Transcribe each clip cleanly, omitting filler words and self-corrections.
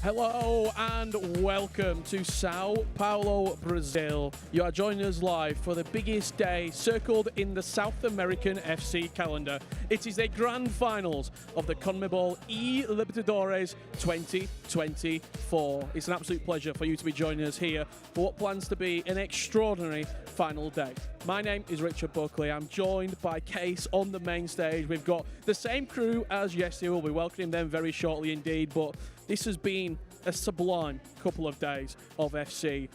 Hello and welcome to Sao Paulo, Brazil. You are joining us live for the biggest day circled in the South American FC calendar. It is the grand finals of the CONMEBOL eLibertadores 2024. It's an absolute pleasure for you to be joining us here for what plans to be an extraordinary final day. My name is Richard Buckley. I'm joined by Case on the main stage. We've got the same crew as yesterday. We'll be welcoming them very shortly indeed, but this has been a sublime couple of days of FC.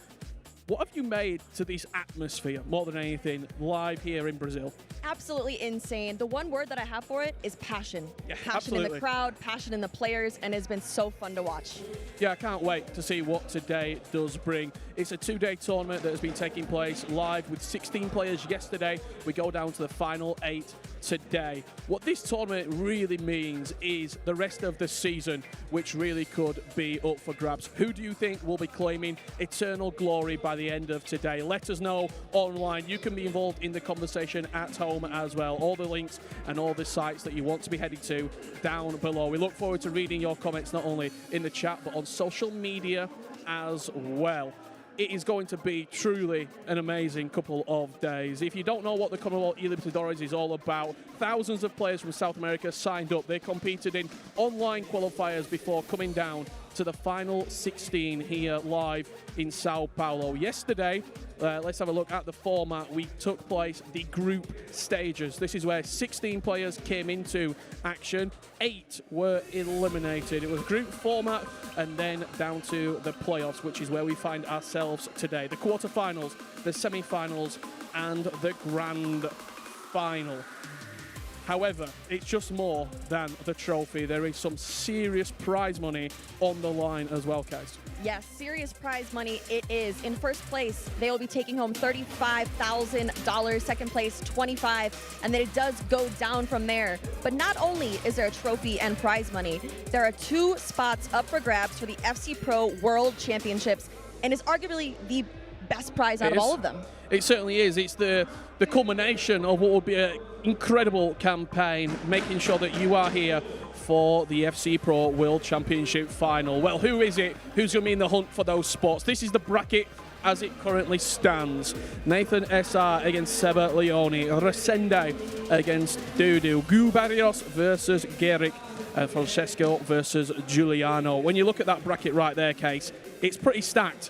What have you made to this atmosphere, more than anything, live here in Brazil? Absolutely insane. The one word that I have for it is passion. Yeah, passion absolutely. in the crowd, passion in the players, and it's been so fun to watch. Yeah, I can't wait to see what today does bring. It's a two-day tournament that has been taking place live with 16 players yesterday. We go down to the final 8 today. What this tournament really means is the rest of the season, which really could be up for grabs. Who do you think will be claiming eternal glory by the end of today? Let us know online. You can be involved in the conversation at home as well. All the links and all the sites that you want to be headed to down below. We look forward to reading your comments not only in the chat but on social media as well. It is going to be truly an amazing couple of days. If you don't know what the CONMEBOL eLibertadores is all about, thousands of players from South America signed up. They competed in online qualifiers before coming down to the final 16 here live in Sao Paulo. Yesterday, let's have a look at the format. We took place the group stages. This is where 16 players came into action. 8 were eliminated. It was group format and then down to the playoffs, which is where we find ourselves today. The quarterfinals, the semi-finals, and the grand final. However, it's just more than the trophy. There is some serious prize money on the line as well, Case. Yes, serious prize money it is. In first place, they will be taking home $35,000. Second place, $25,000, and then it does go down from there. But not only is there a trophy and prize money, there are 2 spots up for grabs for the FC Pro World Championships, and it's arguably the best prize out of all of them. It certainly is. It's the culmination of what would be an incredible campaign, making sure that you are here for the FC Pro World Championship final. Well, who is it? Who's going to be in the hunt for those spots? This is the bracket as it currently stands. Nathan SR against Se Leone, Rende against Dudu, Garos versus Guck, and Francesco versus Juliano. When you look at that bracket right there, Case, it's pretty stacked.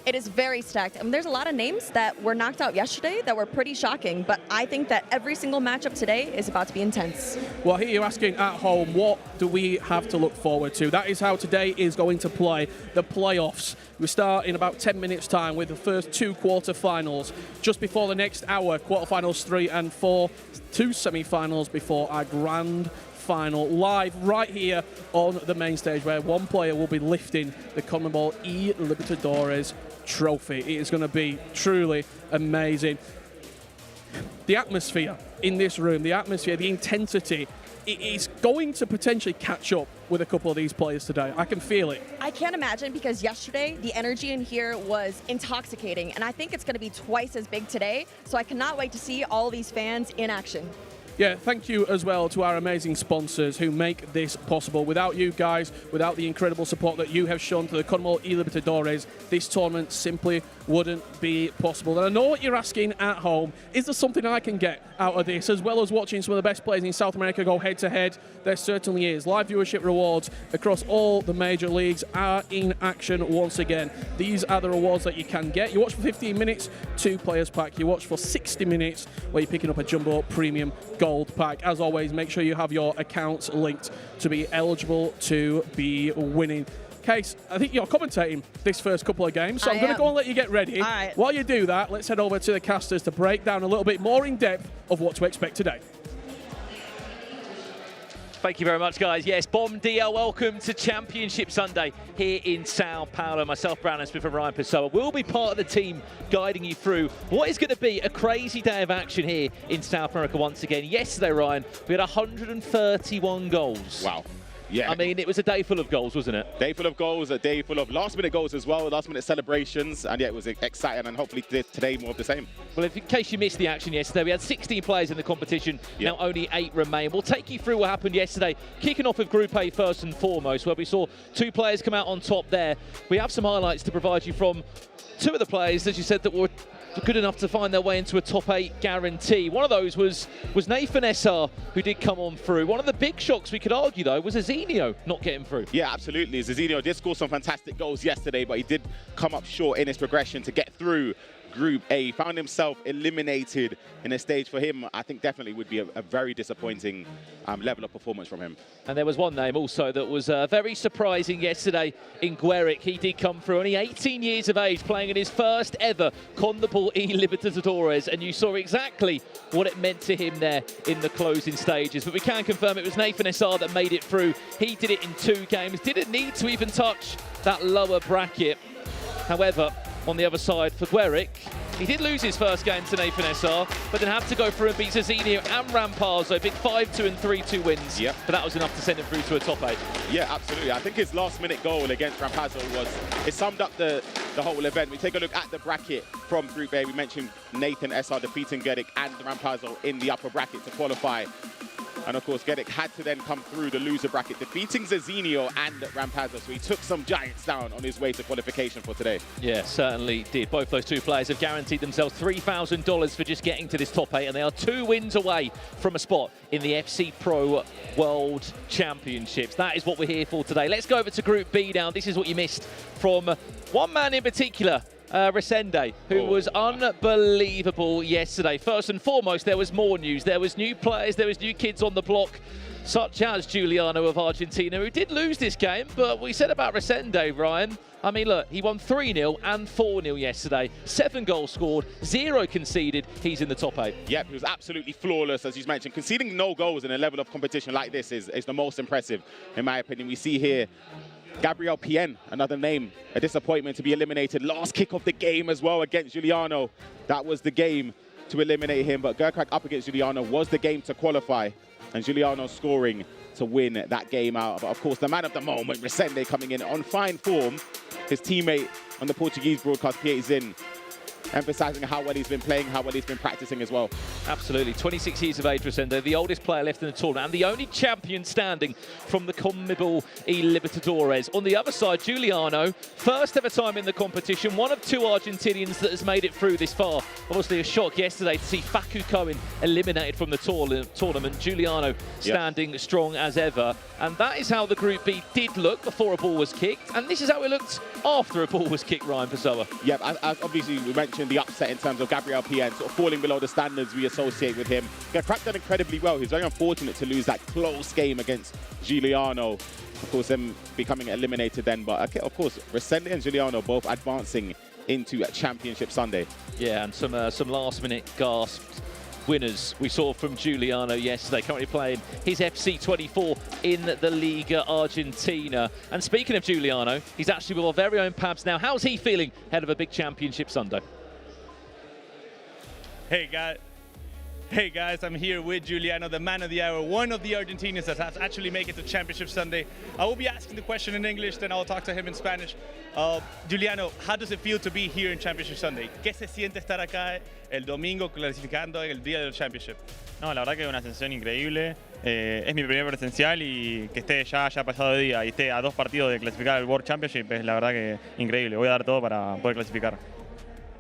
It is very stacked. I mean, there's a lot of names that were knocked out yesterday that were pretty shocking, but I think that every single matchup today is about to be intense. Well, here you're asking at home, what do we have to look forward to? That is how today is going to play, the playoffs. We start in about 10 minutes' time with the first 2 quarterfinals. Just before the next hour, quarterfinals 3 and 4, 2 semi-finals before our grand final, live right here on the main stage, where one player will be lifting the CONMEBOL eLibertadores trophy. It is going to be truly amazing. The atmosphere in this room, the atmosphere, the intensity, it is going to potentially catch up with a couple of these players today. I can feel it. I can't imagine, because yesterday the energy in here was intoxicating, and I think it's going to be twice as big today, so I cannot wait to see all these fans in action. Yeah, thank you as well to our amazing sponsors who make this possible. Without you guys, without the incredible support that you have shown to the CONMEBOL eLibertadores, this tournament simply wouldn't be possible. And I know what you're asking at home. Is there something I can get out of this, as well as watching some of the best players in South America go head-to-head? There certainly is. Live viewership rewards across all the major leagues are in action once again. These are the rewards that you can get. You watch for 15 minutes, 2 players pack. You watch for 60 minutes, where you're picking up a jumbo premium gold pack. As always, make sure you have your accounts linked to be eligible to be winning. Case, I think you're commentating this first couple of games, so I'm going to go and let you get ready. All right. While you do that, let's head over to the casters to break down a little bit more in depth of what to expect today. Thank you very much, guys. Yes, Bom Dia, welcome to Championship Sunday here in Sao Paulo. Myself, Brown and Smith and Ryan Pessoa will be part of the team guiding you through what is going to be a crazy day of action here in South America once again. Yesterday, Ryan, we had 131 goals. Wow. Yeah. I mean, it was a day full of goals, wasn't it? Day full of goals, a day full of last-minute goals as well, last-minute celebrations, and yeah, it was exciting, and hopefully today more of the same. Well, in case you missed the action yesterday, we had 16 players in the competition. Yep. Now only 8 remain. We'll take you through what happened yesterday, kicking off with Group A first and foremost, where we saw 2 players come out on top there. We have some highlights to provide you from 2 of the players, as you said, that were good enough to find their way into a top 8 guarantee. One of those was Nathan SR, who did come on through. One of the big shocks, we could argue, though, was Azinio not getting through. Yeah, absolutely. Azinio did score some fantastic goals yesterday, but he did come up short in his progression to get through Group A. Found himself eliminated in a stage for him. I think definitely would be a very disappointing level of performance from him. And there was one name also that was very surprising yesterday in Guck. He did come through, only 18 years of age, playing in his first ever CONMEBOL eLibertadores, and you saw exactly what it meant to him there in the closing stages. But we can confirm it was Nathan SR that made it through. He did it in 2 games, didn't need to even touch that lower bracket. However, on the other side for Guck, he did lose his first game to Nathan SR, but then had to go through and beat Azinio and Rampazzo. Big 5-2 and 3-2 wins. Yep. But that was enough to send him through to a top 8. Yeah, absolutely. I think his last-minute goal against Rampazzo it summed up the whole event. We take a look at the bracket from Group A. We mentioned Nathan SR defeating Guck and Rampazzo in the upper bracket to qualify. And of course, Guck had to then come through the loser bracket, defeating Azinio and Rampazzo. So he took some giants down on his way to qualification for today. Yeah, certainly did. Both those 2 players have guaranteed themselves $3,000 for just getting to this top 8, and they are 2 wins away from a spot in the FC Pro World Championships. That is what we're here for today. Let's go over to Group B now. This is what you missed from one man in particular, Rende, who was unbelievable yesterday. First and foremost, there was more news. There was new players, there was new kids on the block, such as Juliano of Argentina, who did lose this game, but we said about Rende, Ryan, I mean, look, he won 3-0 and 4-0 yesterday. 7 goals scored, 0 conceded. He's in the top 8. Yep, he was absolutely flawless, as you mentioned. Conceding no goals in a level of competition like this is the most impressive, in my opinion. We see here Gabriel Pien, another name, a disappointment to be eliminated. Last kick of the game as well against Juliano. That was the game to eliminate him, but Guck up against Juliano was the game to qualify, and Juliano scoring to win that game out. But of course, the man of the moment, Rende, coming in on fine form. His teammate on the Portuguese broadcast, Pierre Zin, emphasizing how well he's been playing, how well he's been practicing as well. Absolutely. 26 years of age, Rende, the oldest player left in the tournament and the only champion standing from the CONMEBOL eLibertadores. On the other side, Juliano, first ever time in the competition, one of 2 Argentinians that has made it through this far. Obviously a shock yesterday to see Feca Cohen eliminated from the tournament. Juliano standing strong as ever. And that is how the Group B did look before a ball was kicked. And this is how it looked after a ball was kicked, Ryan Pessoa. Yep, as obviously we mentioned the upset in terms of Gabriel Pien, sort of falling below the standards we associate with him. Guck done incredibly well. He was very unfortunate to lose that close game against Juliano. Of course, them becoming eliminated then. But of course, Rende and Juliano both advancing into a Championship Sunday. Yeah, and some last-minute gasps. Winners we saw from Juliano yesterday, currently playing his FC 24 in the Liga Argentina. And speaking of Juliano, he's actually with our very own Pabs now. How's he feeling ahead of a big Championship Sunday? Hey guys, I'm here with Juliano, the man of the hour, one of the Argentinians that has actually made it to Championship Sunday. I will be asking the question in English, then I'll talk to him in Spanish. Juliano, how does it feel to be here in Championship Sunday? ¿Qué se siente estar acá el domingo clasificando en el día del Championship? No, la verdad que es una sensación increíble. Es mi primer presencial y que esté ya pasado de día y esté a 2 partidos de clasificar al World Championship es la verdad que increíble. Voy a dar todo para poder clasificar.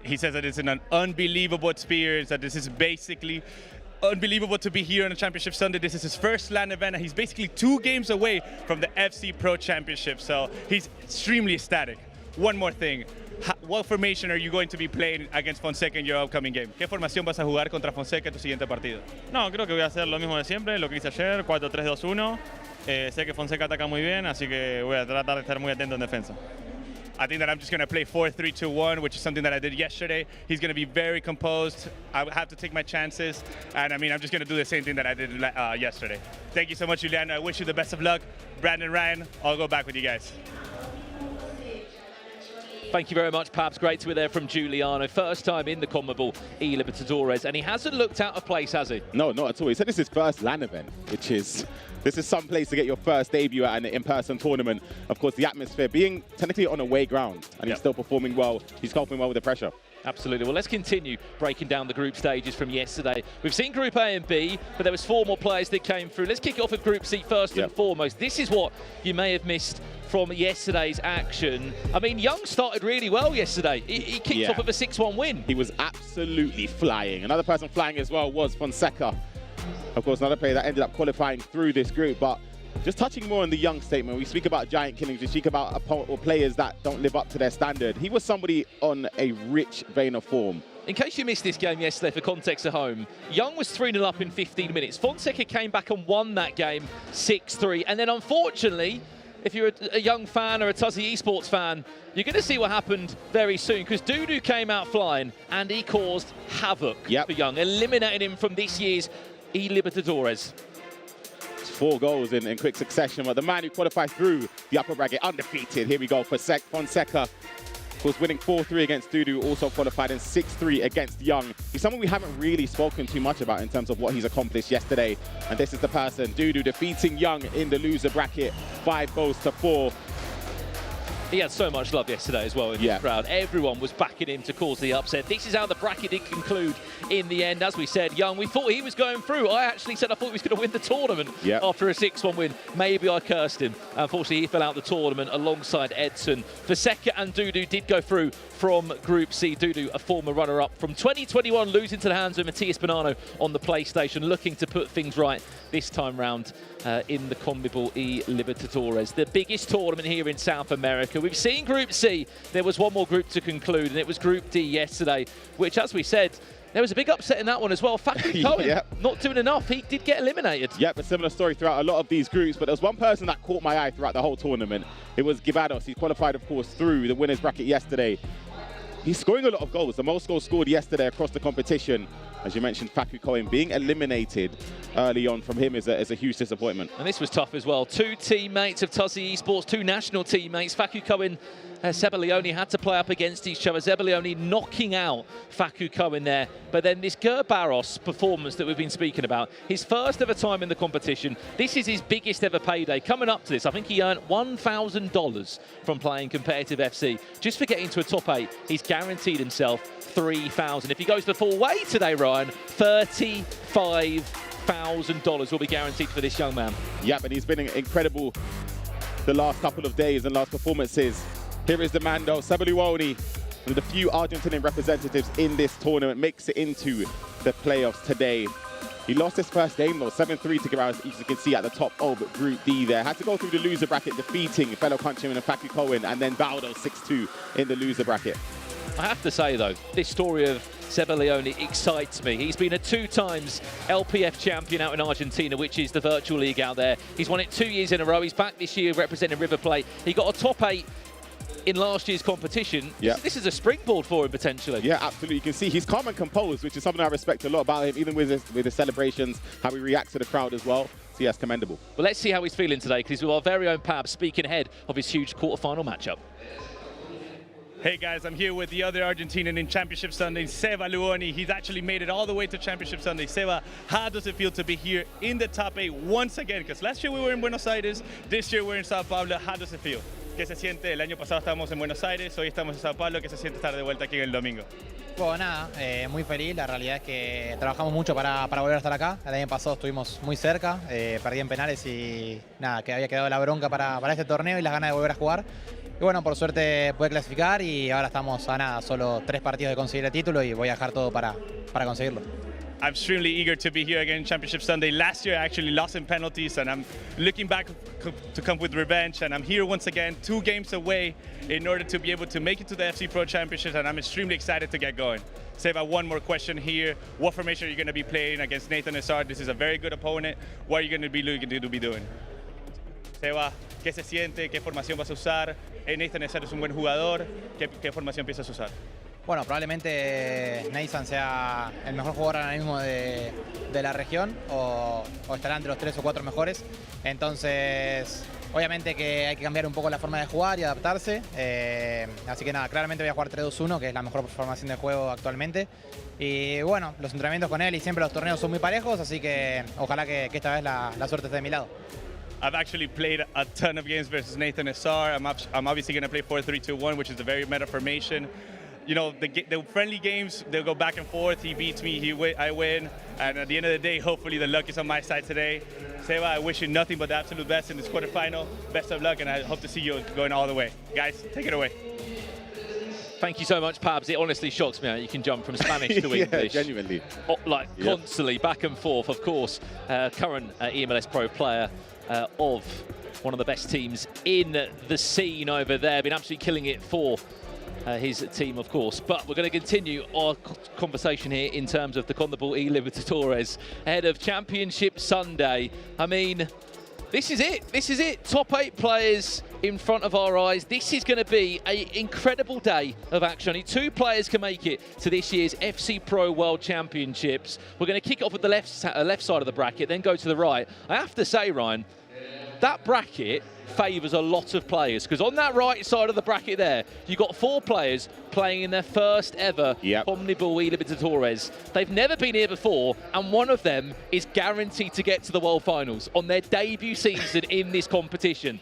He says that it's an unbelievable experience, that this is basically unbelievable to be here on a Championship Sunday. This is his first LAN event, and he's basically 2 games away from the FC Pro Championship, so he's extremely ecstatic. One more thing. What formation are you going to be playing against Fonseca in your upcoming game? ¿Qué formación vas a jugar contra Fonseca en tu siguiente partido? No, creo que voy a hacer lo mismo de siempre, lo que hice ayer, 4-3-2-1. Sé que Fonseca ataca muy bien, así que voy a tratar de estar muy atento en defensa. I think that I'm just going to play 4-3-2-1, which is something that I did yesterday. He's going to be very composed. I have to take my chances. And I mean, I'm just going to do the same thing that I did yesterday. Thank you so much, Juliano. I wish you the best of luck. Brandon, Ryan, I'll go back with you guys. Thank you very much, Pabs. Great to be there from Juliano. First time in the CONMEBOL eLibertadores, and he hasn't looked out of place, has he? No, not at all. He said it's his first LAN event, which is this is some place to get your first debut at an in-person tournament. Of course, the atmosphere being technically on away ground, and he's still performing well. He's coping well with the pressure. Absolutely. Well, let's continue breaking down the group stages from yesterday. We've seen Group A and B, but there was 4 more players that came through. Let's kick it off with Group C first and foremost. This is what you may have missed from yesterday's action. I mean, Young started really well yesterday. He kicked off with a 6-1 win. He was absolutely flying. Another person flying as well was Feca. Of course, another player that ended up qualifying through this group. But just touching more on the Young statement, we speak about giant killings, we speak about players that don't live up to their standard. He was somebody on a rich vein of form. In case you missed this game yesterday, for context at home, Young was 3-0 up in 15 minutes. Feca came back and won that game 6-3. And then, unfortunately, if you're a Young fan or a Tuzzy Esports fan, you're going to see what happened very soon, because Dudu came out flying and he caused havoc for Young, eliminating him from this year's eLibertadores. 4 goals in quick succession, but the man who qualified through the upper bracket undefeated. Here we go for Feca. Of course, winning 4-3 against Dudu, also qualified in 6-3 against Young. He's someone we haven't really spoken too much about in terms of what he's accomplished yesterday. And this is the person, Dudu, defeating Young in the loser bracket, 5 goals to 4. He had so much love yesterday as well in the crowd. Everyone was backing him to cause the upset. This is how the bracket did conclude in the end. As we said, Young, we thought he was going through. I actually said I thought he was going to win the tournament after a 6-1 win. Maybe I cursed him. Unfortunately, he fell out the tournament alongside Edson. Feca and Dudu did go through from Group C. Dudu, a former runner-up from 2021, losing to the hands of Matías Bonanno on the PlayStation, looking to put things right this time round in the CONMEBOL eLibertadores, the biggest tournament here in South America. We've seen Group C. There was one more group to conclude, and it was Group D yesterday, which, as we said, there was a big upset in that one as well. Feca Cohen not doing enough. He did get eliminated. Yep, a similar story throughout a lot of these groups, but there was one person that caught my eye throughout the whole tournament. It was Garos. He qualified, of course, through the winners bracket yesterday. He's scoring a lot of goals. The most goals scored yesterday across the competition. As you mentioned, Feca Cohen being eliminated early on from him is a huge disappointment. And this was tough as well. 2 teammates of Tuzzy Esports, 2 national teammates. Feca Cohen and Se Leone had to play up against each other. Se Leone knocking out Feca Cohen there. But then this Garos performance that we've been speaking about, his first ever time in the competition. This is his biggest ever payday. Coming up to this, I think he earned $1,000 from playing competitive FC. Just for getting to a top 8, he's guaranteed himself $3,000. If he goes the full way today, Ryan, $35,000 will be guaranteed for this young man. Yep, and he's been incredible the last couple of days and last performances. Here is the man, though, Se Leone, one of the few Argentinian representatives in this tournament, makes it into the playoffs today. He lost his first game, though, 7-3 to Garos, as you can see at the top of Group D there. Had to go through the loser bracket, defeating fellow countryman Feca Cohen, and then Valdo 6-2 in the loser bracket. I have to say, though, this story of Se Leone excites me. He's been a 2 times LPF champion out in Argentina, which is the virtual league out there. He's won it 2 years in a row. He's back this year representing River Plate. He got a top 8 in last year's competition. This is a springboard for him, potentially. Yeah, absolutely. You can see he's calm and composed, which is something I respect a lot about him, even with his celebrations, how he reacts to the crowd as well. So, yes, commendable. Well, let's see how he's feeling today, because he's with our very own Pab, speaking ahead of his huge quarterfinal matchup. Hey guys, I'm here with the other Argentinian in Championship Sunday, Se Leone. He's actually made it all the way to Championship Sunday. Seba, how does it feel to be here in the top 8 once again? Because last year we were in Buenos Aires, this year we're in Sao Paulo. How does it feel? ¿Qué se siente? El año pasado estábamos en Buenos Aires, hoy estamos en Sao Paulo. ¿Qué se siente estar de vuelta aquí en el domingo? Bueno, nada, muy feliz. La realidad es que trabajamos mucho para volver a estar acá. El año pasado estuvimos muy cerca, perdí en penales y nada, que había quedado la bronca para este torneo y las ganas de volver a jugar. Y bueno, por suerte pude clasificar y ahora estamos a nada, solo 3 partidos de conseguir el título y voy a dejar todo para conseguirlo. I'm extremely eager to be here again Championship Sunday. Last year I actually lost in penalties and I'm looking back to come with revenge, and I'm here once again 2 games away in order to be able to make it to the FC Pro Championships, and I'm extremely excited to get going. Seba, one more question here. What formation are you going to be playing against Nathan Hazard? This is a very good opponent. What are you going to be looking to be doing? Seba, ¿qué se siente? ¿Qué formación vas a usar? Nathan Hazard es un buen jugador. ¿Qué formación piensas usar? Bueno, probablemente Nathan sea el mejor jugador ahora mismo de la región o estará entre los 3 o 4 mejores. Entonces, Obviamente que hay que cambiar un poco la forma de jugar y adaptarse. Así que nada, claramente voy a jugar 3-2-1, que es la mejor formación de juego actualmente. Y bueno, los entrenamientos con él y siempre los torneos son muy parejos, así que ojalá que esta vez la suerte esté de mi lado. I've actually played a ton of games versus Nathan Assar. I'm obviously going to play 4-3-2-1, which is the very meta formation. You know, the friendly games, they'll go back and forth. He beats me, I win. And at the end of the day, hopefully the luck is on my side today. Seba, I wish you nothing but the absolute best in this quarterfinal. Best of luck, and I hope to see you going all the way. Guys, take it away. Thank you so much, Pabs. It honestly shocks me how you can jump from Spanish to English. Yeah, genuinely. Constantly, back and forth, of course. Current EMLS Pro player of one of the best teams in the scene over there. Been absolutely killing it for his team, of course. But we're going to continue our conversation here in terms of the CONMEBOL eLibertadores ahead of Championship Sunday. I mean, this is it. This is it. Top 8 players in front of our eyes. This is going to be an incredible day of action. Only 2 players can make it to this year's FC Pro World Championships. We're going to kick off with the left side of the bracket, then go to the right. I have to say, Ryan, that bracket favours a lot of players, because on that right side of the bracket there, you've got 4 players playing in their first ever CONMEBOL eLibertadores. They've never been here before, and one of them is guaranteed to get to the World Finals on their debut season in this competition.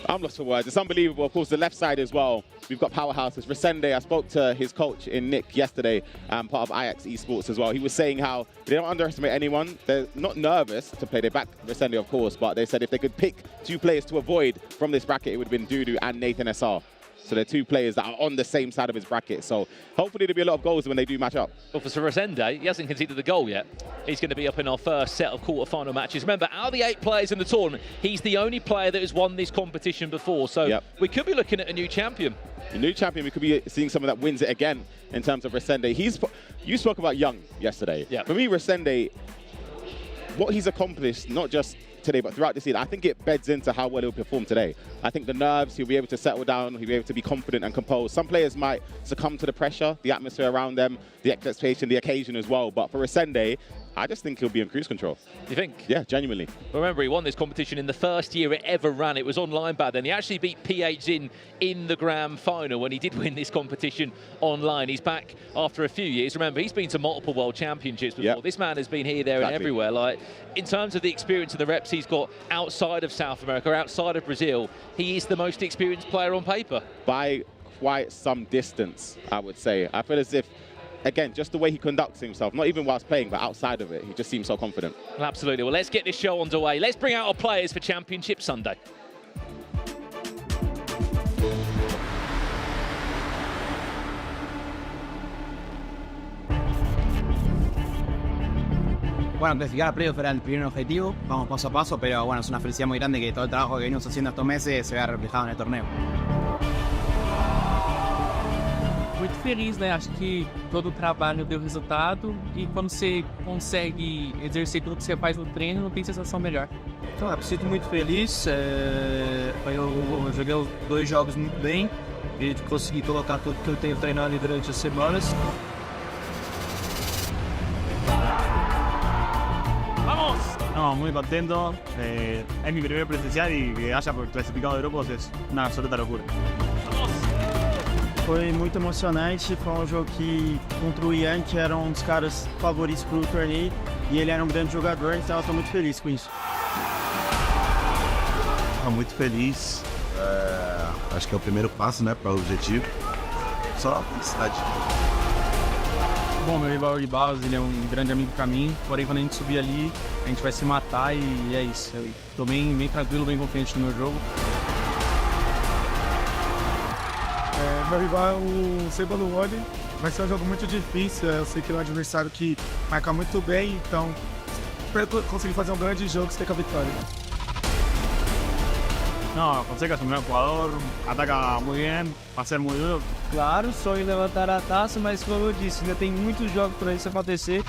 I'm lost for words. It's unbelievable. Of course, the left side as well. We've got powerhouses. Rende, I spoke to his coach in Nick yesterday, part of Ajax Esports as well. He was saying how they don't underestimate anyone. They're not nervous to play. They back Rende, of course, but they said if they could pick 2 players to avoid from this bracket, it would have been Dudu and Nathan Assar. So they're 2 players that are on the same side of his bracket. So hopefully there'll be a lot of goals when they do match up. Well, for Rende, he hasn't conceded the goal yet. He's going to be up in our first set of quarter-final matches. Remember, out of the 8 players in the tournament, he's the only player that has won this competition before. So we could be looking at a new champion. A new champion, we could be seeing someone that wins it again in terms of Rende. You spoke about Young yesterday. For me, Rende, what he's accomplished, not just today, but throughout the season, I think it beds into how well he'll perform today. I think the nerves, he'll be able to settle down, he'll be able to be confident and composed. Some players might succumb to the pressure, the atmosphere around them, the expectation, the occasion as well. But for Rende, I just think he'll be in cruise control. You think? Yeah, genuinely. Remember, he won this competition in the first year it ever ran. It was online back then. He actually beat PH in the grand final when he did win this competition online. He's back after a few years. Remember, he's been to multiple world championships before. This man has been here, there, and everywhere. Like, in terms of the experience and the reps he's got outside of South America, outside of Brazil, he is the most experienced player on paper. By quite some distance, I would say. I feel as if, again, just the way he conducts himself, not even whilst playing, but outside of it, he just seems so confident. Well, absolutely. Well, let's get this show underway. Let's bring out our players for Championship Sunday. Bueno, clasificar a playoff era el primer objetivo, vamos paso a paso, pero bueno, es una felicidad muy grande que todo el trabajo que venimos haciendo estos meses se vea reflejado en el torneo. Muito feliz, né? Acho que todo o trabalho deu resultado e quando você consegue exercer tudo que você faz no treino, não tem sensação melhor. Então, eu me sinto muito feliz. Eu joguei os 2 jogos muito bem e consegui colocar tudo que eu tenho treinado durante as semanas. Vamos! No, muy contento. Es mi primer presencial y que haya clasificado de grupos es una absoluta locura. Foi muito emocionante, foi um jogo que contra o Ian, que era um dos caras favoritos para o torneio, e ele era um grande jogador, então eu estou muito feliz com isso. Muito feliz, acho que é o primeiro passo, né, para o objetivo, só felicidade. Bom, meu rival de base, ele é um grande amigo para mim, porém quando a gente subir ali, a gente vai se matar e é isso. Eu tô bem tranquilo, bem confiante no meu jogo. Meu rival é o Se Leone, vai ser um jogo muito difícil, eu sei que é um adversário que marca muito bem, então espero conseguir fazer um grande jogo e ter a vitória. No, Fonseca es un gran jugador, ataca muy bien, va a ser muy duro. Claro, sonho levantar a taça, mas como eu disse, ainda tem muitos jogos para isso acontecer.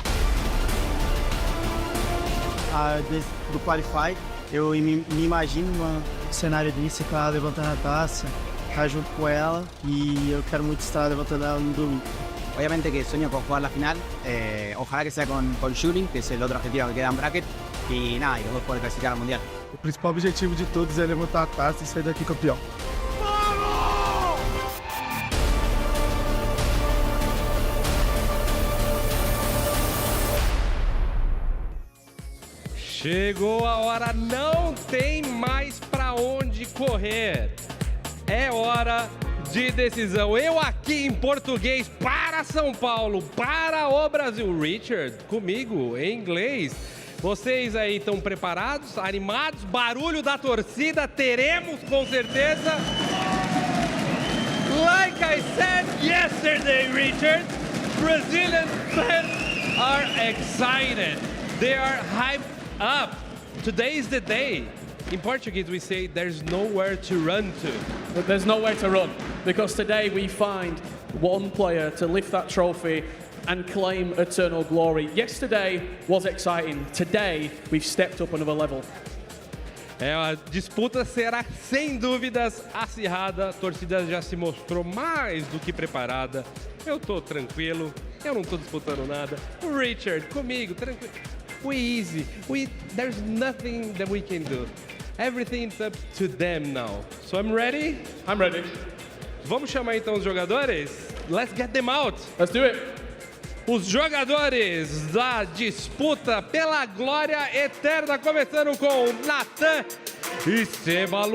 Do Qualify, eu me imagino num cenário desse, com ela levantando a taça, estar junto com ela, y yo quiero mucho estar levantando ela no domingo. Obviamente que sueño con jugar la final, ojalá que sea con shooting, que es el otro objetivo que queda en bracket, y nada, y los dos poder clasificar al mundial. O principal objetivo de todos é levantar a taça e sair daqui campeão. Chegou a hora, não tem mais pra onde correr. É hora de decisão. Eu aqui em português para São Paulo, para o Brasil. Richard, comigo em inglês. Vocês aí estão preparados, animados? Barulho da torcida teremos com certeza. Like I said yesterday, Richard, Brazilian fans are excited. They are hyped up. Today is the day. In Portuguese, we say there's nowhere to run to. But there's nowhere to run, because today we find one player to lift that trophy and claim eternal glory. Yesterday was exciting. Today, we've stepped up another level. A disputa será, sem dúvidas, acirrada. A torcida já se mostrou mais do que preparada. Eu tô tranquilo, eu não tô disputando nada. O Richard, comigo, tranquilo. We easy. There's nothing that we can do. Everything's up to them now. So I'm ready? I'm ready. Vamos chamar então os jogadores? Let's get them out. Let's do it. Os jogadores da disputa pela glória eterna, começando com Nathan e Se Leone.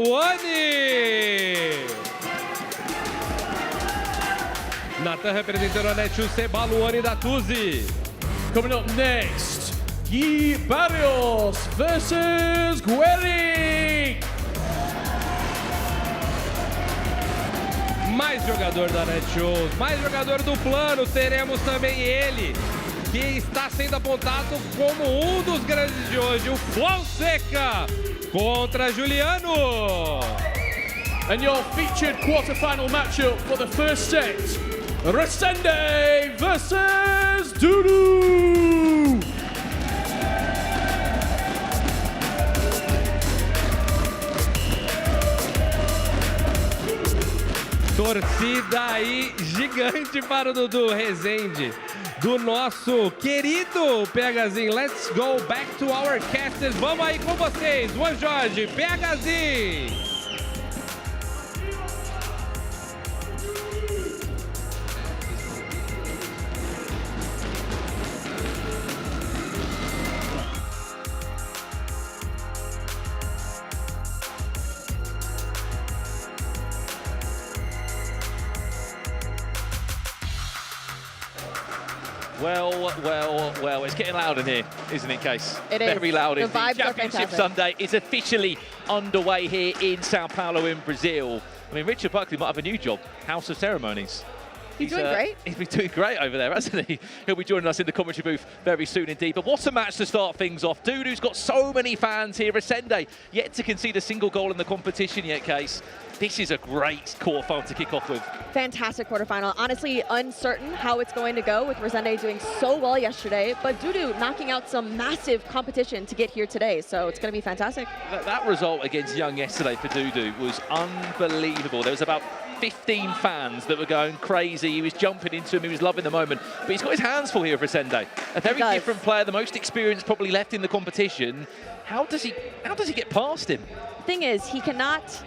Nathan representando a Netshoes, Se Leone da Tuzi. Coming up next, Garos versus Guck. Mais jogador da Netshoes, mais jogador do plano, teremos também ele, que está sendo apontado como um dos grandes de hoje, o Feca contra Juliano. And your featured quarterfinal matchup for the first set, Rende versus Dudu. Torcida aí gigante para o Dudu Rezende, do nosso querido PHzinho. Let's go back to our casters. Vamos aí com vocês, Juan Jorge, PHzinho. Well, it's getting loud in here, isn't it, Case? It is. Very loud. The Indeed. vibes are Championship fantastic. Sunday is officially underway here in Sao Paulo in Brazil. I mean, Richard Buckley might have a new job, House of Ceremonies. He's doing great. He's been doing great over there, hasn't he? He'll be joining us in the commentary booth very soon indeed. But what a match to start things off. Dudu's got so many fans here. Rende yet to concede a single goal in the competition yet, Case. This is a great quarterfinal to kick off with. Fantastic quarterfinal. Honestly, uncertain how it's going to go with Rende doing so well yesterday, but Dudu knocking out some massive competition to get here today. So it's going to be fantastic. That result against Young yesterday for Dudu was unbelievable. There was about 15 fans that were going crazy. He was jumping into him. He was loving the moment. But he's got his hands full here with Rende. A very different player, the most experienced probably left in the competition. How does he get past him? Thing is, he cannot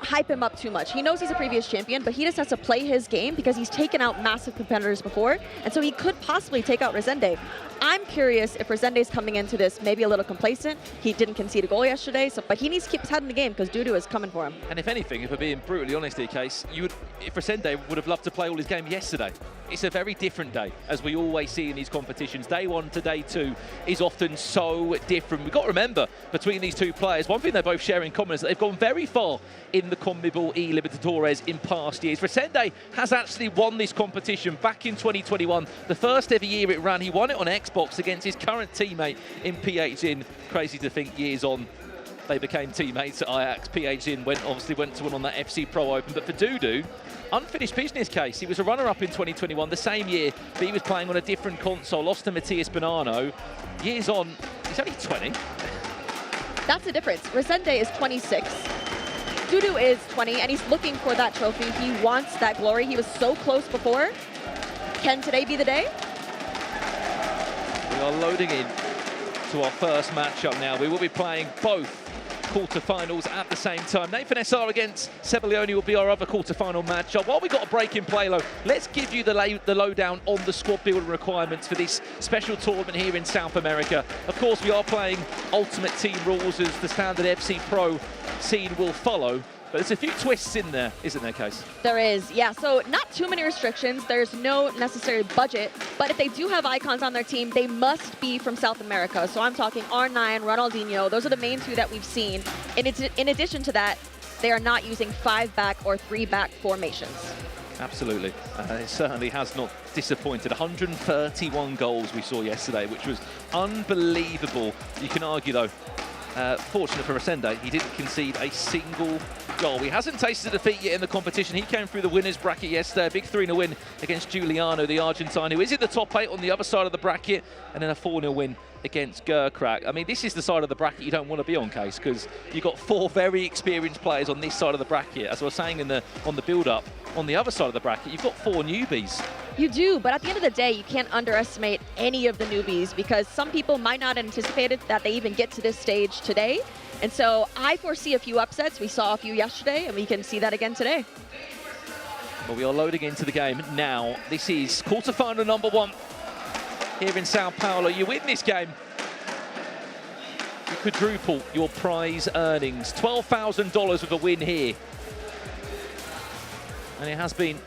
hype him up too much. He knows he's a previous champion, but he just has to play his game because he's taken out massive competitors before, and so he could possibly take out Rende. I'm curious if Resende's coming into this maybe a little complacent. He didn't concede a goal yesterday, but he needs to keep his head in the game because Dudu is coming for him. And if anything, if we're being brutally honest here, Case, if Rende would have loved to play all his game yesterday. It's a very different day, as we always see in these competitions. Day one to day two is often so different. We've got to remember, between these two players, one thing they both share in common is that they've gone very far in the CONMEBOL eLibertadores in past years. Rende has actually won this competition back in 2021. The first ever year it ran, he won it on Xbox against his current teammate in PH. Crazy to think years on, they became teammates at Ajax. PH obviously went to win on that FC Pro Open. But for Dudu, unfinished business, Case. He was a runner-up in 2021, the same year, but he was playing on a different console, lost to Matthias Bonanno. Years on, he's only 20. That's the difference. Rende is 26. Dudu is 20, and he's looking for that trophy. He wants that glory. He was so close before. Can today be the day? We are loading in to our first matchup now. We will be playing both quarterfinals at the same time. Nathan SR against Se Leone will be our other quarterfinal matchup. While we got a break in play, let's give you the lowdown on the squad building requirements for this special tournament here in South America. Of course, we are playing Ultimate Team rules as the standard FC Pro scene will follow. But there's a few twists in there, isn't there, Case? There is, yeah. So not too many restrictions. There's no necessary budget. But if they do have icons on their team, they must be from South America. So I'm talking R9, Ronaldinho. Those are the main two that we've seen. In addition to that, they are not using 5-back or 3-back formations. Absolutely. It certainly has not disappointed. 131 goals we saw yesterday, which was unbelievable. You can argue, though, fortunate for Rende, he didn't concede a single goal. He hasn't tasted defeat yet in the competition. He came through the winners bracket yesterday, a big 3-0 win against Juliano, the Argentine, who is in the top 8 on the other side of the bracket, and then a 4-0 win against Guck. I mean, this is the side of the bracket you don't want to be on, Case, because you've got 4 very experienced players on this side of the bracket. As I was saying on the build-up, on the other side of the bracket, you've got 4 newbies. You do, but at the end of the day, you can't underestimate any of the newbies because some people might not have anticipated that they even get to this stage today. And so I foresee a few upsets. We saw a few yesterday, and we can see that again today. Well, we are loading into the game now. This is quarterfinal number 1 here in Sao Paulo. You win this game, you quadruple your prize earnings. $12,000 with a win here. And it has been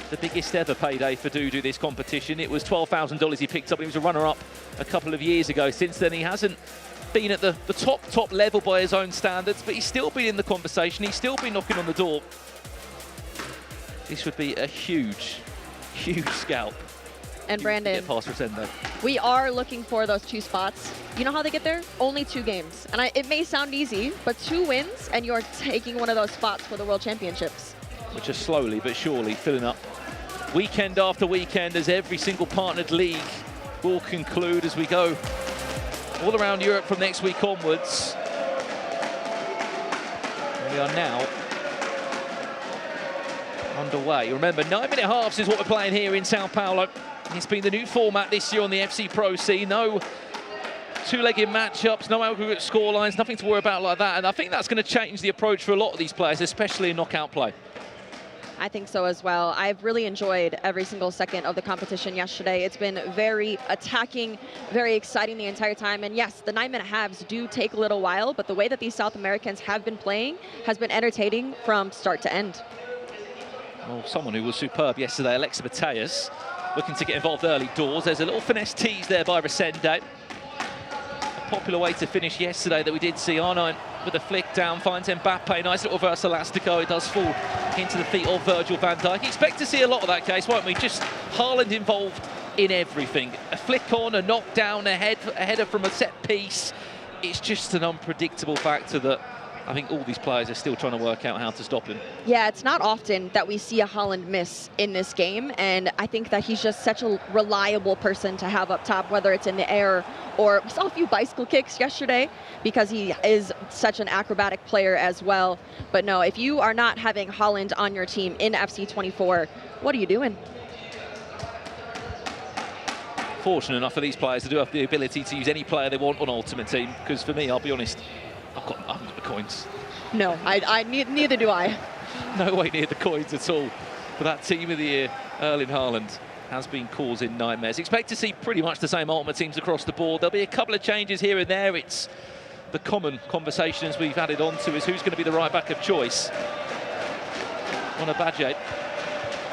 the biggest ever payday for Dudu this competition. It was $12,000 he picked up. He was a runner-up a couple of years ago. Since then, he hasn't been at the top level by his own standards, but he's still been in the conversation. He's still been knocking on the door. This would be a huge, huge scalp. And Brandon, get past Rende. We are looking for those 2 spots. You know how they get there? Only 2 games. And it may sound easy, but 2 wins, and you're taking one of those spots for the World Championships. Which are slowly but surely filling up weekend after weekend as every single partnered league will conclude as we go all around Europe from next week onwards. And we are now underway. Remember, 9-minute halves is what we're playing here in Sao Paulo. It's been the new format this year on the FC Pro scene. No 2-legged matchups, no aggregate scorelines, nothing to worry about like that. And I think that's going to change the approach for a lot of these players, especially in knockout play. I think so as well. I've really enjoyed every single second of the competition yesterday. It's been very attacking, very exciting the entire time. And yes, the 9-minute halves do take a little while, but the way that these South Americans have been playing has been entertaining from start to end. Well, someone who was superb yesterday, Alexa Mateus, looking to get involved early doors. There's a little finesse tease there by Rende. A popular way to finish yesterday that we did see. R9 with a flick down, finds Mbappe. Nice little reverse elastico. It does fall into the feet of Virgil van Dijk. Expect to see a lot of that, Case, won't we? Just Haaland involved in everything. A flick on, a knockdown, a header from a set piece. It's just an unpredictable factor that I think all these players are still trying to work out how to stop him. Yeah, it's not often that we see a Haaland miss in this game, and I think that he's just such a reliable person to have up top, whether it's in the air or we saw a few bicycle kicks yesterday because he is such an acrobatic player as well. But no, if you are not having Haaland on your team in FC24, what are you doing? Fortunate enough for these players to do have the ability to use any player they want on Ultimate Team, because for me, I'll be honest, I haven't got the coins. No, neither do I. No way near the coins at all. But that team of the year, Erling Haaland, has been causing nightmares. Expect to see pretty much the same Ultimate Teams across the board. There'll be a couple of changes here and there. It's the common conversations we've added on to is who's going to be the right back of choice. On a budget,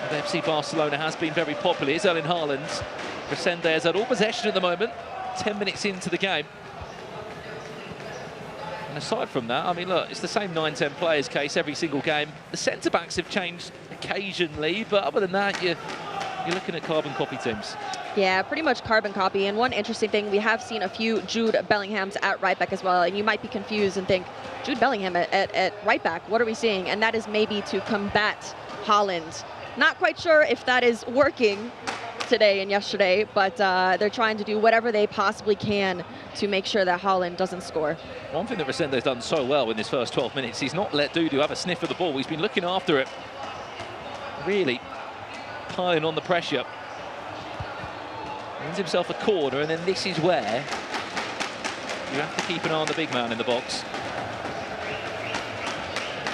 FC Barcelona has been very popular. It's Erling Haaland. Rende has had all possession at the moment, 10 minutes into the game. And aside from that, I mean, look, it's the same 9-10 players, Case, every single game. The centre-backs have changed occasionally, but other than that, you're looking at carbon copy teams. Yeah, pretty much carbon copy. And one interesting thing, we have seen a few Jude Bellinghams at right back as well. And you might be confused and think, Jude Bellingham at right back, what are we seeing? And that is maybe to combat Haaland. Not quite sure if that is working today and yesterday, but they're trying to do whatever they possibly can to make sure that Haaland doesn't score. One thing that Resende's done so well in his first 12 minutes, he's not let Dudu have a sniff of the ball. He's been looking after it, really piling on the pressure. Wins himself a corner, and then this is where You have to keep an eye on the big man in the box.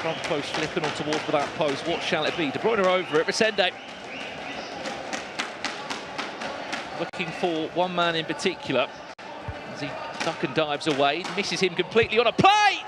Front post flipping on towards the back post. What shall it be? De Bruyne over it. Rende. Looking for one man in particular. As he duck and dives away. Misses him completely on a plate!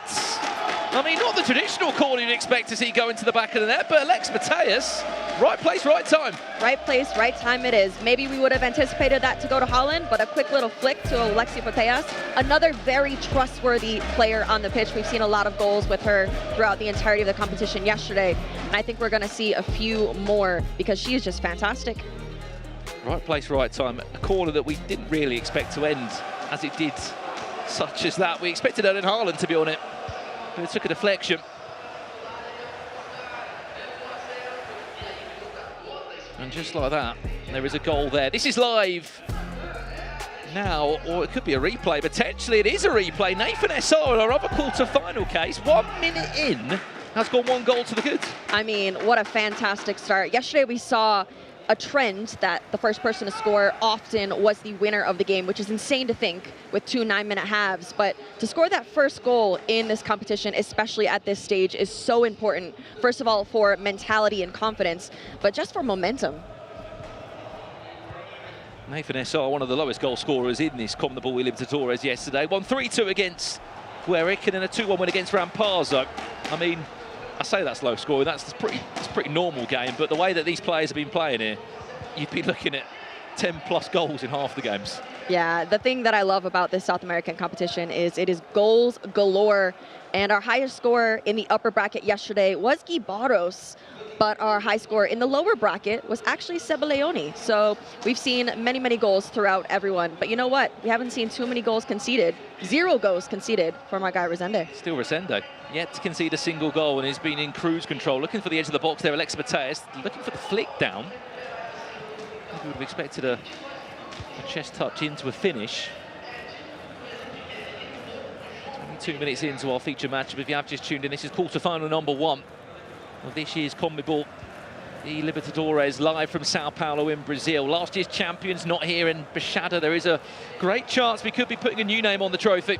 I mean, not the traditional call you'd expect to see go into the back of the net, but Alex Mateus, right place, right time. Right place, right time it is. Maybe we would have anticipated that to go to Holland, but a quick little flick to Alexi Mateus. Another very trustworthy player on the pitch. We've seen a lot of goals with her throughout the entirety of the competition yesterday, and I think we're going to see a few more because she is just fantastic. Right place, right time. A corner that we didn't really expect to end as it did, such as that. We expected Erling Haaland to be on it, but it took a deflection. And just like that, there is a goal there. This is live now, or it could be a replay. Potentially it is a replay. Nathan Essar in our other quarter-final case, 1 minute in, has got 1 goal to the good. I mean, what a fantastic start. Yesterday we saw a trend that the first person to score often was the winner of the game, which is insane to think with 2 9-minute halves. But to score that first goal in this competition, especially at this stage, is so important. First of all, for mentality and confidence, but just for momentum. Nathan Essar, one of the lowest goal scorers in this CONMEBOL eLibertadores yesterday. Won 3-2 against Guck and then a 2-1 win against Rampazzo. I mean, I say that's low scoring, it's a pretty normal game, but the way that these players have been playing here, you'd be looking at 10+ goals in half the games. Yeah, the thing that I love about this South American competition is it is goals galore, and our highest scorer in the upper bracket yesterday was Garos, but our high score in the lower bracket was actually Se Leone. So we've seen many, many goals throughout everyone. But you know what? We haven't seen too many goals conceded. 0 goals conceded for my guy Rende. Still Rende, yet to concede a single goal, and he's been in cruise control. Looking for the edge of the box there, Alex Mateus, looking for the flick down. We would have expected a chest touch into a finish. 22 minutes into our feature matchup. If you have just tuned in, this is quarter-final number 1 of this year's CONMEBOL eLibertadores, live from Sao Paulo in Brazil. Last year's champions not here in Baixada. There is a great chance we could be putting a new name on the trophy.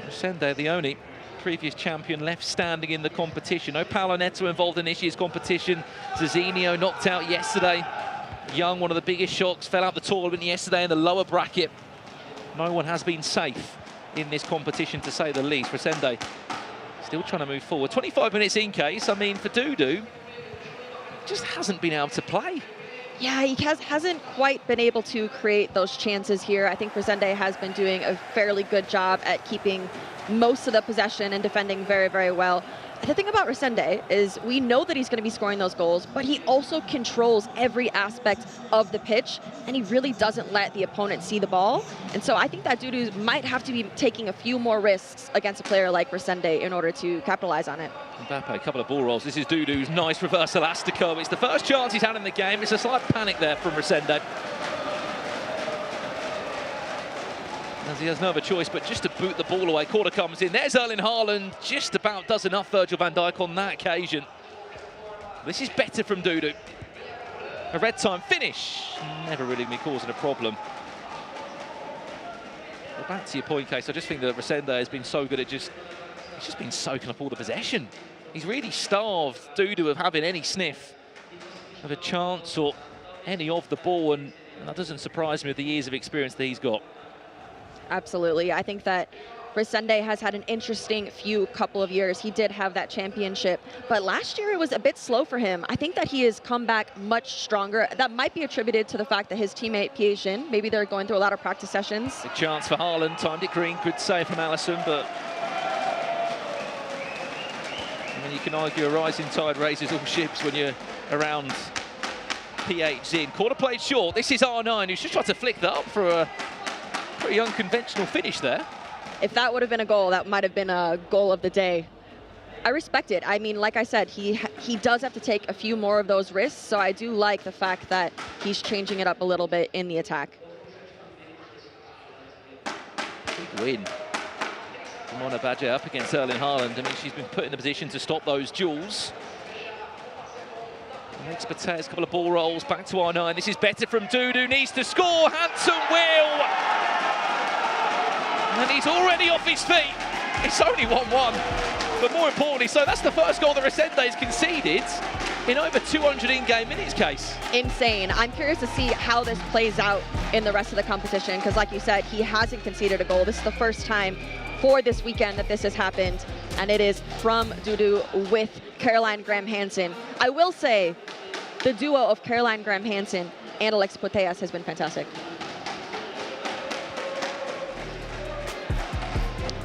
Rende, the only previous champion left standing in the competition. No Paulo Neto involved in this year's competition. Zizinho knocked out yesterday. Young, one of the biggest shocks, fell out the tournament yesterday in the lower bracket. No one has been safe in this competition, to say the least. Rende still trying to move forward. 25 minutes in case. I mean, for Dudu, just hasn't been able to play. Yeah, he hasn't quite been able to create those chances here. I think Rende has been doing a fairly good job at keeping most of the possession and defending very, very well. The thing about Rende is we know that he's going to be scoring those goals, but he also controls every aspect of the pitch, and he really doesn't let the opponent see the ball. And so I think that Dudu might have to be taking a few more risks against a player like Rende in order to capitalize on it. Mbappe, a couple of ball rolls. This is Dudu's nice reverse elastico. It's the first chance he's had in the game. It's a slight panic there from Rende, as he has no other choice but just to boot the ball away. Corner comes in. There's Erling Haaland. Just about does enough Virgil van Dijk on that occasion. This is better from Dudu. A red time finish. Never really been causing a problem. But back to your point, Case. I just think that Rende has been so good at he's just been soaking up all the possession. He's really starved Dudu of having any sniff of a chance or any of the ball, and that doesn't surprise me with the years of experience that he's got. Absolutely. I think that Rende has had an interesting couple of years. He did have that championship, but last year it was a bit slow for him. I think that he has come back much stronger. That might be attributed to the fact that his teammate Piaget, maybe they're going through a lot of practice sessions. A chance for Haaland, timed it green, good save from Alisson, but I mean, you can argue a rising tide raises all ships when you're around Piaget. Corner played short. This is R9, who's just tried to flick that up for a pretty unconventional finish there. If that would have been a goal, that might have been a goal of the day. I respect it. I mean, like I said, he does have to take a few more of those risks, so I do like the fact that he's changing it up a little bit in the attack. Big win. Mona Badger up against Erling Haaland. I mean, she's been put in the position to stop those duels. Alex Mateus, a couple of ball rolls, back to R9. This is better from Dudu, needs to score. Handsome will. And he's already off his feet. It's only 1-1. But more importantly, so that's the first goal that Resende's conceded in over 200 in-game minutes, Case. Insane. I'm curious to see how this plays out in the rest of the competition, because like you said, he hasn't conceded a goal. This is the first time for this weekend that this has happened, and it is from Dudu with Caroline Graham-Hansen. I will say the duo of Caroline Graham-Hansen and Alex Putellas has been fantastic.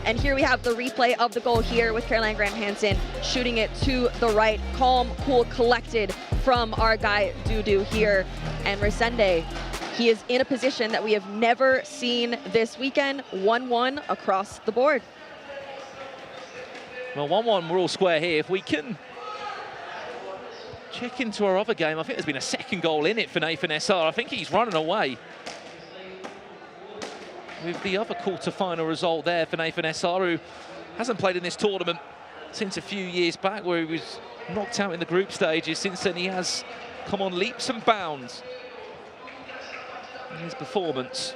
And here we have the replay of the goal here with Caroline Graham-Hansen shooting it to the right. Calm, cool, collected from our guy Dudu here. And Resende, he is in a position that we have never seen this weekend. 1-1 across the board. Well, 1-1, we're all square here. If we can check into our other game, I think there's been a second goal in it for Nathan SR. I think he's running away with the other quarter-final result there for Nathan SR, who hasn't played in this tournament since a few years back, where he was knocked out in the group stages. Since then, he has come on leaps and bounds in his performance.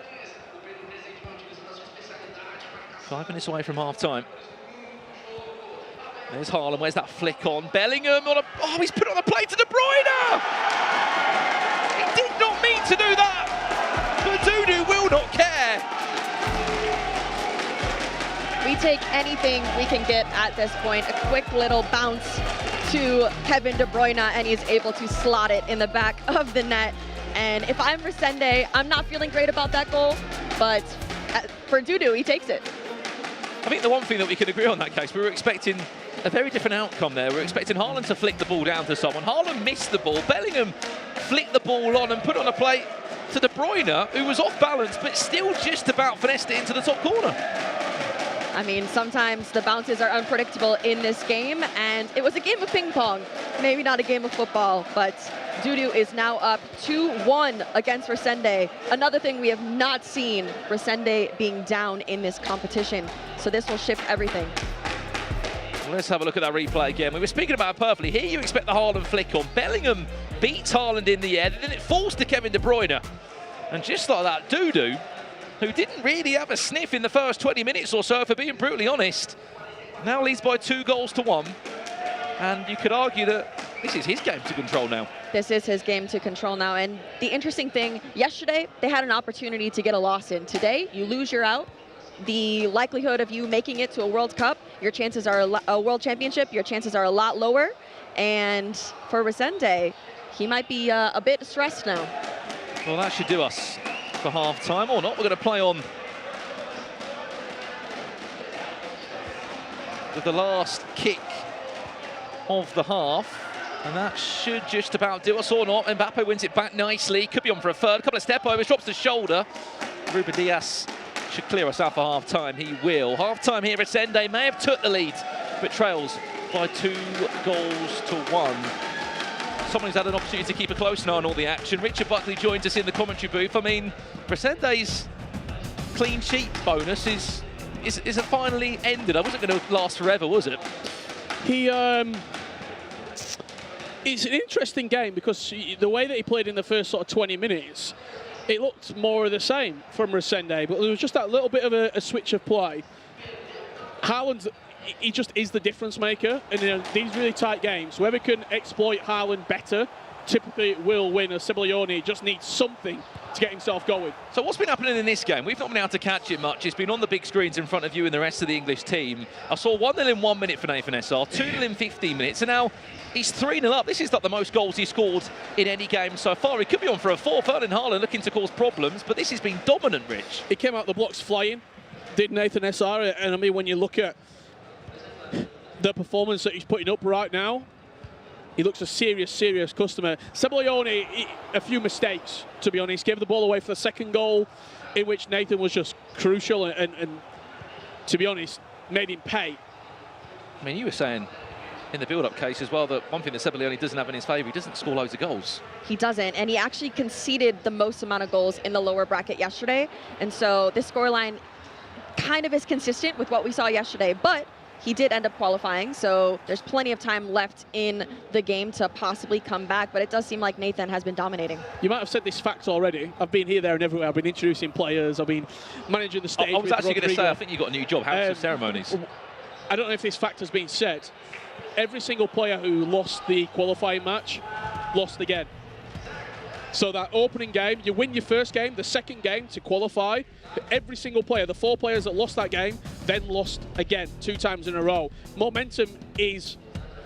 5 minutes away from half-time. There's Haaland, where's that flick on? Bellingham on a... Oh, he's put it on the plate to De Bruyne! He did not mean to do that! But Dudu will not care. We take anything we can get at this point. A quick little bounce to Kevin De Bruyne, and he's able to slot it in the back of the net. And if I'm Resende, I'm not feeling great about that goal, but for Dudu, he takes it. I think the one thing that we can agree on that case, we were expecting a very different outcome there. We were expecting Haaland to flick the ball down to someone. Haaland missed the ball. Bellingham flicked the ball on and put it on a plate to De Bruyne, who was off balance, but still just about finessed it into the top corner. I mean, sometimes the bounces are unpredictable in this game, and it was a game of ping pong, maybe not a game of football, but Dudu is now up 2-1 against Resende. Another thing we have not seen, Resende being down in this competition. So this will shift everything. Let's have a look at that replay again. We were speaking about it perfectly. Here you expect the Haaland flick on. Bellingham beats Haaland in the air, then it falls to Kevin De Bruyne. And just like that, Dudu, who didn't really have a sniff in the first 20 minutes or so, for being brutally honest, now leads by 2-1. And you could argue that this is his game to control now. This is his game to control now. And the interesting thing, yesterday, they had an opportunity to get a loss in. Today, you lose, you're out. The likelihood of you making it to a World Cup, your chances are a World Championship, your chances are a lot lower. And for Resende, he might be a bit stressed now. Well, that should do us for half-time, or not. We're going to play on with the last kick of the half, and that should just about do us, or not. Mbappe wins it back nicely, could be on for a third, a couple of step overs, drops the shoulder. Ruben Dias should clear us out for half-time. He will. Half-time here at Rende may have took the lead, but trails by 2-1. Someone who's had an opportunity to keep a close eye on all the action. Richard Buckley joins us in the commentary booth. I mean, Resende's clean sheet bonus is finally ended. It wasn't going to last forever, was it? It's an interesting game because the way that he played in the first sort of 20 minutes, it looked more of the same from Resende, but there was just that little bit of a switch of play. Haaland, he just is the difference maker, and in these really tight games, whoever can exploit Haaland better typically will win. Se Leone just needs something to get himself going. So what's been happening in this game? We've not been able to catch it much. It's been on the big screens in front of you and the rest of the English team. I saw 1-0 in 1 minute for Nathan SR, 2-0 in 15 minutes, and now he's 3-0 up. This is not the most goals he scored in any game so far. He could be on for a fourth. Erling Haaland looking to cause problems, but this has been dominant, Rich. He came out the blocks flying, did Nathan SR, and I mean, when you look at the performance that he's putting up right now, he looks a serious customer. Se Leone, a few mistakes, to be honest. Gave the ball away for the second goal, in which Nathan was just crucial and to be honest, made him pay. I mean, you were saying in the build-up case as well that one thing that Se Leone doesn't have in his favour, he doesn't score loads of goals. He doesn't, and he actually conceded the most amount of goals in the lower bracket yesterday. And so this scoreline kind of is consistent with what we saw yesterday, but he did end up qualifying, so there's plenty of time left in the game to possibly come back, but it does seem like Nathan has been dominating. You might have said this fact already. I've been here, there, and everywhere. I've been introducing players. I've been managing the stage. I was actually going to say, I think you got a new job, House of Ceremonies. I don't know if this fact has been said. Every single player who lost the qualifying match lost again. So that opening game, you win your first game, the second game to qualify. Every single player, the 4 players that lost that game, then lost again 2 times in a row. Momentum is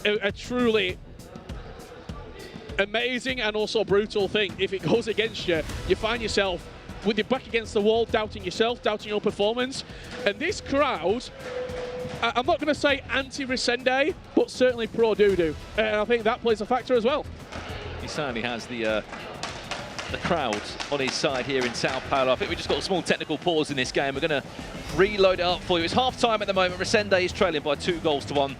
a truly amazing and also brutal thing. If it goes against you, you find yourself with your back against the wall, doubting yourself, doubting your performance. And this crowd, I'm not going to say anti-Rende, but certainly pro-Dudu. And I think that plays a factor as well. He certainly has the crowd on his side here in Sao Paulo. I think we just got a small technical pause in this game. We're going to reload it up for you. It's half-time at the moment. Rende is trailing by 2-1.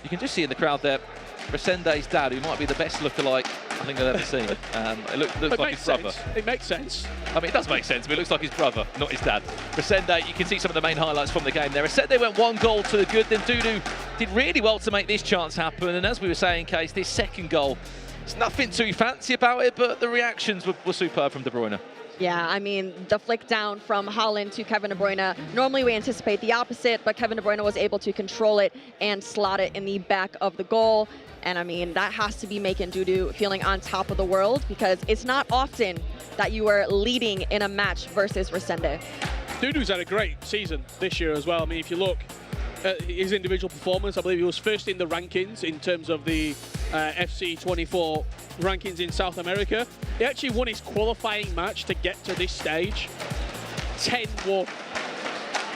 You can just see in the crowd there, Resende's dad, who might be the best lookalike I think I've ever seen. It looks like his brother. It makes sense. I mean, it does make sense, but it looks like his brother, not his dad. Rende, you can see some of the main highlights from the game there. Rende went 1 goal to the good, then Dudu did really well to make this chance happen. And as we were saying, Case, this second goal, there's nothing too fancy about it, but the reactions were superb from De Bruyne. Yeah, I mean, the flick down from Haaland to Kevin De Bruyne. Normally we anticipate the opposite, but Kevin De Bruyne was able to control it and slot it in the back of the goal. And I mean, that has to be making Dudu feeling on top of the world, because it's not often that you are leading in a match versus Rende. Dudu's had a great season this year as well. I mean, if you look at his individual performance, I believe he was first in the rankings in terms of the FC24 rankings in South America. He actually won his qualifying match to get to this stage, 10-1.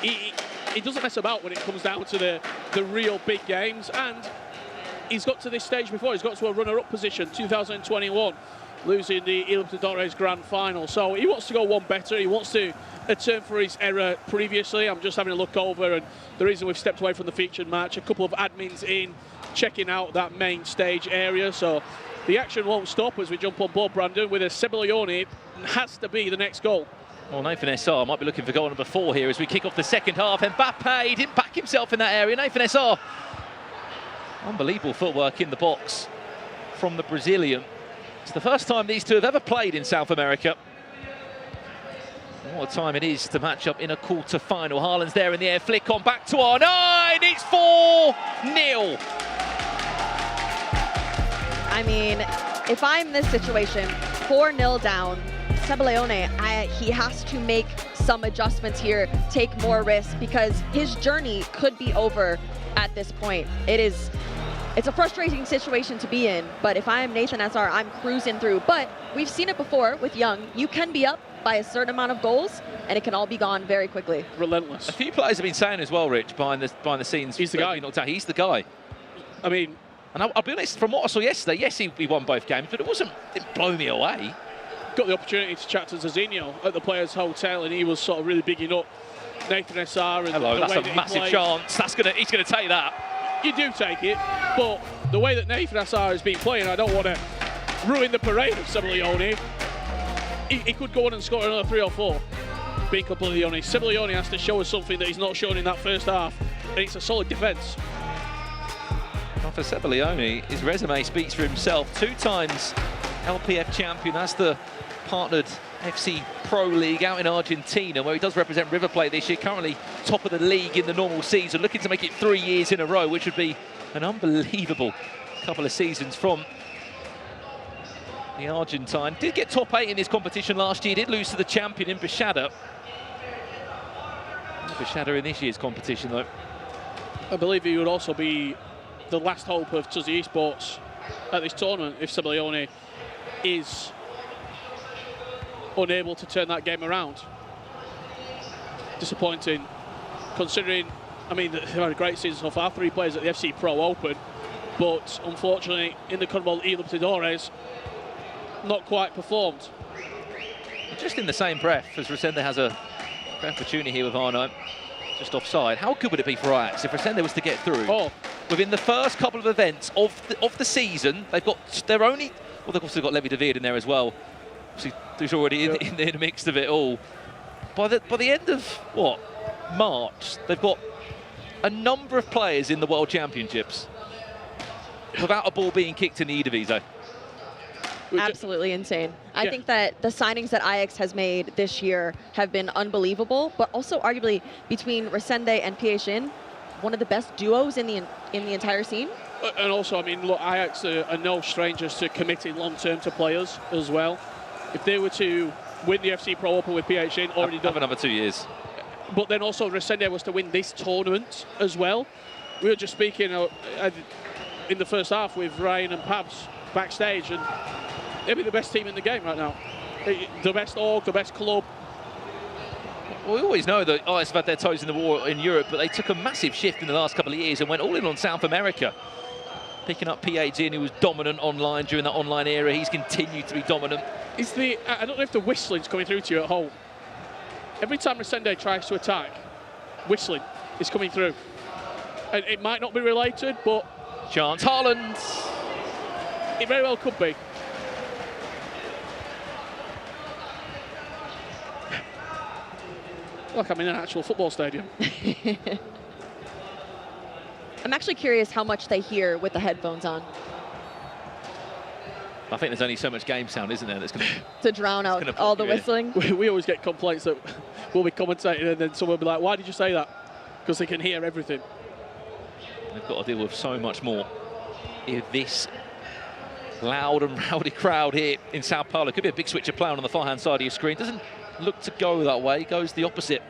He doesn't mess about when it comes down to the real big games, and he's got to this stage before. He's got to a runner-up position, 2021, losing the eLibertadores Grand Final. So he wants to go one better. He wants to atone for his error previously. I'm just having a look over, and the reason we've stepped away from the featured match, a couple of admins in, checking out that main stage area. So the action won't stop as we jump on board, Brandon, with a Se Leone has to be the next goal. Well, Nathan SR might be looking for goal number 4 here as we kick off the second half. Mbappe didn't back himself in that area. Nathan SR, unbelievable footwork in the box from the Brazilian. It's the first time these two have ever played in South America. What a time it is to match up in a quarter-final. Haaland's there in the air, flick on back to R9. It's 4-0. I mean, if I'm in this situation, 4-0 down, Se Leone, he has to make some adjustments here, take more risks, because his journey could be over at this point. It's a frustrating situation to be in, but if I'm Nathan SR, I'm cruising through. But we've seen it before with Young. You can be up by a certain amount of goals, and it can all be gone very quickly. Relentless. A few players have been saying as well, Rich, behind the scenes. He's the guy. He's the guy. I mean, and I'll be honest, from what I saw yesterday, yes, he won both games, but it didn't blow me away. Got the opportunity to chat to Zizinho at the Players' Hotel, and he was sort of really bigging up Nathan SR. And hello, that's a massive chance. He's going to take that. You do take it, but the way that Nathan SR has been playing, I don't want to ruin the parade of Se Leone. He could go on and score another 3 or 4. Being completely honest, Se Leone has to show us something that he's not shown in that first half, and it's a solid defence. Well, for Se Leone, his resume speaks for himself. 2 times LPF champion. That's the partnered FC Pro League out in Argentina, where he does represent River Plate this year, currently top of the league in the normal season, looking to make it 3 years in a row, which would be an unbelievable couple of seasons from the Argentine. Did get top 8 in this competition last year, did lose to the champion in Bashada. Bashada in this year's competition, though. I believe he would also be the last hope of Tuzzi Esports at this tournament if Se Leone is unable to turn that game around. Disappointing, considering, I mean, they've had a great season so far, 3 players at the FC Pro Open, but unfortunately in the CONMEBOL eLibertadores, not quite performed. Just in the same breath as Rende has a great opportunity here with Arno, just offside. How good would it be for Ajax if Rende was to get through? Oh. Within the first couple of events of the season, they've got they've also got Levi David in there as well. Who's already in the mix of it all. By the end of March, they've got a number of players in the World Championships without a ball being kicked in the Eredivisie. Absolutely insane. I think that the signings that Ajax has made this year have been unbelievable, but also arguably between Rende and PHN, one of the best duos in the entire scene. And also, I mean, look, Ajax are no strangers to committing long-term to players as well. If they were to win the FC Pro Open with PHN, already done. Have another 2 years. But then also Rende was to win this tournament as well. We were just speaking in the first half with Ryan and Pabs backstage, and they'd be the best team in the game right now. The best org, the best club. Well, we always know that Ajax have had their toes in the war in Europe, but they took a massive shift in the last couple of years and went all in on South America. Picking up PHN, who was dominant online during that online era. He's continued to be dominant. I don't know if the whistling's coming through to you at home. Every time Rende tries to attack, whistling is coming through. And it might not be related, but... Chance Haaland. It very well could be. Look, I'm in an actual football stadium. I'm actually curious how much they hear with the headphones on. I think there's only so much game sound, isn't there, that's going to drown out all the whistling. We always get complaints that we'll be commentating and then someone will be like, why did you say that? Because they can hear everything. They've got to deal with so much more. This loud and rowdy crowd here in Sao Paulo. Could be a big switch of play on the far-hand side of your screen. Doesn't look to go that way. Goes the opposite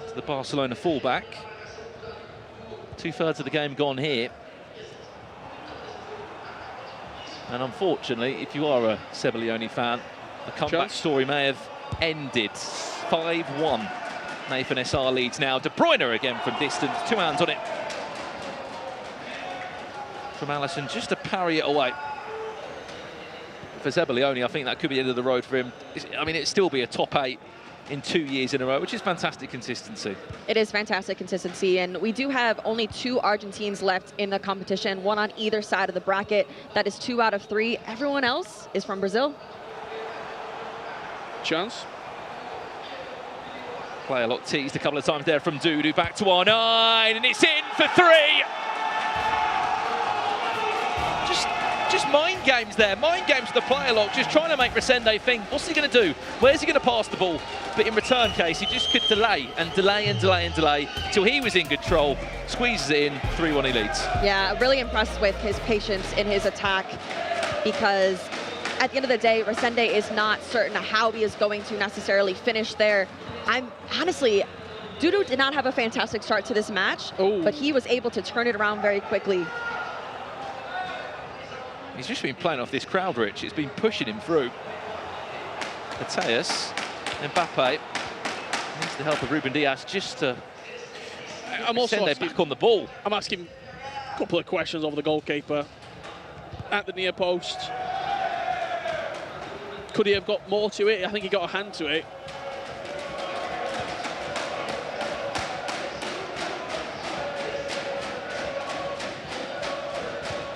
to the Barcelona fullback. 2/3 of the game gone here. And unfortunately, if you are a Se Leone fan, the comeback story may have ended. 5-1. Nathan SR leads now. De Bruyne again from distance. 2 hands on it. From Allison, just to parry it away. For Se Leone, I think that could be the end of the road for him. I mean, it'd still be a top 8 in 2 years in a row, which is fantastic consistency. It is fantastic consistency, and we do have only 2 Argentines left in the competition, 1 on either side of the bracket. That is 2 out of 3. Everyone else is from Brazil. Chance. Play a lot teased a couple of times there from Dudu, back to R9, and it's in for 3. Just mind games there, mind games for the player lock, just trying to make Rende think, what's he going to do? Where's he going to pass the ball? But in return case, he just could delay and delay and delay and delay till he was in control, squeezes it in, 3-1 he leads. Yeah, really impressed with his patience in his attack, because at the end of the day, Rende is not certain how he is going to necessarily finish there. Honestly, Dudu did not have a fantastic start to this match, but he was able to turn it around very quickly. He's just been playing off this crowd, Rich. It's been pushing him through. Mateus, Mbappe needs the help of Ruben Diaz just to send it back on the ball. I'm asking a couple of questions of the goalkeeper. At the near post, could he have got more to it? I think he got a hand to it.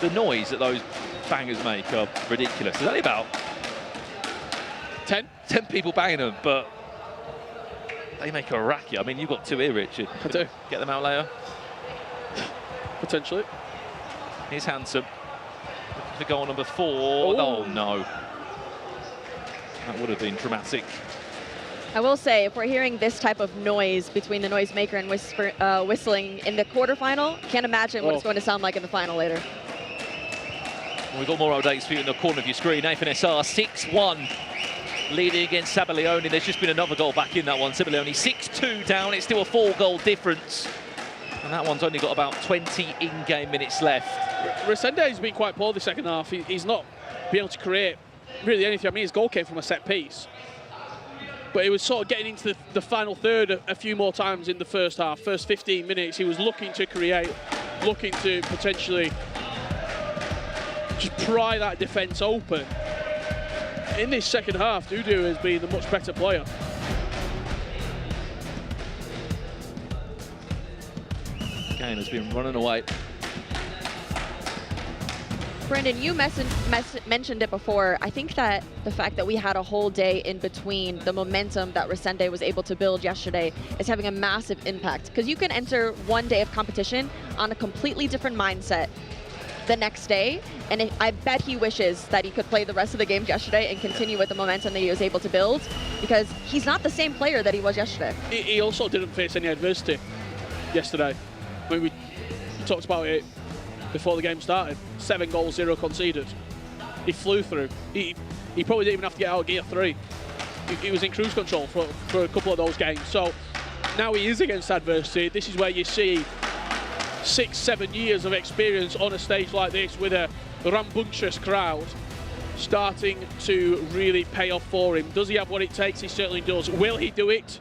The noise that those bangers make are ridiculous. There's only about 10 people banging them, but they make a racket. I mean, you've got 2 here, Richard. I do. Get them out later. Potentially. Here's Handsome. For goal number 4. Oh, no. That would have been dramatic. I will say, if we're hearing this type of noise between the noisemaker and whistling in the quarterfinal, can't imagine what it's going to sound like in the final later. Well, we've got more updates for you in the corner of your screen. Nathan SR 6-1 leading against Se Leone. There's just been another goal back in that one. Se Leone 6-2 down. It's still a 4-goal difference. And that one's only got about 20 in-game minutes left. Resende's been quite poor the second half. He's not been able to create really anything. I mean, his goal came from a set piece. But he was sort of getting into the final third a few more times in the first half. First 15 minutes, he was looking to create, looking to potentially just pry that defence open. In this second half, Dudu has been a much better player. Game has been running away. Brendan, you mentioned it before. I think that the fact that we had a whole day in between the momentum that Rende was able to build yesterday is having a massive impact, because you can enter one day of competition on a completely different mindset the next day, and I bet he wishes that he could play the rest of the games yesterday and continue with the momentum that he was able to build, because he's not the same player that he was yesterday. He also didn't face any adversity yesterday. I mean, we talked about it before the game started. 7 goals, 0 conceded. He flew through. He probably didn't even have to get out of gear 3. He was in cruise control for a couple of those games. So now he is against adversity. This is where you see 6-7 years of experience on a stage like this with a rambunctious crowd starting to really pay off for him. Does he have what it takes? He certainly does. Will he do it?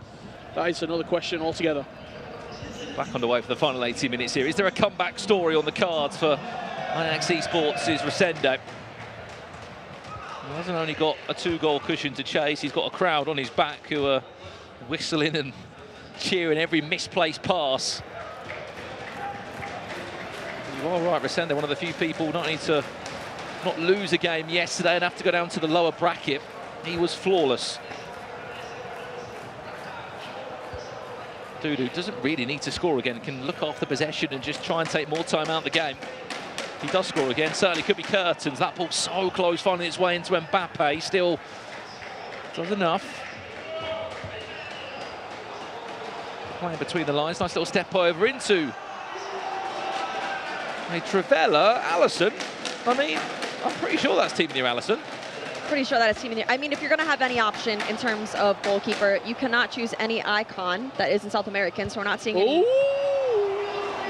That is another question altogether. Back on the way for the final 80 minutes here. Is there a comeback story on the cards for Ajax Esports' Rende? He hasn't only got a 2-goal cushion to chase, he's got a crowd on his back who are whistling and cheering every misplaced pass. You are right, Rende, one of the few people not only to not lose a game yesterday and have to go down to the lower bracket. He was flawless. Dudu doesn't really need to score again, can look after possession and just try and take more time out of the game. He does score again, certainly could be curtains. That ball so close, finding its way into Mbappe, still does enough. Playing between the lines, nice little step over into a Trivela. Alisson, I mean, I'm pretty sure that's team near Alisson. Pretty sure that it's team in. I mean, if you're going to have any option in terms of goalkeeper, you cannot choose any icon that isn't South American, so we're not seeing any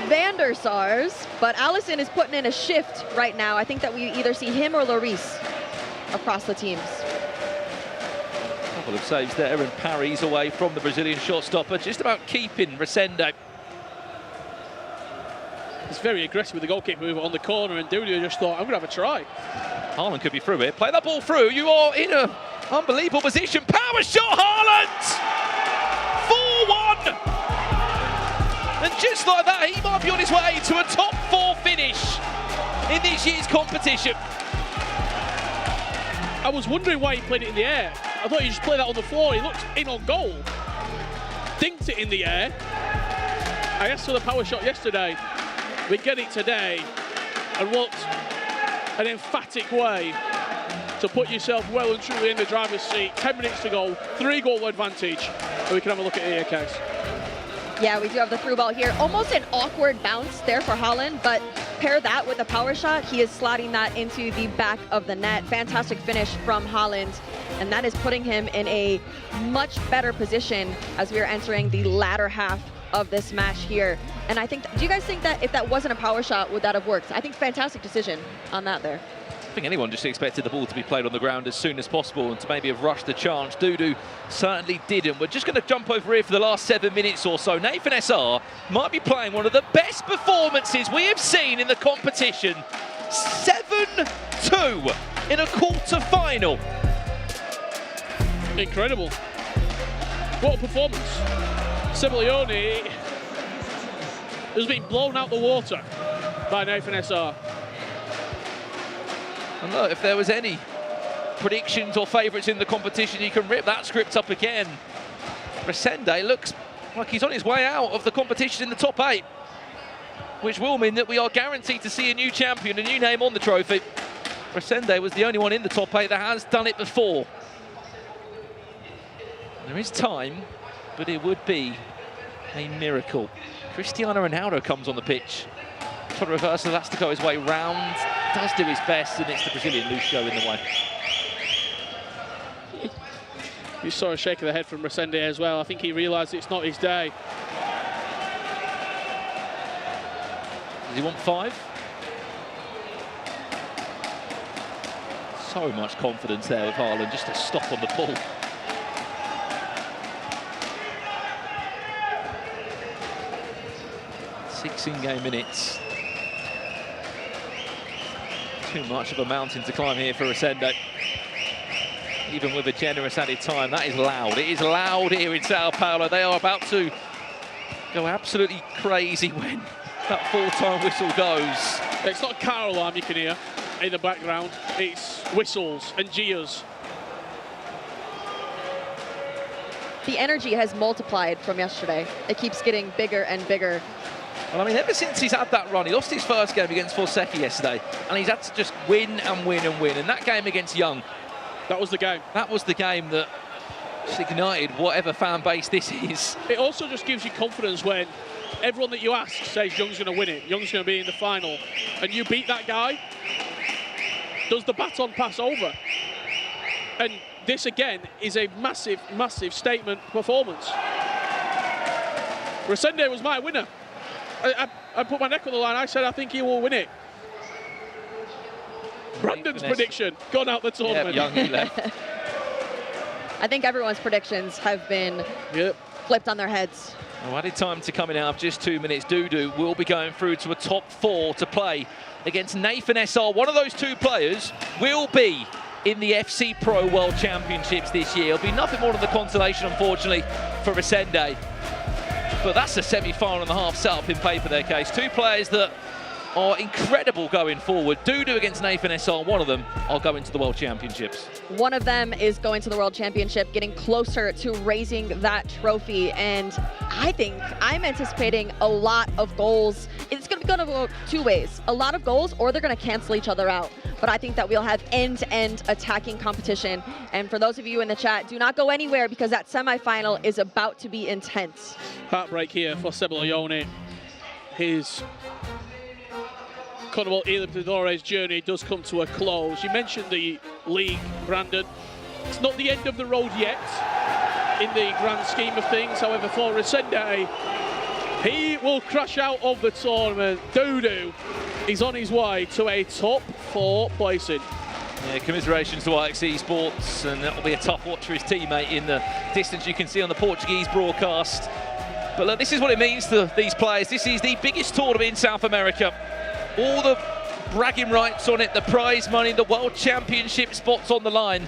Van der Sars, but Alisson is putting in a shift right now. I think that we either see him or Lloris across the teams. A couple of saves there, and parries away from the Brazilian shot stopper, just about keeping Rende. He's very aggressive with the goalkeeper move on the corner, and Dudu just thought, I'm going to have a try. Haaland could be through it. Play that ball through. You are in an unbelievable position. Power shot, Haaland! 4-1! And just like that, he might be on his way to a top 4 finish in this year's competition. I was wondering why he played it in the air. I thought he just played that on the floor. He looked in on goal. Dinked it in the air. I asked for the power shot yesterday. We get it today. And what an emphatic way to put yourself well and truly in the driver's seat. 10 minutes to go, 3-goal advantage. And we can have a look at it here, Kes. Yeah, we do have the through ball here. Almost an awkward bounce there for Haaland, but pair that with a power shot, he is slotting that into the back of the net. Fantastic finish from Haaland, and that is putting him in a much better position as we are entering the latter half of this match here. And I think, do you guys think that if that wasn't a power shot, would that have worked? I think fantastic decision on that there. I think anyone just expected the ball to be played on the ground as soon as possible and to maybe have rushed the chance. Dudu certainly didn't. We're just going to jump over here for the last 7 minutes or so. Nathan SR might be playing one of the best performances we have seen in the competition. 7-2 in a quarter-final. Incredible. What a performance. Se Leone has been blown out the water by Nathan SR. And look, if there was any predictions or favourites in the competition, you can rip that script up again. Rende looks like he's on his way out of the competition in the top 8, which will mean that we are guaranteed to see a new champion, a new name on the trophy. Rende was the only one in the top 8 that has done it before. There is time, but it would be a miracle. Cristiano Ronaldo comes on the pitch. Trying to reverse, so that's to go his way round. Does do his best, and it's the Brazilian Lucio in the way. You saw a shake of the head from Rende as well. I think he realised it's not his day. Does he want 5? So much confidence there with Haaland, just to stop on the ball. In-game minutes. Too much of a mountain to climb here for Rende. Even with a generous added time, that is loud. It is loud here in Sao Paulo. They are about to go absolutely crazy when that full-time whistle goes. It's not a car alarm you can hear. in the background. It's whistles and jeers. The energy has multiplied from yesterday. It keeps getting bigger and bigger. Well, I mean, ever since he's had that run, he lost his first game against Feca yesterday, and he's had to just win and win and win. And that game against Young, that was the game. That was the game that just ignited whatever fan base this is. It also just gives you confidence when everyone that you ask says Young's going to win it, Young's going to be in the final, and you beat that guy, does the baton pass over? And this, again, is a massive, massive statement performance. Rende was my winner. I put my neck on the line. I said I think he will win it. Brandon's prediction, gone out the tournament. Yeah, Young left. I think everyone's predictions have been flipped on their heads. Well, added time to coming out of just 2 minutes. Dudu will be going through to a top 4 to play against Nathan SR. One of those two players will be in the FC Pro World Championships this year. It'll be nothing more than the consolation, unfortunately, for Rende. But that's a semi-final and a half set up in paper their case. Two players that are incredible going forward. Dudu against Nathan SR, one of them, are going to the World Championships. One of them is going to the World Championship, getting closer to raising that trophy. And I think I'm anticipating a lot of goals. It's going to go two ways. A lot of goals, or they're going to cancel each other out. But I think that we'll have end-to-end attacking competition. And for those of you in the chat, do not go anywhere because that semifinal is about to be intense. Heartbreak here for Se Leone. His CONMEBOL eLibertadores journey does come to a close. You mentioned the league, Brandon. It's not the end of the road yet in the grand scheme of things. However, for Rende, he will crash out of the tournament. Dudu is on his way to a top 4 placing. Yeah, commiserations to IX Esports, and that'll be a tough watch for his teammate in the distance you can see on the Portuguese broadcast. But look, this is what it means to these players. This is the biggest tournament in South America. All the bragging rights on it, the prize money, the World Championship spots on the line.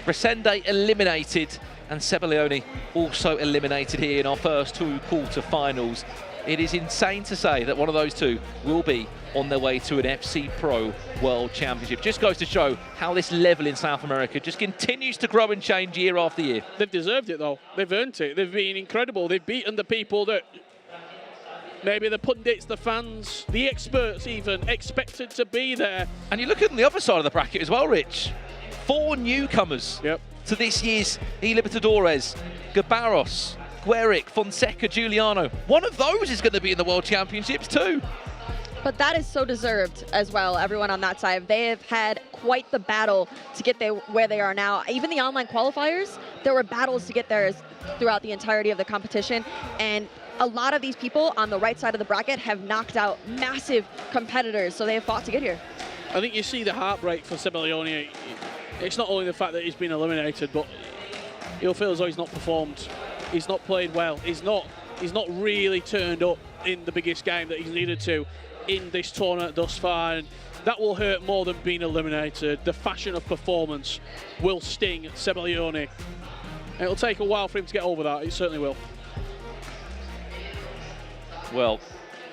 Rende eliminated, and Se Leone also eliminated here in our first 2 quarterfinals. It is insane to say that one of those two will be on their way to an FC Pro World Championship. Just goes to show how this level in South America just continues to grow and change year after year. They've deserved it, though. They've earned it. They've been incredible. They've beaten the people that maybe the pundits, the fans, the experts even expected to be there. And you look at the other side of the bracket as well, Rich. 4 newcomers to this year's eLibertadores. Garos, Guck, Fonseca, Juliano. One of those is going to be in the World Championships too. But that is so deserved as well, everyone on that side. They have had quite the battle to get where they are now. Even the online qualifiers, there were battles to get there throughout the entirety of the competition. And a lot of these people on the right side of the bracket have knocked out massive competitors, so they have fought to get here. I think you see the heartbreak for Se Leone. It's not only the fact that he's been eliminated, but he'll feel as though he's not performed. He's not played well. He's not really turned up in the biggest game that he's needed to in this tournament thus far. And that will hurt more than being eliminated. The fashion of performance will sting Se Leone. It'll take a while for him to get over that. It certainly will. Well,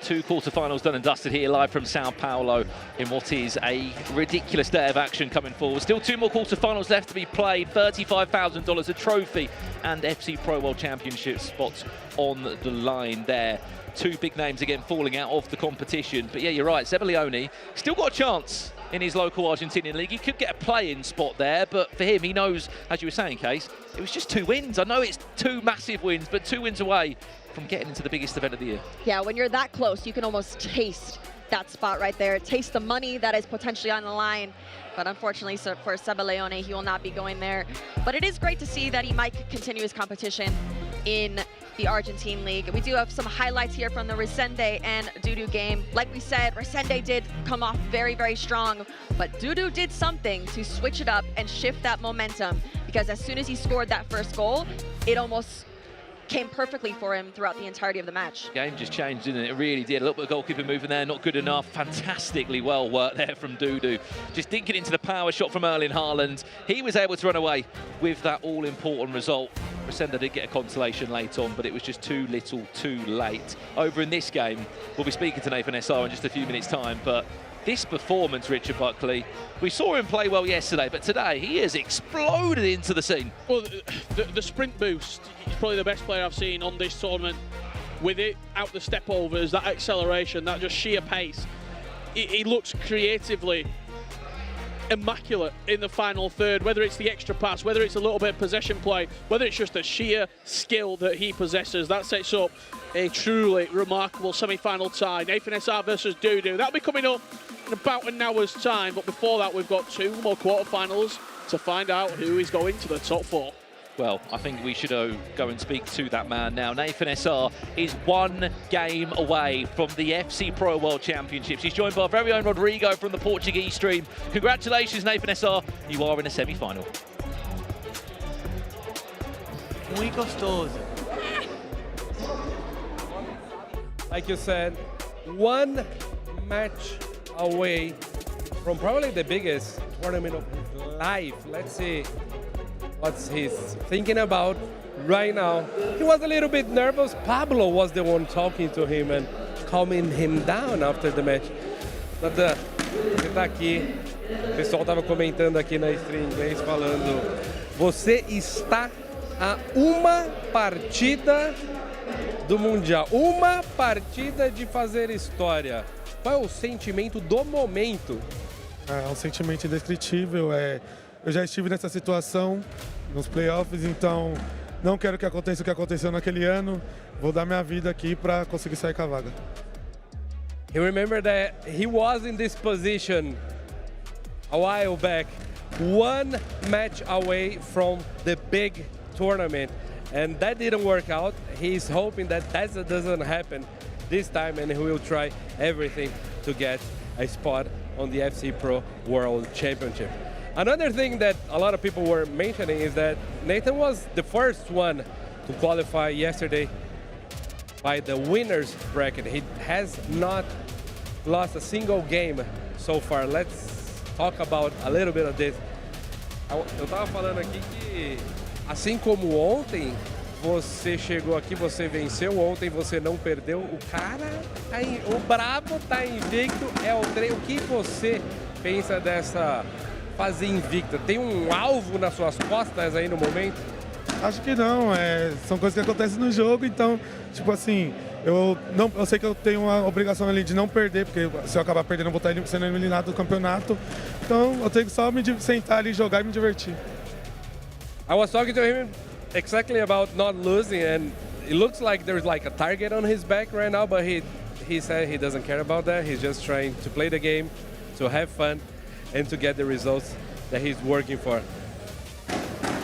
2 quarterfinals done and dusted here live from Sao Paulo in what is a ridiculous day of action coming forward. Still 2 more quarterfinals left to be played, $35,000 a trophy and FC Pro World Championship spots on the line there. 2 big names again falling out of the competition. But yeah, you're right, Se Leone still got a chance in his local Argentinian league. He could get a play-in spot there, but for him, he knows, as you were saying, Case, it was just 2 wins. I know it's 2 massive wins, but 2 wins away from getting into the biggest event of the year. Yeah, when you're that close, you can almost taste that spot right there. Taste the money that is potentially on the line. But unfortunately for Se Leone, he will not be going there. But it is great to see that he might continue his competition in the Argentine League. We do have some highlights here from the Rende and Dudu game. Like we said, Rende did come off very, very strong, but Dudu did something to switch it up and shift that momentum, because as soon as he scored that first goal, it almost came perfectly for him throughout the entirety of the match. Game just changed, didn't it? It really did. A little bit of goalkeeping movement there, not good enough. Fantastically well worked there from Dudu. Just dinking into the power shot from Erling Haaland. He was able to run away with that all-important result. Rende did get a consolation late on, but it was just too little, too late. Over in this game, we'll be speaking to Nathan SR in just a few minutes' time, but this performance, Richard Buckley, we saw him play well yesterday, but today he has exploded into the scene. Well, the sprint boost, he's probably the best player I've seen on this tournament. With it, out the step overs, that acceleration, that just sheer pace. He looks creatively immaculate in the final third, whether it's the extra pass, whether it's a little bit of possession play, whether it's just the sheer skill that he possesses. That sets up a truly remarkable semi-final tie. Nathan SR versus Dudu. That'll be coming up in about an hour's time, but before that we've got 2 more quarterfinals to find out who is going to the top 4. Well, I think we should go and speak to that man now. Nathan SR is 1 game away from the FC Pro World Championships. He's joined by our very own Rodrigo from the Portuguese stream. Congratulations, Nathan SR. You are in a semi-final. Muy gostoso. Like you said, 1 match away from probably the biggest tournament of his life. Let's see what he's thinking about right now. He was a little bit nervous. Pablo was the one talking to him and calming him down after the match. Natan, você tá aqui, o pessoal tava comentando aqui na stream em inglês falando, você está a 1 partida do Mundial, 1 partida de fazer história. Qual é o sentimento do momento? É um sentimento indescritível. Eu já estive nessa situação nos playoffs, então não quero que aconteça o que aconteceu naquele ano. Vou dar minha vida aqui para conseguir sair com a vaga. He remembered that he was in this position a while back, 1 match away from the big tournament, and that didn't work out. He's hoping that doesn't happen this time, and he will try everything to get a spot on the FC Pro World Championship. Another thing that a lot of people were mentioning is that Nathan was the first one to qualify yesterday by the winner's bracket. He has not lost a single game so far. Let's talk about a little bit of this. Eu tava falando aqui que, assim como ontem, você chegou aqui, você venceu, ontem você não perdeu. O cara, o brabo tá invicto, é o treino. O que você pensa dessa fase invicta? Tem alvo nas suas costas aí no momento? Acho que não, são coisas que acontecem no jogo, então, tipo assim, eu sei que eu tenho uma obrigação ali de não perder, porque se eu acabar perdendo eu vou estar sendo eliminado do campeonato, então eu tenho que só sentar ali, jogar e me divertir. I was talking to him exactly about not losing, and it looks like there's like a target on his back right now, but he said he doesn't care about that. He's just trying to play the game, to have fun, and to get the results that he's working for.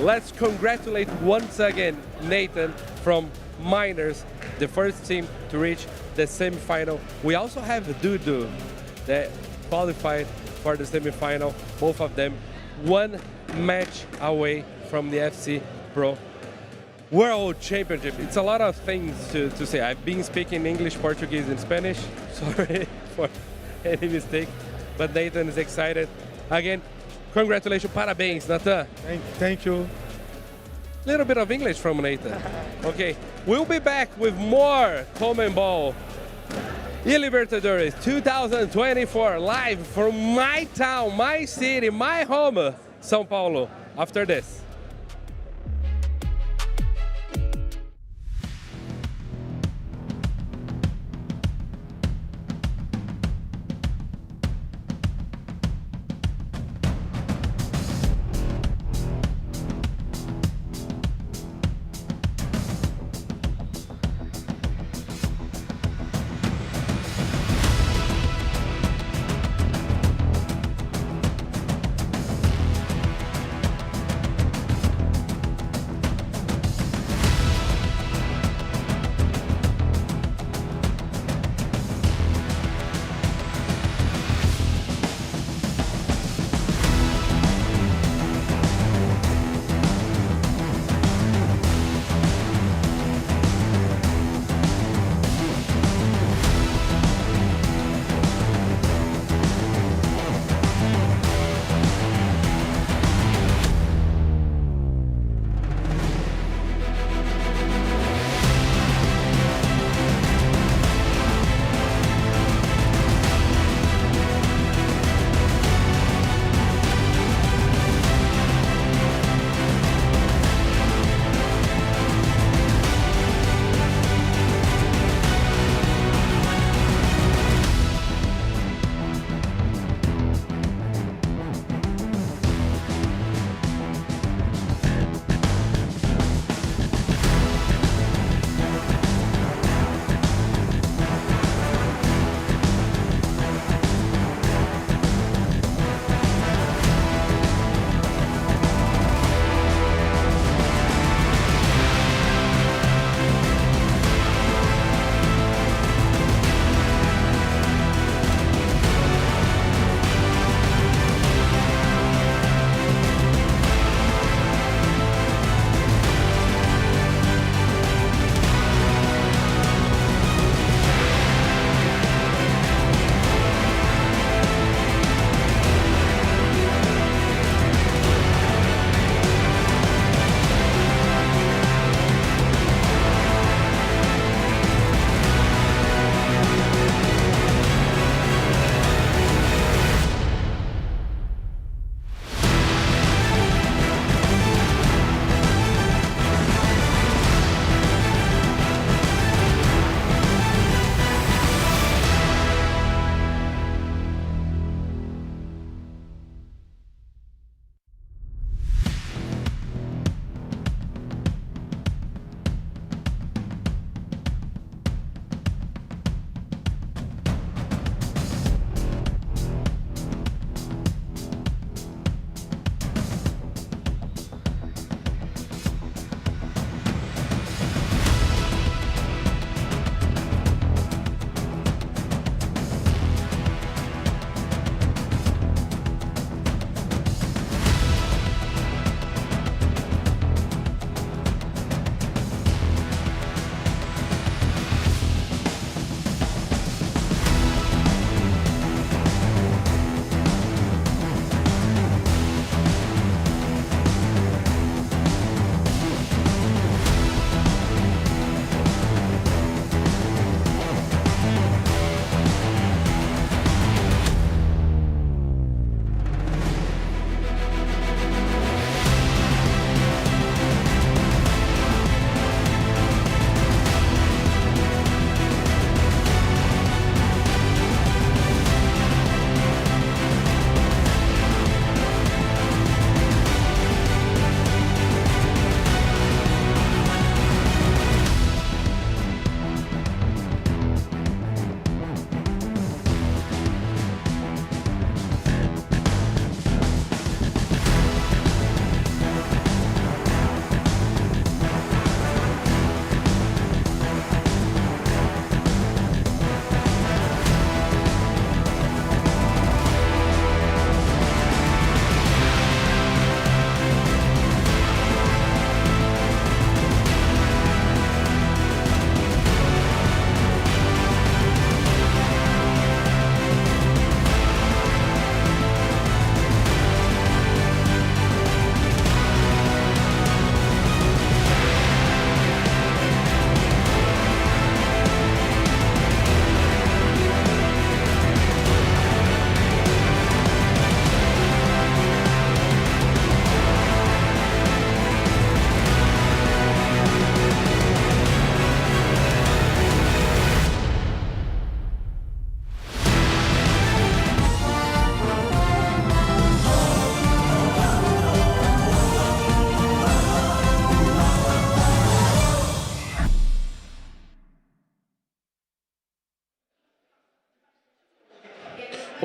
Let's congratulate once again Nathan from Miners, the first team to reach the semifinal. We also have Dudu that qualified for the semifinal, both of them 1 match away from the FC Pro World Championship. It's a lot of things to say. I've been speaking English, Portuguese, and Spanish. Sorry for any mistake, but Nathan is excited. Again, congratulations, parabéns, Natan. Thank you. Little bit of English from Nathan. Okay, we'll be back with more CONMEBOL eLibertadores 2024 live from my town, my city, my home, São Paulo, after this.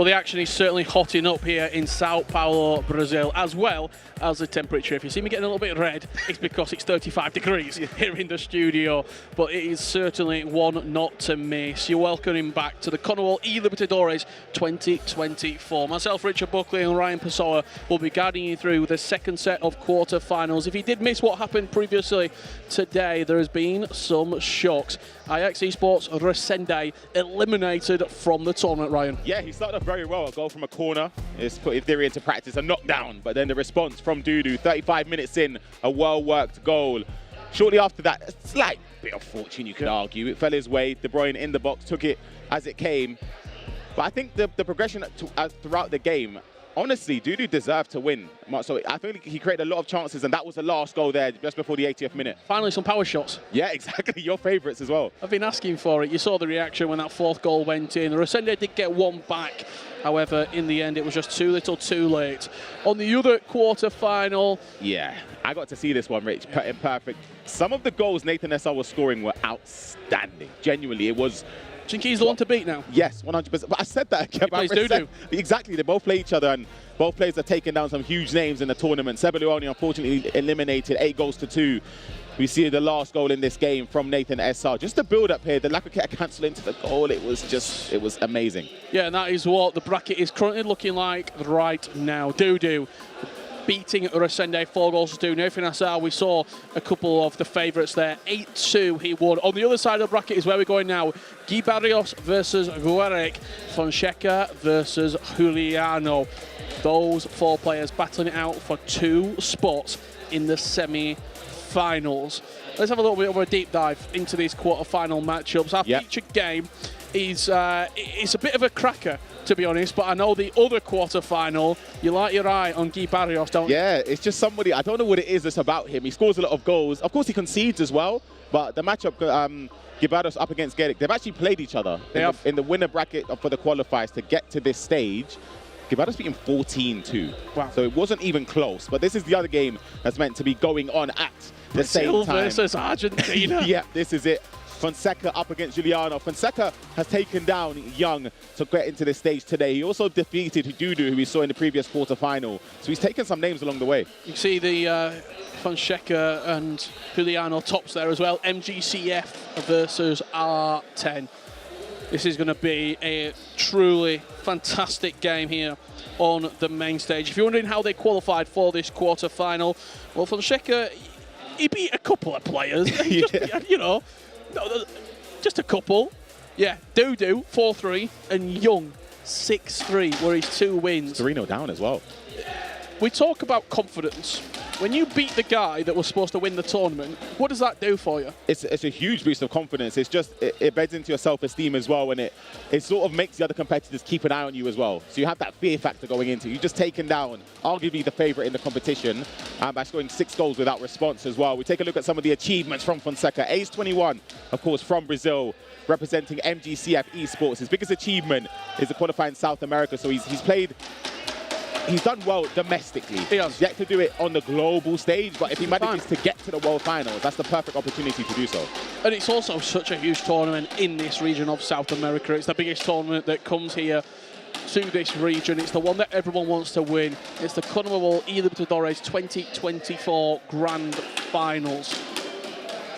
Well, the action is certainly hotting up here in Sao Paulo, Brazil, as well as the temperature. If you see me getting a little bit red, it's because it's 35 degrees here in the studio. But it is certainly one not to miss. You're welcoming back to the CONMEBOL eLibertadores 2024. Myself, Richard Buckley, and Ryan Pessoa will be guiding you through the second set of quarterfinals. If you did miss what happened previously today, there has been some shocks. IX Esports Rende eliminated from the tournament, Ryan. Yeah, he started off very well. A goal from a corner. It's put his theory into practice, a knockdown. But then the response from Dudu, 35 minutes in, a well-worked goal. Shortly after that, a slight bit of fortune, you could argue. It fell his way. De Bruyne in the box, took it as it came. But I think the progression throughout the game, honestly, Dudu deserved to win. So I think he created a lot of chances, and that was the last goal there just before the 80th minute. Finally, some power shots. Yeah, exactly. Your favourites as well. I've been asking for it. You saw the reaction when that fourth goal went in. Rende did get one back. However, in the end, it was just too little too late. On the other quarter-final... Yeah, I got to see this one, Rich. Perfect. Some of the goals Nathan Essar was scoring were outstanding. Genuinely, it was... Do you think he's the one to beat now? Yes, 100%. But I said that again. He plays Dudu. Exactly. They both play each other, and both players are taking down some huge names in the tournament. Se Leone, unfortunately, eliminated 8-2. We see the last goal in this game from Nathan Essar. Just the build-up here, the Lakuketa cancel into the goal, it was amazing. Yeah, and that is what the bracket is currently looking like right now. Dudu beating Rende 4-2. Nathan Essar, we saw a couple of the favourites there. 8-2 he won. On the other side of the bracket is where we're going now. Garos versus Guck. Feca versus Juliano. Those four players battling it out for 2 spots in the semi-finals. Let's have a little bit of a deep dive into these quarter-final matchups. Our featured game is it's a bit of a cracker, to be honest, but I know the other quarter-final, you like your eye on Garos, don't you? Yeah, it's just somebody, I don't know what it is that's about him. He scores a lot of goals. Of course, he concedes as well, but the matchup, Garos up against Guck, they've actually played each other in the winner bracket for the qualifiers to get to this stage. Garos beat him 14-2. Wow. So it wasn't even close, but this is the other game that's meant to be going on at the same time. Brazil versus Argentina. Yeah, this is it. Feca up against Juliano. Feca has taken down Young to get into this stage today. He also defeated Dudu, who we saw in the previous quarterfinal. So he's taken some names along the way. You see the Feca and Juliano tops there as well. MGCF versus R10. This is going to be a truly fantastic game here on the main stage. If you're wondering how they qualified for this quarterfinal, well, Feca, he beat a couple of players. Just, you know, just a couple. Yeah, Dudu 4-3 and Young 6-3 were his 2 wins. 3-0 down as well. We talk about confidence. When you beat the guy that was supposed to win the tournament, what does that do for you? It's a huge boost of confidence. It's just, it beds into your self-esteem as well, and it sort of makes the other competitors keep an eye on you as well. So you have that fear factor going into. You've just taken down, arguably the favourite in the competition, by scoring 6 goals without response as well. We take a look at some of the achievements from Feca. Ace 21, of course, from Brazil, representing MGCF Esports. His biggest achievement is the qualifying South America, so he's done well domestically. He has. He's yet to do it on the global stage, but if he manages to get to the World Finals, that's the perfect opportunity to do so. And it's also such a huge tournament in this region of South America. It's the biggest tournament that comes here to this region. It's the one that everyone wants to win. It's the CONMEBOL eLibertadores 2024 Grand Finals.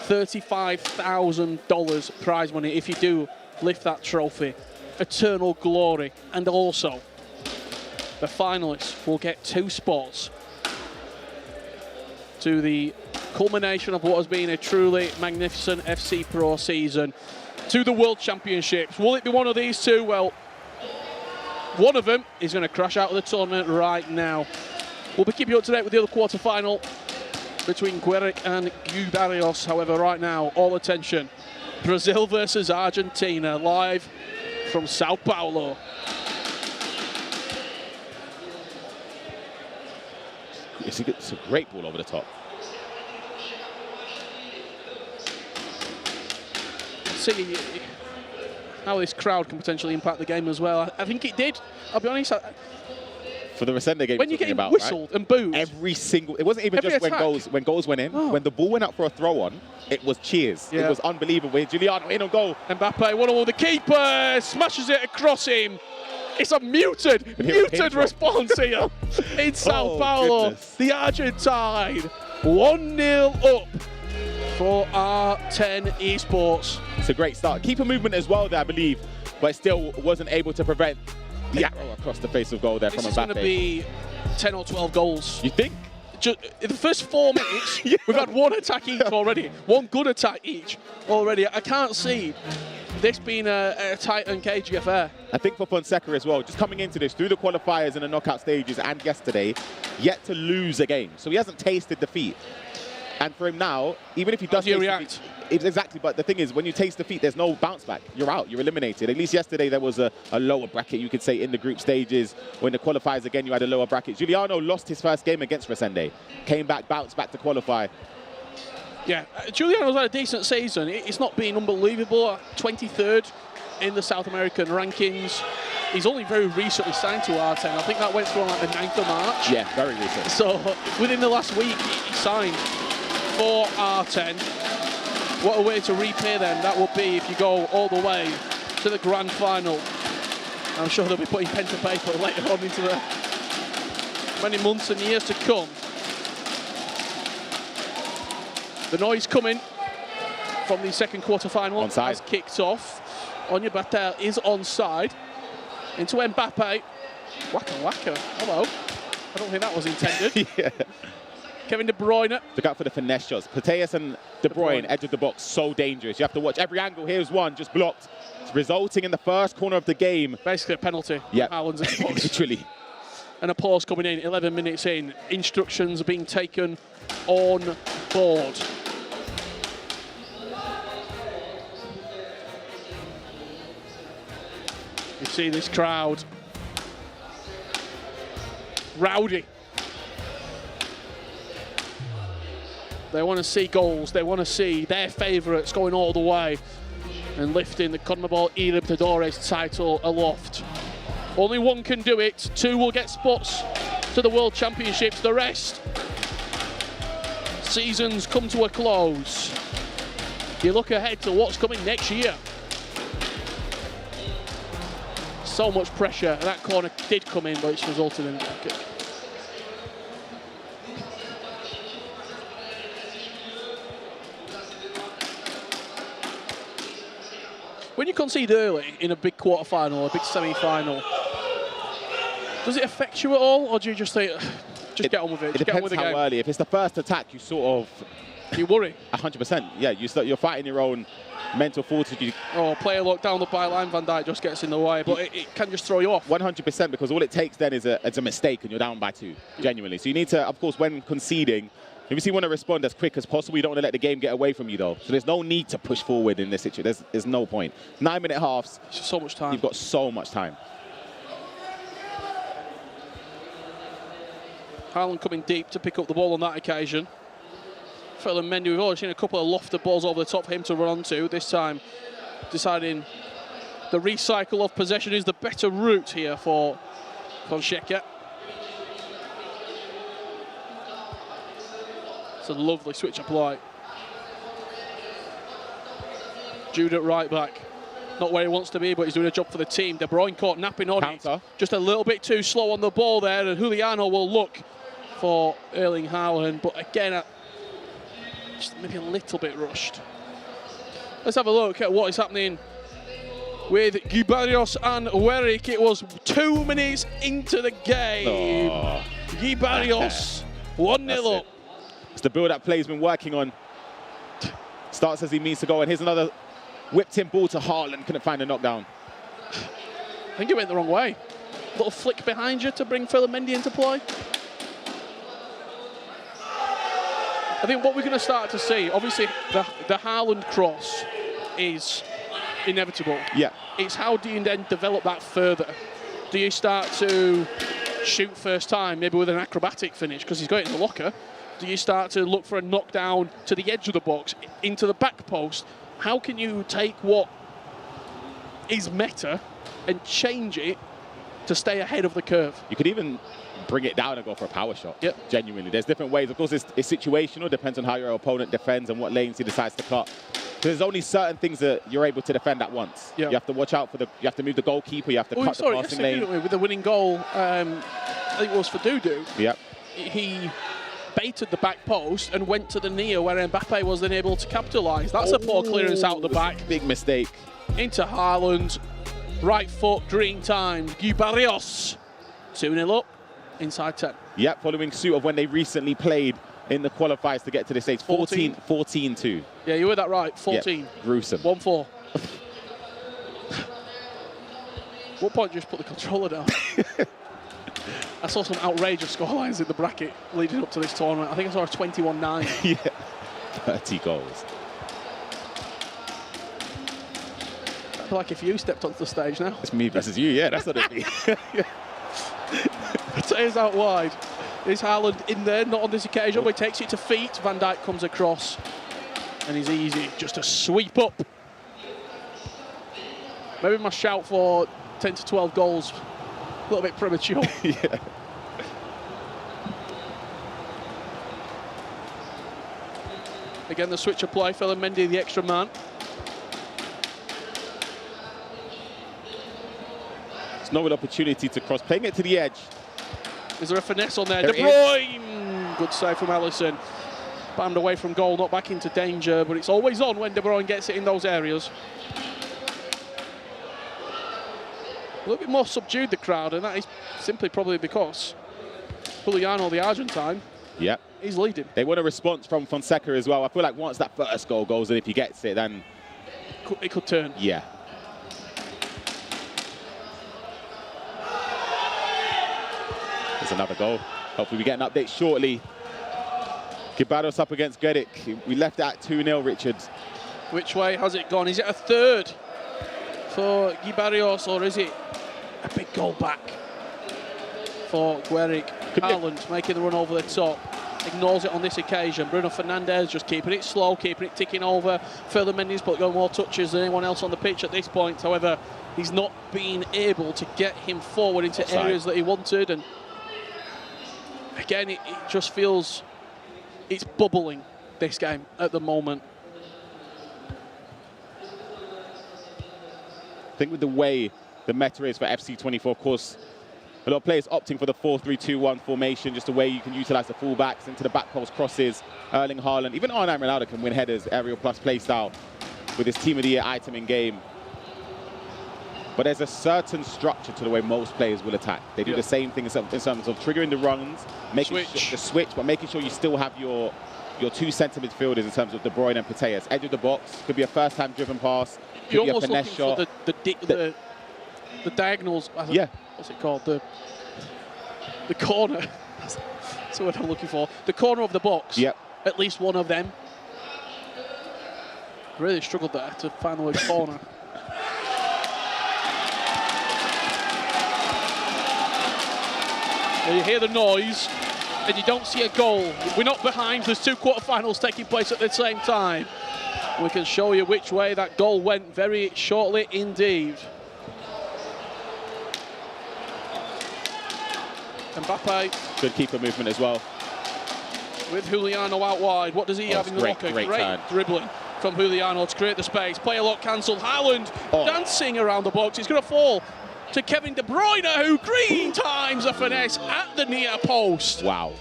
$35,000 prize money if you do lift that trophy. Eternal glory. And also, the finalists will get 2 spots to the culmination of what has been a truly magnificent FC Pro season, to the World Championships. Will it be one of these 2? Well, one of them is going to crash out of the tournament right now. We'll be keeping you up to date with the other quarter-final between Guck and Garos. However, right now, all attention. Brazil versus Argentina, live from Sao Paulo. It's a great ball over the top. See how this crowd can potentially impact the game as well. I think it did. I'll be honest. For the Rende game, when you get whistled and booed, every single, it wasn't even just when goals went in. Oh. When the ball went out for a throw on, it was cheers. Yeah. It was unbelievable. Juliano in on goal. Mbappe 1-1 with the keeper, smashes it across him. It's a muted response here in Sao Paulo. Goodness. The Argentine 1-0 up for R10 Esports. It's a great start. Keeper movement as well there, I believe, but still wasn't able to prevent the arrow across the face of goal there from Mbappe. This is going to be 10 or 12 goals. You think? Just in the first 4 minutes, we've had one attack each already. One good attack each already. I can't see this being a tight and cagey affair. I think for Fonseca as well, just coming into this through the qualifiers and the knockout stages and yesterday, yet to lose a game. So he hasn't tasted defeat. And for him now, even if he does react? Exactly, but the thing is, when you taste defeat, there's no bounce back. You're out, you're eliminated. At least yesterday there was a lower bracket, you could say, in the group stages. When the qualifiers again, you had a lower bracket. Juliano lost his first game against Rende. Came back, bounced back to qualify. Yeah, Juliano's had a decent season. It's not been unbelievable. 23rd in the South American rankings. He's only very recently signed to R10. I think that went through on like the 9th of March. Yeah, very recent. So within the last week, he signed for R10. What a way to repay them that would be if you go all the way to the grand final. I'm sure they'll be putting pen to paper later on into the many months and years to come. The noise coming from the second quarter-final has kicked off. Onya Batel is onside. Into Mbappe. Waka waka. Hello. I don't think that was intended. Yeah. Kevin De Bruyne. Look out for the finesse shots. Pateas and De Bruyne, edge of the box, so dangerous. You have to watch every angle. Here's one, just blocked. It's resulting in the first corner of the game. Basically a penalty. Yeah. Literally. And a pause coming in, 11 minutes in. Instructions are being taken on board. You see this crowd. Rowdy. They want to see goals. They want to see their favourites going all the way and lifting the CONMEBOL eLibertadores title aloft. Only one can do it. 2 will get spots to the World Championships. The rest, seasons come to a close. You look ahead to what's coming next year. So much pressure. That corner did come in, but it's resulted in... When you concede early in a big quarter-final, a big semi-final, does it affect you at all, or do you just think, just get on with it? It depends how early. If it's the first attack, you sort of... You worry? 100%. Yeah, you're fighting your own mental fortitude. Player look down the byline, Van Dijk just gets in the way, but it can just throw you off. 100%, because all it takes then is a mistake and you're down by 2, genuinely. So you need to, of course, when conceding, you want to respond as quick as possible. You don't want to let the game get away from you, though. So there's no need to push forward in this situation. There's no point. 9-minute halves. It's just so much time. You've got so much time. Haaland coming deep to pick up the ball on that occasion. Ferland Mendy, we've already seen a couple of lofted balls over the top for him to run onto. This time, deciding the recycle of possession is the better route here for Fonseca. It's a lovely switch of play. Jude at right back. Not where he wants to be, but he's doing a job for the team. De Bruyne caught napping on it. Just a little bit too slow on the ball there, and Juliano will look for Erling Haaland, but again, just maybe a little bit rushed. Let's have a look at what is happening with Garos and Werrick. It was 2 minutes into the game. Garos 1-0 up. It's the build-up play he's been working on. Starts as he means to go, and here's another whipped-in ball to Haaland. Couldn't find a knockdown. I think it went the wrong way. Little flick behind you to bring Ferland Mendy into play. I think what we're going to start to see, obviously, the Haaland cross is inevitable. Yeah. It's how do you then develop that further? Do you start to shoot first time, maybe with an acrobatic finish, because he's got it in the locker? Do you start to look for a knockdown to the edge of the box, into the back post? How can you take what is meta and change it to stay ahead of the curve? You could even bring it down and go for a power shot. Yep. Genuinely. There's different ways. Of course, it's situational. Depends on how your opponent defends and what lanes he decides to cut. There's only certain things that you're able to defend at once. Yeah. You have to watch out for you have to move the goalkeeper, you have to cut the passing lane. With the winning goal, I think it was for Dudu. Yep. He baited the back post and went to the near where Mbappe was then able to capitalise. That's a poor clearance out the back. Big mistake. Into Haaland. Right foot, dream time. Garos. 2-0 up. Inside 10. Yep, following suit of when they recently played in the qualifiers to get to this stage. 14-2. Yeah, you heard that right. 14. Yep. Gruesome. 1-4. What point did you just put the controller down? I saw some outrageous scorelines in the bracket leading up to this tournament. I think I saw a 21-9. Yeah, 30 goals. I feel like if you stepped onto the stage now. It's me versus you, yeah, that's what it'd be. Tears out wide. Is Haaland in there? Not on this occasion, but he takes it to feet. Van Dijk comes across, and he's easy just to sweep up. Maybe my shout for 10 to 12 goals a little bit premature. Yeah. Again, the switch of play. Ferland Mendy, the extra man. It's no opportunity to cross, playing it to the edge. Is there a finesse on there? There De Bruyne! Good save from Alisson. Bammed away from goal, not back into danger, but it's always on when De Bruyne gets it in those areas. A little bit more subdued, the crowd, and that is simply probably because Juliano, the Argentine, Yep. he's leading. They want a response from Fonseca as well. I feel like once that first goal goes in, if he gets it, then... It could turn. Yeah. There's another goal. Hopefully we get an update shortly. Garos up against Guck. We left it at 2-0, Richard. Which way has it gone? Is it a third for Garos, or is it a big goal back for Guck? Haaland making the run over the top. Ignores it on this occasion. Bruno Fernandes just keeping it slow, keeping it ticking over. Ferland Mendy's got more touches than anyone else on the pitch at this point. However, he's not been able to get him forward into areas that he wanted. And again, it just feels it's bubbling, this game, at the moment. I think with the way the meta is for FC24, of course, a lot of players opting for the 4-3-2-1 formation, just a way you can utilize the fullbacks into the back post crosses. Erling Haaland, even Arnhem Ronaldo can win headers, aerial plus play style with his Team of the Year item in game. But there's a certain structure to the way most players will attack. They do the same thing in terms of triggering the runs, making the switch, but making sure you still have your two centre midfielders in terms of De Bruyne and Pateas. Edge of the box, could be a first-time driven pass, could You're be a almost finesse shot. looking for the diagonals. Yeah. What's it called? The corner. That's what I'm looking for. The corner of the box. Yep. At least one of them. Really struggled there to find the word corner. You hear the noise, and you don't see a goal. We're not behind. There's two quarterfinals taking place at the same time. We can show you which way that goal went very shortly indeed. Mbappe. Good keeper movement as well. With Juliano out wide. What does he have in the locker? Great dribbling from Juliano to create the space. Player lock cancelled. Haaland dancing around the box. He's going to fall to Kevin De Bruyne, who green times a finesse at the near post. Wow,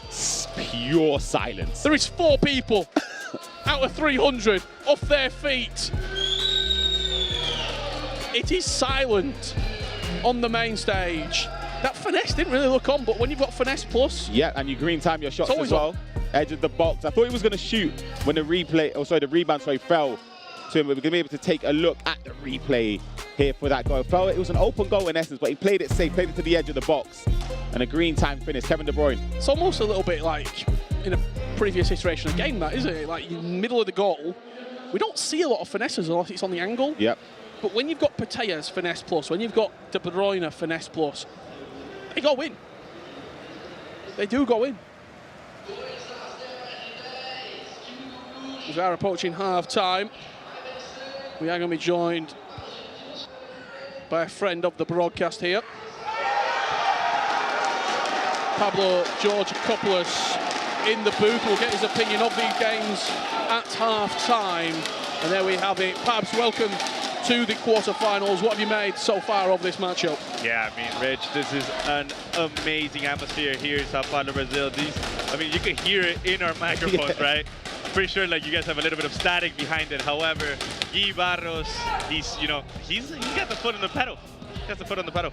pure silence. There is 4 people out of 300 off their feet. It is silent on the main stage. That finesse didn't really look on, but when you've got finesse plus... Yeah, and you green time your shots as well. Edge of the box. I thought he was going to shoot when the rebound fell to him. We're going to be able to take a look at the replay here for that goal. It was an open goal in essence, but he played it safe, played it to the edge of the box. And a green time finish, Kevin De Bruyne. It's almost a little bit like in a previous iteration of the game, that, isn't it? Like, in the middle of the goal, we don't see a lot of finesses unless it's on the angle. Yep. But when you've got Pateas finesse plus, when you've got De Bruyne finesse plus, they go in. They do go in. We are approaching half-time. We are going to be joined by a friend of the broadcast here. Pablo Georgakopoulos in the booth. We'll get his opinion of these games at half-time. And there we have it. Pabs, welcome to the quarterfinals. What have you made so far of this matchup? Yeah, I mean, Rich, this is an amazing atmosphere here in Sao Paulo, Brazil. I mean, you can hear it in our microphones, right? Pretty sure like you guys have a little bit of static behind it. However, Garos, he's got the foot on the pedal. He has the foot on the pedal.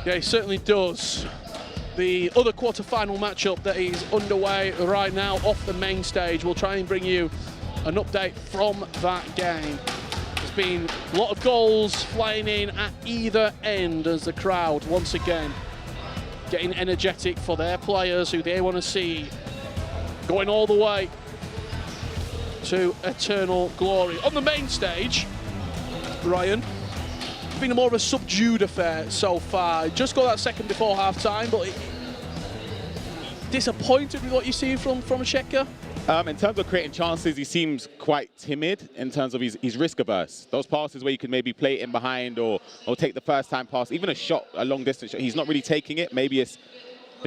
Yeah, he certainly does. The other quarterfinal matchup that is underway right now off the main stage. We'll try and bring you an update from that game. There's been a lot of goals flying in at either end as the crowd once again getting energetic for their players who they want to see going all the way to eternal glory. On the main stage, Ryan, it's been more of a subdued affair so far. Just got that second before half time, but disappointed with what you see from Feca? In terms of creating chances, he seems quite timid in terms of his risk averse. Those passes where you can maybe play it in behind or take the first time pass, even a shot, a long distance shot, he's not really taking it. Maybe it's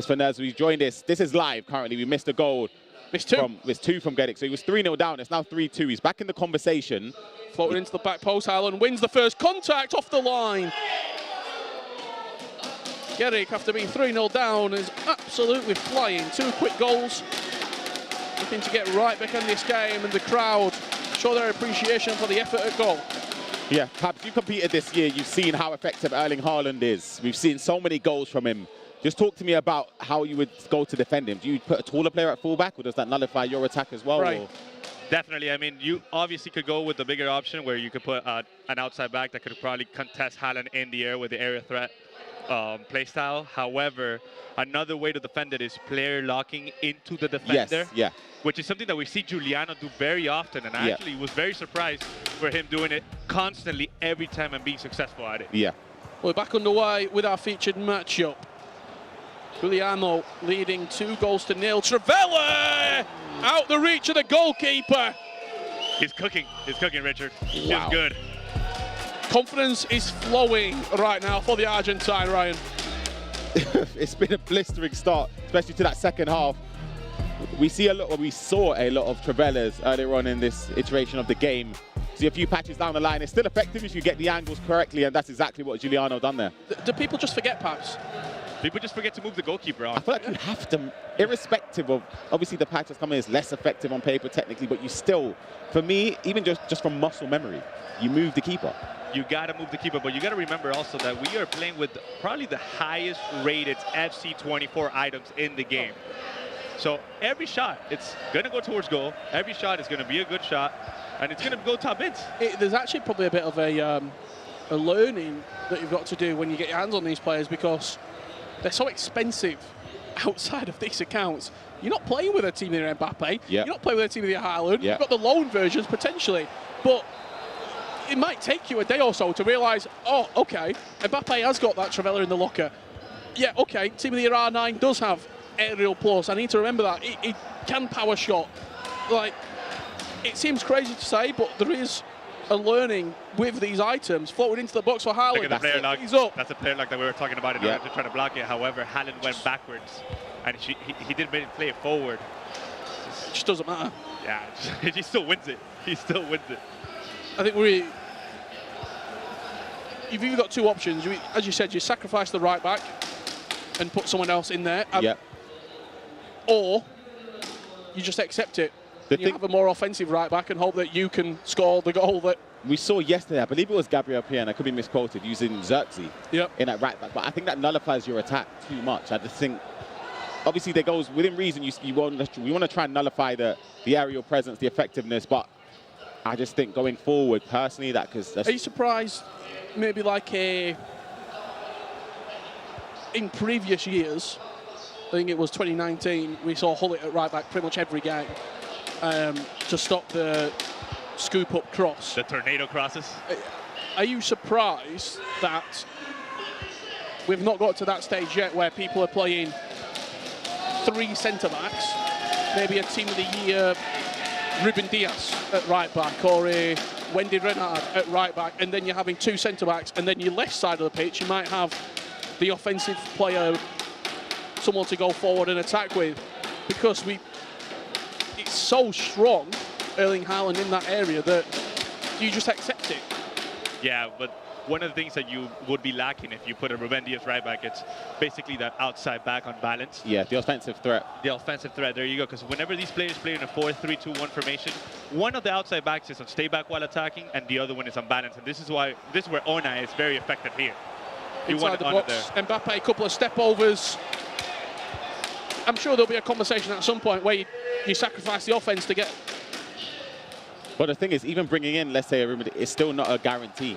Fernandez who's joined this. This is live currently. We missed a goal. Missed two. It's two from Guck. So he was 3-0 down. It's now 3-2. He's back in the conversation. Floating into the back post. Haaland wins the first contact off the line. Guck, after being 3-0 down, is absolutely flying. Two quick goals. Looking to get right back in this game, and the crowd show their appreciation for the effort at goal. Yeah, Pabs, you competed this year. You've seen how effective Erling Haaland is. We've seen so many goals from him. Just talk to me about how you would go to defend him. Do you put a taller player at fullback, or does that nullify your attack as well? Right. Or? Definitely. I mean, you obviously could go with the bigger option where you could put an outside back that could probably contest Haaland in the air with the area threat play style. However, another way to defend it is player locking into the defender. Yes, yeah. Which is something that we see Juliano do very often, and I actually was very surprised for him doing it constantly every time and being successful at it. Yeah. We're back underway with our featured matchup. Juliano leading 2-0. Trivela out the reach of the goalkeeper. He's cooking, Richard. He's Wow. good. Confidence is flowing right now for the Argentine, Ryan. It's been a blistering start, especially to that second half. We saw a lot of Trivelas earlier on in this iteration of the game. See a few patches down the line. It's still effective if you get the angles correctly, and that's exactly what Juliano done there. Do people just forget, Paps? People just forget to move the goalkeeper on. I feel like you have to, irrespective of, obviously the patch that's coming is less effective on paper technically, but you still, for me, even just from muscle memory, you move the keeper. You got to move the keeper, but you got to remember also that we are playing with probably the highest rated FC24 items in the game. So every shot, it's going to go towards goal. Every shot is going to be a good shot, and it's going to go top bins. There's actually probably a bit of a learning that you've got to do when you get your hands on these players, because they're so expensive outside of these accounts. You're not playing with a team of your Mbappe. You're not playing with a team of your Haaland. You've got the loan versions potentially, but it might take you a day or so to realise, oh, okay, Mbappe has got that Trivela in the locker. Yeah, okay, team of the year R9 does have aerial plus. I need to remember that. It can power shot. Like, it seems crazy to say, but there is a learning with these items. Floated into the box for Haaland. Look at the player lock. He's up. That's a player lock that we were talking about in order to try to block it. However, Haaland went backwards, and he didn't really play it forward. It just doesn't matter. Yeah, he still wins it. He still wins it. I think you've either got two options. As you said, you sacrifice the right back and put someone else in there. Or you just accept it. You have a more offensive right back and hope that you can score the goal that we saw yesterday. I believe it was Gabriel Pian, I could be misquoted, using Xerxes in that right back. But I think that nullifies your attack too much. I just think, obviously, there goes within reason. We want to try and nullify the aerial presence, the effectiveness. But I just think going forward, personally, are you surprised? Maybe like in previous years, I think it was 2019, we saw Hullet at right back pretty much every game to stop the scoop up cross. The tornado crosses. Are you surprised that we've not got to that stage yet where people are playing three centre-backs, maybe a team of the year Ruben Diaz at right back, or a Wendy Renard at right back, and then you're having two centre-backs, and then your left side of the pitch, you might have the offensive player, someone to go forward and attack with, because it's so strong, Erling Haaland in that area, that you just accept it. Yeah, but one of the things that you would be lacking if you put a Ruben Diaz right back, it's basically that outside back on balance. Yeah, the offensive threat. The offensive threat, there you go. Because whenever these players play in a 4-3-2-1 formation, one of the outside backs is on stay back while attacking, and the other one is on balance. And this is where Ona is very effective here. You Inside want the Ona box, there. Mbappe, a couple of step overs. I'm sure there'll be a conversation at some point where you sacrifice the offense to get. But the thing is, even bringing in, let's say, it's still not a guarantee.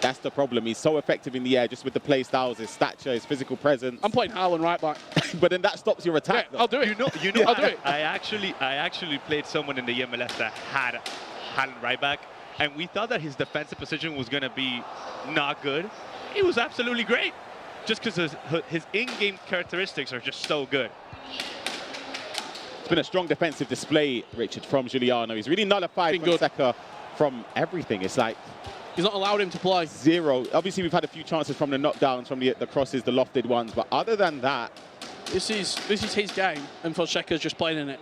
That's the problem. He's so effective in the air just with the play styles, his stature, his physical presence. I'm playing Haaland right back. But then that stops your attack. Yeah, I'll do it. You know, I'll do it. I actually played someone in the MLS that had Haaland right back, and we thought that his defensive position was going to be not good. It was absolutely great, just because his in-game characteristics are just so good. It's been a strong defensive display, Richard, from Juliano. He's really nullified Fonseca from everything. It's like he's not allowed him to play. Zero. Obviously, we've had a few chances from the knockdowns, from the crosses, the lofted ones, but other than that, this is his game, and Fonseca's just playing in it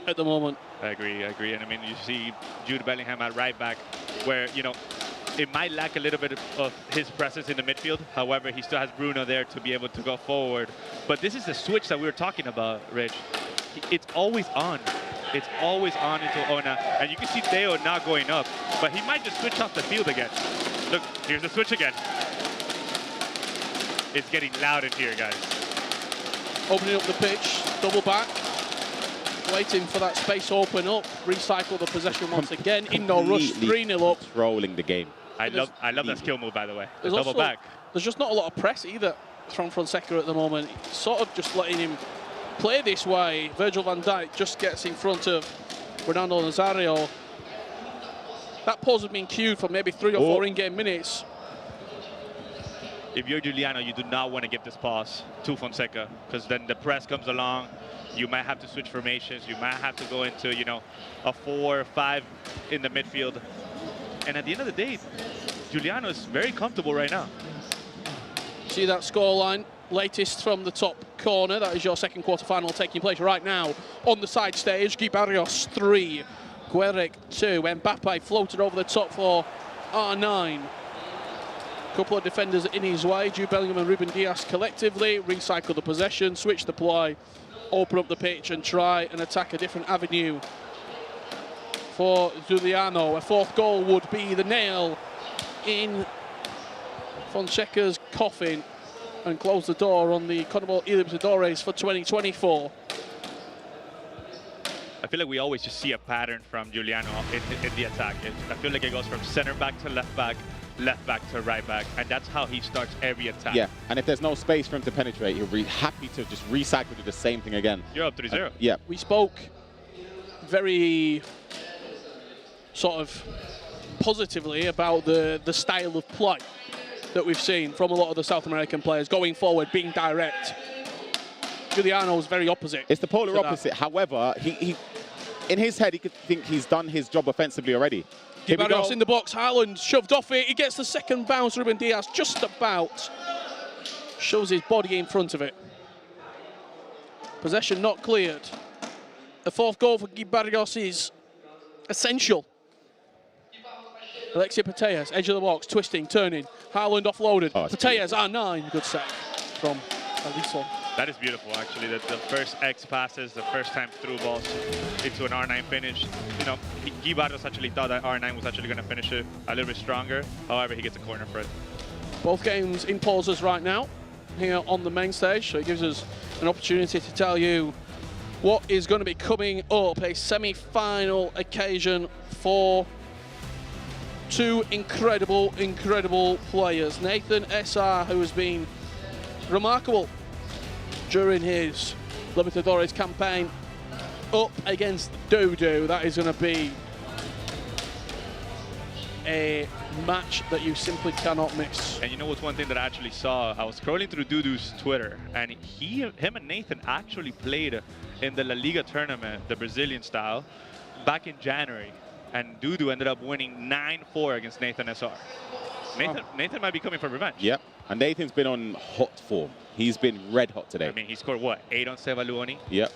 at the moment. I agree. And I mean, you see Jude Bellingham at right back, where, you know, it might lack a little bit of his presence in the midfield. However, he still has Bruno there to be able to go forward. But this is the switch that we were talking about, Rich. It's always on. It's always on into Ona. And you can see Theo not going up, but he might just switch off the field again. Look, here's the switch again. It's getting loud in here, guys. Opening up the pitch, double back. Waiting for that space to open up. Recycle the possession once again. In no rush, 3-0 up. Rolling the game. I love that skill move, by the way. The There's double back. There's just not a lot of press either from Fonseca at the moment. Sort of just letting him play this way. Virgil van Dijk just gets in front of Ronaldo Nazario. That pause has been queued for maybe 3 or 4 in-game minutes. If you're Juliano, you do not want to give this pass to Fonseca, because then the press comes along. You might have to switch formations. You might have to go into, you know, a 4 or 5 in the midfield. And at the end of the day, Juliano is very comfortable right now. See that scoreline? Latest from the top corner. That is your second quarterfinal taking place right now on the side stage. Guy Barrios 3, Guerrec 2. Mbappe floated over the top for R9. Couple of defenders in his way. Jude Bellingham and Ruben Diaz collectively recycle the possession, switch the play, open up the pitch and try and attack a different avenue for Juliano. A 4th goal would be the nail in Fonseca's coffin and close the door on the CONMEBOL eLibertadores for 2024. I feel like we always just see a pattern from Juliano in the attack. I feel like it goes from center back to left back to right back, and that's how he starts every attack. Yeah, and if there's no space for him to penetrate, he'll be happy to just recycle to the same thing again. You're up 3-0. Yeah. We spoke very sort of positively about the style of play that we've seen from a lot of the South American players, going forward, being direct. Juliano's very opposite. It's the polar opposite. However, he in his head, he could think he's done his job offensively already. Garos in the box, Haaland shoved off it. He gets the second bounce. Ruben Diaz just about shows his body in front of it. Possession not cleared. The 4th goal for Guy Barrios is essential. Alexia Putellas, edge of the box, twisting, turning. Haaland offloaded. Putellas, R9. Good save from Alisson. That is beautiful, actually. The first X passes, the first time through balls into an R9 finish. You know, Guy Barrios actually thought that R9 was actually going to finish it a little bit stronger. However, he gets a corner for it. Both games in pauses right now here on the main stage, so it gives us an opportunity to tell you what is going to be coming up. A semi-final occasion for 2 incredible players. Nathan SR, who has been remarkable during his Libertadores campaign, up against Dudu. That is going to be a match that you simply cannot miss. And you know what's one thing that I actually saw? I was scrolling through Dudu's Twitter, and him and Nathan actually played in the La Liga tournament, the Brazilian style, back in January. And Dudu ended up winning 9-4 against Nathan SR. Nathan might be coming for revenge. Yep, and Nathan's been on hot form. He's been red hot today. I mean, he scored, what, 8 on Se Leone? Yep.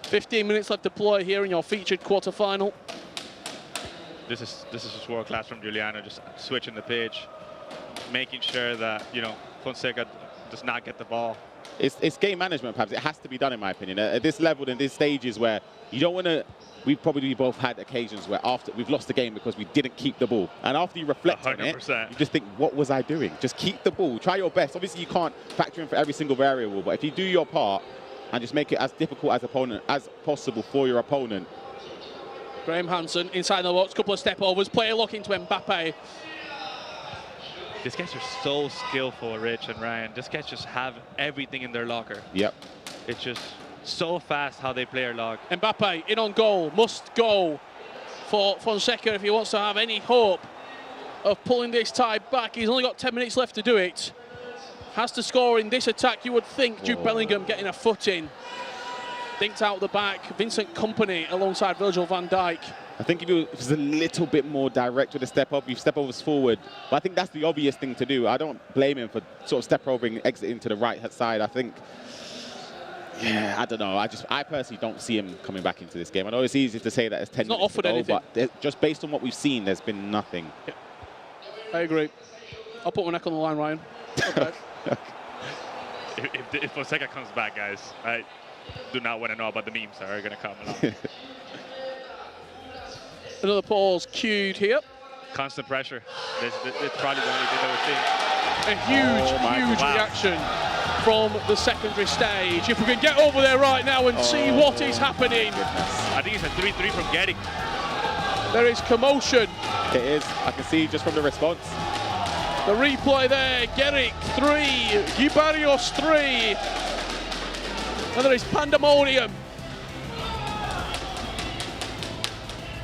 15 minutes left to play here in your featured quarterfinal. this is just world class from Juliano, just switching the pitch, making sure that, you know, Fonseca does not get the ball. It's game management, perhaps. It has to be done, in my opinion. At this level, in these stages where you don't want to... We've probably both had occasions where after we've lost the game because we didn't keep the ball. And after you reflect 100%. on it, you just think, what was I doing? Just keep the ball. Try your best. Obviously, you can't factor in for every single variable, but if you do your part and just make it as difficult as possible for your opponent. Graham Hansen inside the box, couple of step overs, player lock into Mbappe. These guys are so skillful, Rich and Ryan. These guys just have everything in their locker. Yep. It's just so fast how they play our log. Mbappe in on goal, must go for Fonseca if he wants to have any hope of pulling this tie back. He's only got 10 minutes left to do it. Has to score in this attack, you would think. Jude Bellingham getting a foot in. Dinked out the back, Vincent Kompany alongside Virgil van Dijk. I think if it was a little bit more direct with the step up, you step overs forward. But I think that's the obvious thing to do. I don't blame him for sort of step overing, exiting to the right side. I think, yeah, I don't know. I personally don't see him coming back into this game. I know it's easy to say that it's 10 He's not minutes offered to go, anything. but just based on what we've seen, there's been nothing. Yeah. I agree. I'll put my neck on the line, Ryan. Okay. If Fonseca comes back, guys, I do not want to know about the memes that are going to come along. Another pause cued here. Constant pressure. It's probably the only thing that we're seeing. A huge reaction from the secondary stage. If we can get over there right now and see what is happening. I think it's a 3-3 from Getty. There is commotion. It is. I can see just from the response. The replay there. Gerrit 3, Gibarios 3. And there is pandemonium.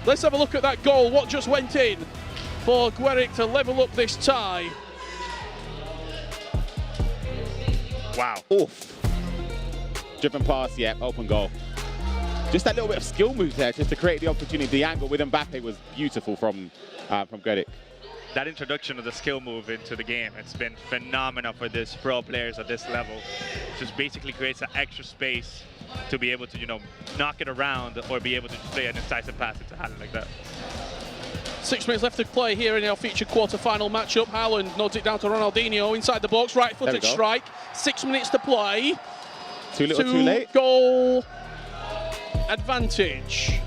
Let's have a look at that goal. What just went in for Guerric to level up this tie? Wow. Oof. Driven pass, yeah, open goal. Just that little bit of skill move there, just to create the opportunity. The angle with Mbappe was beautiful from Guerric. That introduction of the skill move into the game, it's been phenomenal for this pro players at this level. It just basically creates an extra space to be able to, you know, knock it around or be able to just play an incisive pass into Haaland like that. 6 minutes left to play here in our featured quarter-final matchup. Haaland nods it down to Ronaldinho inside the box, right-footed strike. 6 minutes to play. Too little, too late. Goal advantage.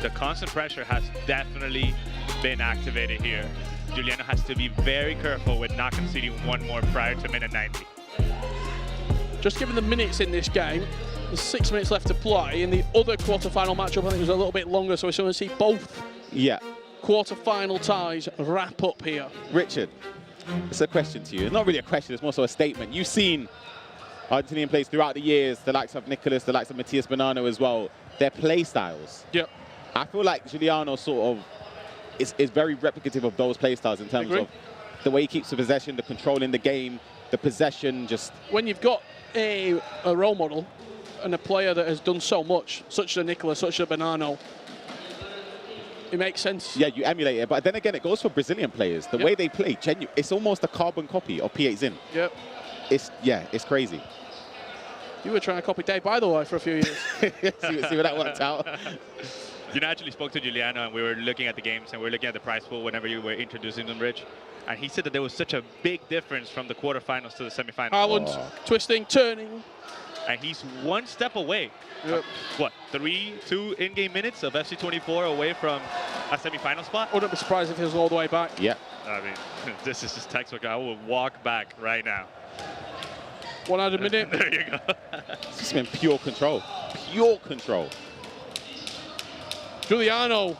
The constant pressure has definitely been activated here. Juliano has to be very careful with not conceding one more prior to minute 90. Just given the minutes in this game, there's 6 minutes left to play. In the other quarter-final matchup, I think it was a little bit longer, so we're going to see both quarter-final ties wrap up here. Richard, it's a question to you. It's not really a question, it's more so a statement. You've seen Argentinian players throughout the years, the likes of Nicolas, the likes of Matias Bonanno as well, their play styles. Yep. I feel like Juliano sort of is very replicative of those play styles in terms of the way he keeps the possession, the control in the game, the possession, just... When you've got a role model and a player that has done so much, such as Nicolas, such as Bonanno, it makes sense. Yeah, you emulate it, but then again, it goes for Brazilian players. The way they play, it's almost a carbon copy of P8 Zin. Yep. It's crazy. You were trying to copy Dave, by the way, for a few years. see where that worked out. You know, I actually spoke to Juliano, and we were looking at the games, and we were looking at the prize pool whenever you were introducing them, Rich. And he said that there was such a big difference from the quarterfinals to the semifinals. Haaland twisting, turning. And he's one step away. What, 3-2 in-game minutes of FC24 away from a semifinal spot? Wouldn't be surprised if he was all the way back. Yeah. I mean, this is just textbook. I will walk back right now. 100 minute. There you go. It's just been pure control. Pure control. Juliano,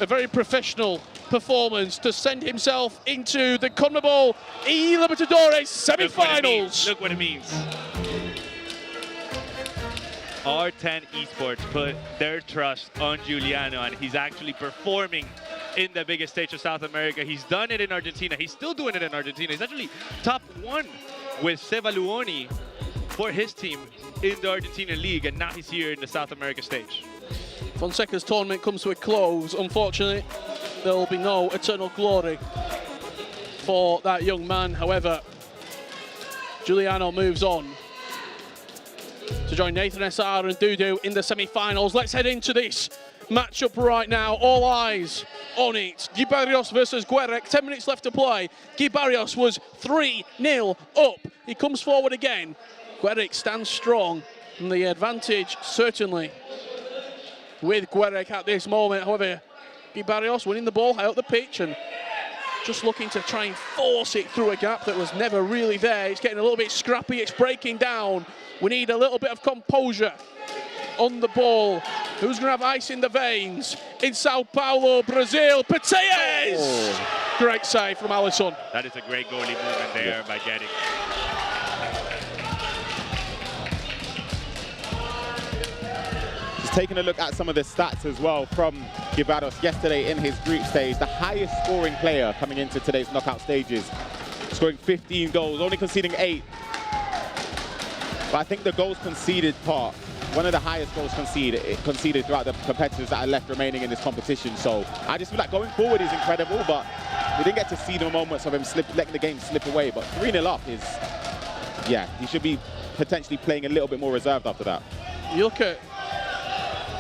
a very professional performance to send himself into the CONMEBOL eLibertadores semi-finals. Look what it means. R10 Esports put their trust on Juliano, and he's actually performing in the biggest stage of South America. He's done it in Argentina. He's still doing it in Argentina. He's actually top 1 with Se Leone for his team in the Argentina League, and now he's here in the South America stage. Fonseca's tournament comes to a close. Unfortunately, there will be no eternal glory for that young man. However, Juliano moves on to join Nathan SR and Dudu in the semi-finals. Let's head into this matchup right now. All eyes on it. Barrios versus Guerrec. 10 minutes left to play. Barrios was 3-0 up. He comes forward again. Guerrec stands strong. And the advantage certainly with Guerrec at this moment. However, Barrios winning the ball high up the pitch and just looking to try and force it through a gap that was never really there. It's getting a little bit scrappy. It's breaking down. We need a little bit of composure on the ball. Who's going to have ice in the veins? In Sao Paulo, Brazil, Pateas! Oh. Great save from Alisson. That is a great goalie movement there by getting. Just taking a look at some of the stats as well from Barrios yesterday in his group stage. The highest scoring player coming into today's knockout stages. Scoring 15 goals, only conceding 8. But I think the goals conceded part, one of the highest goals conceded throughout the competitors that are left remaining in this competition. So I just feel like going forward is incredible, but we didn't get to see the moments of him letting the game slip away. But 3-0 up is, yeah, he should be potentially playing a little bit more reserved after that. You look at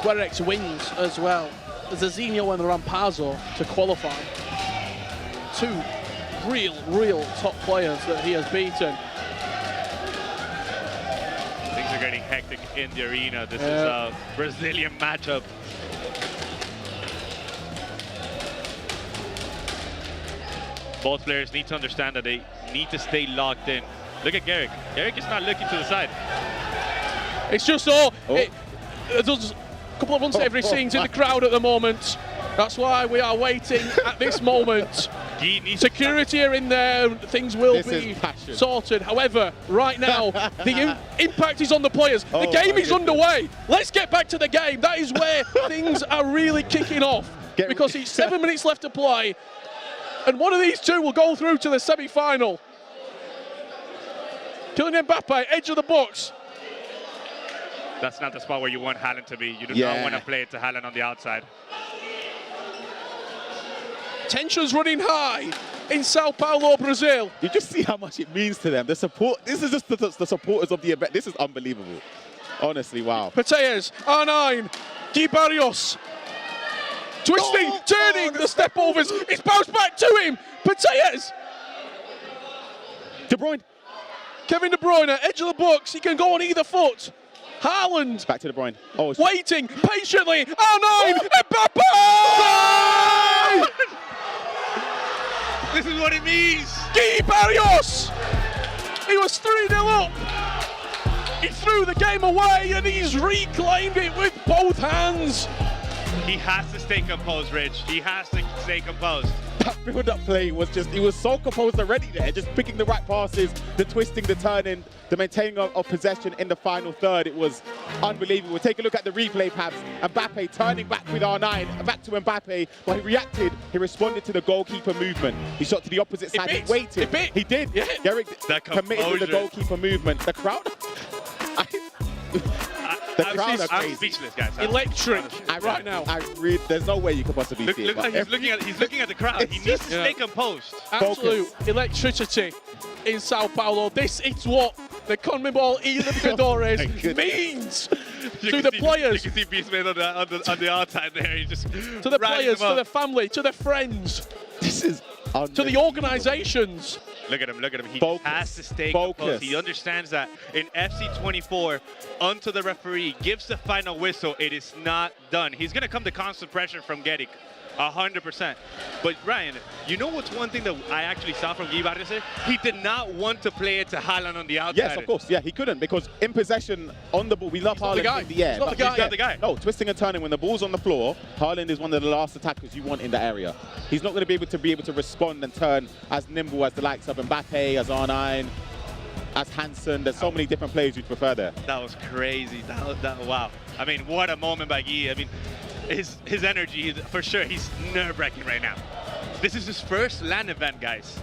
Guerrec's wins as well. Zazinho and Rampazzo to qualify. 2 real top players that he has beaten. Things are getting hectic in the arena. This is a Brazilian matchup. Both players need to understand that they need to stay locked in. Look at Garrick. Garrick is not looking to the side. It's just all. It does a couple of unsavory scenes in the crowd at the moment. That's why we are waiting at this moment. Security are in there. Things will be sorted. However, right now, the impact is on the players. The game is underway. Let's get back to the game. That is where things are really kicking off. Because it's 7 minutes left to play. And one of these two will go through to the semi-final. Kylian Mbappe, edge of the box. That's not the spot where you want Haaland to be. You do not want to play it to Haaland on the outside. Tensions running high in Sao Paulo, Brazil. You just see how much it means to them. The support, this is just the supporters of the event. This is unbelievable. Honestly, wow. Pateas, R9, Barrios. Twisting, turning, the step overs. It's bounced back to him. Pateas. De Bruyne. Kevin De Bruyne, edge of the box. He can go on either foot. Haaland. Back to De Bruyne. Oh, waiting patiently. R9, Mbappe! This is what it means. Barrios. He was 3-0 up. He threw the game away and he's reclaimed it with both hands. He has to stay composed, Rich. He has to stay composed. That build-up play was just, he was so composed already there, just picking the right passes, the twisting, the turning, the maintaining of possession in the final third. It was unbelievable. Take a look at the replay, Pabs. Mbappe turning back with R9, back to Mbappe. Well, he reacted, he responded to the goalkeeper movement. He shot to the opposite side, he waited. He did. Yeah. Garrick committed with the goalkeeper movement. The crowd... I'm speechless, guys. Electric right now. There's no way you could possibly see it. He's looking at the crowd. He needs to stay composed. Absolute electricity in Sao Paulo. This is what the CONMEBOL eLibertadores means to the players. You can see Beastman on the outside there. He just to the players, to the family, to the friends. This is to the organizations. Look at him, look at him. He has to stay composed. He understands that in FC 24, until the referee gives the final whistle, it is not done. He's going to come to constant pressure from Guerrec, 100%. But Ryan, you know what's one thing that I actually saw from Guy Barrios? He did not want to play it to Haaland on the outside. Yes, of course. Yeah, he couldn't, because in possession, on the ball, we love Haaland in the air. He's not the guy. No, twisting and turning. When the ball's on the floor, Haaland is one of the last attackers you want in the area. He's not going to be able to respond and turn as nimble as the likes of Mbappe, as R9, as Hansen. There's so many different players you'd prefer there. That was crazy. Wow. I mean, what a moment by Guy. I mean, his energy, for sure, he's nerve-wracking right now. This is his first LAN event, guys.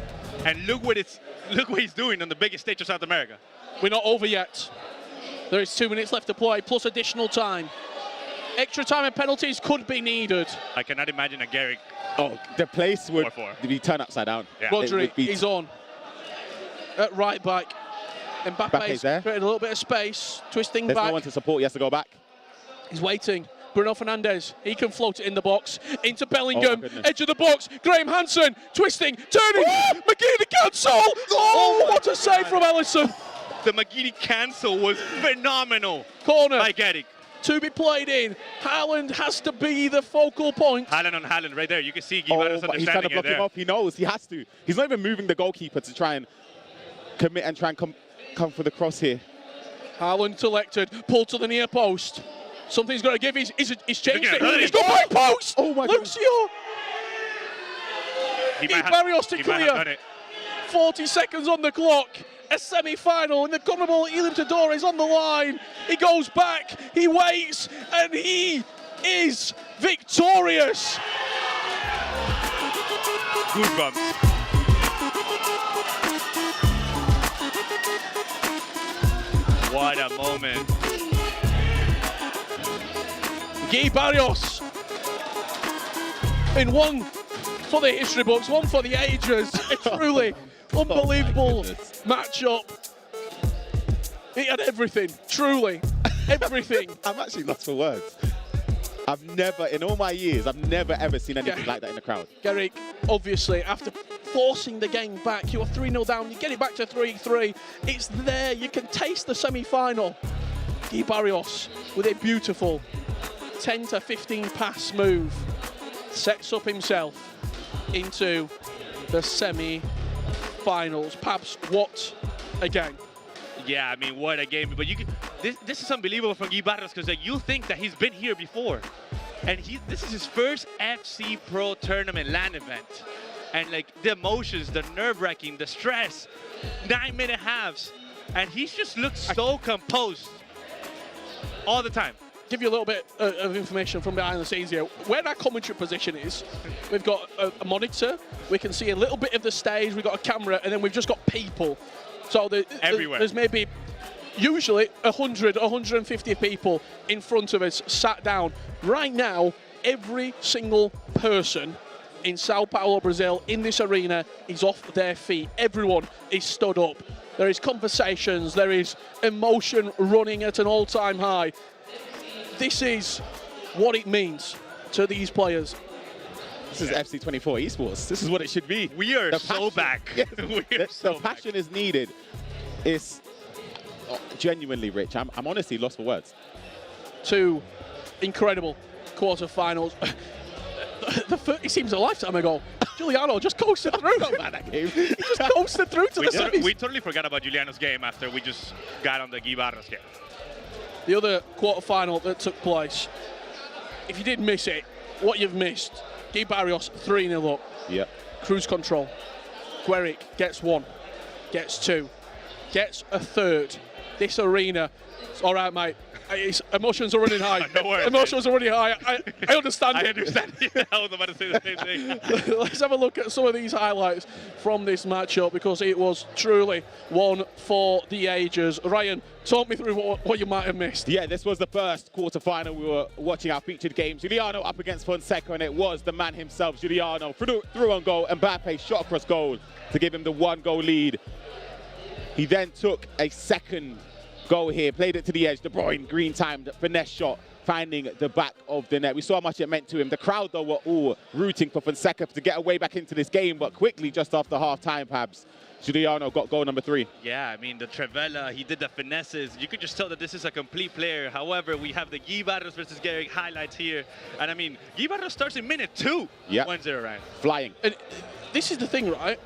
And look what he's doing on the biggest stage of South America. We're not over yet. There is 2 minutes left to play, plus additional time. Extra time and penalties could be needed. I cannot imagine a Garrick. Oh, the place would be turned upside down. Yeah. Rodri, he's on. At right back. Mbappe's there. creating a little bit of space, twisting There's back. no one to support, he has to go back. He's waiting. Bruno Fernandes, he can float it in the box. Into Bellingham, edge of the box. Graham Hansen, twisting, turning. McGee to cancel. Oh, what a save from Ellison. The McGee cancel was phenomenal. Corner. By Garik. To be played in. Haaland has to be the focal point. Haaland on Haaland right there. You can see He's Guibaros trying to understanding block it there. him off. He knows he has to. He's not even moving the goalkeeper to try and commit and try and come for the cross here. Haaland selected, pulled to the near post. Something's got to give. He's changed it. He's got back post. Oh my Lucio. Barrios to clear. 40 seconds on the clock. A semi-final in the CONMEBOL eLibertadores on the line. He goes back, he waits, and he is victorious. Goosebumps. What a moment. Guy Barrios in one for the history books, one for the ages. A truly unbelievable matchup. He had everything, truly, everything. I'm actually lost for words. I've never, in all my years, I've never ever seen anything like that in the crowd. Garrick, obviously, after forcing the game back, you were 3-0 down, you get it back to 3-3. It's there, you can taste the semi-final. Guy Barrios with a beautiful 10 to 15 pass move sets up himself into the semi-finals. Pabs, what a game. Yeah, I mean, what a game. But you can, this is unbelievable from Guy Barrios because you think that he's been here before. And this is his first FC Pro Tournament LAN event. And like the emotions, the nerve-wracking, the stress, 9-minute halves. And he's just looked so composed all the time. Give you a little bit of information from behind the scenes here. Where our commentary position is, we've got a monitor, we can see a little bit of the stage, we've got a camera, and then we've just got people. So everywhere. There's maybe usually 100, 150 people in front of us sat down. Right now, every single person in Sao Paulo, Brazil, in this arena is off their feet. Everyone is stood up. There is conversations, there is emotion running at an all-time high. This is what it means to these players. This is FC24 esports. This is what it should be. We are so back. Yes, the passion is needed. It's genuinely rich. I'm honestly lost for words. 2 incredible quarterfinals. It seems a lifetime ago. Juliano just coasted through. That game. He just coasted through to the semis. We totally forgot about Juliano's game after we just got on the Guy Barrios game. The other quarterfinal that took place, if you did miss it, what you've missed, Guy Barrios 3-0 up. Yep. Cruise control. Gueric gets 1, gets 2, gets a 3rd. This arena, all right, mate. Emotions are running high. No worries, Emotions are running high. I understand I it. understand. I was about to say the same thing. Let's have a look at some of these highlights from this matchup because it was truly one for the ages. Ryan, talk me through what you might have missed. Yeah, this was the first quarterfinal. We were watching our featured game. Juliano up against Fonseca, and it was the man himself, Juliano, through on goal. Mbappe shot across goal to give him the 1-goal lead. He then took a second goal here, played it to the edge. De Bruyne, green timed, finesse shot, finding the back of the net. We saw how much it meant to him. The crowd, though, were all rooting for Fonseca to get away back into this game, but quickly, just after half-time, Pabs, Juliano got goal number 3. Yeah, I mean, the Trevella, he did the finesses. You could just tell that this is a complete player. However, we have the Guy Barrios versus Garrick highlights here. And I mean, Guy Barrios starts in minute 2. Yeah. 1-0 right. Flying. And this is the thing, right?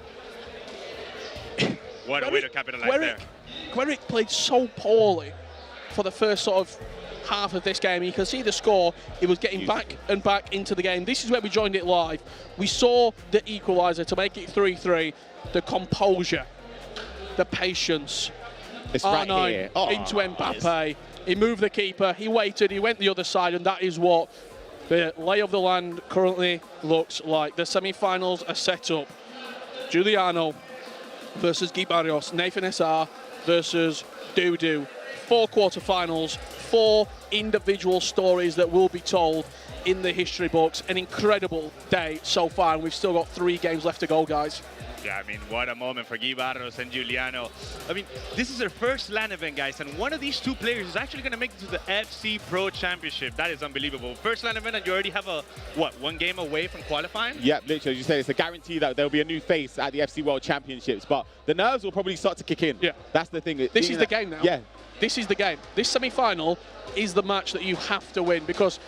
What a way to capitalize there. Gueric played so poorly for the first sort of half of this game. You can see the score. He was getting back and back into the game. This is where we joined it live. We saw the equaliser to make it 3-3. The composure, the patience. It's R9 right here. Oh, into Mbappe. He moved the keeper. He waited. He went the other side, and that is what the lay of the land currently looks like. The semi-finals are set up. Juliano versus Guy Barrios. Nathan SR versus Dudu. 4 quarterfinals, 4 individual stories that will be told in the history books. An incredible day so far, and we've still got 3 games left to go, guys. Yeah, I mean, what a moment for Garos and Juliano. I mean, this is their first LAN event, guys, and one of these two players is actually going to make it to the FC Pro Championship. That is unbelievable. First LAN event, and you already have a, what, 1 game away from qualifying? Yeah, literally, as you said, it's a guarantee that there'll be a new face at the FC World Championships, but the nerves will probably start to kick in. Yeah. That's the thing. This is the game now. Yeah. This is the game. This semi-final is the match that you have to win because,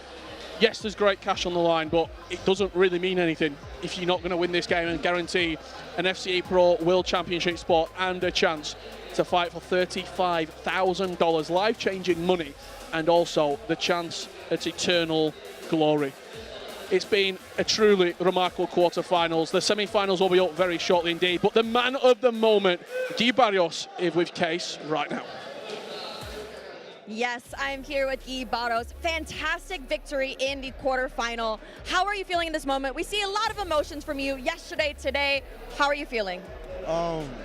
yes, there's great cash on the line, but it doesn't really mean anything if you're not going to win this game and guarantee an FCA Pro World Championship spot and a chance to fight for $35,000, life-changing money, and also the chance at eternal glory. It's been a truly remarkable quarterfinals. The semi-finals will be up very shortly indeed, but the man of the moment, Garos, is with Case right now. Yes, I'm here with Garos. Fantastic victory in the quarterfinal. How are you feeling in this moment? We see a lot of emotions from you yesterday, today. How are you feeling?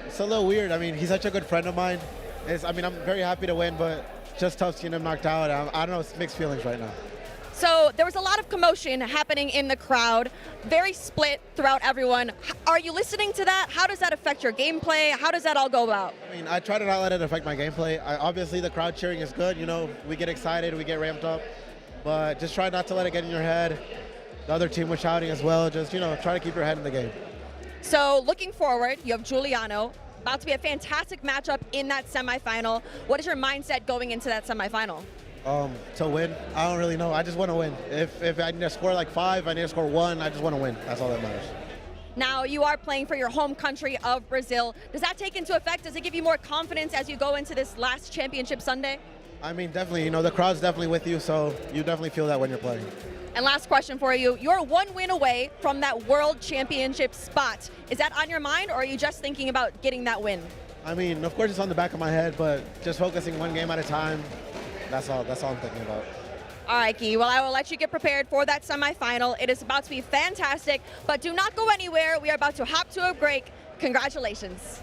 It's a little weird. I mean, he's such a good friend of mine. I'm very happy to win, but just tough seeing him knocked out. I don't know, it's mixed feelings right now. So there was a lot of commotion happening in the crowd, very split throughout everyone. Are you listening to that? How does that affect your gameplay? How does that all go about? I mean, I try to not let it affect my gameplay. Obviously, the crowd cheering is good. You know, we get excited, we get ramped up, but just try not to let it get in your head. The other team was shouting as well. Just, you know, try to keep your head in the game. So looking forward, you have Juliano. About to be a fantastic matchup in that semifinal. What is your mindset going into that semifinal? To win, I don't really know. I just want to win. If I need to score like 5, I need to score 1, I just want to win. That's all that matters. Now, you are playing for your home country of Brazil. Does that take into effect? Does it give you more confidence as you go into this last championship Sunday? I mean, definitely. You know, the crowd's definitely with you, so you definitely feel that when you're playing. And last question for you. You're 1 win away from that world championship spot. Is that on your mind, or are you just thinking about getting that win? I mean, of course it's on the back of my head, but just focusing 1 game at a time. That's all I'm thinking about. All right, Guy. Well, I will let you get prepared for that semifinal. It is about to be fantastic, but do not go anywhere. We are about to hop to a break. Congratulations.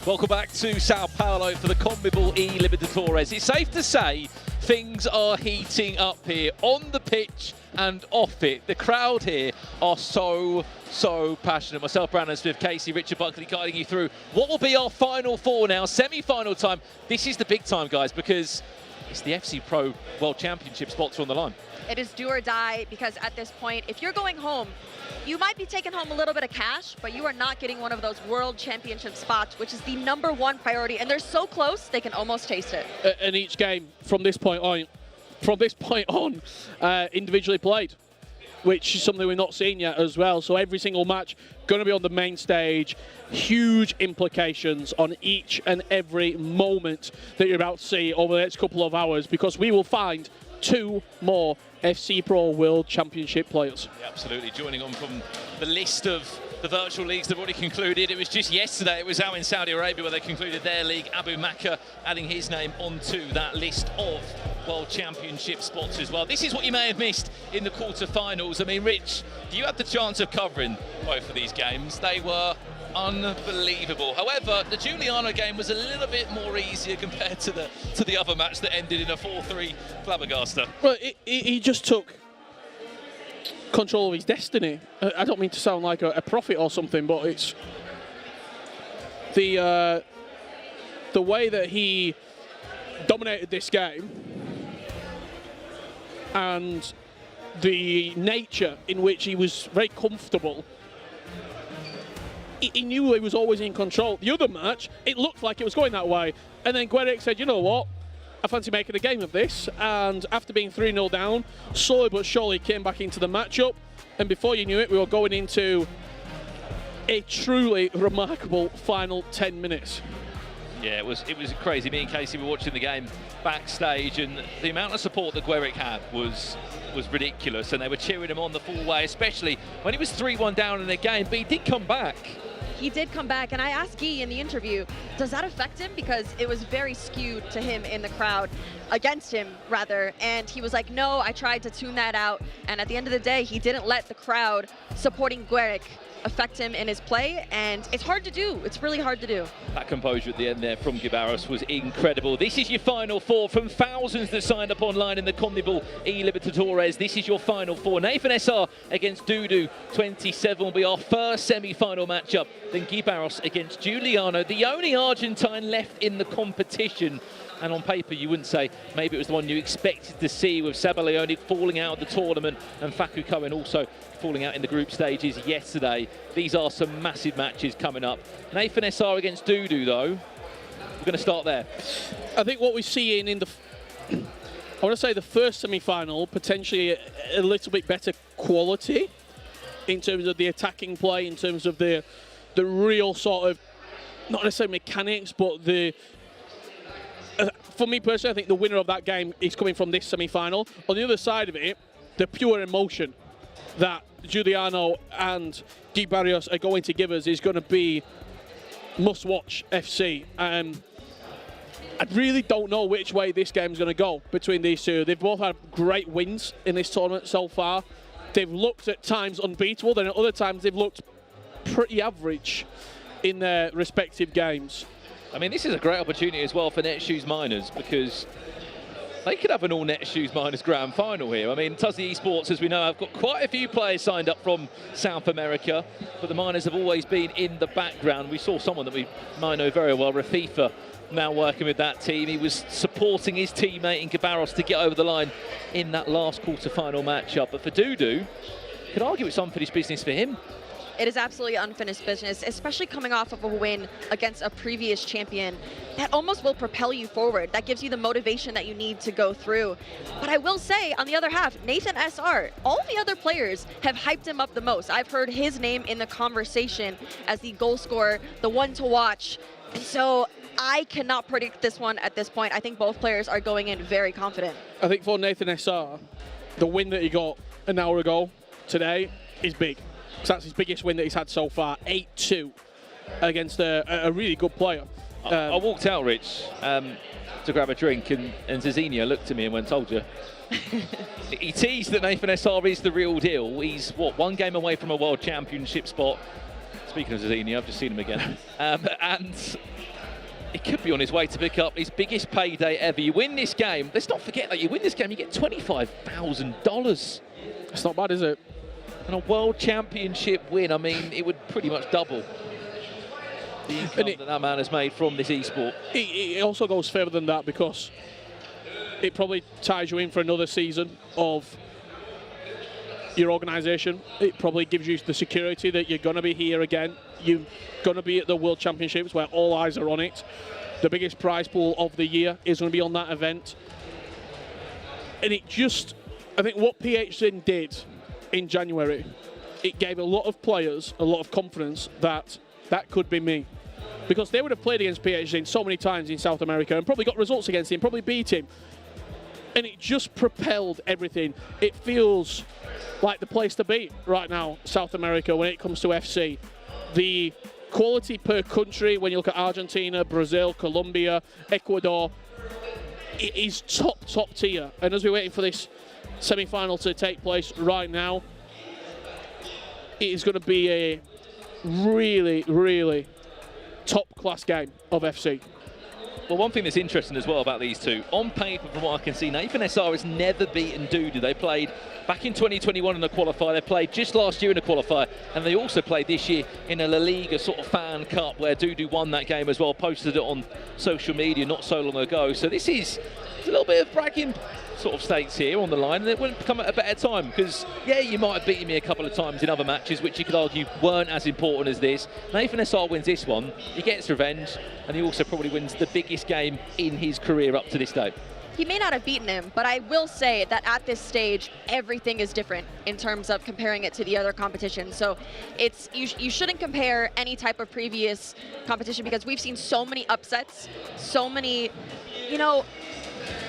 Welcome back to Sao Paulo for the CONMEBOL eLibertadores. It's safe to say things are heating up here on the pitch and off it. The crowd here are so passionate. Myself, Brandon Smith, Casey, Richard Buckley guiding you through what will be our final four now. Semi-final time. This is the big time, guys, because it's the FC Pro World Championship spots are on the line. It is do or die, because at this point, if you're going home, you might be taking home a little bit of cash, but you are not getting one of those World Championship spots, which is the #1 priority, and they're so close, they can almost taste it. And each game from this point on, individually played, which is something we've not seen yet as well. So every single match going to be on the main stage. Huge implications on each and every moment that you're about to see over the next couple of hours, because we will find 2 more FC Pro World Championship players. Yeah, absolutely. Joining on from the list of the virtual leagues that have already concluded. It was just yesterday, it was out in Saudi Arabia where they concluded their league. Abu Maka adding his name onto that list of World Championship spots as well. This is what you may have missed in the quarterfinals. I mean, Rich, you had the chance of covering both of these games. They were unbelievable. However, the Juliano game was a little bit more easier compared to the other match that ended in a 4-3 flabbergaster. Well, he just took control of his destiny. I don't mean to sound like a prophet or something, but it's the way that he dominated this game and the nature in which he was very comfortable. He knew he was always in control. The other match, it looked like it was going that way. And then Guck said, you know what? I fancy making a game of this. And after being 3-0 down, slowly but surely came back into the matchup. And before you knew it, we were going into a truly remarkable final 10 minutes. Yeah, it was crazy. Me and Casey were watching the game backstage, and the amount of support that Guck had was ridiculous. And they were cheering him on the full way, especially when he was 3-1 down in the game. But he did come back. He did come back, and I asked Guy in the interview, does that affect him? Because it was very skewed to him in the crowd, against him rather, and he was like, no, I tried to tune that out, and at the end of the day, he didn't let the crowd supporting Guck affect him in his play, and it's hard to do. It's really hard to do. That composure at the end there from Garos was incredible. This is your final four from thousands that signed up online in the CONMEBOL eLibertadores. This is your final four. Nathan SR against Dudu, 27 will be our first semi-final matchup. Then Garos against Juliano, the only Argentine left in the competition. And on paper, you wouldn't say maybe it was the one you expected to see, with Se Leone falling out of the tournament and Feca also falling out in the group stages yesterday. These are some massive matches coming up. Nathan SR against Dudu, though. We're going to start there. I think what we're seeing in the, I want to say the first semi-final, potentially a little bit better quality in terms of the attacking play, in terms of the real sort of, not necessarily mechanics, but the, for me personally, I think the winner of that game is coming from this semi-final. On the other side of it, the pure emotion that Juliano and Garos are going to give us is going to be must-watch FC. I really don't know which way this game is going to go between these two. They've both had great wins in this tournament so far. They've looked at times unbeatable, then at other times they've looked pretty average in their respective games. I mean, this is a great opportunity as well for Netshoes Miners, because they could have an all Netshoes Miners grand final here. I mean, Tuzzy Esports, as we know, have got quite a few players signed up from South America, but the Miners have always been in the background. We saw someone that we might know very well, Rafifa, now working with that team. He was supporting his teammate in Garos to get over the line in that last quarter-final matchup. But for Dudu, you could argue it's unfinished business for him. It is absolutely unfinished business, especially coming off of a win against a previous champion. That almost will propel you forward. That gives you the motivation that you need to go through. But I will say, on the other half, Nathan SR, all the other players have hyped him up the most. I've heard his name in the conversation as the goal scorer, the one to watch. And so I cannot predict this one at this point. I think both players are going in very confident. I think for Nathan SR, the win that he got an hour ago today is big. So that's his biggest win that he's had so far, 8-2 against a really good player. I walked out, Rich, to grab a drink, and Zizinho looked at me and went, told you. He teased that Nathan SR is the real deal. He's, what, one game away from a World Championship spot. Speaking of Zizinho, I've just seen him again. And he could be on his way to pick up his biggest payday ever. You win this game, let's not forget that you win this game, you get $25,000. It's not bad, is it? And a world championship win, I mean, it would pretty much double the income that man has made from this esport. It also goes further than that, because it probably ties you in for another season of your organisation. It probably gives you the security that you're going to be here again. You're going to be at the World Championships where all eyes are on it. The biggest prize pool of the year is going to be on that event. And it just, I think what PHN did in January, it gave a lot of players a lot of confidence that that could be me. Because they would have played against PHN so many times in South America and probably got results against him, probably beat him. And it just propelled everything. It feels like the place to be right now, South America, when it comes to FC. The quality per country, when you look at Argentina, Brazil, Colombia, Ecuador, it is top tier. And as we're waiting for this semi-final to take place right now, it is going to be a really top-class game of FC. Well, one thing that's interesting as well about these two, on paper, from what I can see, Nathan SR has never beaten Dudu. They played back in 2021 in the qualifier. They played just last year in the qualifier, and they also played this year in a La Liga sort of fan cup where Dudu won that game as well, posted it on social media not so long ago. So this is a little bit of bragging sort of stakes here on the line, and it wouldn't come at a better time, because yeah, you might have beaten me a couple of times in other matches which you could argue weren't as important as this. Nathan SR wins this one, he gets revenge, and he also probably wins the biggest game in his career up to this day. He may not have beaten him, but I will say that at this stage, everything is different in terms of comparing it to the other competitions. So it's you shouldn't compare any type of previous competition, because we've seen so many upsets, so many, you know,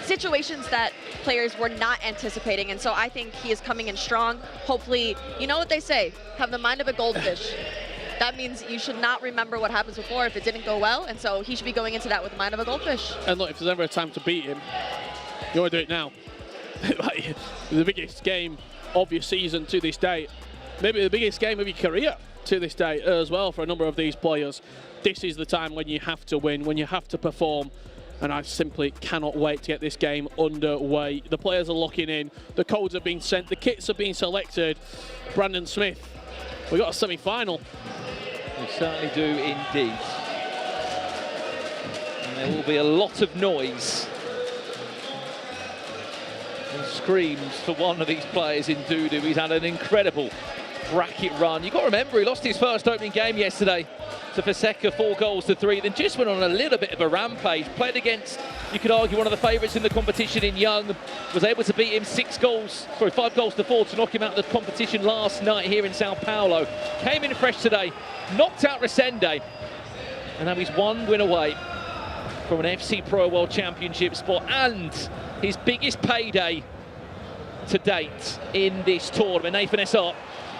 situations that players were not anticipating. And so I think he is coming in strong. Hopefully, you know what they say, have the mind of a goldfish. That means you should not remember what happens before if it didn't go well, and so he should be going into that with the mind of a goldfish. And look, if there's ever a time to beat him, you want to do it now. Like, the biggest game of your season to this day, maybe the biggest game of your career to this day as well for a number of these players. This is the time when you have to win, when you have to perform, and I simply cannot wait to get this game underway. The players are locking in, the codes have been sent, the kits have been selected. Brandon Smith, we got a semi-final. We certainly do indeed. And there will be a lot of noise and screams for one of these players in Dudu. He's had an incredible bracket run. You've got to remember, he lost his first opening game yesterday to Feca, 4-3, then just went on a little bit of a rampage. Played against, you could argue, one of the favourites in the competition in Young. Was able to beat him 5 goals to 4 to knock him out of the competition last night here in Sao Paulo. Came in fresh today, knocked out Rende, and now he's one win away from an FC Pro World Championship spot and his biggest payday to date in this tournament. Nathan SR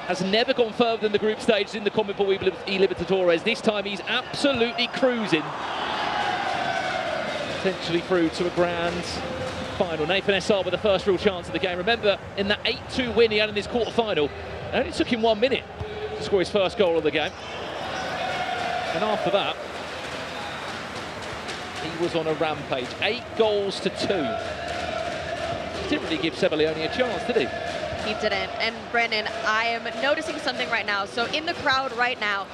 has never gone further than the group stages in the CONMEBOL eLibertadores. This time he's absolutely cruising, potentially through to a grand final. Nathan SR with the first real chance of the game. Remember, in that 8-2 win he had in his quarterfinal, it only took him 1 minute to score his first goal of the game. And after that, he was on a rampage. 8 goals to 2. Didn't really give Se Leone a chance, did he? He didn't. And Brandon, I am noticing something right now. So in the crowd right now,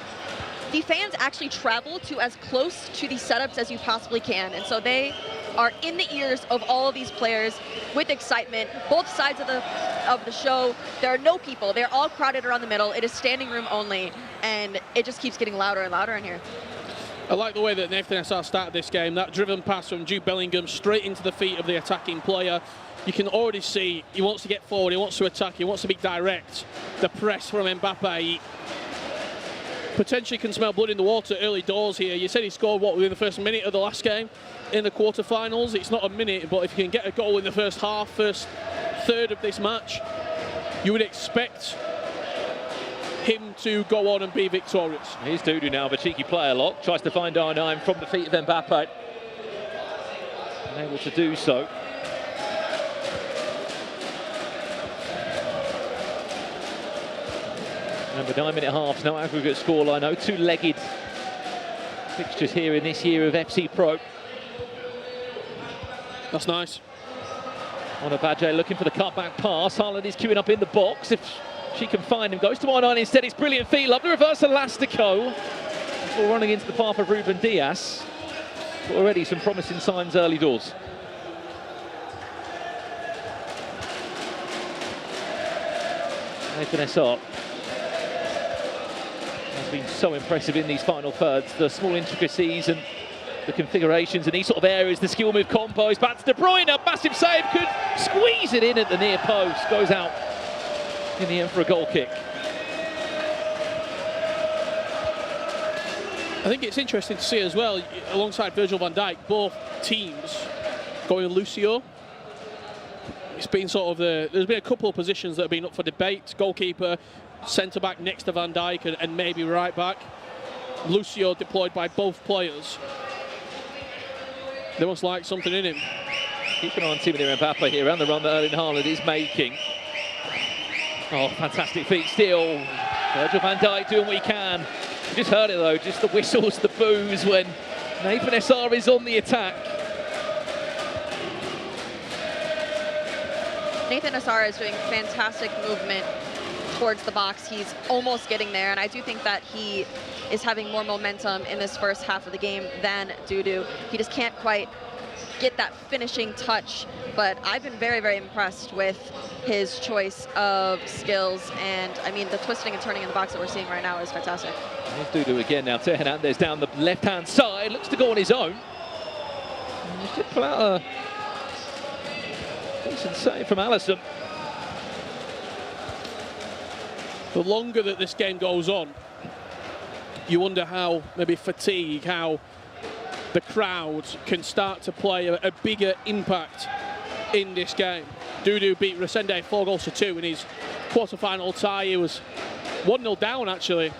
the fans actually travel to as close to the setups as you possibly can. And so they are in the ears of all of these players with excitement. Both sides of the show, there are no people. They're all crowded around the middle. It is standing room only, and it just keeps getting louder and louder in here. I like the way that Nathan SR started this game. That driven pass from Jude Bellingham straight into the feet of the attacking player. You can already see he wants to get forward, he wants to attack, he wants to be direct. The press from Mbappe, he potentially can smell blood in the water early doors here. You said he scored, what, within the first minute of the last game in the quarterfinals? It's not a minute, but if you can get a goal in the first half, first third of this match, you would expect him to go on and be victorious. Here's Dudu now, the cheeky player lock. Tries to find R9 from the feet of Mbappe. Unable to do so. Remember, 9-minute halves, no aggregate scoreline, no two-legged fixtures here in this year of FC Pro. That's nice. Onabaje looking for the cutback pass. Haaland is queuing up in the box. If she can find him, goes to R9 instead. It's brilliant feed. Love the reverse elastico. Before running into the path of Ruben Diaz. But already some promising signs early doors. Nathan Essart has been so impressive in these final thirds. The small intricacies and the configurations and these sort of areas, the skill move combos. Back to De Bruyne, massive save, could squeeze it in at the near post. Goes out in the end for a goal kick. I think it's interesting to see as well, alongside Virgil van Dijk, both teams going Lucio. It's been sort of there's been a couple of positions that have been up for debate. Goalkeeper, centre-back next to Van Dijk and maybe right-back. Lucio deployed by both players. They must like something in him. Keep an eye on Timothy Mbappe here, around the run that Erling Haaland is making. Oh, fantastic feet still. Virgil van Dijk doing what he can. You just heard it though, just the whistles, the boos when Nathan Essart is on the attack. Nathan Essart is doing fantastic movement towards the box. He's almost getting there, and I do think that he is having more momentum in this first half of the game than Dudu. He just can't quite get that finishing touch, but I've been very, very impressed with his choice of skills, and I mean, the twisting and turning in the box that we're seeing right now is fantastic. Here's Dudu again now. Hernandez down the left-hand side, looks to go on his own. And he should pull out a decent save from Alisson. The longer that this game goes on, you wonder how maybe fatigue, how the crowd can start to play a bigger impact in this game. Dudu beat Rende 4-2 in his quarter-final tie. He was 1-0 down actually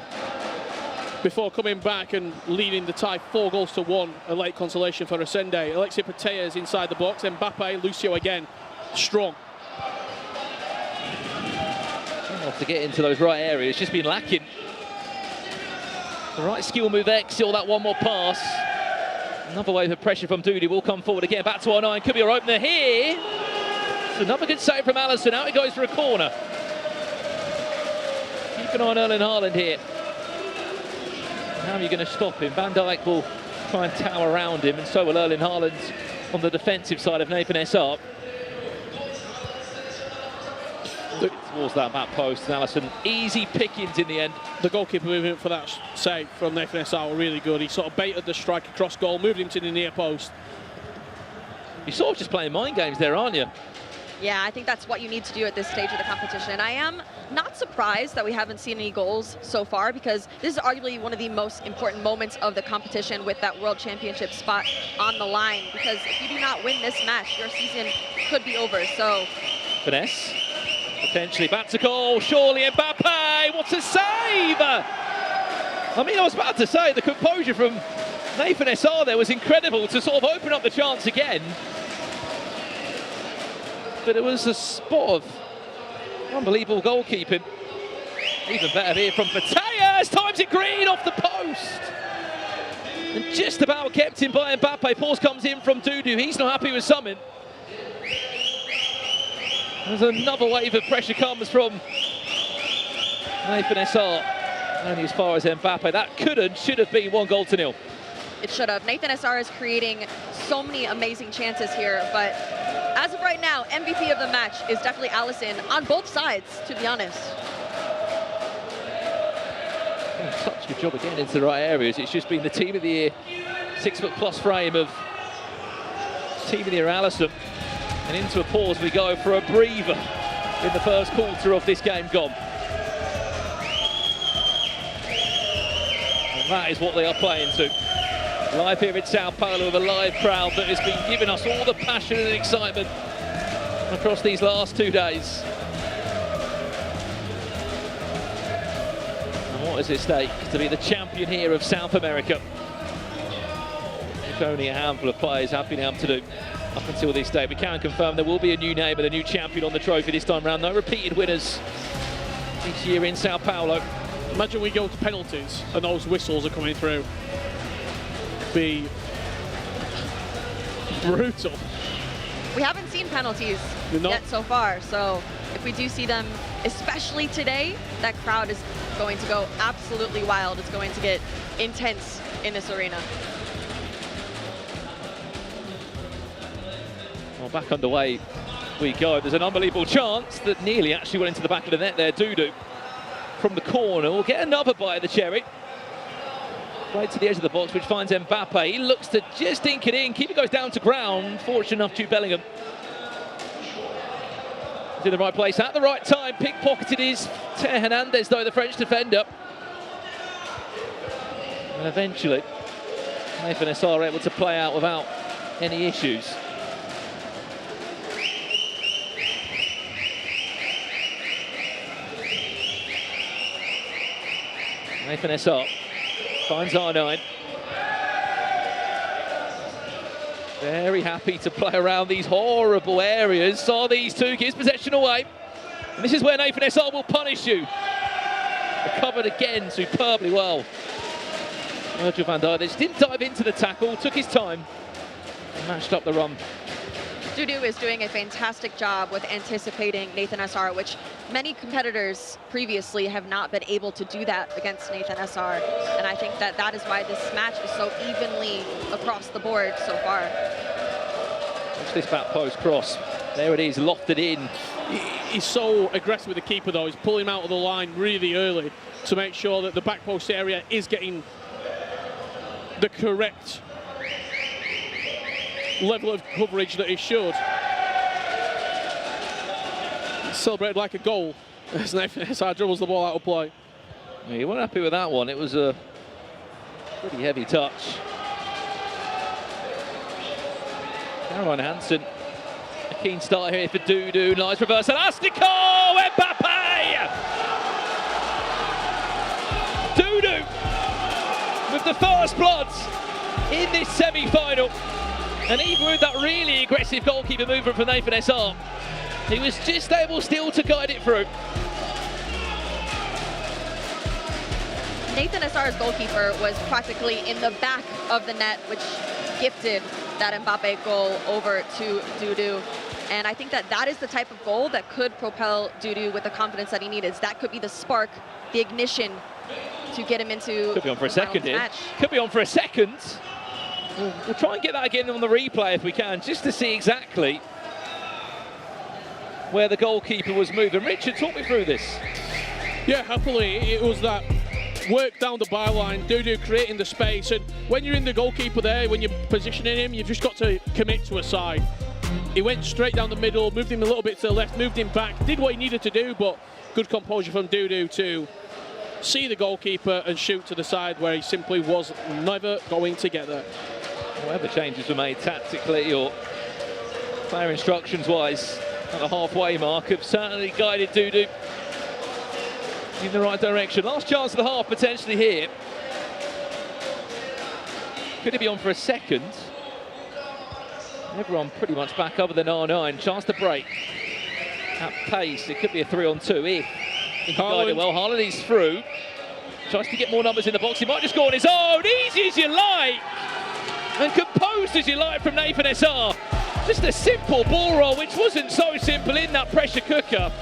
before coming back and leading the tie 4-1, a late consolation for Rende. Alexis Putellas inside the box, Mbappe, Lucio again, strong. To get into those right areas, just been lacking. The right skill move exit, that one more pass. Another wave of pressure from Dudu will come forward again. Back to R9, could be our opener here. It's another good save from Alisson. Out it goes for a corner. Keep an eye on Erling Haaland here. How are you going to stop him? Van Dijk will try and tower around him, and so will Erling Haaland on the defensive side of Nathan Essart. Towards that back post, and Alisson, easy pickings in the end. The goalkeeper movement for that save from Nathan Essart were really good. He sort of baited the striker cross goal, moved him to the near post. You're sort of just playing mind games there, aren't you? Yeah, I think that's what you need to do at this stage of the competition. I am not surprised that we haven't seen any goals so far, because this is arguably one of the most important moments of the competition with that World Championship spot on the line, because if you do not win this match, your season could be over. So finesse. Potentially back to goal, surely Mbappe, what a save! I mean, I was about to say, the composure from Nathan Essart there was incredible to sort of open up the chance again. But it was a spot of unbelievable goalkeeping. Even better here from Putellas, times it green off the post. And just about kept him by Mbappe. Pause comes in from Dudu, he's not happy with something. There's another wave of pressure comes from Nathan Essart. Only as far as Mbappe. That could and should have been 1-0. It should have. Nathan Essart is creating so many amazing chances here, but as of right now, MVP of the match is definitely Alisson on both sides, to be honest. Such a good job again into the right areas. It's just been the team of the year, 6-foot+ frame of team of the year Alisson. And into a pause we go for a breather in the first quarter of this game gone. And that is what they are playing to. Live here in Sao Paulo with a live crowd that has been giving us all the passion and excitement across these last 2 days. And what is at stake? To be the champion here of South America. If only a handful of players have been able to do. Up until this day, we can confirm there will be a new name and a new champion on the trophy this time round. No repeated winners each year in Sao Paulo. Imagine we go to penalties and those whistles are coming through. be brutal. We haven't seen penalties No. yet so far, so if we do see them, especially today, that crowd is going to go absolutely wild. It's going to get intense in this arena. Well, back underway we go. There's an unbelievable chance that nearly actually went into the back of the net there. Dudu from the corner will get another bite of the cherry. Right to the edge of the box, which finds Mbappe. He looks to just ink it in. Keeper goes down to ground. Fortunate enough, Jude Bellingham is in the right place at the right time. Pickpocketed is Teo Hernandez, though, the French defender. And eventually, Nathan Essar able to play out without any issues. Nathan Essar finds R9. Very happy to play around these horrible areas. Saw these two, gives possession away. And this is where Nathan Essar will punish you. Recovered again superbly well. Virgil van Dijk didn't dive into the tackle, took his time, and matched up the run. Dudu is doing a fantastic job with anticipating Nathan Essar, which many competitors previously have not been able to do that against Nathan Essar. And I think that that is why this match is so evenly across the board so far. Watch this back post cross. There it is, lofted in. He's so aggressive with the keeper, though. He's pulling him out of the line really early to make sure that the back post area is getting the correct level of coverage that he should. Celebrated like a goal as Nathan Essar dribbles the ball out of play. Yeah, you weren't happy with that one. It was a pretty heavy touch. Caroline Hansen, a keen start here for Dudu. Nice reverse elastico, Mbappe! Dudu with the first blood in this semi-final. And even with that really aggressive goalkeeper movement from Nathan Essar, he was just able still to guide it through. Nathan Essar's goalkeeper was practically in the back of the net, which gifted that Mbappe goal over to Dudu. And I think that that is the type of goal that could propel Dudu with the confidence that he needed. That could be the spark, the ignition to get him into Could be on for a second here. match. Could be on for a second. We'll try and get that again on the replay if we can, just to see exactly where the goalkeeper was moving. Richard, talk me through this. Yeah, happily, it was that work down the byline, Dudu creating the space, and when you're in the goalkeeper there, when you're positioning him, you've just got to commit to a side. He went straight down the middle, moved him a little bit to the left, moved him back, did what he needed to do, but good composure from Dudu to see the goalkeeper and shoot to the side where he simply was never going to get there. Whatever changes were made tactically or player instructions-wise at the halfway mark have certainly guided Dudu in the right direction. Last chance of the half potentially here. Could it be on for a second? Everyone pretty much back other than R9. Chance to break at pace. It could be a 3-on-2 if he can guide it well. Haaland is through. Tries to get more numbers in the box. He might just go on his own. Easy as you like. And composed as you like from Nathan Essar. Just a simple ball roll, which wasn't so simple in that pressure cooker.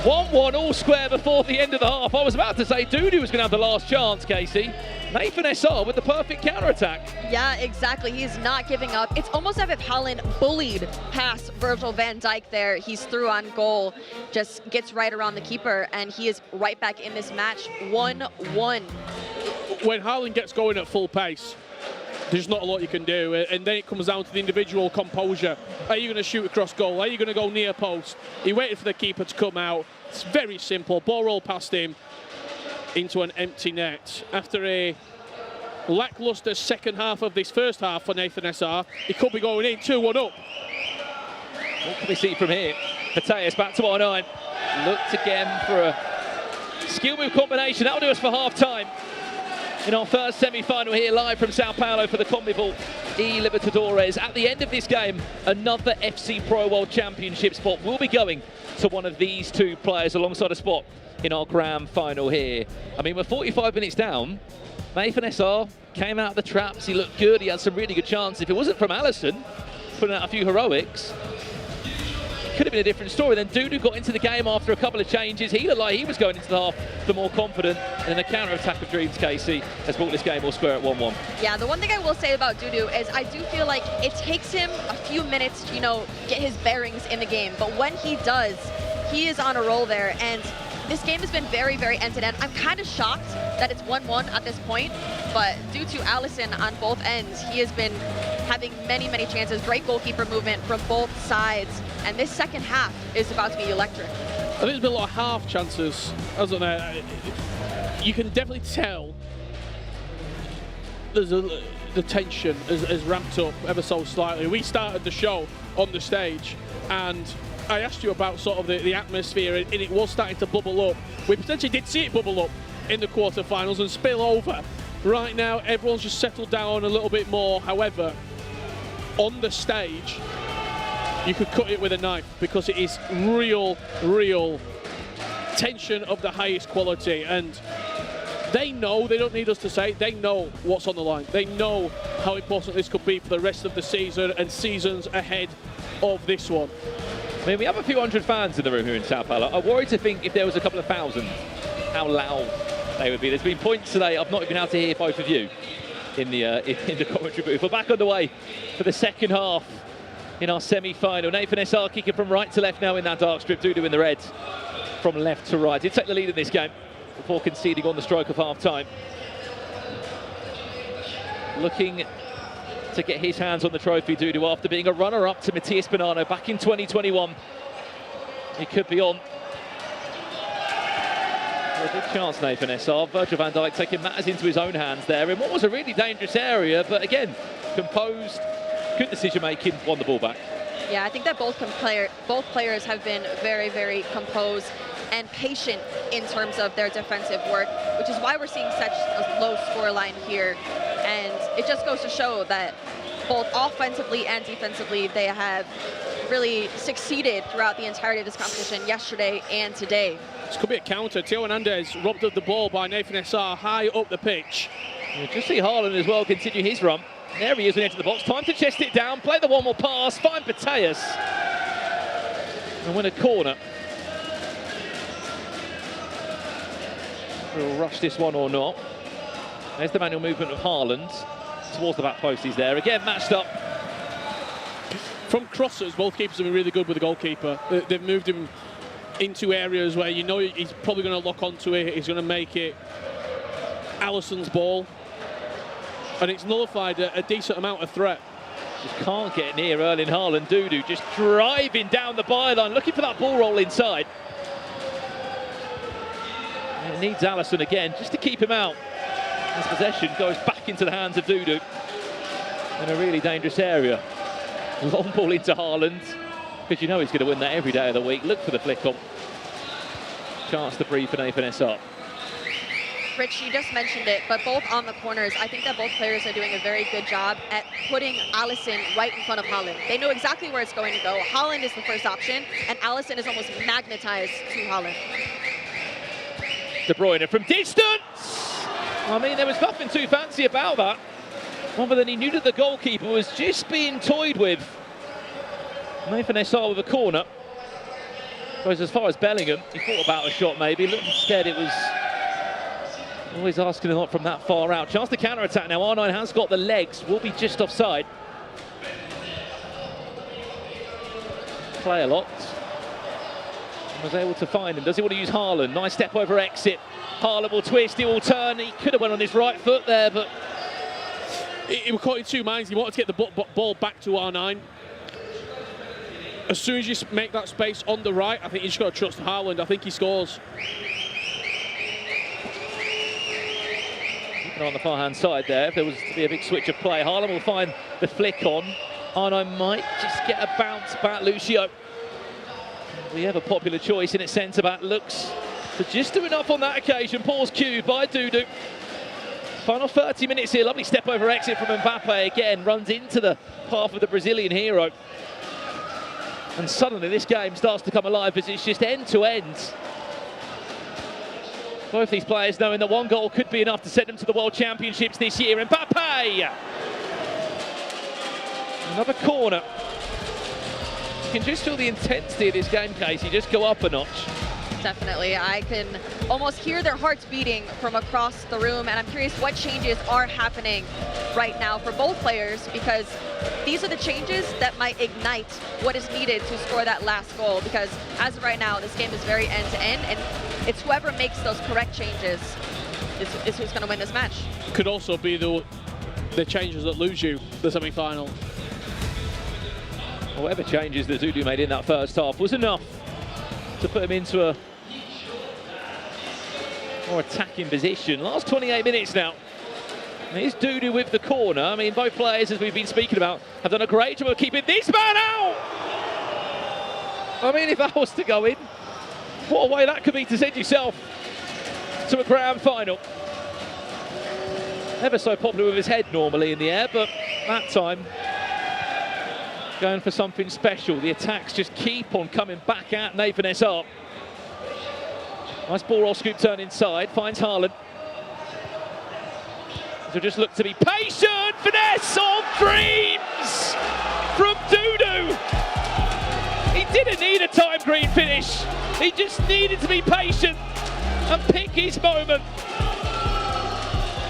1-1 all square before the end of the half. I was about to say Dudu was going to have the last chance, Casey. Nathan Essar with the perfect counter-attack. Yeah, exactly. He's not giving up. It's almost as if Haaland bullied past Virgil van Dijk there. He's through on goal, just gets right around the keeper, and he is right back in this match, 1-1. When Haaland gets going at full pace, there's not a lot you can do, and then it comes down to the individual composure. Are you going to shoot across goal? Are you going to go near post? He waited for the keeper to come out. It's very simple. Ball roll past him into an empty net. After a lackluster second half of this first half for Nathan Essar, he could be going in 2-1 up. What can we see from here? Mateus back to R9. Looked again for a skill move combination. That'll do us for half time. In our first semi-final here, live from Sao Paulo for the CONMEBOL eLibertadores. At the end of this game, another FC Pro World Championship spot will be going to one of these two players alongside a spot in our grand final here. I mean, we're 45 minutes down. Nathan SR came out of the traps, he looked good, he had some really good chances. If it wasn't from Allison putting out a few heroics, it could have been a different story. Then Dudu got into the game after a couple of changes. He looked like he was going into the half the more confident, and then the counter-attack of Dreams Casey has brought this game all square at 1-1. Yeah, the one thing I will say about Dudu is I do feel like it takes him a few minutes to, get his bearings in the game. But when he does, he is on a roll there. And this game has been very, very end-to-end. I'm kind of shocked that it's 1-1 at this point, but due to Allison on both ends, he has been having many, many chances. Great goalkeeper movement from both sides, and this second half is about to be electric. I think there's been a lot of half chances, hasn't there? You can definitely tell the tension has ramped up ever so slightly. We started the show on the stage, and I asked you about sort of the atmosphere, and it was starting to bubble up. We potentially did see it bubble up in the quarterfinals and spill over. Right now, everyone's just settled down a little bit more. However, on the stage, you could cut it with a knife because it is real tension of the highest quality. And they know, they don't need us to say, they know what's on the line. They know how important this could be for the rest of the season and seasons ahead of this one. I mean, we have a few hundred fans in the room here in Sao Paulo. I worry to think if there was a couple of thousand, how loud they would be. There's been points today I've not been able to hear both of you in the commentary booth. We're back on the way for the second half in our semi-final. Nathan SR kicking from right to left now in that dark strip. Dudu in the red from left to right. He'd take the lead in this game before conceding on the stroke of half-time. Looking to get his hands on the trophy, Dudu, after being a runner-up to Matthias Bonanno back in 2021. He could be on. A big chance, Nathan SR. Virgil van Dijk taking matters into his own hands there in what was a really dangerous area, but again, composed, good decision-making, won the ball back. Yeah, I think that both players have been very, very composed and patient in terms of their defensive work, which is why we're seeing such a low scoreline here. And it just goes to show that both offensively and defensively, they have really succeeded throughout the entirety of this competition yesterday and today. This could be a counter. Theo Hernandez robbed of the ball by Nathan SR high up the pitch. We'll just see Haaland as well continue his run. There he is when he enters the box. Time to chest it down, play the one-more pass, find Mateus, and win a corner. We'll rush this one or not. There's the manual movement of Haaland towards the back post. He's there again, matched up. From crosses, both keepers have been really good with the goalkeeper. They've moved him into areas where you know he's probably going to lock onto it. He's going to make it Allison's ball, and it's nullified a decent amount of threat. Just can't get near Erling Haaland. Dudu just driving down the byline, looking for that ball roll inside. And it needs Allison again just to keep him out. His possession goes back into the hands of Dudu in a really dangerous area. Long ball into Haaland, because you know he's going to win that every day of the week. Look for the flick on. Chance to breathe for Nathan SR. Rich, you just mentioned it, but both on the corners, I think that both players are doing a very good job at putting Allison right in front of Haaland. They know exactly where it's going to go. Haaland is the first option, and Allison is almost magnetized to Haaland. De Bruyne from distance! I mean, there was nothing too fancy about that, other than he knew that the goalkeeper was just being toyed with. Nathan SR with a corner. Goes as far as Bellingham. He thought about a shot maybe, but instead it was always asking a lot from that far out. Chance to counter-attack now. R9 has got the legs, will be just offside. Player locked. Was able to find him. Does he want to use Haaland? Nice step over exit. Haaland will twist, he will turn. He could have went on his right foot there, but he was caught in two minds. He wanted to get the ball back to R9. As soon as you make that space on the right, I think you just got to trust Haaland. I think he scores. On the far-hand side there, if there was to be a big switch of play, Haaland will find the flick on. R9 might just get a bounce back. Lucio, we have a popular choice in its centre-back, looks to just do enough on that occasion. Paul's cued by Dudu. Final 30 minutes here. Lovely step over exit from Mbappe again. Runs into the path of the Brazilian hero. And suddenly this game starts to come alive as it's just end to end. Both these players knowing that one goal could be enough to send them to the World Championships this year. Mbappe! Another corner. You can just feel the intensity of this game, Casey, just go up a notch. Definitely. I can almost hear their hearts beating from across the room, and I'm curious what changes are happening right now for both players, because these are the changes that might ignite what is needed to score that last goal, because as of right now, this game is very end-to-end, and it's whoever makes those correct changes is who's going to win this match. Could also be the changes that lose you the semi-final. Whatever changes that Dudu made in that first half was enough to put him into a more attacking position. Last 28 minutes now. Here's Dudu with the corner. I mean, both players, as we've been speaking about, have done a great job of keeping this man out. I mean, if that was to go in, what a way that could be to send yourself to a grand final. Never so popular with his head normally in the air, but that time going for something special. The attacks just keep on coming back at Nathan Essar. Nice ball roll scoop turn inside, finds Haaland. So just look to be patient, finesse on dreams from Dudu. He didn't need a time green finish. He just needed to be patient and pick his moment.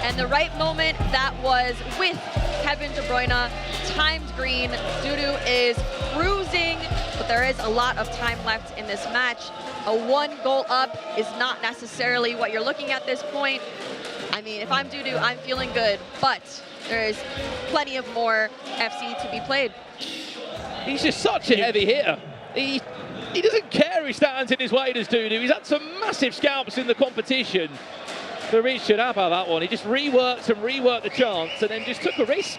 And the right moment, that was with Kevin De Bruyne, timed green. Dudu is cruising, but there is a lot of time left in this match. A 1-goal up is not necessarily what you're looking at this point. I mean, if I'm Dudu, I'm feeling good, but there is plenty of more FC to be played. He's just such a heavy hitter. He doesn't care who stands in his way, does Dudu. He's had some massive scalps in the competition. For Richard, how about that one? He just reworked and reworked the chance and then just took a risk.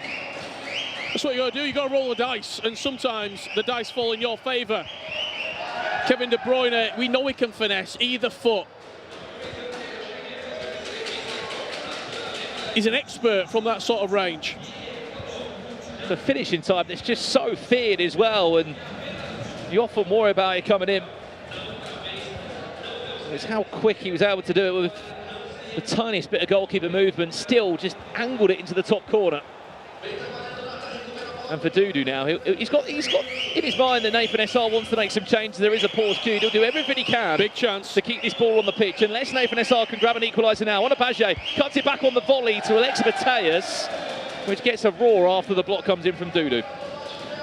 That's what you got to do. You got to roll the dice, and sometimes the dice fall in your favour. Kevin De Bruyne, we know he can finesse either foot. He's an expert from that sort of range. The finishing time that's just so feared as well, and you often worry about it coming in. It's how quick he was able to do it with the tiniest bit of goalkeeper movement, still just angled it into the top corner. And for Dudu now, he's got in his mind that Nathan Essar wants to make some changes. There is a pause queued. He'll do everything he can. Big chance to keep this ball on the pitch. Unless Nathan Essar can grab an equaliser now. On a Page cuts it back on the volley to Alexis Mateus, which gets a roar after the block comes in from Dudu.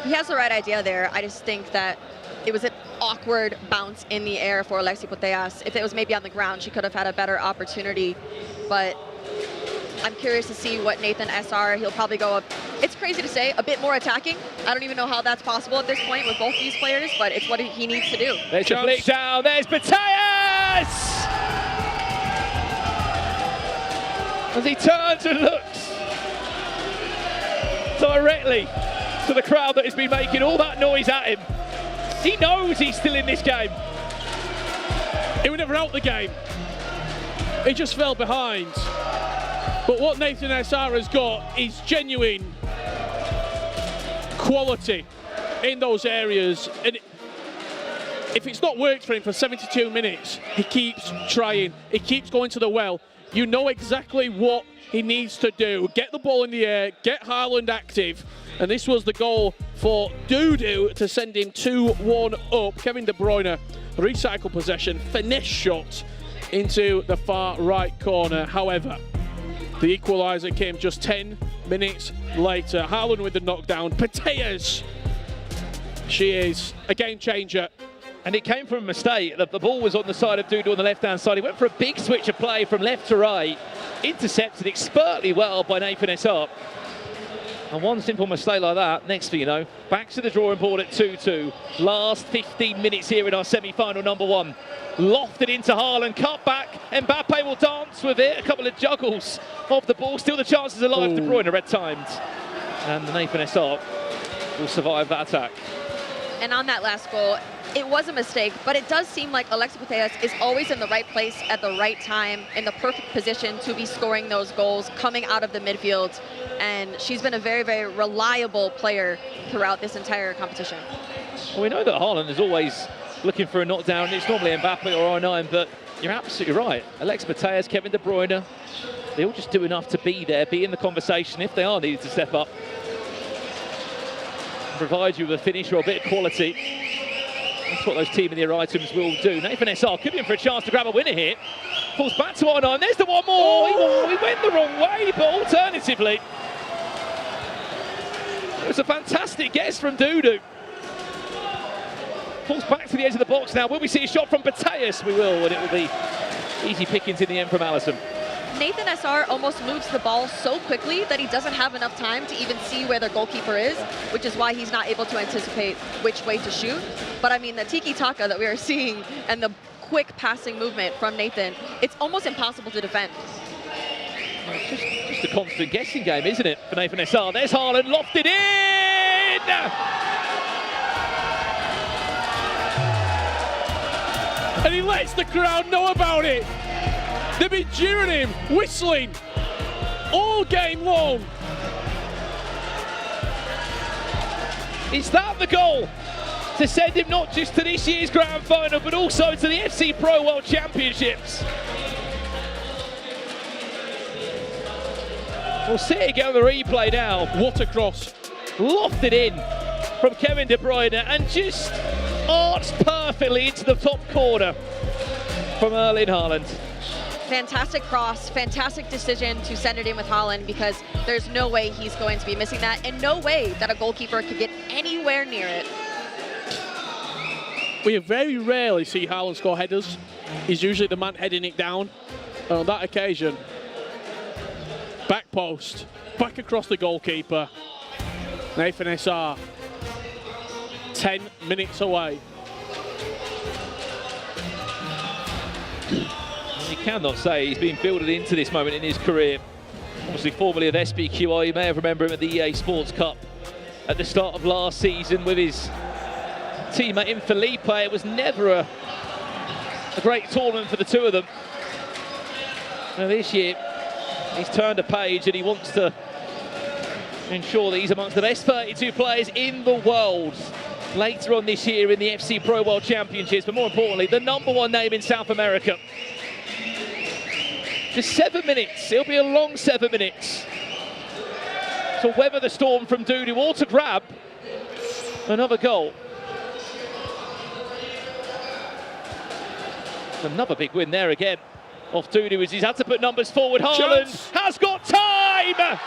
He has the right idea there. I just think that it was an awkward bounce in the air for Alexis Mateus. If it was maybe on the ground, she could have had a better opportunity. But I'm curious to see what Nathan Essar, he'll probably go up. It's crazy to say, a bit more attacking. I don't even know how that's possible at this point with both these players, but it's what he needs to do. There's the flick down, there's Mateus! As he turns and looks directly to the crowd that has been making all that noise at him. He knows he's still in this game. He was never out the game. He just fell behind. But what Nathan Essar has got is genuine quality in those areas. And if it's not worked for him for 72 minutes, he keeps trying. He keeps going to the well. You know exactly what he needs to do. Get the ball in the air, get Haaland active. And this was the goal for Dudu to send him 2-1 up. Kevin De Bruyne, recycle possession, finesse shot into the far right corner. However, the equaliser came just 10 minutes later. Haaland with the knockdown. Mateus, she is a game changer. And it came from a mistake. The ball was on the side of Dudu on the left-hand side. He went for a big switch of play from left to right. Intercepted expertly well by Nathan Essar. And one simple mistake like that, next thing you know, back to the drawing board at 2-2. Last 15 minutes here in our semi-final number 1. Lofted into Haaland, cut back. Mbappe will dance with it. A couple of juggles of the ball. Still the chances alive. De Bruyne red timed. And Nathan Essar will survive that attack. And on that last goal, it was a mistake, but it does seem like Alexis Mateus is always in the right place at the right time, in the perfect position to be scoring those goals coming out of the midfield. And she's been a very, very reliable player throughout this entire competition. Well, we know that Haaland is always looking for a knockdown. It's normally Mbappe or R9, but You're absolutely right. Alex Mateus, Kevin De Bruyne, they all just do enough to be there, be in the conversation if they are needed to step up. Provide you with a finish or a bit of quality. That's what those team of the year items will do. Nathan SR could be in for a chance to grab a winner here. Falls back to R9. There's the one more. He went the wrong way, but alternatively, it was a fantastic guess from Dudu. Falls back to the edge of the box now. Will we see a shot from Mateus? We will, and it will be easy pickings in the end from Allison. Nathan SR almost moves the ball so quickly that he doesn't have enough time to even see where their goalkeeper is, which is why he's not able to anticipate which way to shoot. But I mean, the tiki-taka that we are seeing and the quick passing movement from Nathan, it's almost impossible to defend. It's just a constant guessing game, isn't it, for Nathan SR? There's Haaland, lofted in! And he lets the crowd know about it. They've been cheering him, whistling, all game long. Is that the goal to send him not just to this year's grand final, but also to the FC Pro World Championships? We'll see it again on the replay now. What a cross. Lofted in from Kevin De Bruyne and just arched perfectly into the top corner from Erling Haaland. Fantastic cross, fantastic decision to send it in with Haaland, because there's no way he's going to be missing that, and no way that a goalkeeper could get anywhere near it. We very rarely see Haaland score headers. He's usually the man heading it down. And on that occasion, back post, back across the goalkeeper. Nathan SR, 10 minutes away. You cannot say he's been building into this moment in his career. Obviously formerly of SBQR, you may have remembered him at the EA Sports Cup at the start of last season with his teammate in Felipe. It was never a great tournament for the two of them. Now this year, he's turned a page and he wants to ensure that he's amongst the best 32 players in the world later on this year in the FC Pro World Championships, but more importantly, the #1 name in South America. Just 7 minutes, it'll be a long 7 minutes to weather the storm from Dudu, or to grab another goal. Another big win there again off Dudu as he's had to put numbers forward. Haaland has got time!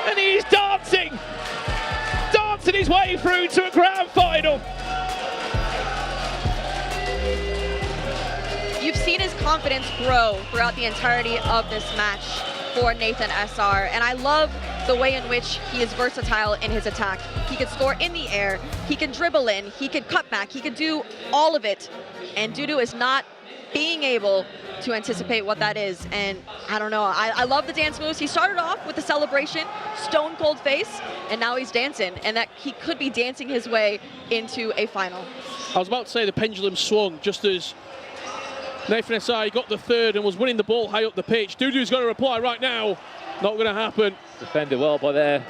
And he's dancing his way through to a grand final. You've seen his confidence grow throughout the entirety of this match for Nathan SR, and I love the way in which he is versatile in his attack. He can score in the air, he can dribble in, he can cut back, he can do all of it, and Dudu is not being able to anticipate what that is. And I don't know, I love the dance moves. He started off with the celebration, stone cold face, and now he's dancing, and that he could be dancing his way into a final. I was about to say the pendulum swung just as Nathan SR got the third and was winning the ball high up the pitch. Dudu's got to reply right now. Not going to happen. Defended well by there,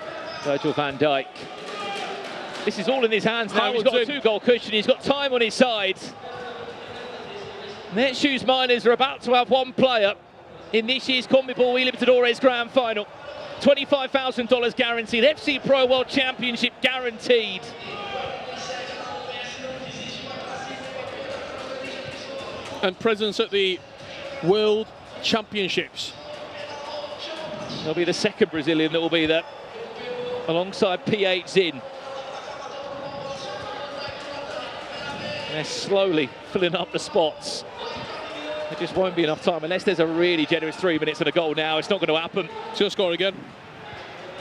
Virgil van Dijk. This is all in his hands now. He's got a 2-goal cushion. He's got time on his side. Netshoes Miners are about to have one player in this year's CONMEBOL eLibertadores Grand Final. $25,000 guaranteed. FC Pro World Championship guaranteed. And presence at the World Championships. There'll be the second Brazilian that will be there, alongside P8 Zin. They're slowly filling up the spots. There just won't be enough time unless there's a really generous 3 minutes and a goal now. It's not going to happen. She'll score again.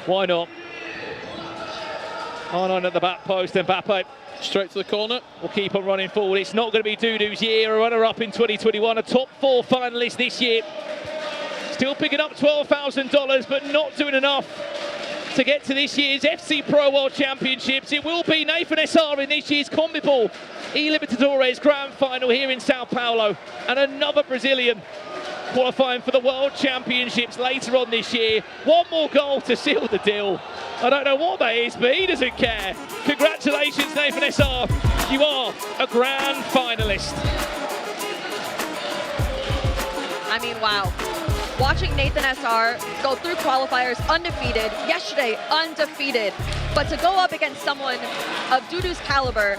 Why not? R9 at the back post, Mbappe. Straight to the corner. We'll keep on running forward. It's not going to be Dudu's year, a runner-up in 2021, a top 4 finalist this year. Still picking up $12,000, but not doing enough to get to this year's FC Pro World Championships. It will be Nathan SR in this year's CONMEBOL eLibertadores Grand Final here in Sao Paulo, and another Brazilian qualifying for the World Championships later on this year. One more goal to seal the deal. I don't know what that is, but he doesn't care. Congratulations, Nathan SR. You are a grand finalist. I mean, wow. Watching Nathan SR go through qualifiers undefeated, yesterday undefeated, but to go up against someone of Dudu's caliber,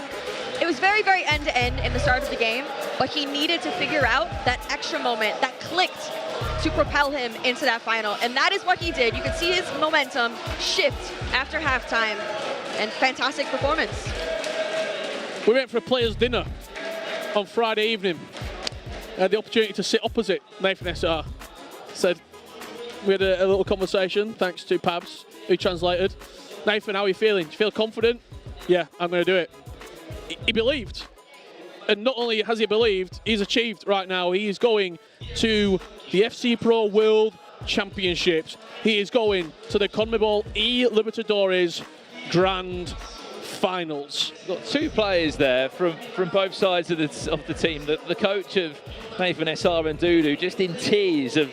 it was very, very end-to-end in the start of the game, but he needed to figure out that extra moment, that clicked to propel him into that final. And that is what he did. You could see his momentum shift after halftime, and fantastic performance. We went for a players' dinner on Friday evening. I had the opportunity to sit opposite Nathan SR. We had a little conversation, thanks to Pabs, who translated. Nathan, how are you feeling? Do you feel confident? Yeah, I'm going to do it. He believed. And not only has he believed, he's achieved right now. He is going to the FC Pro World Championships. He is going to the CONMEBOL eLibertadores Grand Finals. Got two players there from both sides of the team. The coach of Nathan SR and Dudu just in tears of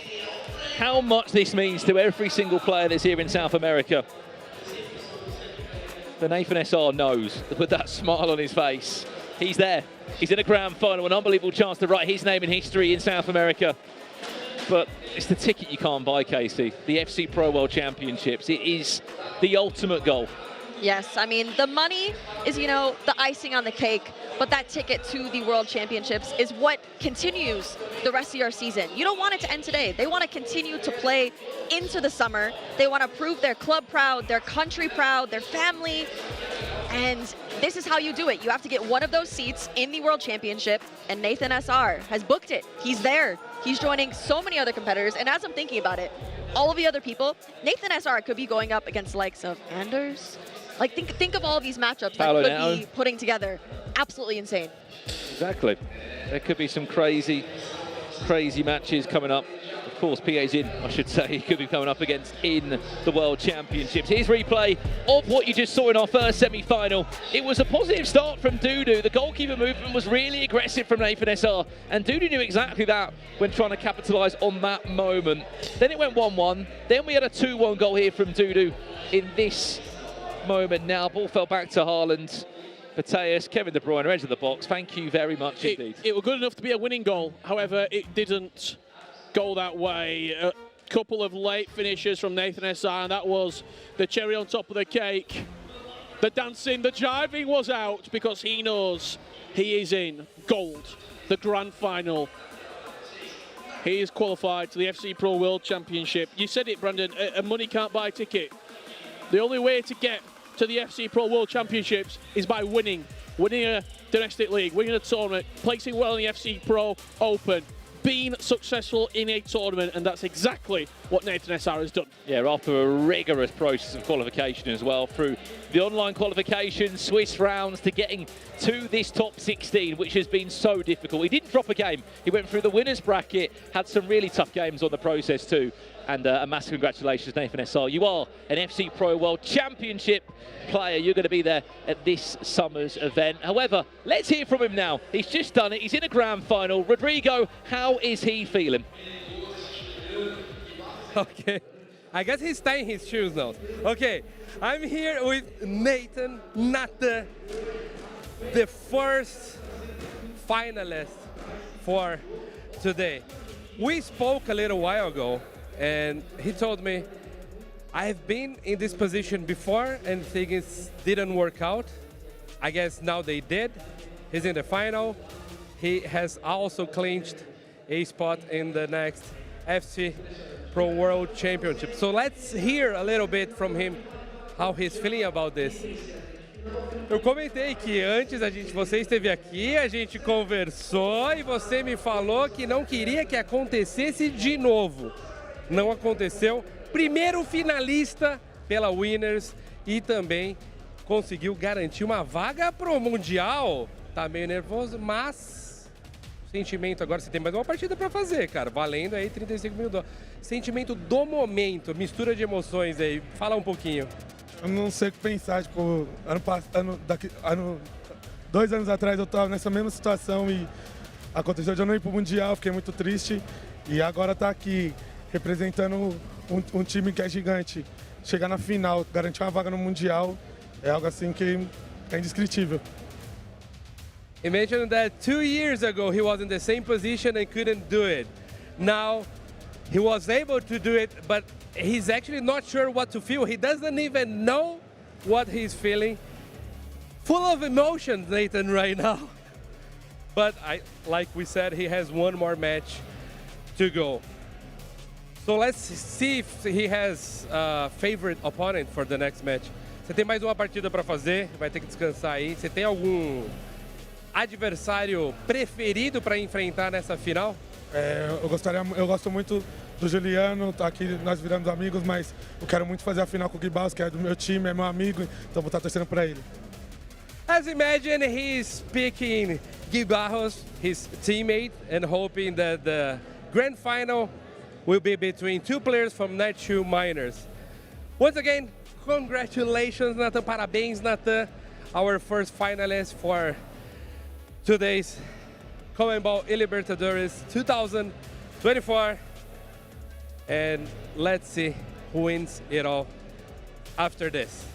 how much this means to every single player that's here in South America. But Nathan SR knows with that smile on his face. He's there. He's in a grand final, an unbelievable chance to write his name in history in South America. But it's the ticket you can't buy, Casey. The FC Pro World Championships. It is the ultimate goal. Yes, I mean, the money is, you know, the icing on the cake, but that ticket to the World Championships is what continues the rest of your season. You don't want it to end today. They want to continue to play into the summer. They want to prove their club proud, their country proud, their family, and this is how you do it. You have to get one of those seats in the World Championship, and Nathan SR has booked it. He's there. He's joining so many other competitors, and as I'm thinking about it, all of the other people, Nathan SR could be going up against the likes of Anders. Like, think of all these matchups that could be putting together. Absolutely insane. Exactly. There could be some crazy matches coming up. Of course, PA's in, I should say, he could be coming up against in the World Championships. Here's replay of what you just saw in our first semi-final. It was a positive start from Dudu. The goalkeeper movement was really aggressive from Nathan SR, and Dudu knew exactly that when trying to capitalise on that moment. Then it went 1-1. Then we had a 2-1 goal here from Dudu in this moment now. Ball fell back to Haaland. Mateus, Kevin De Bruyne, edge of the box. Thank you very much indeed. It was good enough to be a winning goal. However, it didn't go that way. A couple of late finishes from Nathan SR, and that was the cherry on top of the cake. The dancing, the jiving was out because he knows he is in gold, the grand final. He is qualified to the FC Pro World Championship. You said it, Brandon, a money can't buy ticket. The only way to get to the FC Pro World Championships is by winning a domestic league, winning a tournament, placing well in the FC Pro Open, being successful in a tournament, and that's exactly what Nathan SR has done. Yeah, after a rigorous process of qualification as well, through the online qualification, Swiss rounds, to getting to this top 16, which has been so difficult. He didn't drop a game. He went through the winners bracket, had some really tough games on the process too. And a massive congratulations, Nathan SR. You are an FC Pro World Championship player. You're going to be there at this summer's event. However, let's hear from him now. He's just done it. He's in a grand final. Rodrigo, how is he feeling? Okay, I guess he's tying his shoes now. Okay, I'm here with Nathan, not the first finalist for today. We spoke a little while ago, and he told me, I've been in this position before and things didn't work out. I guess now they did. He's in the final. He has also clinched a spot in the next FC Pro World Championship. So let's hear a little bit from him, how he's feeling about this. Eu comentei que antes você esteve aqui, a gente conversou e você me falou que não queria que acontecesse de novo. Não aconteceu. Primeiro finalista pela Winners e também conseguiu garantir uma vaga pro Mundial. Tá meio nervoso, mas sentimento agora, você tem mais uma partida para fazer, cara. Valendo aí 35 mil dólares. Sentimento do momento, mistura de emoções aí. Fala um pouquinho. Eu não sei o que pensar, tipo, 2 anos atrás eu estava nessa mesma situação e aconteceu de eu não ir pro Mundial, fiquei muito triste. E agora tá aqui, representando um time que é gigante. Chegar na final, garantir uma vaga no Mundial, é algo assim que é indescritível. He mentioned that 2 years ago he was in the same position and couldn't do it. Now, he was able to do it, but he's actually not sure what to feel. He doesn't even know what he's feeling. Full of emotions, Nathan, right now. But like we said, he has one more match to go. So let's see if he has a favorite opponent for the next match. Você tem mais uma partida para fazer, vai ter que descansar aí. Você tem algum adversário preferido para enfrentar nessa final? Eu gosto muito do Juliano, tá aqui, nós viramos amigos, mas eu quero muito fazer a final com o Garos, que é do meu time, é meu amigo, então vou estar torcendo para ele. As imagine he's picking Garos, his teammate, and hoping that the grand final will be between two players from Net 2 Miners. Once again, congratulations, Nathan. Parabéns, Nathan. Our first finalist for today's CONMEBOL eLibertadores 2024. And let's see who wins it all after this.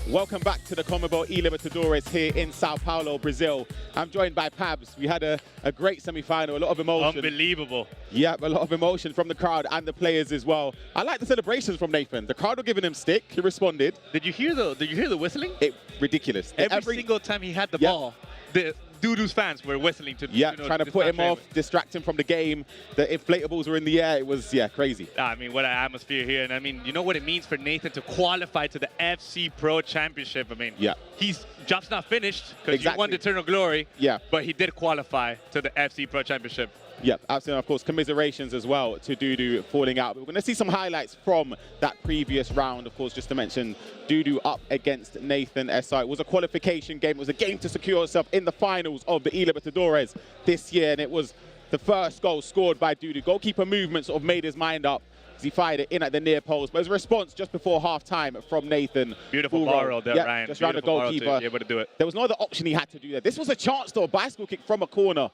Welcome back to the CONMEBOL eLibertadores here in Sao Paulo, Brazil. I'm joined by Pabs. We had a great semi-final, a lot of emotion. Unbelievable. Yeah, a lot of emotion from the crowd and the players as well. I like the celebrations from Nathan. The crowd were giving him stick. He responded. Did you hear the whistling? Ridiculous. Every single time he had the ball, the Dudu's fans were whistling to trying to put him off, distract him from the game. The inflatables were in the air. It was, crazy. I mean, what an atmosphere here. And I mean, you know what it means for Nathan to qualify to the FC Pro Championship. I mean, his job's not finished because he won the Eternal Glory. But he did qualify to the FC Pro Championship. Yeah, absolutely. Of course, commiserations as well to Dudu falling out. We're going to see some highlights from that previous round. Of course, just to mention, Dudu up against Nathan SI. It was a qualification game. It was a game to secure yourself in the finals of the eLibertadores this year. And it was the first goal scored by Dudu. Goalkeeper movement sort of made his mind up as he fired it in at the near post. But it was a response just before half-time from Nathan. Beautiful ball roll there, Ryan. Just around the goalkeeper. Be able to do it. There was no other option he had to do there. This was a chance, though. A bicycle kick from a corner.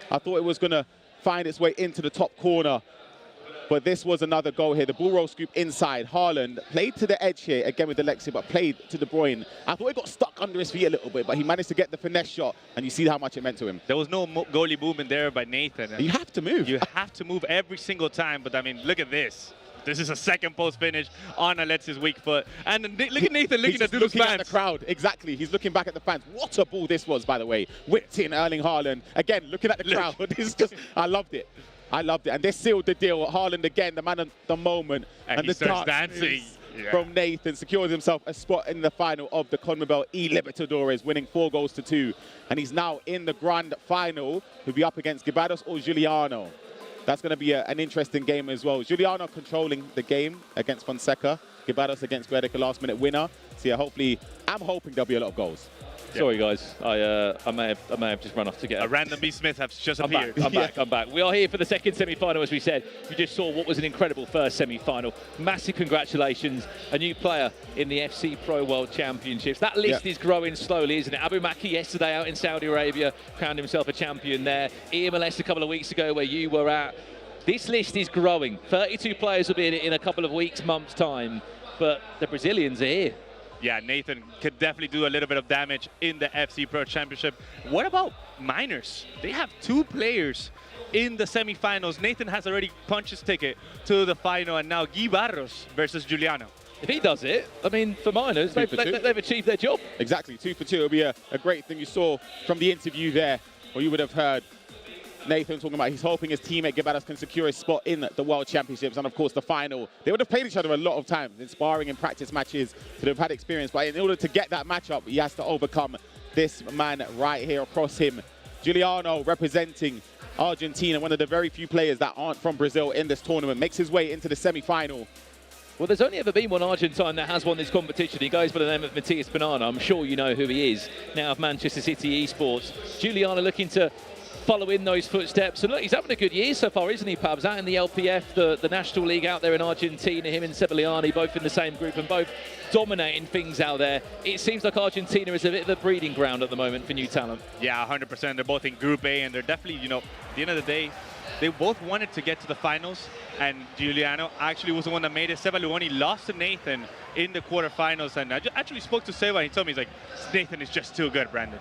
I thought it was going to find its way into the top corner. But this was another goal here. The ball roll scoop inside. Haaland played to the edge here, again with Alexi, but played to De Bruyne. I thought he got stuck under his feet a little bit, but he managed to get the finesse shot, and you see how much it meant to him. There was no goalie movement there by Nathan. You have to move. You have to move every single time, but I mean, look at this. This is a second post finish on Alexi's weak foot. And look at Nathan looking at Dudu's fans. At the crowd. Exactly. He's looking back at the fans. What a ball this was, by the way. Whipped in Erling Haaland. Again, looking at the crowd. It's just, I loved it. I loved it. And they sealed the deal. Haaland again, the man of the moment. And he starts dancing. From Nathan, secures himself a spot in the final of the CONMEBOL eLibertadores, winning 4-2. And he's now in the grand final. He'll be up against Garos or Juliano. That's going to be an interesting game as well. Juliano controlling the game against Fonseca. Garos against Rende, last-minute winner. So yeah, hopefully, I'm hoping there'll be a lot of goals. Sorry, guys. I may have just run off to get a random B. Smith has just appeared. I'm back. We are here for the second semi-final, as we said. You just saw what was an incredible first semi-final. Massive congratulations. A new player in the FC Pro World Championships. That list is growing slowly, isn't it? Abu Maki yesterday out in Saudi Arabia crowned himself a champion there. EMLS a couple of weeks ago where you were at. This list is growing. 32 players will be in it in a couple of weeks, months' time. But the Brazilians are here. Yeah, Nathan could definitely do a little bit of damage in the FC Pro Championship. What about minors? They have 2 players in the semifinals. Nathan has already punched his ticket to the final, and now Garos versus Juliano. If he does it, I mean, for minors, they've achieved their job. Exactly, 2 for 2. It'll be a great thing. You saw from the interview there, or you would have heard Nathan talking about he's hoping his teammate Garos can secure his spot in the World Championships and, of course, the final. They would have played each other a lot of times in sparring and practice matches, so they've had experience. But in order to get that matchup, he has to overcome this man right here across him. Juliano, representing Argentina, one of the very few players that aren't from Brazil in this tournament, makes his way into the semi-final. Well, there's only ever been one Argentine that has won this competition. He goes by the name of Matias Banana. I'm sure you know who he is, now of Manchester City Esports. Juliano looking to follow in those footsteps. And look, he's having a good year so far, isn't he, Pabs? Out in the LPF, the National League out there in Argentina, him and Se Leone, both in the same group and both dominating things out there. It seems like Argentina is a bit of a breeding ground at the moment for new talent. Yeah, 100%. They're both in Group A, and they're definitely, you know, at the end of the day, they both wanted to get to the finals, and Juliano actually was the one that made it. Se Leone lost to Nathan in the quarterfinals, and I actually spoke to Seba, and he told me, he's like, Nathan is just too good, Brandon.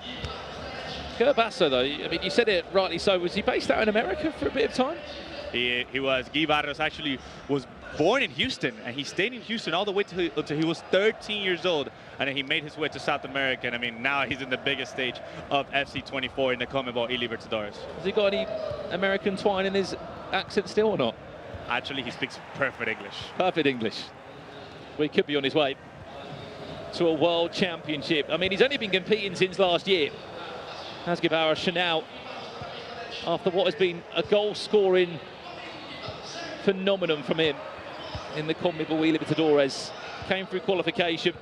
Basso, though, I mean, you said it rightly so. Was he based out in America for a bit of time? He was. Garos actually was born in Houston, and he stayed in Houston all the way until he was 13 years old, and then he made his way to South America. And I mean, now he's in the biggest stage of FC24 in the CONMEBOL eLibertadores. Has he got any American twine in his accent still or not? Actually, he speaks perfect English. Perfect English. Well, he could be on his way to a World Championship. I mean, he's only been competing since last year. As Garos Chanel, after what has been a goal-scoring phenomenon from him in the CONMEBOL eLibertadores, came through qualification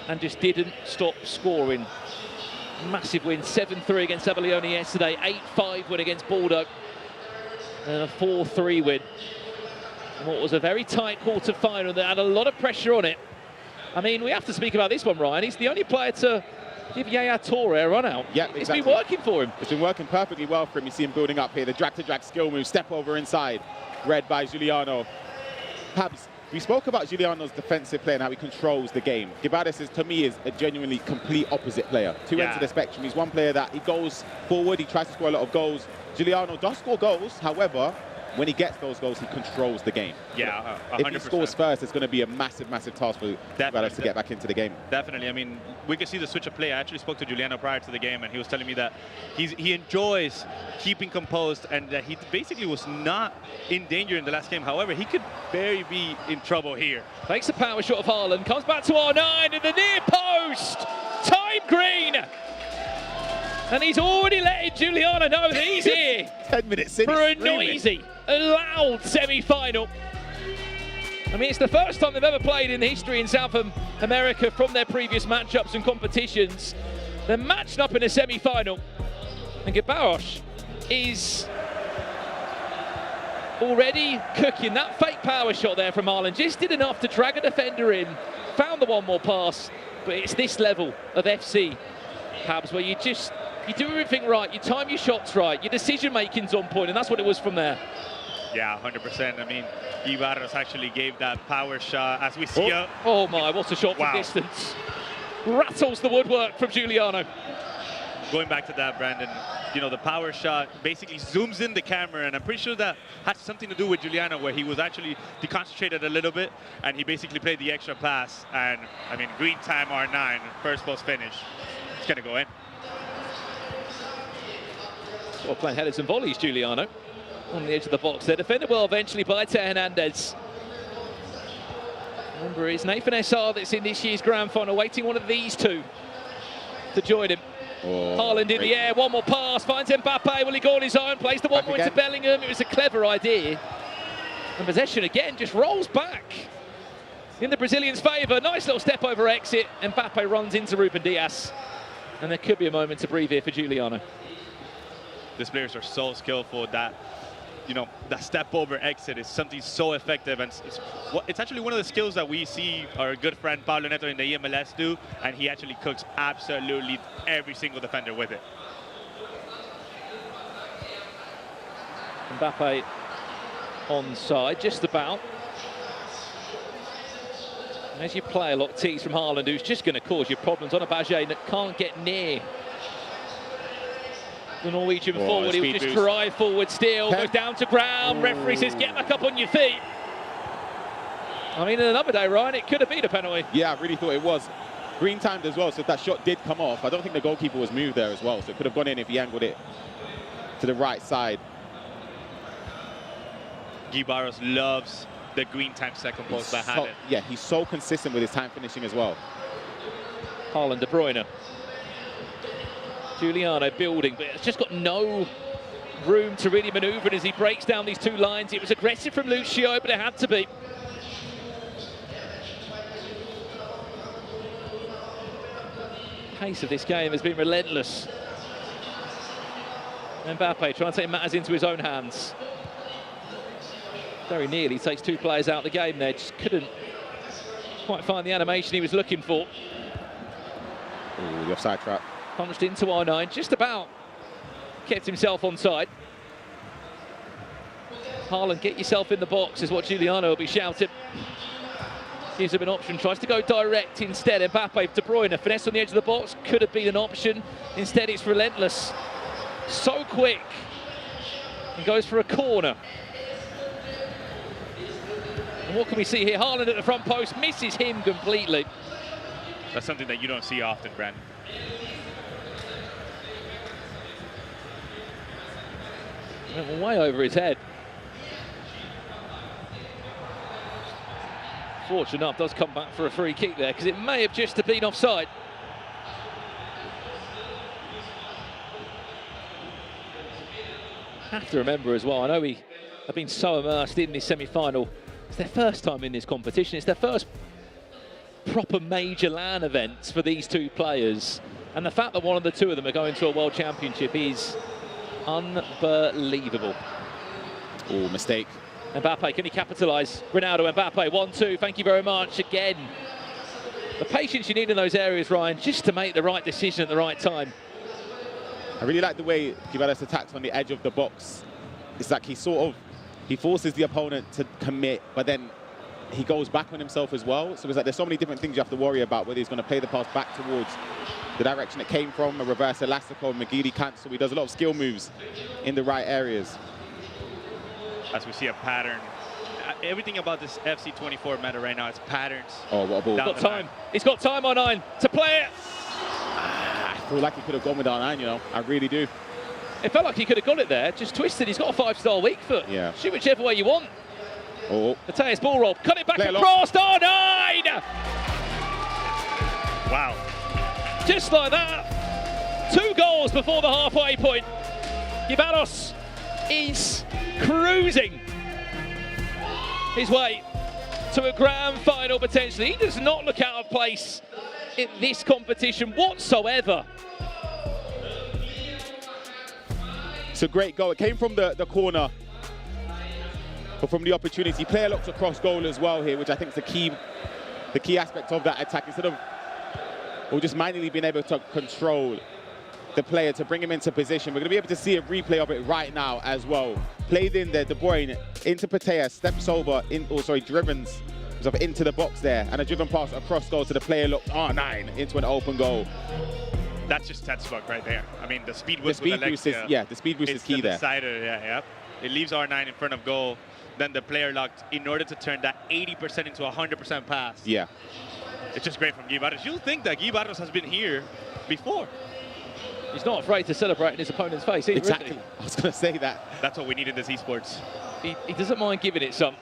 and just didn't stop scoring. Massive win, 7-3 against Se Leone yesterday, 8-5 win against Bordeaux, and a 4-3 win. And what was a very tight quarter-final that had a lot of pressure on it. I mean, we have to speak about this one, Ryan. He's the only player to give Yaya Touré a run out. Yeah, exactly. It's been working for him. It's been working perfectly well for him. You see him building up here. The drag-to-drag skill move, step over inside, read by Juliano. Perhaps we spoke about Juliano's defensive play and how he controls the game. Garos, to me, is a genuinely complete opposite player. Two ends of the spectrum. He's one player that he goes forward, he tries to score a lot of goals. Juliano does score goals, however, when he gets those goals, he controls the game. Yeah, 100%. If he scores first, it's going to be a massive, massive task for Garos to get back into the game. Definitely. I mean, we can see the switch of play. I actually spoke to Juliano prior to the game, and he was telling me that he enjoys keeping composed and that he basically was not in danger in the last game. However, he could very be in trouble here. Takes a power shot of Haaland, comes back to R9 in the near post. Time green. And he's already letting Juliano know that he's here 10 minutes in for a noisy, loud semi-final. I mean, it's the first time they've ever played in history in South America from their previous matchups and competitions. They're matched up in a semi-final. And Garos is already cooking. That fake power shot there from Haaland just did enough to drag a defender in, found the one more pass, but it's this level of FC, Habs, where you do everything right, you time your shots right, your decision-making's on point, and that's what it was from there. Yeah, 100%. I mean, Garos actually gave that power shot, as we see. Oh my, what a shot from distance. Rattles the woodwork from Juliano. Going back to that, Brandon, you know, the power shot basically zooms in the camera, and I'm pretty sure that had something to do with Juliano, where he was actually deconcentrated a little bit, and he basically played the extra pass. And, I mean, green time R9, first post finish. It's going to go in. Well, playing headers and volleys, Juliano, on the edge of the box there. Defended well eventually by Teo Hernandez. Remember, it's Nathan SR that's in this year's grand final, waiting one of these two to join him. Haaland in the air, one more pass, finds Mbappe. Will he go on his own? Plays the one more into Bellingham. It was a clever idea. And possession again just rolls back in the Brazilians' favour. Nice little step over exit. Mbappe runs into Ruben Dias. And there could be a moment to breathe here for Juliano. These players are so skillful that, you know, that step over exit is something so effective, and it's actually one of the skills that we see our good friend Pablo Neto in the MLS do, and he actually cooks absolutely every single defender with it. Mbappe onside, just about. As you play a lot of tees from Haaland, who's just going to cause you problems on a Bajé that can't get near the Norwegian forward. He will just drive forward still, goes down to ground. Referee says, get back up on your feet. I mean, in another day, Ryan, it could have been a penalty. Yeah, I really thought it was. Green timed as well, so if that shot did come off, I don't think the goalkeeper was moved there as well, so it could have gone in if he angled it to the right side. Garos loves the green time second post behind it. Yeah, he's so consistent with his time finishing as well. Haaland, De Bruyne. Juliano building, but it's just got no room to really manoeuvre as he breaks down these two lines. It was aggressive from Lucio, but it had to be. The pace of this game has been relentless. Mbappe trying to take matters into his own hands. Very nearly takes two players out of the game there. Just couldn't quite find the animation he was looking for. Ooh, the offside trap. Punched into R9, just about kept himself onside. Haaland, get yourself in the box is what Juliano will be shouting. Gives him an option, tries to go direct instead. Mbappe, De Bruyne, finesse on the edge of the box, could have been an option. Instead, it's relentless. So quick. And goes for a corner. And what can we see here? Haaland at the front post, misses him completely. That's something that you don't see often, Brandon. Went way over his head. Fortunate enough, does come back for a free kick there, because it may have just been offside. Have to remember as well, I know we have been so immersed in this semi-final. It's their first time in this competition. It's their first proper major LAN events for these two players. And the fact that one of the two of them are going to a World Championship is unbelievable. Oh, mistake. Mbappe, can he capitalise? Ronaldo, Mbappe, 1-2, thank you very much. Again, the patience you need in those areas, Ryan, just to make the right decision at the right time. I really like the way Garos attacks on the edge of the box. It's like he forces the opponent to commit, but then he goes back on himself as well. So it's like there's so many different things you have to worry about, whether he's going to play the pass back towards the direction it came from, a reverse elastico, McGeady cancel. He does a lot of skill moves in the right areas. as we see a pattern. Everything about this FC24 meta right now is patterns. Oh, what a ball. He's got time. He's got time on 9 to play it. I feel like he could have gone with R9, you know. I really do. It felt like he could have got it there, just twisted. He's got a 5-star weak foot. Yeah. Shoot whichever way you want. Oh. Mateus ball roll. Cut it back across. R9! Wow. Just like that. 2 goals before the halfway point. Garos is cruising his way to a grand final potentially. He does not look out of place in this competition whatsoever. It's a great goal. It came from the corner, but from the opportunity. Player looks across goal as well here, which I think is the key aspect of that attack. Instead of just manually being able to control the player to bring him into position. We're going to be able to see a replay of it right now as well. Played in there, De Bruyne into Patea, steps over, drivens sort of into the box there, and a driven pass across goal to the player looked R9 into an open goal. That's just textbook right there. I mean, the speed boost is, the speed boost is key there. Decider, yeah. It leaves R9 in front of goal. Then the player locked in order to turn that 80% into a 100% pass. Yeah. It's just great from Garos. You'll think that Garos has been here before. He's not afraid to celebrate in his opponent's face either, exactly. Isn't he? I was going to say that. That's what we need in this esports. He doesn't mind giving it some.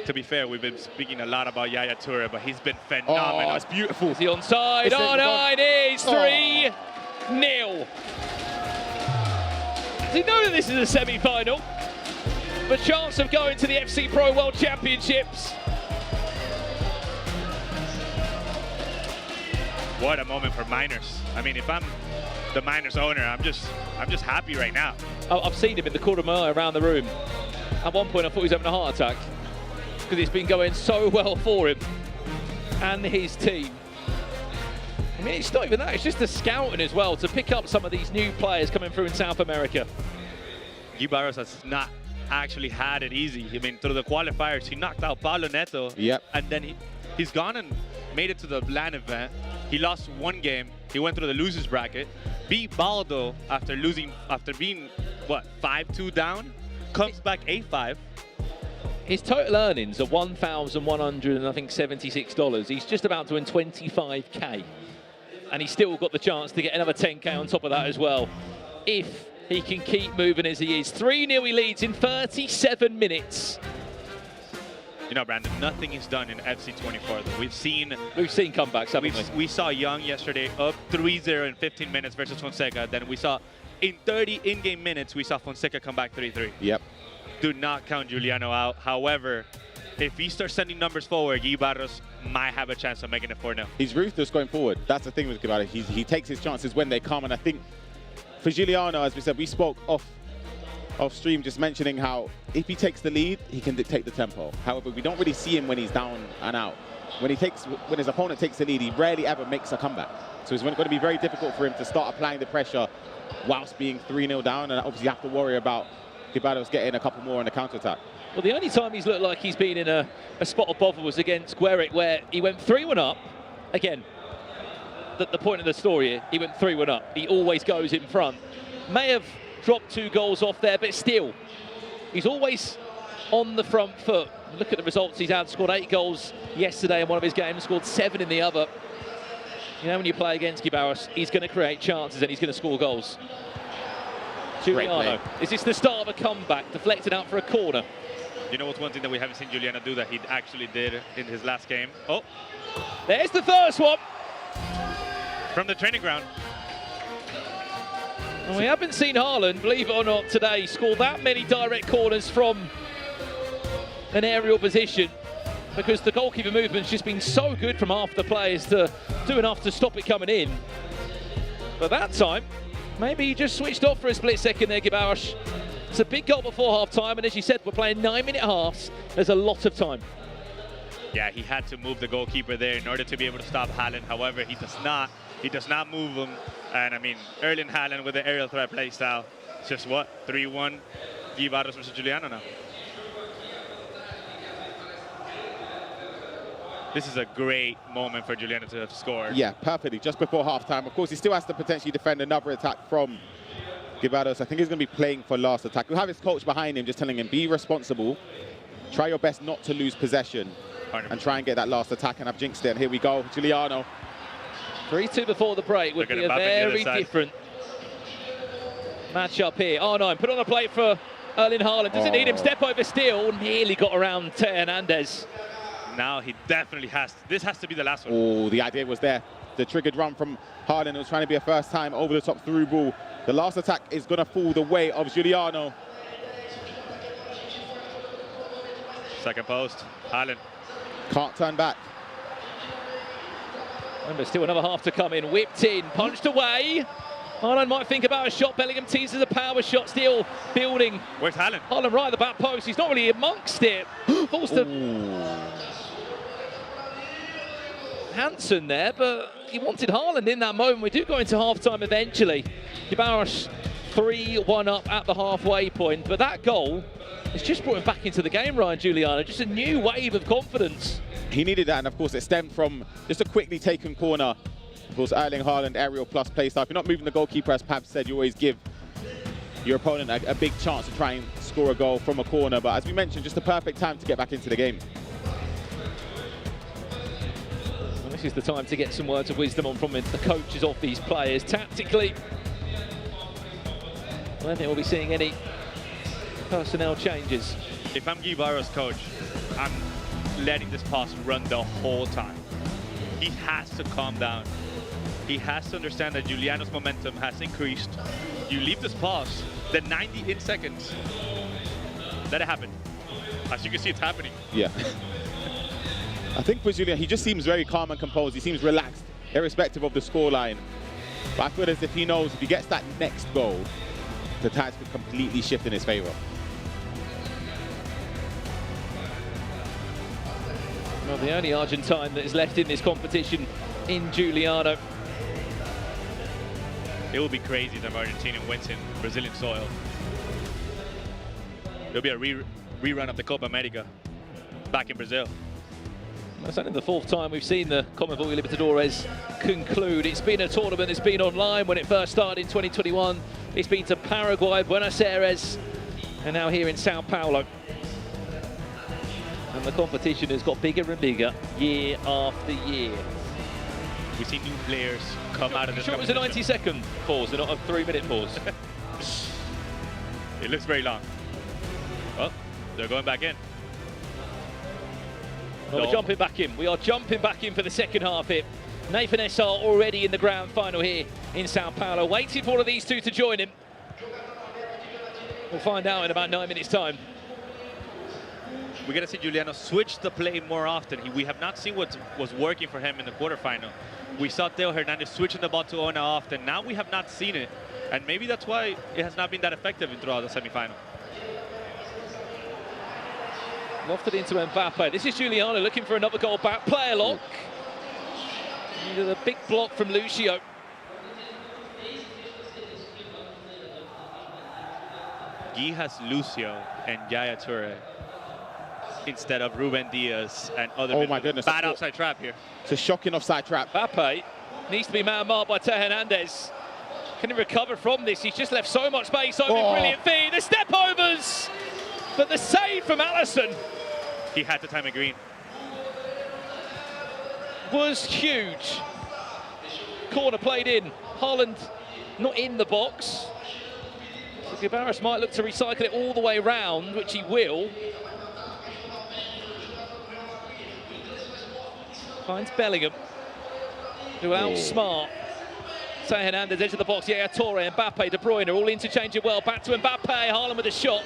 To be fair, we've been speaking a lot about Yaya Toure, but he's been phenomenal. Oh, it's beautiful. Is he onside? R9 is 3-0. Does he know that this is a semi-final? The chance of going to the FC Pro World Championships. What a moment for Miners. I mean, if I'm the Miners owner, I'm just happy right now. I've seen him in the corner of my eye around the room. At one point, I thought he was having a heart attack because it's been going so well for him and his team. I mean, it's not even that. It's just the scouting as well to pick up some of these new players coming through in South America. Garos has not actually had it easy. I mean, through the qualifiers, he knocked out Pablo Neto. Yep. And then he's gone and made it to the LAN event. He lost 1 game. He went through the losers bracket, beat Baldo after being, what, 5-2 down? Comes back 8-5. His total earnings are $1,176. He's just about to win 25K. And he's still got the chance to get another 10K on top of that as well, if he can keep moving as he is. 3-0 he leads in 37 minutes. You know, Brandon, nothing is done in FC24. Though. We've seen comebacks, haven't we? We saw Young yesterday up 3-0 in 15 minutes versus Fonseca. Then we saw in 30 in-game minutes, we saw Fonseca come back 3-3. Yep. Do not count Juliano out. However, if he starts sending numbers forward, Garos might have a chance of making it 4-0. He's ruthless going forward. That's the thing with Garos. He takes his chances when they come. And I think for Juliano, as we said, we spoke off stream just mentioning how if he takes the lead, he can dictate the tempo. However, we don't really see him when he's down and out. When his opponent takes the lead, he rarely ever makes a comeback. So it's going to be very difficult for him to start applying the pressure whilst being 3-0 down. And obviously you have to worry about Garos getting a couple more on the counter-attack. Well, the only time he's looked like he's been in a spot of bother was against Guck, where he went 3-1 up. Again, the point of the story here, he went 3-1 up. He always goes in front. May have dropped 2 goals off there, but still, he's always on the front foot. Look at the results he's had. Scored 8 goals yesterday in one of his games, scored 7 in the other. You know, when you play against Garos, he's going to create chances and he's going to score goals. Juliano, is this the start of a comeback, deflected out for a corner? You know what's one thing that we haven't seen Juliano do that he actually did in his last game? Oh, there's the first one. From the training ground. And we haven't seen Haaland, believe it or not, today score that many direct corners from an aerial position, because the goalkeeper movement's just been so good from half the players to do enough to stop it coming in. But that time, maybe he just switched off for a split second there, Garos. It's a big goal before half-time, and as you said, we're playing 9-minute halves. There's a lot of time. Yeah, he had to move the goalkeeper there in order to be able to stop Haaland. However, he does not. He does not move him. And I mean, Erling Haaland with the aerial threat play style. It's just what? 3-1 Garos versus Juliano now. This is a great moment for Juliano to have scored. Yeah, perfectly. Just before halftime. Of course, he still has to potentially defend another attack from Garos, I think he's going to be playing for last attack. He'll have his coach behind him just telling him, be responsible, try your best not to lose possession, and try and get that last attack, and I've jinxed it. And here we go, Juliano. 3-2 before the break would be a very different match-up here. R9 put on a plate for Erling Haaland. Doesn't need him, step over steal, nearly got around Teo Hernandez. Now he definitely has, this has to be the last one. Oh, the idea was there. The triggered run from Haaland was trying to be a first time over the top through ball. The last attack is going to fall the way of Juliano. Second post, Haaland. Can't turn back. Remember, still another half to come in. Whipped in, punched away. Haaland might think about a shot. Bellingham teases a power shot, still building. Where's Haaland? Haaland right at the back post. He's not really amongst it. Falls to Hansen there, but he wanted Haaland in that moment. We do go into half-time eventually. Garos 3-1 up at the halfway point, but that goal has just brought him back into the game, Ryan Juliano. Just a new wave of confidence. He needed that, and of course it stemmed from just a quickly taken corner. Of course, Erling Haaland, aerial plus play style. If you're not moving the goalkeeper, as Pav said, you always give your opponent a big chance to try and score a goal from a corner. But as we mentioned, just the perfect time to get back into the game. Well, this is the time to get some words of wisdom on from the coaches of these players. Tactically, I don't think we'll be seeing any personnel changes. If I'm Garos' coach, I'm letting this pass run the whole time. He has to calm down. He has to understand that Juliano's momentum has increased. You leave this pass, then 90 seconds. Let it happen. As you can see, it's happening. Yeah. I think for Juliano, he just seems very calm and composed. He seems relaxed, irrespective of the scoreline. But I feel as if he knows if he gets that next goal, the tides could completely shift in his favor. Well, the only Argentine that is left in this competition in Juliano. It will be crazy if Argentina wins in Brazilian soil. It'll be a rerun of the Copa America back in Brazil. That's only the fourth time we've seen the CONMEBOL eLibertadores conclude. It's been a tournament that's been online when it first started in 2021. It's been to Paraguay, Buenos Aires, and now here in Sao Paulo. And the competition has got bigger and bigger year after year. We see new players come out of this. Sure, it was a 90-second pause and not a 3-minute pause. It looks very long. Oh, they're going back in. Well, we're jumping back in. We are jumping back in for the second half here. Nathan Essar already in the grand final here in Sao Paulo, waiting for all of these two to join him. We'll find out in about 9 minutes' time. We're going to see Juliano switch the play more often. We have not seen what was working for him in the quarterfinal. We saw Teo Hernandez switching the ball to Ona often. Now we have not seen it. And maybe that's why it has not been that effective throughout the semifinal. Lofted into Mbappe. This is Juliano looking for another goal back. Player lock. Needed a big block from Lucio. Guy has Lucio and Yaya Toure instead of Ruben Diaz and other. Oh my goodness. Bad offside trap here. It's a shocking offside trap. Mbappe needs to be man-marked by Teo Hernandez. Can he recover from this? He's just left so much space open. Brilliant feed. The step-overs. But the save from Alisson. He had to time it green. Was huge. Corner played in. Haaland not in the box. So Garos might look to recycle it all the way round, which he will. Finds Bellingham, who outsmart Teo Hernandez, edge of the box. Yeah, Toure, Mbappe, De Bruyne, all interchanging well. Back to Mbappe, Haaland with a shot.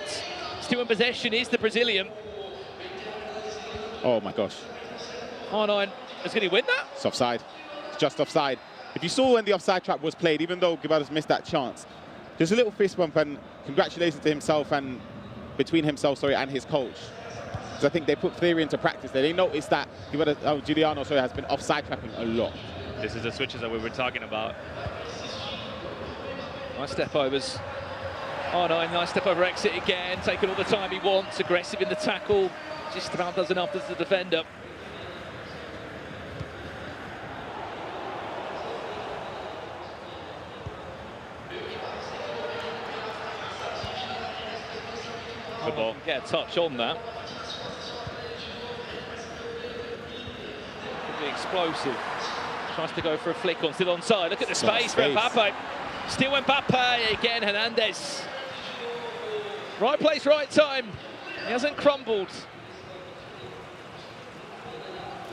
Still in possession is the Brazilian. Oh my gosh. R9 is going to win that? It's offside. It's just offside. If you saw when the offside trap was played, even though Garos missed that chance, there's a little fist bump, and congratulations to himself and between himself, and his coach. Because I think they put theory into practice there. They noticed that Juliano has been offside trapping a lot. This is the switches that we were talking about. Nice step overs. R9, nice step over exit again, taking all the time he wants, aggressive in the tackle, just about does enough as the defender. the ball. Get a touch on that. Could be explosive. Tries to go for a flick on, still onside. Look at the space for Mbappe. Still Mbappe again, Hernandez. Right place, right time. He hasn't crumbled.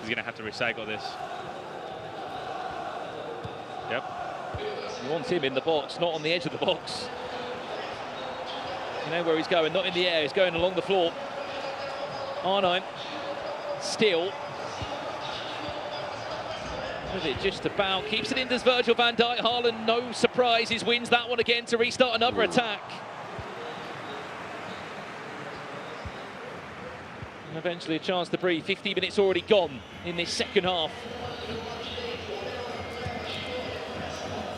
He's going to have to recycle this. Yep. You want him in the box, not on the edge of the box. You know where he's going, not in the air, he's going along the floor. R9, still. With it just about, keeps it in, does Virgil van Dijk. Haaland, no surprises, wins that one again to restart another attack. And eventually a chance to breathe. 50 minutes already gone in this second half.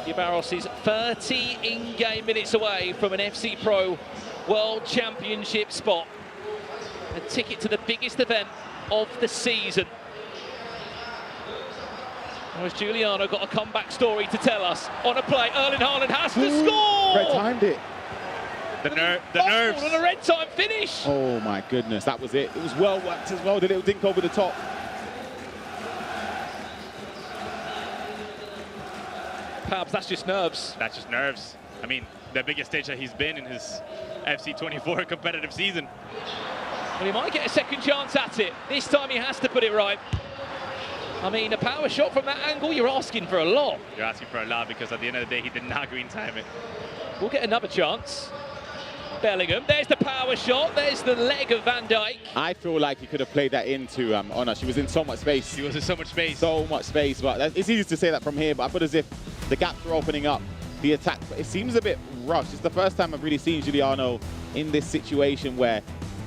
Garos is 30 in-game minutes away from an FC Pro World Championship spot. A ticket to the biggest event of the season. Whereas Juliano got a comeback story to tell us on a play. Erling Haaland has to score! Red timed it. The nerves. On a red time finish. Oh my goodness, that was it. It was well worked as well. The little dink over the top. Perhaps that's just nerves. That's just nerves. I mean, the biggest stage that he's been in his FC24 competitive season. Well, he might get a second chance at it. This time he has to put it right. I mean, a power shot from that angle, you're asking for a lot. You're asking for a lot because at the end of the day, he did not green time it. We'll get another chance. Bellingham, there's the power shot, there's the leg of Van Dijk. I feel like he could have played that into Honor. She was in so much space. She was in so much space. So much space, but it's easy to say that from here, but I feel as if the gaps are opening up. The attack, it seems a bit rushed. It's the first time I've really seen Juliano in this situation where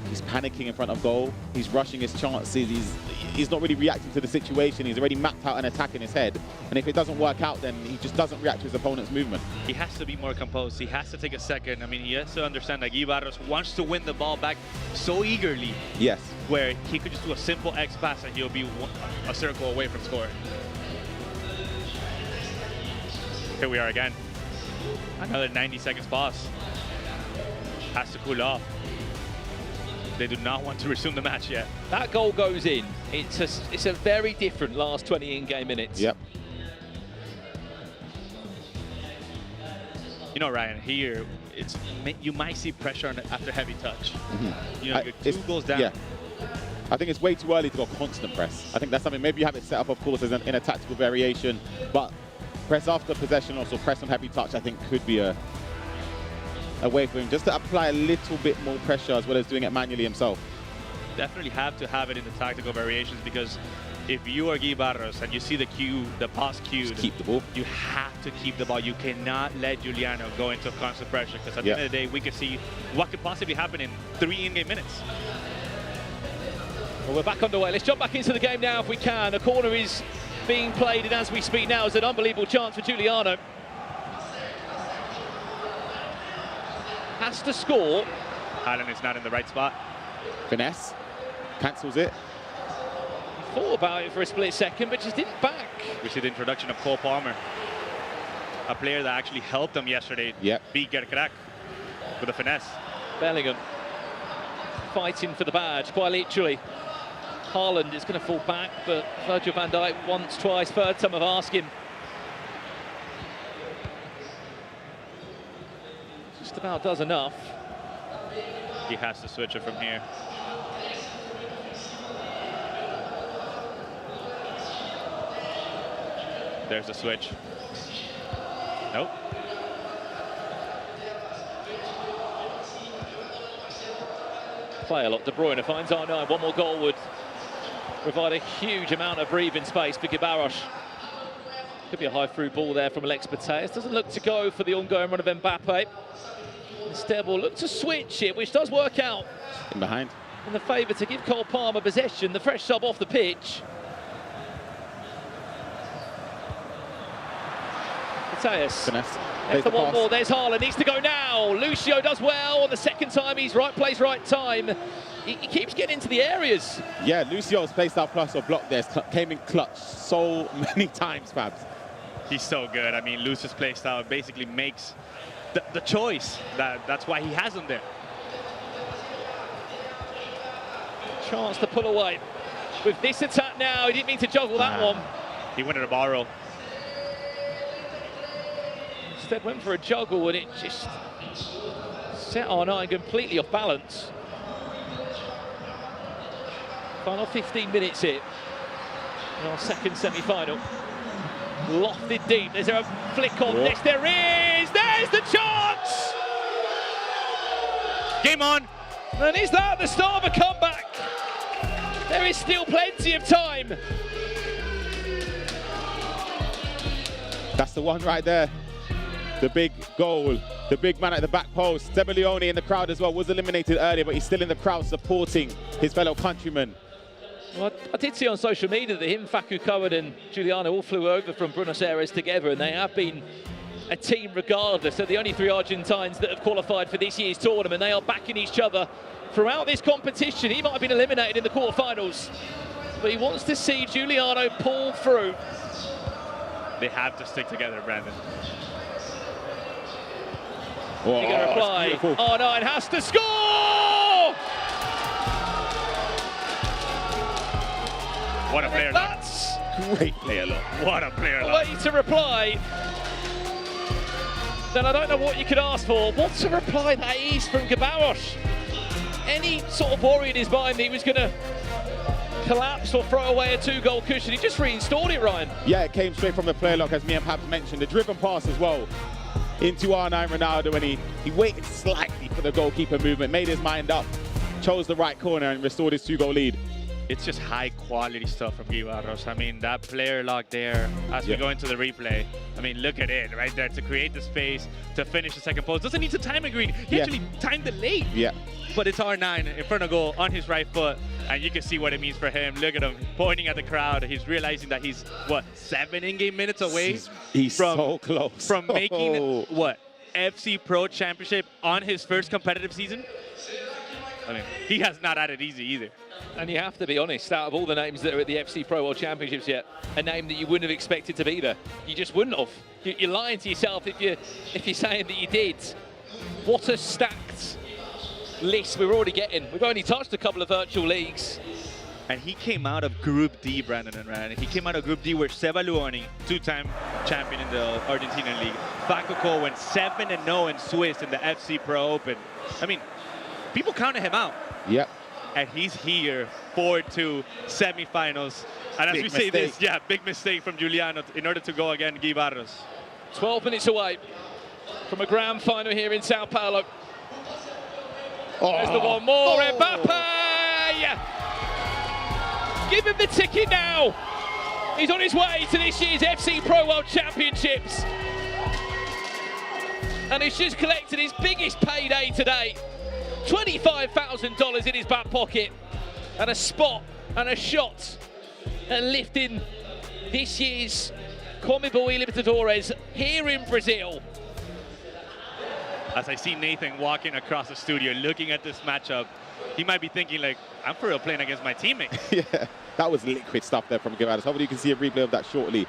he's panicking in front of goal. He's rushing his chances. He's not really reacting to the situation. He's already mapped out an attack in his head. And if it doesn't work out, then he just doesn't react to his opponent's movement. He has to be more composed. He has to take a second. I mean, he has to understand that Garos wants to win the ball back so eagerly. Yes. Where he could just do a simple X pass and he'll be a circle away from scoring. Here we are again. Another 90 seconds pause. Has to cool off. They do not want to resume the match yet. That goal goes in. It's a very different last 20 in-game minutes. Yep. You know, Ryan, here, you might see pressure after heavy touch. You know, you're 2 goals down. Yeah. I think it's way too early to go constant press. I think that's something, maybe you have it set up, of course, as in a tactical variation, but press after possession, also press on heavy touch, I think could be a way for him just to apply a little bit more pressure as well as doing it manually himself. Definitely have to have it in the tactical variations because if you are Garos and you see the pass cued, just keep the ball. You have to keep the ball. You cannot let Juliano go into constant pressure because at the end of the day, we can see what could possibly happen in 3 in-game minutes. Well, we're back underway. Let's jump back into the game now if we can. A corner is being played, and as we speak now, is an unbelievable chance for Juliano. Has to score. Haaland is not in the right spot. Finesse. Cancels it. He thought about it for a split second, but just didn't back. We see the introduction of Cole Palmer. A player that actually helped them yesterday. Beat Guck with a finesse. Bellingham fighting for the badge, quite literally. Haaland is going to fall back, but Virgil van Dijk once, twice, third time of asking. Just about does enough. He has to switch it from here. There's the switch. Nope. Play a lot. De Bruyne finds R9. One more goal would provide a huge amount of breathing space for Garos. Could be a high through ball there from Alex Bateas. Doesn't look to go for the ongoing run of Mbappe. Instead, will look to switch it, which does work out. In behind. In the favour to give Cole Palmer possession, the fresh sub off the pitch. Bateas. There's the one more, there's Haaland, needs to go now. Lucio does well on the second time, he's right place, right time. He keeps getting into the areas. Yeah, Lucio's placed out plus or block there, came in clutch so many times, Fabs. He's so good. I mean, Lucio's play style basically makes the choice. That's why he has him there. chance to pull away. With this attack now, he didn't mean to juggle that one. He wanted a borrow. Instead went for a juggle and it just set R9 completely off balance. Final 15 minutes here in our second semi-final. Lofted deep. Is there a flick on this? There is! There's the chance! Game on! And is that the start of a comeback? There is still plenty of time. That's the one right there. The big goal. The big man at the back post. Se Leone in the crowd as well. Was eliminated earlier, but he's still in the crowd supporting his fellow countrymen. Well, I did see on social media that him, Feca, Coveted and Juliano all flew over from Buenos Aires together, and they have been a team regardless. They're the only 3 Argentines that have qualified for this year's tournament. They are backing each other throughout this competition. He might have been eliminated in the quarterfinals, but he wants to see Juliano pull through. They have to stick together, Brandon. Oh, You're going to reply. R9 has to score! What a player. That's great player look. What a player look. Way to reply. Then I don't know what you could ask for. What a reply that is from Garos. Any sort of worry in his mind that he was going to collapse or throw away a 2-goal cushion. He just reinstalled it, Ryan. Yeah, it came straight from the player lock, as me and Pabs mentioned. The driven pass as well into R9 Ronaldo, and he waited slightly for the goalkeeper movement, made his mind up, chose the right corner and restored his 2-goal lead. It's just high quality stuff from Garos. I mean, that player lock there, as we go into the replay, I mean, look at it right there, to create the space, to finish the second post. Doesn't need to time it, Green. He actually timed it late. Yeah. But it's R9 in front of goal on his right foot, and you can see what it means for him. Look at him pointing at the crowd. He's realizing that he's, what, 7 in-game minutes away? He's so close. From making, what, FC Pro Championship on his first competitive season? I mean, he has not had it easy either. And you have to be honest, out of all the names that are at the FC Pro World Championships yet, a name that you wouldn't have expected to be there. You just wouldn't have. You're lying to yourself if you're saying that you did. What a stacked list we're already getting. We've only touched a couple of virtual leagues. And he came out of Group D, Brandon and Rand. He came out of Group D where Se Leone, 2-time champion in the Argentinian League. Feca went 7-0 in Swiss in the FC Pro Open. I mean, people counted him out. Yep. And he's here, 4-2 semifinals. And as we say this, big mistake from Juliano in order to go against Garos. 12 minutes away from a grand final here in Sao Paulo. There's the one more, Mbappe! Give him the ticket now. He's on his way to this year's FC Pro World Championships. And he's just collected his biggest payday today. $25,000 in his back pocket, and a spot and a shot and lifting this year's CONMEBOL eLibertadores here in Brazil. As I see Nathan walking across the studio looking at this matchup, he might be thinking like, I'm for real playing against my teammate. Yeah, that was liquid stuff there from Garos. Hopefully you can see a replay of that shortly.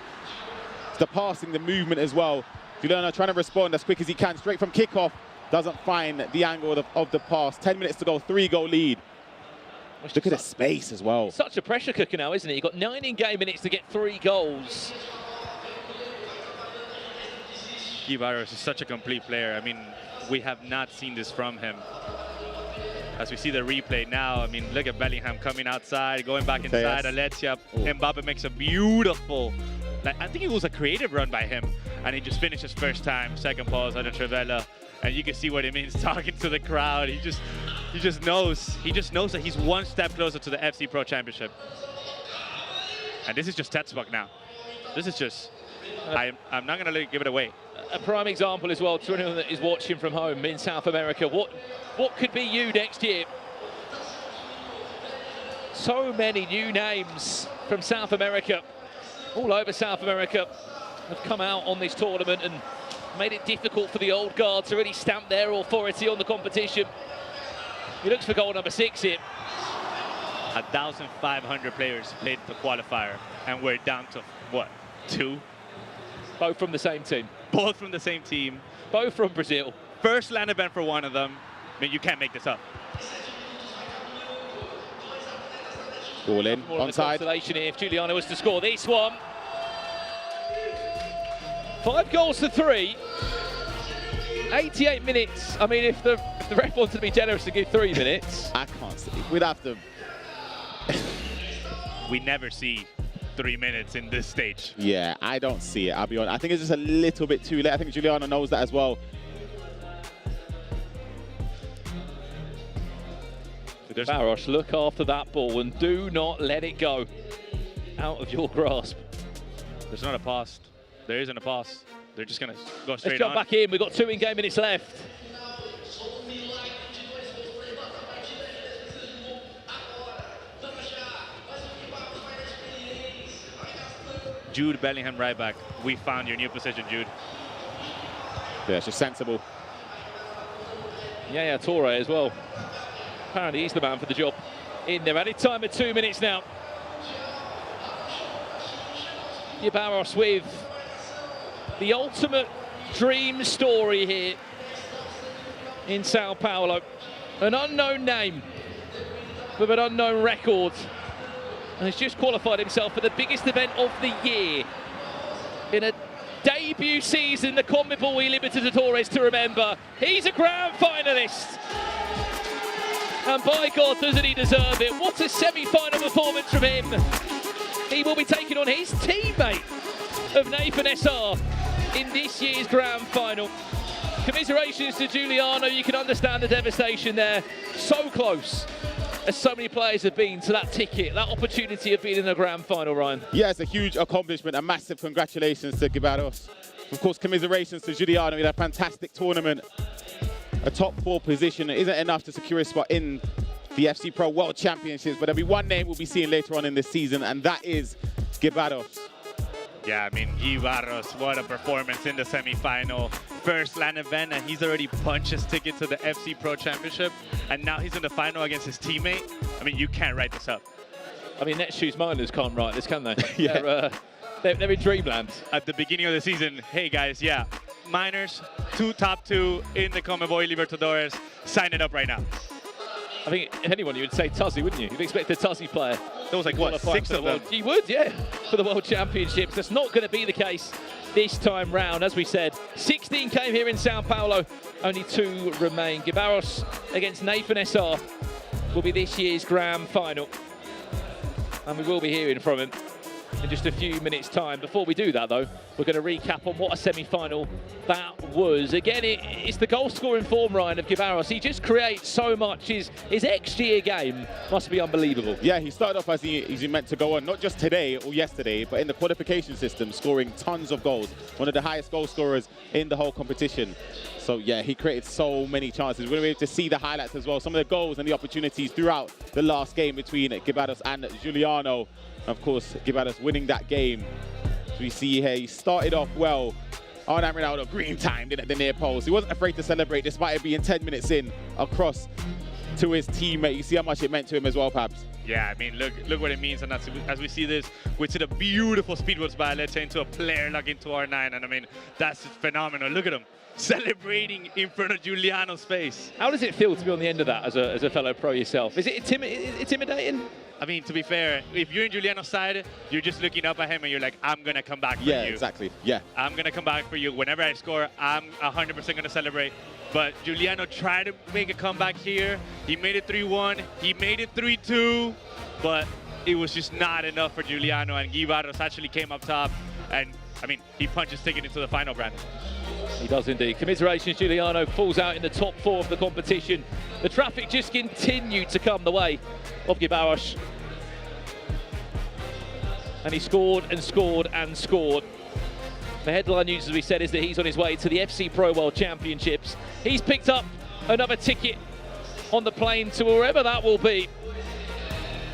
It's the passing, the movement as well. Juliano trying to respond as quick as he can, straight from kickoff. Doesn't find the angle of the pass. 10 minutes to go, 3-goal lead. Look at the space as well. Such a pressure cooker now, isn't it? You've got 9 in-game minutes to get 3 goals. Garos is such a complete player. I mean, we have not seen this from him. As we see the replay now, I mean, look at Bellingham coming outside, going back inside. Alexia, Mbappe makes a beautiful, I think it was a creative run by him. And he just finishes first time, second pause under Trivella. And you can see what it means talking to the crowd. He just knows that he's one step closer to the FC Pro Championship. And this is just textbook now. This is just, I'm not gonna give it away. A prime example as well to anyone that is watching from home in South America. What could be you next year? So many new names from South America, all over South America, have come out on this tournament and made it difficult for the old guard to really stamp their authority on the competition. He looks for goal number 6 here. 1,500 players played the qualifier, and we're down to, what, 2? Both from the same team. Both from the same team. Both from Brazil. First LAN event for one of them. I mean, you can't make this up. All in, More of the onside. consolation here if Juliano was to score this one. 5 goals to 3. 88 minutes. I mean, if the ref wanted to be generous to give 3 minutes. I can't see. We'd have to. We never see 3 minutes in this stage. Yeah, I don't see it. I'll be honest. I think it's just a little bit too late. I think Juliano knows that as well. Garos, look after that ball and do not let it go out of your grasp. There's not a pass. There isn't a pass. They're just going to go straight on. Let's jump back in. We've got 2 in-game minutes left. Jude Bellingham right back. We found your new position, Jude. Yeah, it's just sensible. Yeah, Torre as well. Apparently he's the man for the job. In there, added time of 2 minutes now. Garos with the ultimate dream story here in Sao Paulo. An unknown name with an unknown record. And has just qualified himself for the biggest event of the year. In a debut season, the CONMEBOL eLibertadores to remember. He's a grand finalist. And by God, doesn't he deserve it? What a semi-final performance from him. He will be taking on his teammate of Nathan SR in this year's grand final. Commiserations to Juliano. You can understand the devastation there. So close, as so many players have been to that ticket, that opportunity of being in the grand final, Ryan. Yeah, it's a huge accomplishment. A massive congratulations to Garos. Of course, commiserations to Juliano. He had a fantastic tournament. A top 4 position isn't enough to secure a spot in the FC Pro World Championships, but there'll be one name we'll be seeing later on in this season, and that is Garos. Yeah, I mean, Garos, what a performance in the semi-final. First LAN event, and he's already punched his ticket to the FC Pro Championship, and now he's in the final against his teammate. I mean, you can't write this up. I mean, Netshoes miners can't write this, can they? Yeah. They're in dreamland. At the beginning of the season, hey guys, yeah, miners, top 2 in the CONMEBOL Libertadores. Sign it up right now. I think if anyone, you would say Tuzzy, wouldn't you? You'd expect a Tuzzy player. There was like, what, 6 of them? You would, yeah, for the World Championships. That's not going to be the case this time round. As we said, 16 came here in Sao Paulo. Only 2 remain. Garos against Nathan SR will be this year's grand final. And we will be hearing from him in just a few minutes' time. Before we do that, though, we're going to recap on what a semi-final that was. Again, it's the goal-scoring form, Ryan, of Garos. He just creates so much. His XG game must be unbelievable. Yeah, he started off as he meant to go on, not just today or yesterday, but in the qualification system, scoring tons of goals. One of the highest goal scorers in the whole competition. So, yeah, he created so many chances. We're going to be able to see the highlights as well. Some of the goals and the opportunities throughout the last game between Garos and Juliano. Of course, Garos winning that game. So we see here, he started off well. Arnam Ronaldo, green timed in at the near post. He wasn't afraid to celebrate despite it being 10 minutes in across to his teammate. You see how much it meant to him as well, Pabs. Yeah, I mean, look what it means. And as we see this, we see the beautiful speedboats by let's say into a player like into R9. And I mean, that's phenomenal. Look at him celebrating in front of Juliano's face. How does it feel to be on the end of that as a fellow pro yourself? Is it intimidating? I mean, to be fair, if you're in Juliano's side, you're just looking up at him and you're like, I'm going to come back for you. Yeah, exactly. Yeah. I'm going to come back for you. Whenever I score, I'm 100% going to celebrate. But Juliano tried to make a comeback here. He made it 3-1. He made it 3-2. But it was just not enough for Juliano. And Garos actually came up top. And, I mean, he punched his ticket into the final, Brandon. He does indeed. Commiserations, Juliano falls out in the top 4 of the competition. The traffic just continued to come the way of Garos. And he scored and scored and scored. The headline news, as we said, is that he's on his way to the FC Pro World Championships. He's picked up another ticket on the plane to wherever that will be.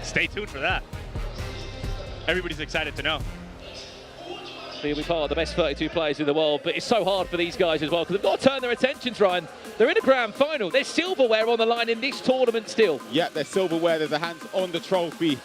Stay tuned for that. Everybody's excited to know. He'll be part of the best 32 players in the world, but it's so hard for these guys as well because they've got to turn their attentions, Ryan. They're in a grand final. There's silverware on the line in this tournament still. Yeah, there's silverware. There's a hands on the trophy.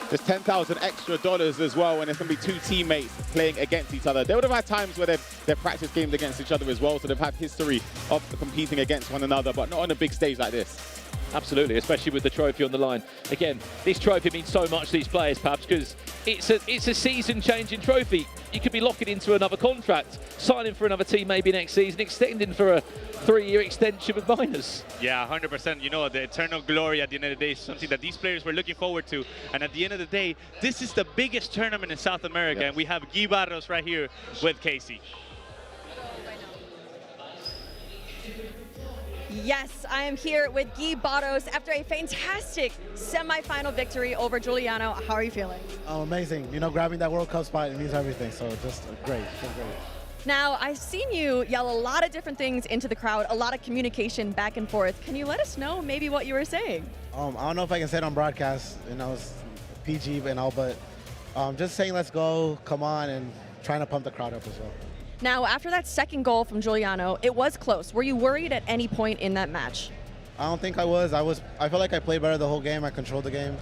There's $10,000 extra as well, and there's going to be 2 teammates playing against each other. They would have had times where they've practiced games against each other as well, so they've had history of competing against one another, but not on a big stage like this. Absolutely, especially with the trophy on the line. Again, this trophy means so much to these players, perhaps, because it's a season-changing trophy. You could be locking into another contract, signing for another team maybe next season, extending for a 3-year extension with minors. Yeah, 100%. You know, the eternal glory at the end of the day is something that these players were looking forward to. And at the end of the day, this is the biggest tournament in South America, and we have Garos right here with Casey. Yes, I am here with Garos after a fantastic semifinal victory over Juliano. How are you feeling? Oh, amazing. You know, grabbing that World Cup spot, it means everything. So just great, so great. Now, I've seen you yell a lot of different things into the crowd, a lot of communication back and forth. Can you let us know maybe what you were saying? I don't know if I can say it on broadcast, you know, it's PG and all, but just saying let's go, come on, and trying to pump the crowd up as well. Now, after that second goal from Juliano, it was close. Were you worried at any point in that match? I don't think I was. I felt like I played better the whole game. I controlled the game.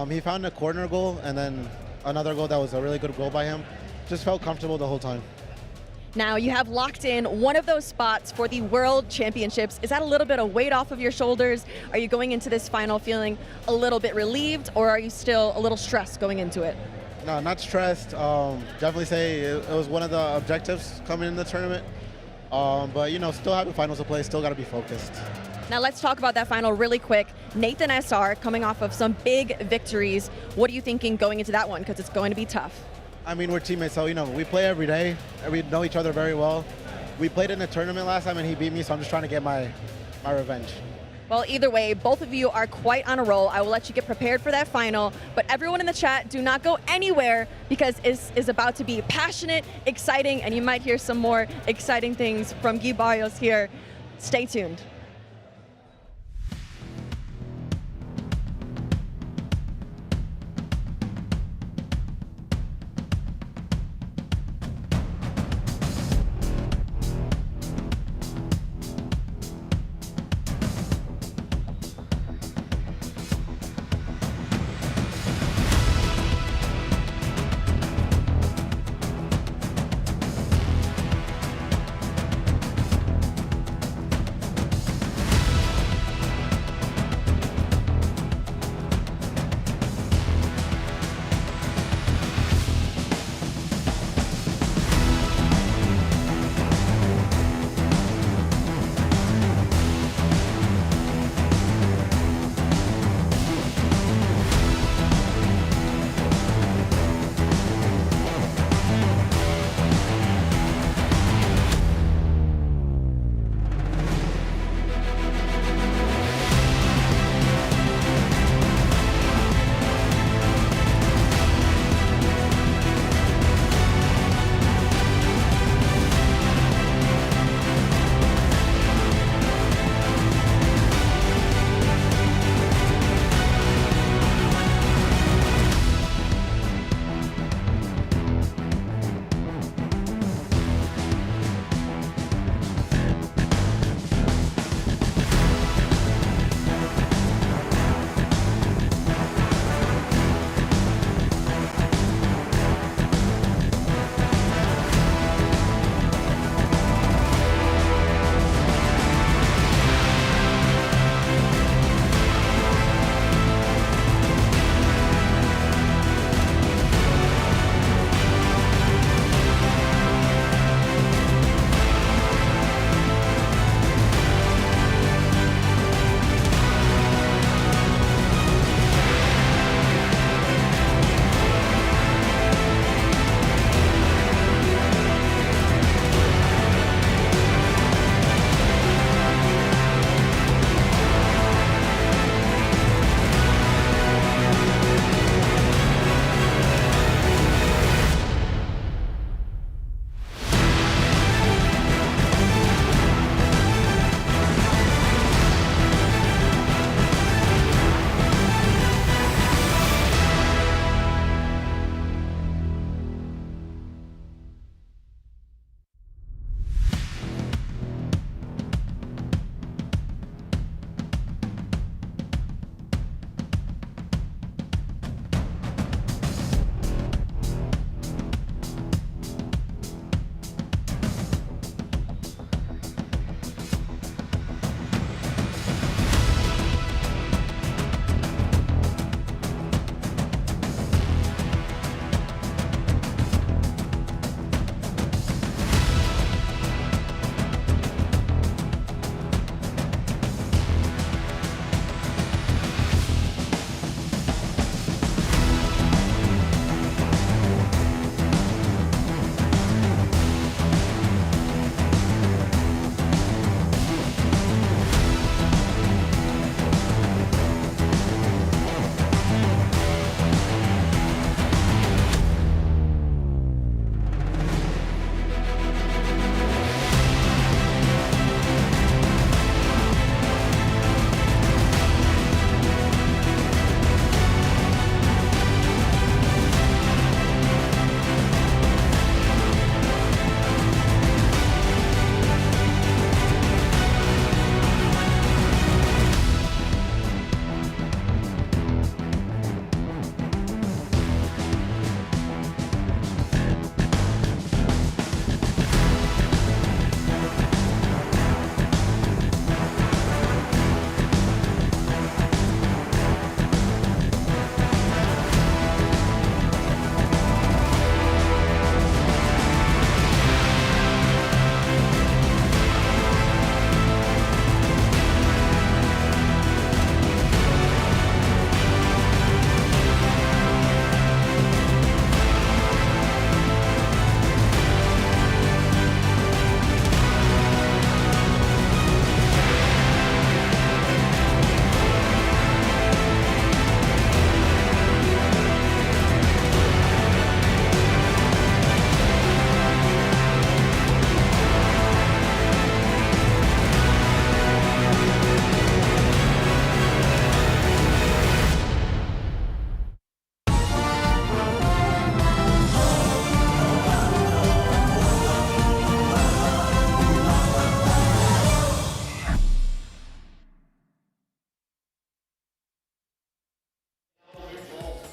He found a corner goal and then another goal that was a really good goal by him. Just felt comfortable the whole time. Now, you have locked in one of those spots for the World Championships. Is that a little bit of weight off of your shoulders? Are you going into this final feeling a little bit relieved, or are you still a little stressed going into it? No, not stressed. Definitely say it was one of the objectives coming in the tournament. But, you know, still having finals to play, still got to be focused. Now let's talk about that final really quick. Nathan SR coming off of some big victories. What are you thinking going into that one? Because it's going to be tough. I mean, we're teammates, so, you know, we play every day. We know each other very well. We played in a tournament last time and he beat me, so I'm just trying to get my revenge. Well, either way, both of you are quite on a roll. I will let you get prepared for that final. But everyone in the chat, do not go anywhere because it is about to be passionate, exciting, and you might hear some more exciting things from Garos here. Stay tuned.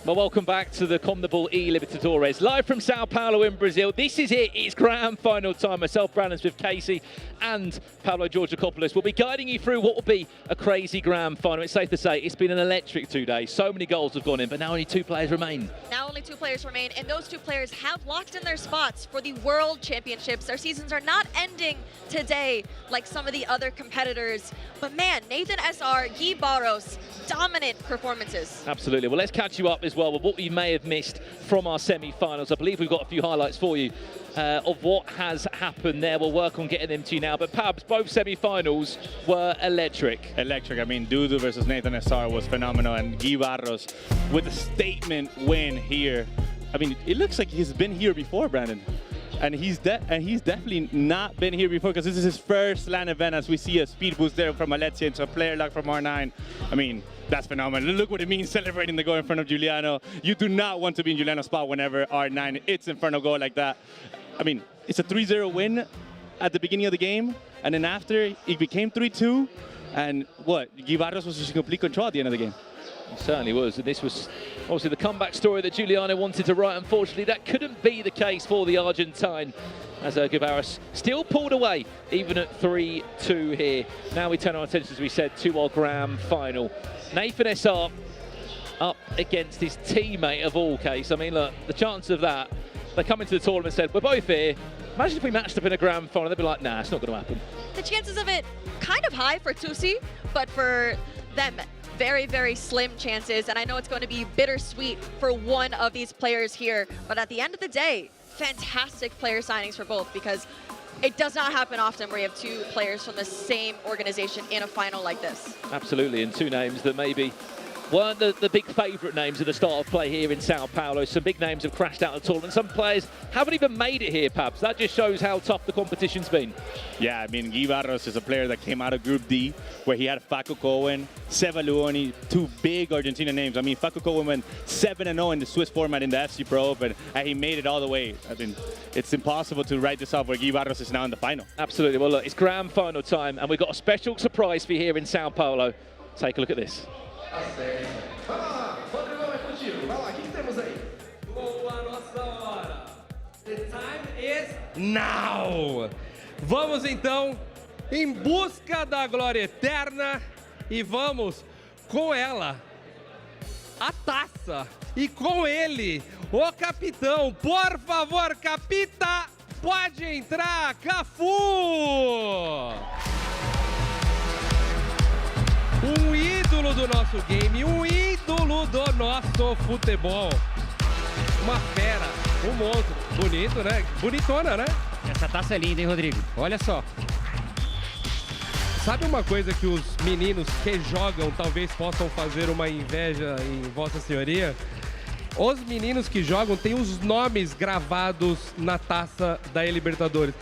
Well, welcome back to the CONMEBOL eLibertadores, live from Sao Paulo in Brazil. This is it, it's grand final time. Myself, Brandon Smith, Casey, and Pablo Georgakopoulos will be guiding you through what will be a crazy grand final. It's safe to say it's been an electric 2 days. So many goals have gone in, but now only 2 players remain. Now only 2 players remain, and those 2 players have locked in their spots for the World Championships. Their seasons are not ending today like some of the other competitors. But man, Nathan SR, Garos, dominant performances. Absolutely. Well, let's catch you up as well with what we may have missed from our semi-finals. I believe we've got a few highlights for you of what has happened there. We'll work on getting them to you now. But Pabs, both semi-finals were electric. Electric. I mean, Dudu versus Nathan SR was phenomenal, and Garos with a statement win here. I mean, it looks like he's been here before, Brandon. And he's definitely not been here before, because this is his first LAN event, as we see a speed boost there from Alexia into a player luck from R9. I mean, that's phenomenal. Look what it means celebrating the goal in front of Juliano. You do not want to be in Juliano's spot whenever R9 it's in front of goal like that. I mean, it's a 3-0 win at the beginning of the game, and then after it became 3-2, and what? Garos was just in complete control at the end of the game. It certainly was, and this was obviously the comeback story that Juliano wanted to write. Unfortunately, that couldn't be the case for the Argentine, as Garos still pulled away, even at 3-2 here. Now we turn our attention, as we said, to our grand final. Nathan SR up against his teammate of all, Case. I mean, look, the chance of that, they come into the tournament and said, we're both here. Imagine if we matched up in a grand final, they'd be like, nah, it's not going to happen. The chances of it kind of high for Tusi, but for them, very, very slim chances, and I know it's going to be bittersweet for one of these players here, but at the end of the day, fantastic player signings for both, because it does not happen often where you have 2 players from the same organization in a final like this. Absolutely, and 2 names that maybe weren't the big favourite names at the start of play here in Sao Paulo. Some big names have crashed out of the tournament. Some players haven't even made it here, Pabs. That just shows how tough the competition's been. Yeah, I mean, Garos is a player that came out of Group D, where he had Feca Cohen, Se Leone, 2 big Argentina names. I mean, Feca Cohen went 7-0 in the Swiss format in the FC Pro Open, and he made it all the way. I mean, it's impossible to write this off where Garos is now in the final. Absolutely. Well, look, it's grand final time, and we've got a special surprise for you here in Sao Paulo. Take a look at this. The time is now! Vamos então em busca da glória eterna e vamos com ela, a taça, e com ele, o capitão. Por favor, capita, pode entrar, Cafu! Um ídolo do nosso game, um ídolo do nosso futebol. Uma fera, um monstro. Bonito, né? Bonitona, né? Essa taça é linda, hein, Rodrigo? Olha só. Sabe uma coisa que os meninos que jogam talvez possam fazer uma inveja em Vossa Senhoria? Os meninos que jogam têm os nomes gravados na taça da eLibertadores.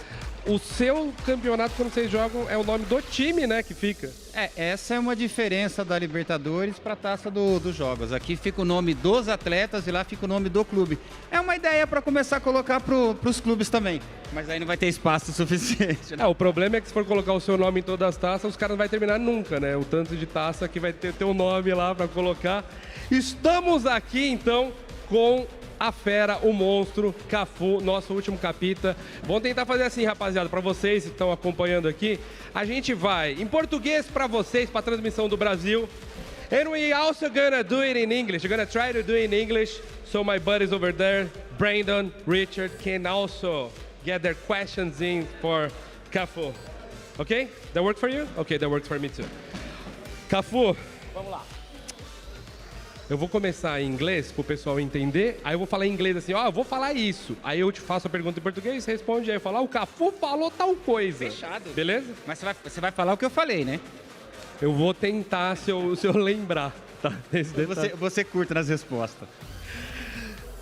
O seu campeonato, quando vocês jogam, é o nome do time, né, que fica? Essa é uma diferença da Libertadores para a taça dos jogos. Aqui fica o nome dos atletas e lá fica o nome do clube. É uma ideia para começar a colocar para os clubes também, mas aí não vai ter espaço suficiente, né? O problema é que se for colocar o seu nome em todas as taças, os caras não vão terminar nunca, né? O tanto de taça que vai ter teu nome lá para colocar. Estamos aqui, então, com a fera, o monstro, Cafu, nosso último capita. Vamos tentar fazer assim, rapaziada, para vocês que estão acompanhando aqui. A gente vai em português para vocês, para a transmissão do Brasil. And we also gonna do it in English. We're gonna try to do it in English, so my buddies over there, Brandon, Richard, can also get their questions in for Cafu. Okay? That work for you? Okay, that works for me too. Cafu. Vamos lá. Eu vou começar em inglês para o pessoal entender, aí eu vou falar em inglês assim, eu vou falar isso. Aí eu te faço a pergunta em português, você responde, aí eu falo, o Cafu falou tal coisa. Fechado. Beleza? Mas você vai falar o que eu falei, né? Eu vou tentar, se eu lembrar, tá? Você curta nas respostas.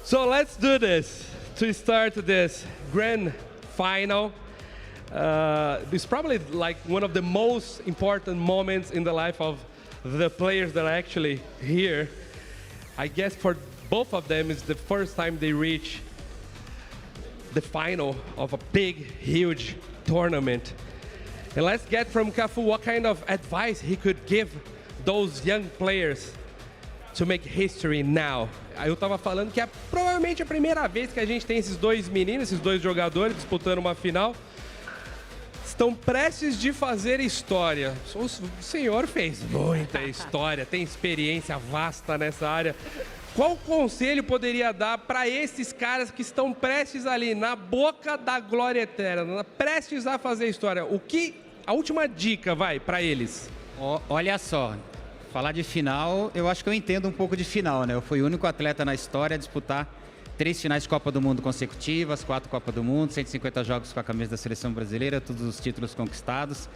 So let's do this. To start this grand final, it's probably like one of the most important moments in the life of the players that are actually here. I guess for both of them, it's the first time they reach the final of a big, huge tournament. And let's get from Cafu what kind of advice he could give those young players to make history now. Eu tava falando que é provavelmente a primeira vez que a gente tem esses dois meninos, esses dois jogadores disputando uma final. Estão prestes de fazer história. O senhor fez muita história, tem experiência vasta nessa área. Qual conselho poderia dar para esses caras que estão prestes ali, na boca da glória eterna, prestes a fazer história? A última dica vai para eles? Olha só, falar de final, eu acho que eu entendo um pouco de final, né? Eu fui o único atleta na história a disputar 3 finais de Copa do Mundo consecutivas, 4 Copa do Mundo, 150 jogos com a camisa da seleção brasileira, todos os títulos conquistados.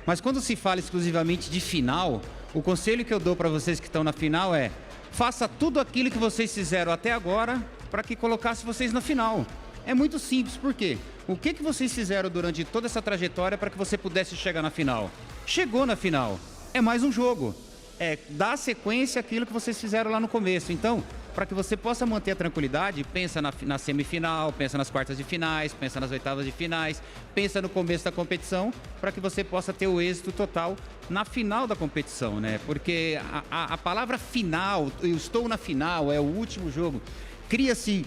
Mas quando se fala exclusivamente de final, o conselho que eu dou para vocês que estão na final é: faça tudo aquilo que vocês fizeram até agora para que colocasse vocês na final. É muito simples, por quê? O que vocês fizeram durante toda essa trajetória para que você pudesse chegar na final? Chegou na final. É mais um jogo. É dar sequência àquilo que vocês fizeram lá no começo. Então, para que você possa manter a tranquilidade, pensa na semifinal, pensa nas quartas de finais, pensa nas oitavas de finais, pensa no começo da competição, para que você possa ter o êxito total na final da competição, né? Porque a palavra final, eu estou na final, é o último jogo, cria-se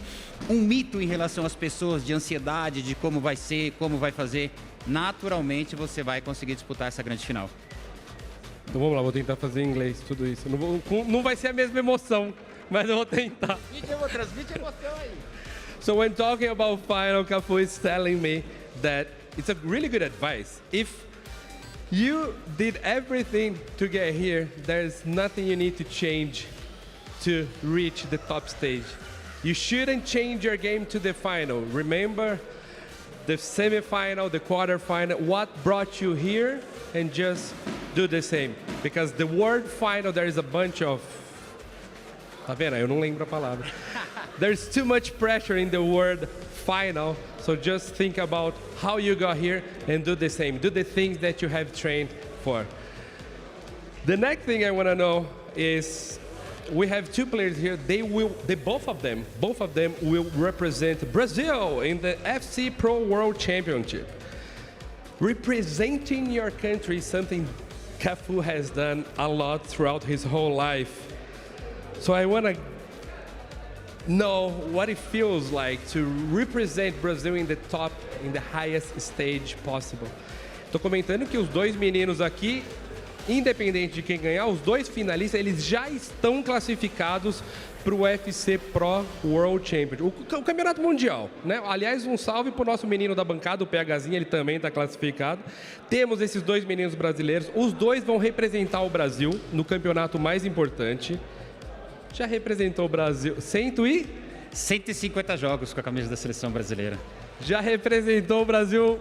um mito em relação às pessoas de ansiedade, de como vai ser, como vai fazer. Naturalmente, você vai conseguir disputar essa grande final. Então vamos lá, vou tentar fazer em inglês tudo isso. Não vai ser a mesma emoção, mas eu vou tentar. Transmite emoção aí. So when talking about final, Cafu is telling me that it's a really good advice. If you did everything to get here, there's nothing you need to change to reach the top stage. You shouldn't change your game to the final. Remember the semifinal, the quarterfinal, what brought you here, and just do the same. Because the word final, there is a bunch of... Tá vendo? Eu não lembro a palavra. There's too much pressure in the word final, so just think about how you got here and do the same. Do the things that you have trained for. The next thing I want to know is, we have 2 players here. Both of them will represent Brazil in the FC Pro World Championship. Representing your country is something Cafu has done a lot throughout his whole life. So I want to know what it feels like to represent Brazil in the top, in the highest stage possible. Tô comentando que os dois meninos aqui, independente de quem ganhar, os dois finalistas, eles já estão classificados para o UFC Pro World Championship, o campeonato mundial, né? Aliás, um salve para o nosso menino da bancada, o PHzinho, ele também está classificado. Temos esses dois meninos brasileiros, os dois vão representar o Brasil no campeonato mais importante. Já representou o Brasil 150 jogos com a camisa da seleção brasileira. Já representou o Brasil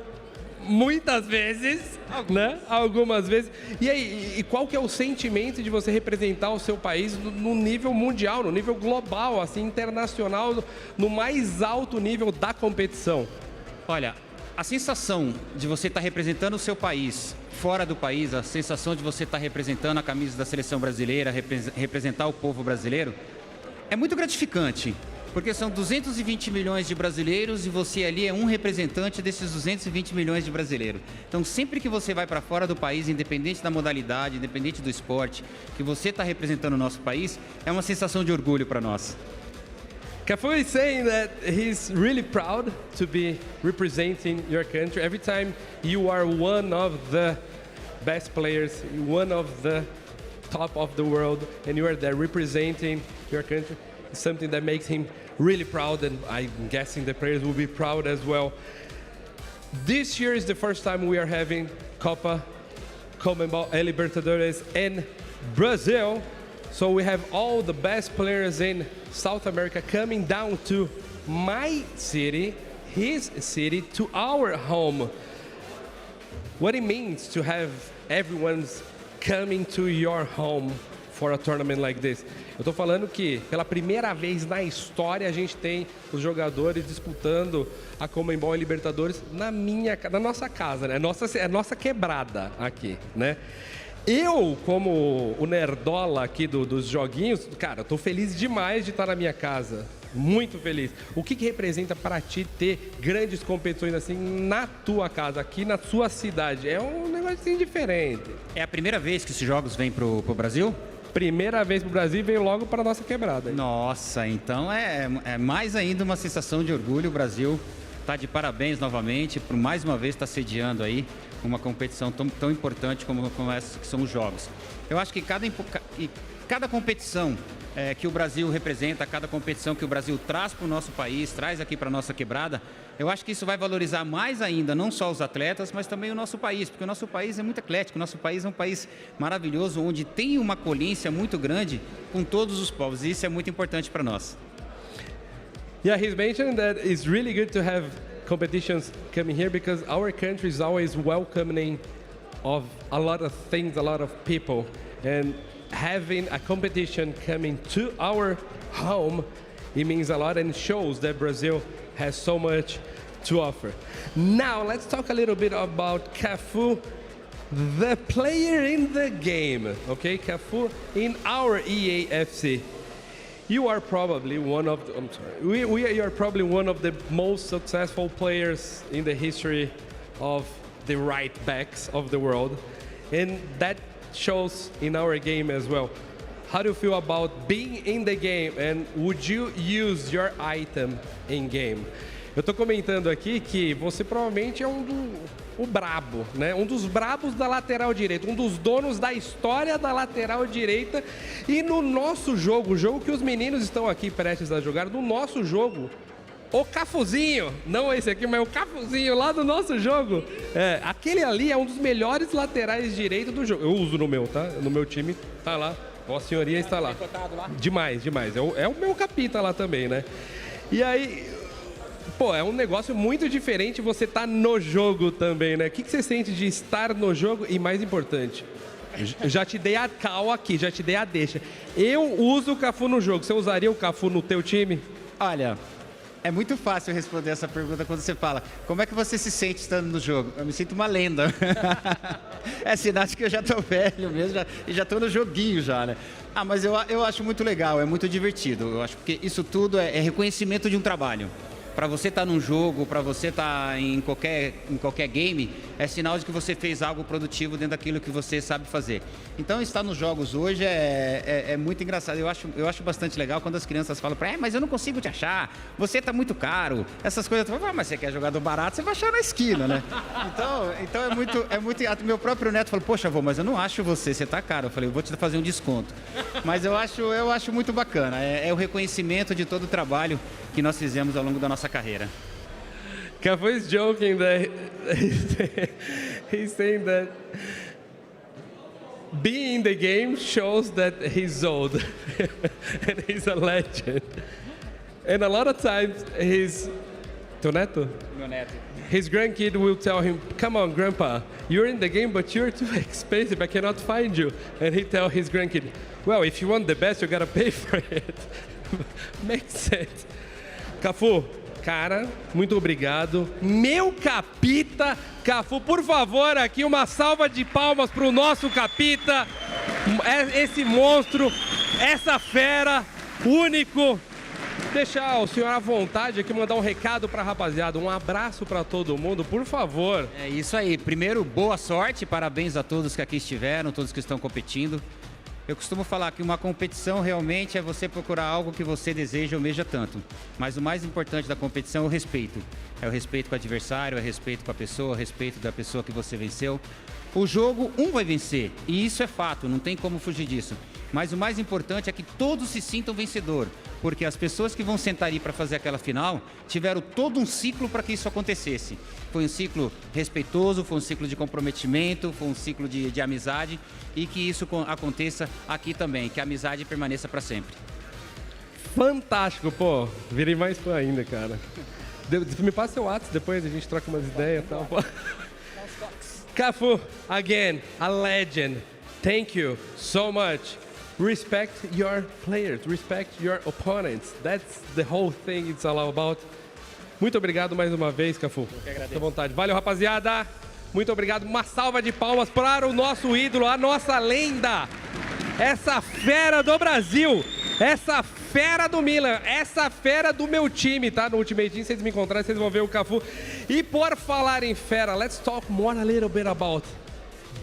muitas vezes, né? Algumas vezes. E aí, e qual que é o sentimento de você representar o seu país no nível mundial, no nível global, assim, internacional, no mais alto nível da competição? Olha, a sensação de você estar representando o seu país fora do país, a sensação de você estar representando a camisa da seleção brasileira, representar o povo brasileiro, é muito gratificante. Porque são 220 milhões de brasileiros e você ali é um representante desses 220 milhões de brasileiros. Então, sempre que você vai para fora do país, independente da modalidade, independente do esporte, que você está representando o nosso país, é uma sensação de orgulho para nós. Cafu is saying that he's really proud to be representing your country. Every time you are one of the best players, one of the top of the world, and you are there representing your country, it's something that makes him really proud, and I'm guessing the players will be proud as well. This year is the first time we are having CONMEBOL eLibertadores in Brazil. So we have all the best players in South America coming down to my city, his city, to our home. What it means to have everyone's coming to your home for a tournament like this. Eu tô falando que pela primeira vez na história a gente tem os jogadores disputando a CONMEBOL eLibertadores na nossa casa, né? Nossa quebrada aqui, né? Eu, como o nerdola aqui dos joguinhos, cara, eu tô feliz demais de estar na minha casa. Muito feliz. O que representa para ti ter grandes competições assim na tua casa, aqui na sua cidade? É um negócio assim diferente. É a primeira vez que esses jogos vêm pro Brasil? Primeira vez pro Brasil e veio logo para nossa quebrada. Hein? Nossa, então é mais ainda uma sensação de orgulho. O Brasil tá de parabéns novamente por mais uma vez estar sediando aí uma competição tão importante como essa que são os Jogos. Eu acho que cada competição que o Brasil representa, cada competição que o Brasil traz para o nosso país, traz aqui para a nossa quebrada, eu acho que isso vai valorizar mais ainda, não só os atletas, mas também o nosso país, porque o nosso país é muito eclético, o nosso país é um país maravilhoso, onde tem uma acolhência muito grande com todos os povos, e isso é muito importante para nós. Yeah, he's mentioned that it's really good to have competitions coming here because our country is always welcoming of a lot of things, a lot of people, and having a competition coming to our home, it means a lot and shows that Brazil has so much to offer. Now, let's talk a little bit about Cafu, the player in the game, okay? Cafu in our EAFC. You are probably one of the, you are probably one of the most successful players in the history of the right backs of the world, and that shows in our game as well. How do you feel about being in the game, and would you use your item in game? Eu tô comentando aqui que você provavelmente é o brabo, né? Um dos brabos da lateral direita, um dos donos da história da lateral direita. E no nosso jogo, o jogo que os meninos estão aqui prestes a jogar, no nosso jogo, o Cafuzinho, não esse aqui, mas o Cafuzinho lá do nosso jogo, aquele ali é um dos melhores laterais direitos do jogo. Eu uso no meu, tá? No meu time, tá lá. Vossa Senhoria está lá. Demais, demais. É o meu capita lá também, né? E aí, pô, é um negócio muito diferente você tá no jogo também, né? O que você sente de estar no jogo? E mais importante, já te dei a cal aqui, já te dei a deixa. Eu uso o Cafu no jogo. Você usaria o Cafu no teu time? Olha, é muito fácil responder essa pergunta quando você fala como é que você se sente estando no jogo? Eu me sinto uma lenda. É sinal de que eu já tô velho mesmo e já tô no joguinho já, né? Ah, mas eu acho muito legal, é muito divertido. Eu acho que isso tudo é reconhecimento de um trabalho. Para você estar num jogo, para você estar em qualquer game, é sinal de que você fez algo produtivo dentro daquilo que você sabe fazer. Então, estar nos jogos hoje é muito engraçado. Eu acho bastante legal quando as crianças falam mas eu não consigo te achar, você está muito caro. Essas coisas, mas você quer jogar do barato, você vai achar na esquina, né? Então é muito... Meu próprio neto falou, poxa, avô, mas eu não acho você está caro. Eu falei, eu vou te fazer um desconto. Mas eu acho muito bacana. É o reconhecimento de todo o trabalho que nós fizemos ao longo da nossa carreira. Cafu is joking that he's saying that being in the game shows that he's old and he's a legend. And a lot of times his neto, his grandkid will tell him, "Come on, Grandpa, you're in the game, but you're too expensive. I cannot find you." And he tell his grandkid, "Well, if you want the best, you gotta pay for it." Makes sense. Cafu, cara, muito obrigado. Meu capita, Cafu, por favor, aqui uma salva de palmas pro nosso capita. Esse monstro, essa fera, único. Deixar o senhor à vontade aqui, mandar um recado pra rapaziada. Um abraço pra todo mundo, por favor. É isso aí. Primeiro, boa sorte, parabéns a todos que aqui estiveram, todos que estão competindo. Eu costumo falar que uma competição realmente é você procurar algo que você deseja ou almeja tanto. Mas o mais importante da competição é o respeito. É o respeito com o adversário, é o respeito com a pessoa, o respeito da pessoa que você venceu. O jogo, um vai vencer, e isso é fato, não tem como fugir disso. Mas o mais importante é que todos se sintam vencedor, porque as pessoas que vão sentar aí para fazer aquela final tiveram todo um ciclo para que isso acontecesse. Foi um ciclo respeitoso, foi um ciclo de comprometimento, foi um ciclo de amizade, e que isso aconteça aqui também, que a amizade permaneça para sempre. Fantástico, pô. Virei mais fã ainda, cara. Me passa seu WhatsApp depois, a gente troca umas ideias e tal. Cafu, again, a legend. Thank you so much. Respect your players, respect your opponents. That's the whole thing it's all about. Muito obrigado mais uma vez, Cafu. Eu que agradeço. Fique à vontade. Valeu, rapaziada. Muito obrigado. Uma salva de palmas para o nosso ídolo, a nossa lenda. Essa fera do Brasil. Essa fera do Milan. Essa fera do meu time, tá? No Ultimate Team, vocês me encontrarem, vocês vão ver o Cafu. E por falar em fera, let's talk more a little bit about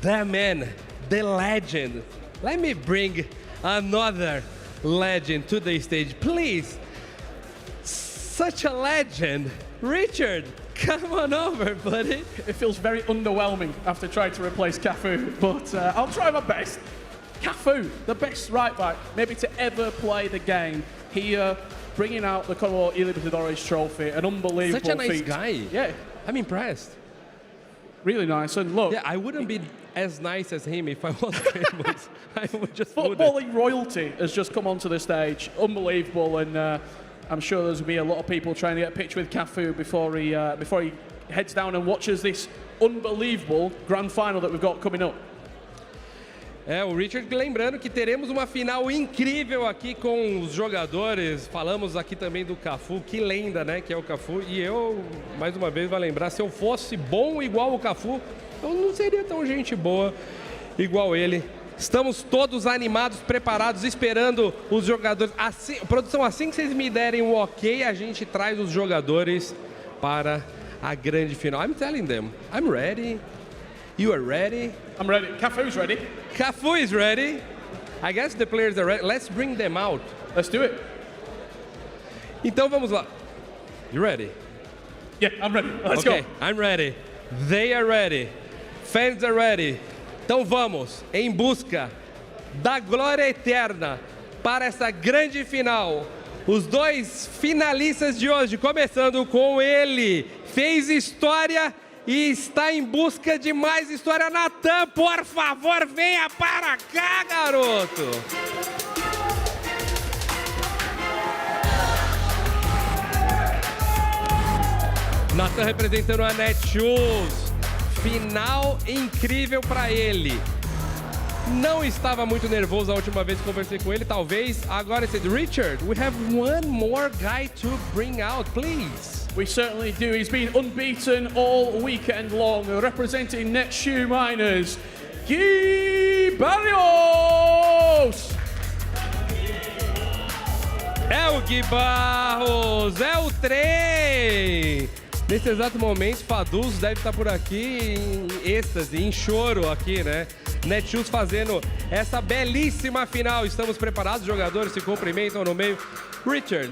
the man, the legend. Let me bring another legend to the stage. Please, such a legend. Richard, come on over, buddy. It feels very underwhelming after trying to replace Cafu, but I'll try my best. Cafu, the best right back maybe to ever play the game. Here, bringing out the CONMEBOL eLibertadores trophy, an unbelievable Such a nice feat. guy. Yeah. I'm impressed. Really nice, and look. Yeah, I wouldn't be as nice as him if I was famous. I would just Footballing royalty has just come onto the stage. Unbelievable, and I'm sure there's going to be a lot of people trying to get a picture with Cafu before he heads down and watches this unbelievable grand final that we've got coming up. O Richard lembrando que teremos uma final incrível aqui com os jogadores. Falamos aqui também do Cafu, que lenda, né, que é o Cafu. E eu, mais uma vez, vou lembrar, se eu fosse bom igual o Cafu, eu não seria tão gente boa igual ele. Estamos todos animados, preparados, esperando os jogadores. Assim, produção, assim que vocês me derem o ok, a gente traz os jogadores para a grande final. I'm telling them, I'm ready. You are ready. I'm ready. Cafu's ready. Cafu is ready. I guess the players are ready. Let's bring them out. Let's do it. Então vamos lá. You ready? Yeah, I'm ready. Let's go. I'm ready. They are ready. Fans are ready. Então vamos em busca da glória eterna para essa grande final. Os dois finalistas de hoje, começando com ele, fez história e está em busca de mais história. Natan, por favor, venha para cá, garoto! Natan representando a Netshoes. Final incrível para ele. Não estava muito nervoso a última vez que conversei com ele, talvez. Agora ele disse, Richard, we have one more guy to bring out, please. We certainly do. He's been unbeaten all weekend long, representing Netshoe Miners, Garos! É o Gui Barros, é o trem! Nesse exato momento, Faduz deve estar por aqui em êxtase, em choro aqui, né? Netshoes fazendo essa belíssima final. Estamos preparados, os jogadores se cumprimentam no meio. Richard,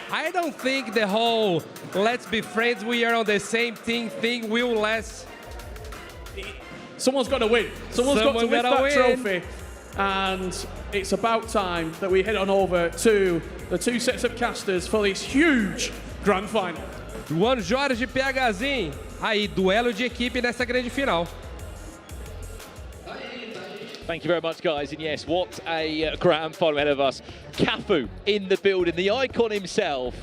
I don't think the whole let's be friends, we are on the same team thing will last. Someone's got to win. Someone's got to lift that trophy. And it's about time that we head on over to the two sets of casters for this huge grand final. Juan Jorge PHzinho. Aí, duelo de equipe nessa grande final. Thank you very much, guys. And yes, what a grand final ahead of us. Cafu in the building, the icon himself.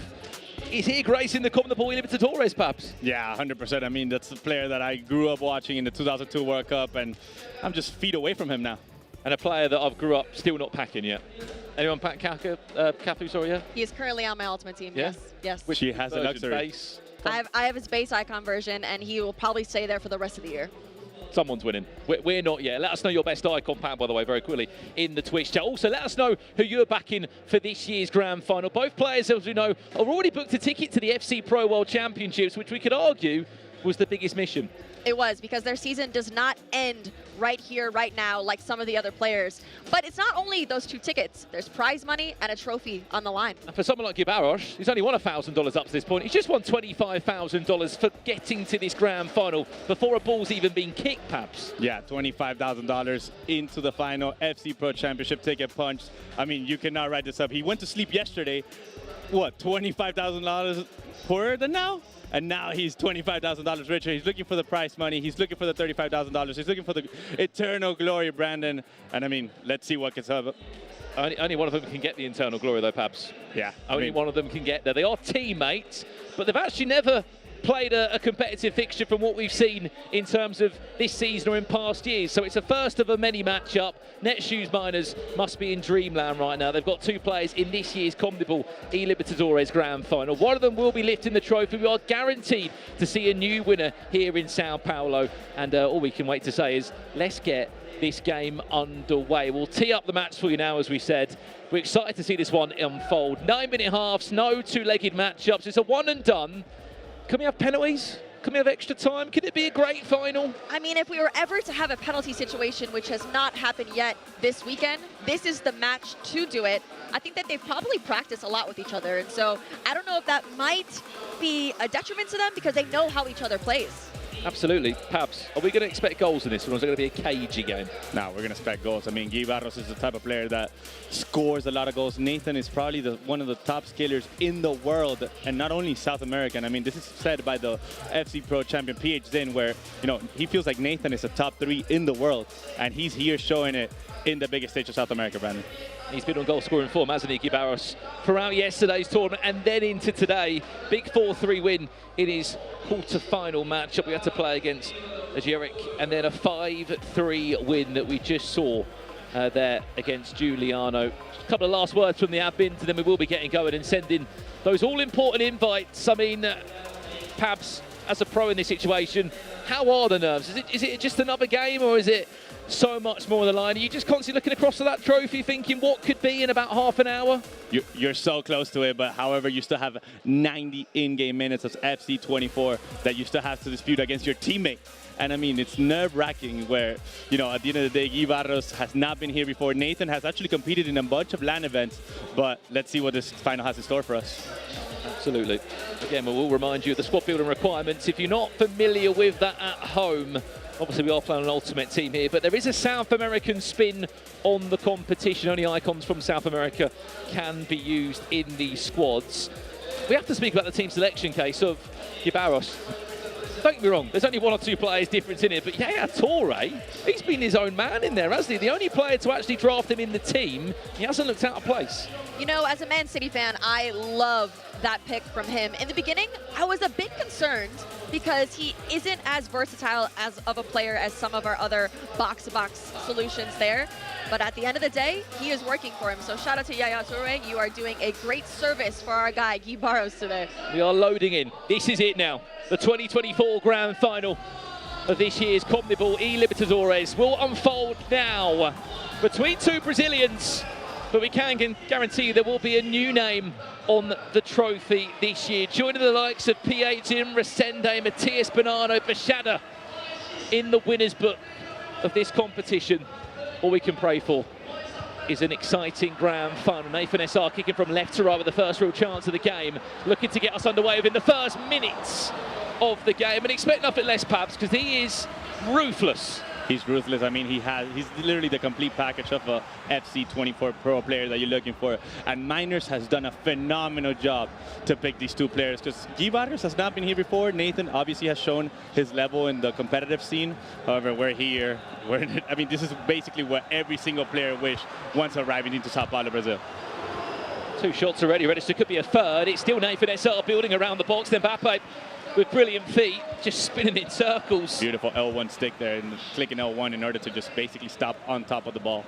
Is he gracing the CONMEBOL eLibertadores, perhaps? Yeah, 100%. I mean, that's the player that I grew up watching in the 2002 World Cup, and I'm just feet away from him now. And a player that I've grew up still not packing yet. Anyone pack Cafu, sorry, yeah? He is currently on my ultimate team, Yeah? yes. Which He has a luxury. base? I have his base icon version, and he will probably stay there for the rest of the year. Someone's winning. We're not yet. Let us know your best icon pack, by the way, very quickly in the Twitch chat. Also, let us know who you're backing for this year's grand final. Both players, as we know, have already booked a ticket to the FC Pro World Championships, which we could argue was the biggest mission. It was, because their season does not end right here, right now, like some of the other players. But it's not only those two tickets. There's prize money and a trophy on the line. And for someone like Garos, he's only won $1,000 up to this point. He's just won $25,000 for getting to this grand final before a ball's even been kicked, perhaps. Yeah, $25,000 into the final. FC Pro Championship ticket punched. I mean, you cannot write this up. He went to sleep yesterday. What, $25,000 poorer than now? And now he's $25,000 richer. He's looking for the prize money. He's looking for the $35,000. He's looking for the eternal glory, Brandon. And I mean, let's see what gets up. Only one of them can get the internal glory, though, Pabs. Yeah. Only one of them can get there. They are teammates, but they've actually never played a competitive fixture from what we've seen in terms of this season or in past years. So it's a first of a many matchup. Netshoes Miners must be in dreamland right now. They've got two players in this year's CONMEBOL eLibertadores Grand Final. One of them will be lifting the trophy. We are guaranteed to see a new winner here in Sao Paulo. And all we can wait to say is, let's get this game underway. We'll tee up the match for you now, as we said. We're excited to see this one unfold. 9-minute halves, no two-legged matchups. It's a one and done. Can we have penalties? welcoming of extra time? Could it be a great final? I mean, if we were ever to have a penalty situation, which has not happened yet this weekend, this is the match to do it. I think that they've probably practiced a lot with each other, and so I don't know if that might be a detriment to them because they know how each other plays. Absolutely. Pabs, are we going to expect goals in this one, or is it going to be a cagey game? No, we're going to expect goals. I mean, Garos is the type of player that scores a lot of goals. Nathan is probably one of the top skillers in the world, and not only South American. I mean, this is said by the FC Pro champion PH Zin, where, you know, he feels like Nathan is a top 3 in the world, and he's here showing it in the biggest stage of South America, Brandon. He's been on goal-scoring form, hasn't he, Garos, throughout yesterday's tournament and then into today. Big 4-3 win in his quarter-final matchup we had to play against Jeric, and then a 5-3 win that we just saw there against Juliano. A couple of last words from the admin, and then we will be getting going and sending those all-important invites. I mean, Pabs, as a pro in this situation, how are the nerves? Is it just another game, or is it so much more on the line? Are you just constantly looking across to that trophy thinking what could be in about half an hour? You're so close to it, but however, you still have 90 in-game minutes of FC24 that you still have to dispute against your teammate. And I mean, it's nerve-wracking where, you know, at the end of the day, Garos has not been here before. Nathan has actually competed in a bunch of LAN events, but let's see what this final has in store for us. Absolutely. Again, we will remind you of the squad building requirements. If you're not familiar with that at home, obviously we are playing an ultimate team here, but there is a South American spin on the competition. Only icons from South America can be used in the squads. We have to speak about the team selection case of Garos. Don't get me wrong, there's only 1 or 2 players difference in it, but Yaya Toure, he's been his own man in there, hasn't he? The only player to actually draft him in the team, he hasn't looked out of place. You know, as a Man City fan, I love that pick from him. In the beginning, I was a bit concerned because he isn't as versatile as of a player as some of our other box-to-box solutions there. But at the end of the day, he is working for him. So shout out to Yaya Toure. You are doing a great service for our guy, Garos, today. We are loading in. This is it now. The 2024 Grand Final of this year's CONMEBOL eLibertadores will unfold now between 2 Brazilians. But we can guarantee there will be a new name on the trophy this year, joining the likes of PH Zin, Rende, Matias Bonanno, Bashada in the winner's book of this competition. All we can pray for is an exciting grand final. Nathan SR kicking from left to right with the first real chance of the game, looking to get us underway within the first minutes of the game, and expect nothing less, Pabs, because he is ruthless. He's ruthless. I mean, he's literally the complete package of a FC24 Pro player that you're looking for. And Miners has done a phenomenal job to pick these 2 players, because Garos has not been here before. Nathan obviously has shown his level in the competitive scene. However, we're here. I mean, this is basically what every single player wish once arriving into Sao Paulo, Brazil. 2 shots already registered, could be a third. It's still Nathan SR building around the box. Then Mbappe with brilliant feet, just spinning in circles. Beautiful L1 stick there, and clicking L1 in order to just basically stop on top of the ball.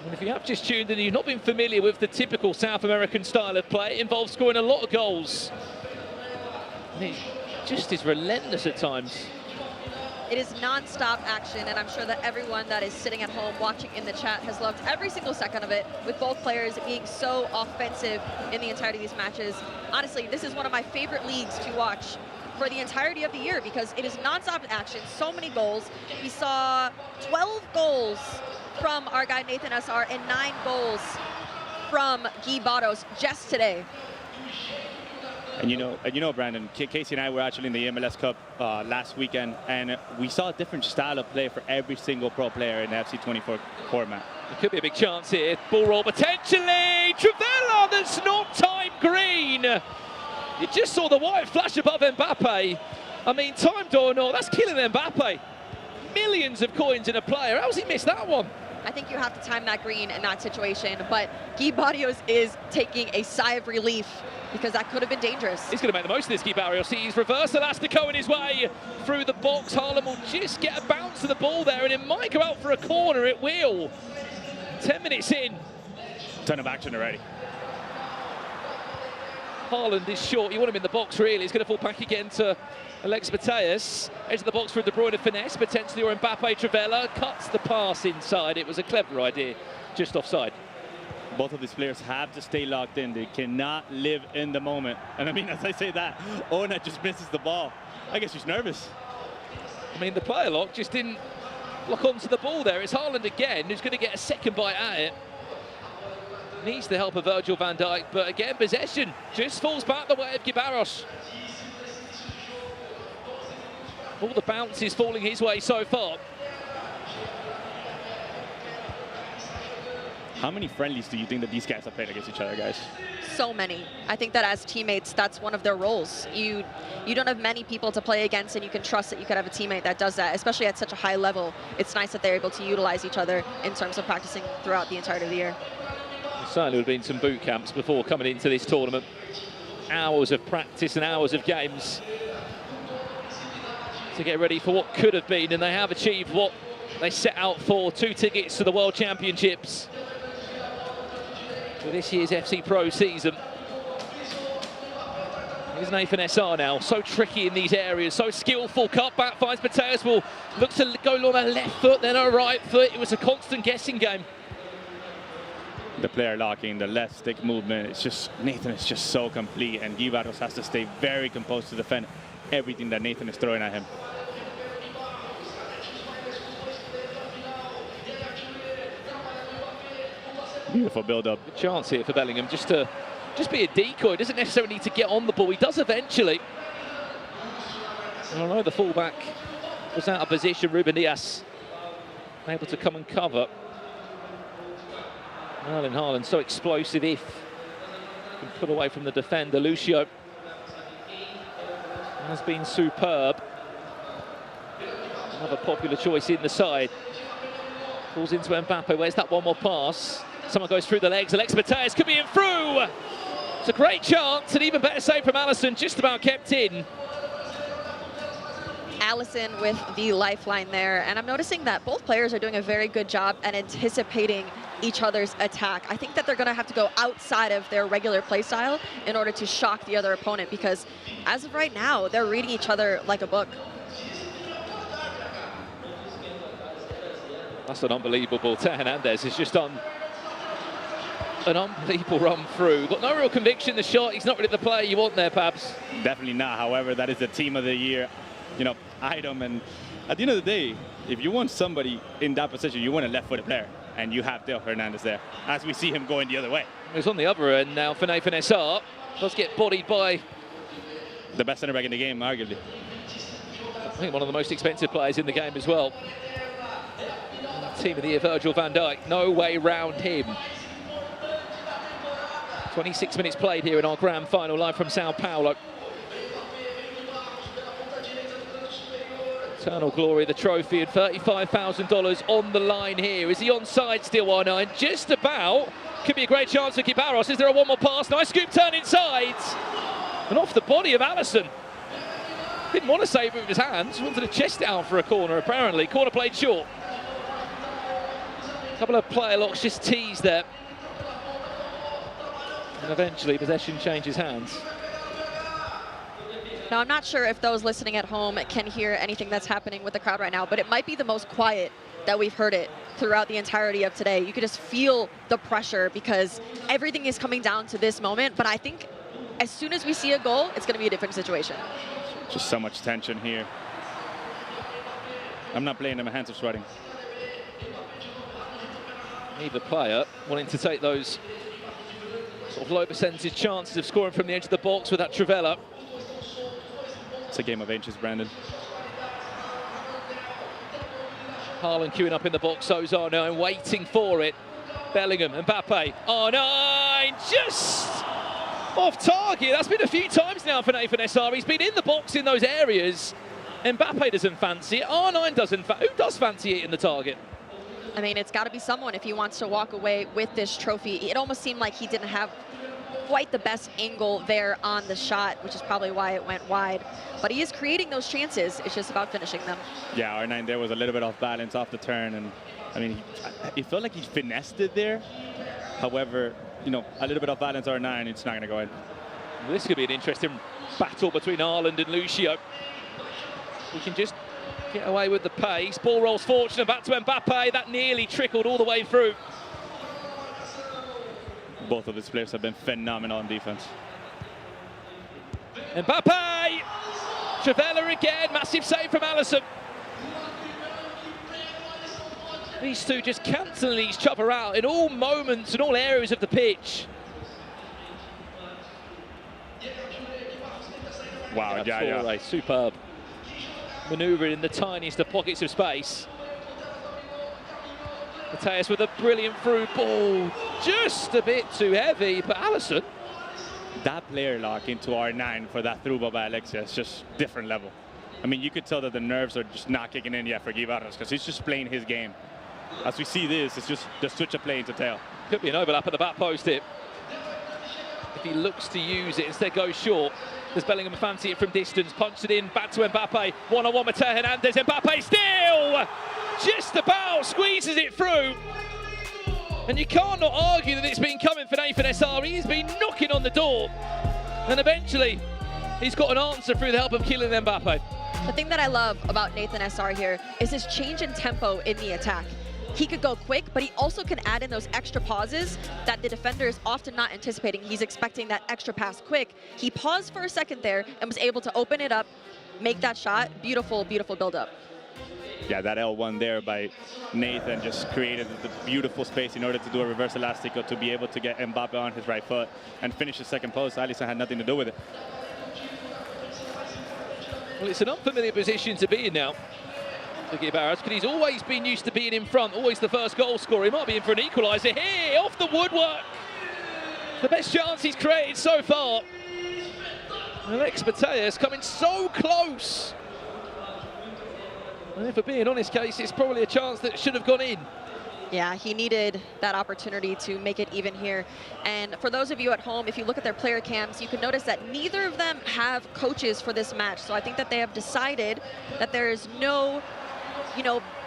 And if you have just tuned in and you've not been familiar with the typical South American style of play, it involves scoring a lot of goals. And it just is relentless at times. It is non-stop action, and I'm sure that everyone that is sitting at home watching in the chat has loved every single second of it, with both players being so offensive in the entirety of these matches. Honestly, this is one of my favorite leagues to watch for the entirety of the year because it is non-stop action, so many goals. We saw 12 goals from our guy Nathan SR and 9 goals from Garos just today. And you know, Brandon, Casey and I were actually in the MLS Cup last weekend, and we saw a different style of play for every single pro player in the FC24 format. It could be a big chance here. Ball roll potentially. Travella, that's not time green. You just saw the white flash above Mbappe. I mean, timed or not, that's killing Mbappe. Millions of coins in a player. How's he missed that one? I think you have to time that green in that situation, but Garos is taking a sigh of relief because that could have been dangerous. He's going to make the most of this, Garos. He's reversed Elastico in his way through the box. Harlem will just get a bounce to the ball there, and it might go out for a corner. It will. 10 minutes in. Ton of action already. Haaland is short. You want him in the box, really. He's going to fall back again to Alex Mateus. Edge of the box for De Bruyne, finesse, potentially, or Mbappe. Travella cuts the pass inside. It was a clever idea, just offside. both of these players have to stay locked in. They cannot live in the moment. And I mean, as I say that, Ona just misses the ball. I guess she's nervous. I mean, the player lock just didn't lock onto the ball there. It's Haaland again, who's going to get a second bite at it. Needs the help of Virgil van Dijk, but again, possession just falls back the way of Garos. All the bounces falling his way so far. How many friendlies do you think that these guys have played against each other, guys? So many. I think that as teammates, that's one of their roles. You don't have many people to play against, and you can trust that you could have a teammate that does that, especially at such a high level. It's nice that they're able to utilize each other in terms of practicing throughout the entirety of the year. There certainly would have been some boot camps before coming into this tournament. Hours of practice and hours of games to get ready for what could have been, and they have achieved what they set out for. 2 tickets to the World Championships for this year's FC Pro season. Here's Nathan SR now, so tricky in these areas, so skillful. Cut back, finds Mateus, will look to go on a left foot, then a right foot. It was a constant guessing game. The player locking, the left stick movement, it's just, Nathan is just so complete, and Garos has to stay very composed to defend everything that Nathan is throwing at him. Beautiful build-up. Good chance here for Bellingham, just to be a decoy. Doesn't necessarily need to get on the ball. He does eventually. I don't know, the fullback was out of position. Ruben Dias able to come and cover. Erling Haaland so explosive if can put away from the defender. Lucio has been superb. Another popular choice in the side. Falls into Mbappe. Where's that one more pass? Someone goes through the legs. Alex Mateus could be in through. It's a great chance, an even better save from Alisson, just about kept in. Alisson with the lifeline there, and I'm noticing that both players are doing a very good job at anticipating each other's attack. I think that they're going to have to go outside of their regular play style in order to shock the other opponent, because as of right now, they're reading each other like a book. That's an unbelievable ball. Teo Hernandez has just done an unbelievable run through. Got no real conviction in the shot. He's not really the player you want there, Pabs. Definitely not. However, that is the team of the year, you know, item. And at the end of the day, if you want somebody in that position, you want a left-footed player. And you have Teo Hernandez there, as we see him going the other way. He's on the other end now for Nathan SR. Does get bodied by the best centre back in the game, arguably. I think one of the most expensive players in the game as well. Team of the year, Virgil van Dijk. No way round him. 26 minutes played here in our grand final, live from Sao Paulo. Eternal glory, the trophy, and $35,000 on the line here. Is he onside still, R9? Just about. Could be a great chance for Garos. Is there a one more pass? Nice scoop turn inside. And off the body of Alisson. Didn't want to save it with his hands. Wanted to chest it out for a corner, apparently. Corner played short. A couple of player locks just teased there. And eventually possession changes hands. Now, I'm not sure if those listening at home can hear anything that's happening with the crowd right now, but it might be the most quiet that we've heard it throughout the entirety of today. You could just feel the pressure because everything is coming down to this moment. But I think as soon as we see a goal, it's going to be a different situation. Just so much tension here. I'm not playing them, my hands are sweating. Neither player wanting to take those sort of low percentage chances of scoring from the edge of the box with that Trivela. It's a game of inches, Brandon. Haaland queuing up in the box, so's R9, waiting for it. Bellingham, Mbappe, R9, just off target. That's been a few times now for Nathan SR. He's been in the box in those areas. Mbappe doesn't fancy it, R9 doesn't. Who does fancy it in the target? I mean, it's got to be someone if he wants to walk away with this trophy. It almost seemed like he didn't have quite the best angle there on the shot, which is probably why it went wide. But he is creating those chances. It's just about finishing them. Yeah, R9 there was a little bit off balance off the turn, and I mean, it felt like he finessed it there. However, you know, a little bit off balance, R9, it's not going to go in. Well, this could be an interesting battle between Haaland and Lucio. We can just get away with the pace. Ball rolls fortunate back to Mbappe. That nearly trickled all the way through. Both of his players have been phenomenal on defense. Mbappe! Travella again, massive save from Alisson. These two just cancelling each other out in all moments and all areas of the pitch. Wow, yeah. Superb. Manoeuvring in the tiniest of pockets of space. Mateus with a brilliant through ball. Just a bit too heavy, but Alisson. That player lock into R9 for that through ball by Alexia is just different level. I mean, you could tell that the nerves are just not kicking in yet for Garos because he's just playing his game. As we see this, it's just the switch of play into tail. Could be an overlap at the back post here. If he looks to use it, instead goes short. Does Bellingham fancy it from distance? Punched it in, back to Mbappe. One-on-one with Teo Hernandez. Mbappe still! Just about squeezes it through. And you can't not argue that it's been coming for Nathan SR. He's been knocking on the door. And eventually, he's got an answer through the help of Kylian Mbappe. The thing that I love about Nathan SR here is his change in tempo in the attack. He could go quick, but he also can add in those extra pauses that the defender is often not anticipating. He's expecting that extra pass quick. He paused for a second there and was able to open it up, make that shot. Beautiful, beautiful build-up. Yeah, that L1 there by Nathan just created the beautiful space in order to do a reverse elastico to be able to get Mbappe on his right foot and finish the second post. Alisson had nothing to do with it. Well, it's an unfamiliar position to be in now. Garos, because he's always been used to being in front, always the first goal scorer. He might be in for an equaliser here, off the woodwork. The best chance he's created so far. Alex Mateus coming so close. And if we're being honest, Case, it's probably a chance that should have gone in. Yeah, he needed that opportunity to make it even here. And for those of you at home, if you look at their player cams, you can notice that neither of them have coaches for this match. So I think that they have decided that there is no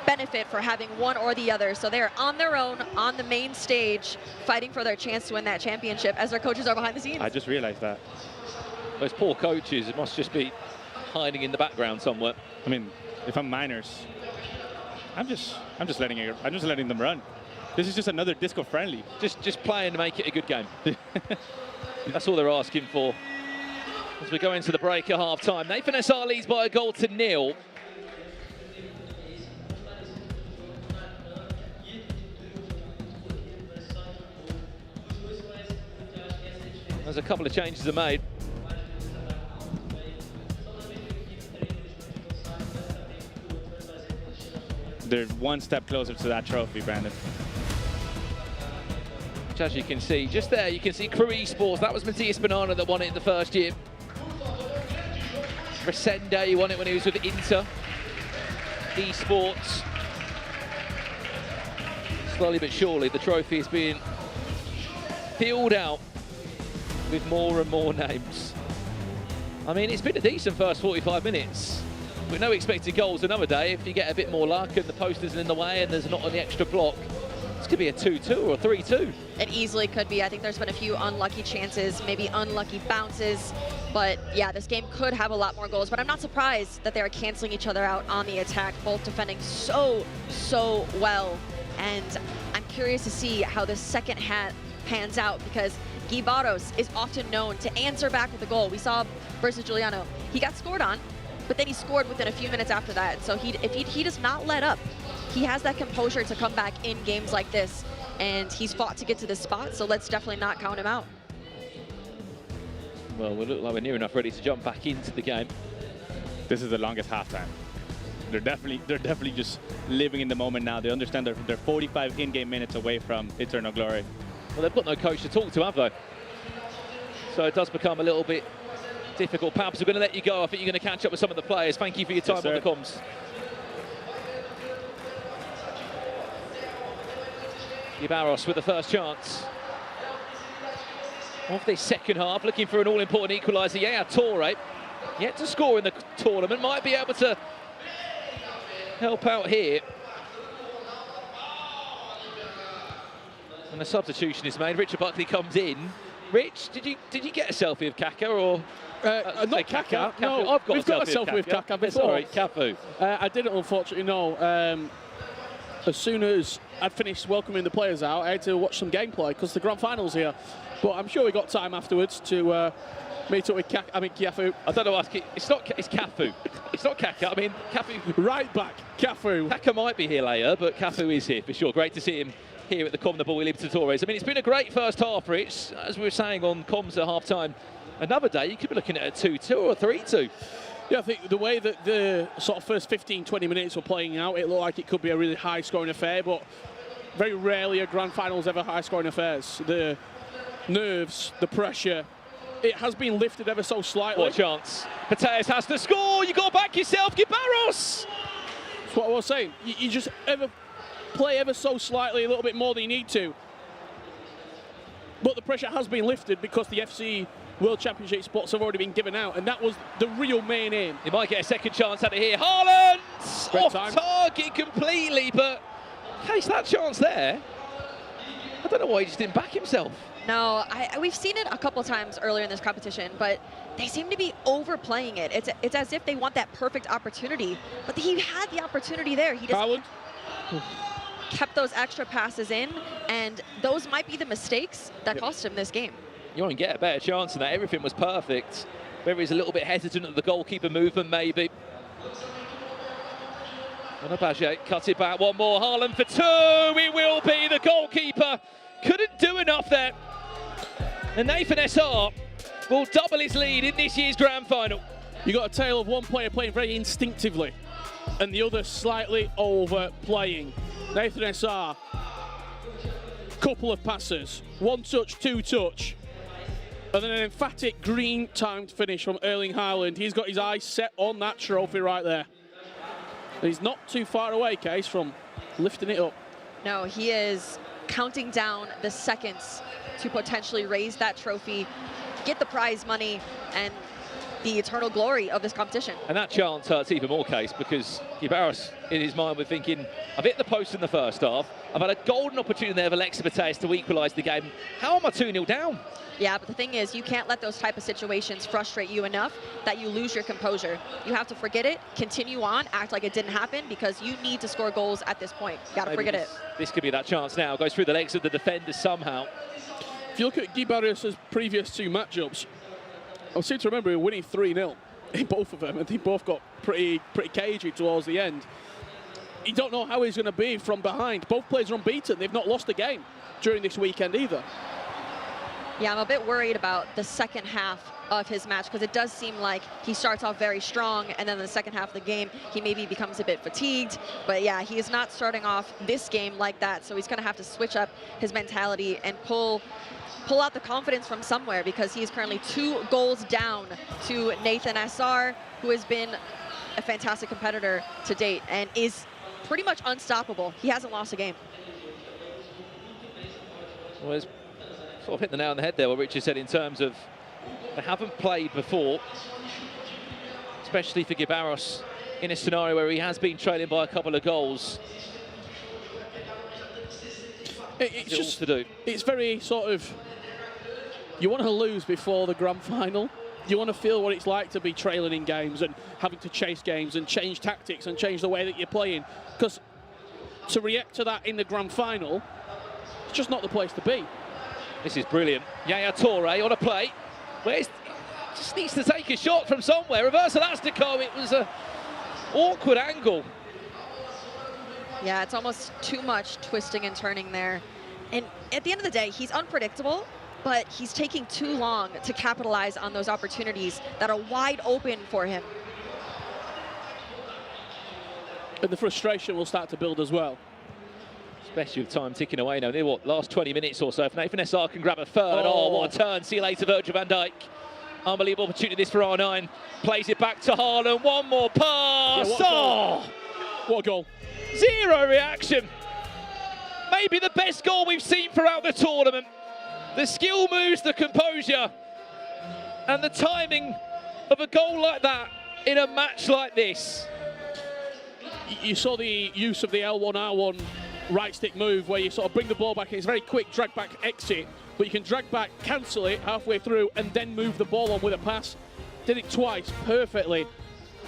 benefit for having one or the other. So they're on their own, on the main stage, fighting for their chance to win that championship as their coaches are behind the scenes. I just realized that. Those poor coaches must just be hiding in the background somewhere. I mean, if I'm Miners, I'm just letting them run. This is just another disco friendly. Just play and make it a good game. That's all they're asking for. As we go into the break at half-time, Nathan SR leads by a goal to 0. There's a couple of changes are made. They're one step closer to that trophy, Brandon. Which, as you can see, just there, you can see Crew Esports. That was Matthias Banana that won it in the first year. Rende won it when he was with Inter. Esports. Slowly but surely, the trophy is being filled out with more and more names. I mean, it's been a decent first 45 minutes. With no expected goals another day. If you get a bit more luck and the post isn't in the way and there's not an extra block, this could be a 2-2 or a 3-2. It easily could be. I think there's been a few unlucky chances, maybe unlucky bounces. But yeah, this game could have a lot more goals. But I'm not surprised that they're canceling each other out on the attack, both defending so well. And I'm curious to see how the second half pans out, because Garos is often known to answer back with a goal. We saw versus Juliano. He got scored on, but then he scored within a few minutes after that. So if he does not let up, he has that composure to come back in games like this. And he's fought to get to this spot, so let's definitely not count him out. Well, we look like we're near enough ready to jump back into the game. This is the longest halftime. They're definitely just living in the moment now. They understand they're 45 in-game minutes away from eternal glory. Well, they've got no coach to talk to, have they? So it does become a little bit difficult. Pabs, we're going to let you go. I think you're going to catch up with some of the players. Thank you for your time on the comms. Garos with the first chance of this second half, looking for an all-important equaliser. Yeah, Torre, yet to score in the tournament, might be able to help out here. And a substitution is made. Richard Buckley comes in. Rich, did you get a selfie of Kaká or? Not Kaká. No, I've got we've got a selfie with Kaká before. Sorry, Cafu. I didn't, unfortunately, no. as soon as I'd finished welcoming the players out, I had to watch some gameplay because the grand final's here. But I'm sure we got time afterwards to meet up with Cafu. I don't know. It's Cafu. It's not Kaka. I mean, Cafu. Right back, Cafu. Kaka might be here later, but Cafu is here for sure. Great to see him here at the CONMEBOL eLibertadores. I mean, it's been a great first half, Rich. As we were saying on comms at half-time, another day, you could be looking at a 2-2 or a 3-2. Yeah, I think the way that the sort of first 15, 20 minutes were playing out, it looked like it could be a really high-scoring affair, but very rarely are grand finals ever high-scoring affairs. The nerves, the pressure, it has been lifted ever so slightly. What a chance. Pateas has to score. You got to back yourself, Garos. That's what I was saying. You just play ever so slightly, a little bit more than you need to. But the pressure has been lifted because the FC World Championship spots have already been given out, and that was the real main aim. He might get a second chance out of here. Haaland off time. target completely, but case that chance there. I don't know why he just didn't back himself. No, we've seen it a couple times earlier in this competition, but they seem to be overplaying it. It's as if they want that perfect opportunity, but he had the opportunity there. He just kept those extra passes in, and those might be the mistakes that cost him this game. You won't get a better chance than that. Everything was perfect. Maybe he's a little bit hesitant at the goalkeeper movement, maybe. Onabaje cut it back. One more. Haaland for two. It will be. The goalkeeper couldn't do enough there. And Nathan SR will double his lead in this year's grand final. You got a tale of one player playing very instinctively and the other slightly overplaying. Nathan SR, couple of passes, one touch, two touch. And then an emphatic green timed finish from Erling Haaland. He's got his eyes set on that trophy right there. And he's not too far away, Case, from lifting it up. No, he is counting down the seconds to potentially raise that trophy, get the prize money, and the eternal glory of this competition. And that chance hurts even more, Case, because Garos, in his mind, was thinking, I've hit the post in the first half. I've had a golden opportunity there of Alexis Pateas to equalise the game. How am I 2-0 down? Yeah, but the thing is, you can't let those type of situations frustrate you enough that you lose your composure. You have to forget it, continue on, act like it didn't happen, because you need to score goals at this point. You gotta forget it. This could be that chance now. Goes through the legs of the defender somehow. If you look at Garos' previous two matchups, I seem to remember him winning 3-0 in both of them, and they both got pretty cagey towards the end. You don't know how he's going to be from behind. Both players are unbeaten. They've not lost a game during this weekend either. Yeah, I'm a bit worried about the second half of his match, because it does seem like he starts off very strong, and then in the second half of the game, he maybe becomes a bit fatigued. But yeah, he is not starting off this game like that, so he's going to have to switch up his mentality and pull out the confidence from somewhere, because he is currently 2 goals down to Nathan SR, who has been a fantastic competitor to date and is pretty much unstoppable. He hasn't lost a game. Well, it's sort of hit the nail on the head there, what Richard said, in terms of they haven't played before, especially for Garos, in a scenario where he has been trailing by a couple of goals. It's just to do. It's very sort of, you want to lose before the grand final. You want to feel what it's like to be trailing in games and having to chase games and change tactics and change the way that you're playing. Because to react to that in the grand final, it's just not the place to be. This is brilliant. Yaya Toure on a play. Just needs to take a shot from somewhere. Reversal, that's Dudu. It was an awkward angle. Yeah, it's almost too much twisting and turning there. And at the end of the day, he's unpredictable, but he's taking too long to capitalize on those opportunities that are wide open for him. And the frustration will start to build as well. Especially with time ticking away now. What, last 20 minutes or so. If Nathan SR can grab a third. Oh, what a turn. See you later, Virgil van Dijk. Unbelievable opportunity this for R9. Plays it back to Haaland. One more pass. Yeah, what a goal. Zero reaction. Maybe the best goal we've seen throughout the tournament. The skill moves, the composure, and the timing of a goal like that in a match like this. You saw the use of the L1R1 right stick move where you sort of bring the ball back. It's very quick drag back exit, but you can drag back, cancel it halfway through, and then move the ball on with a pass. Did it twice perfectly.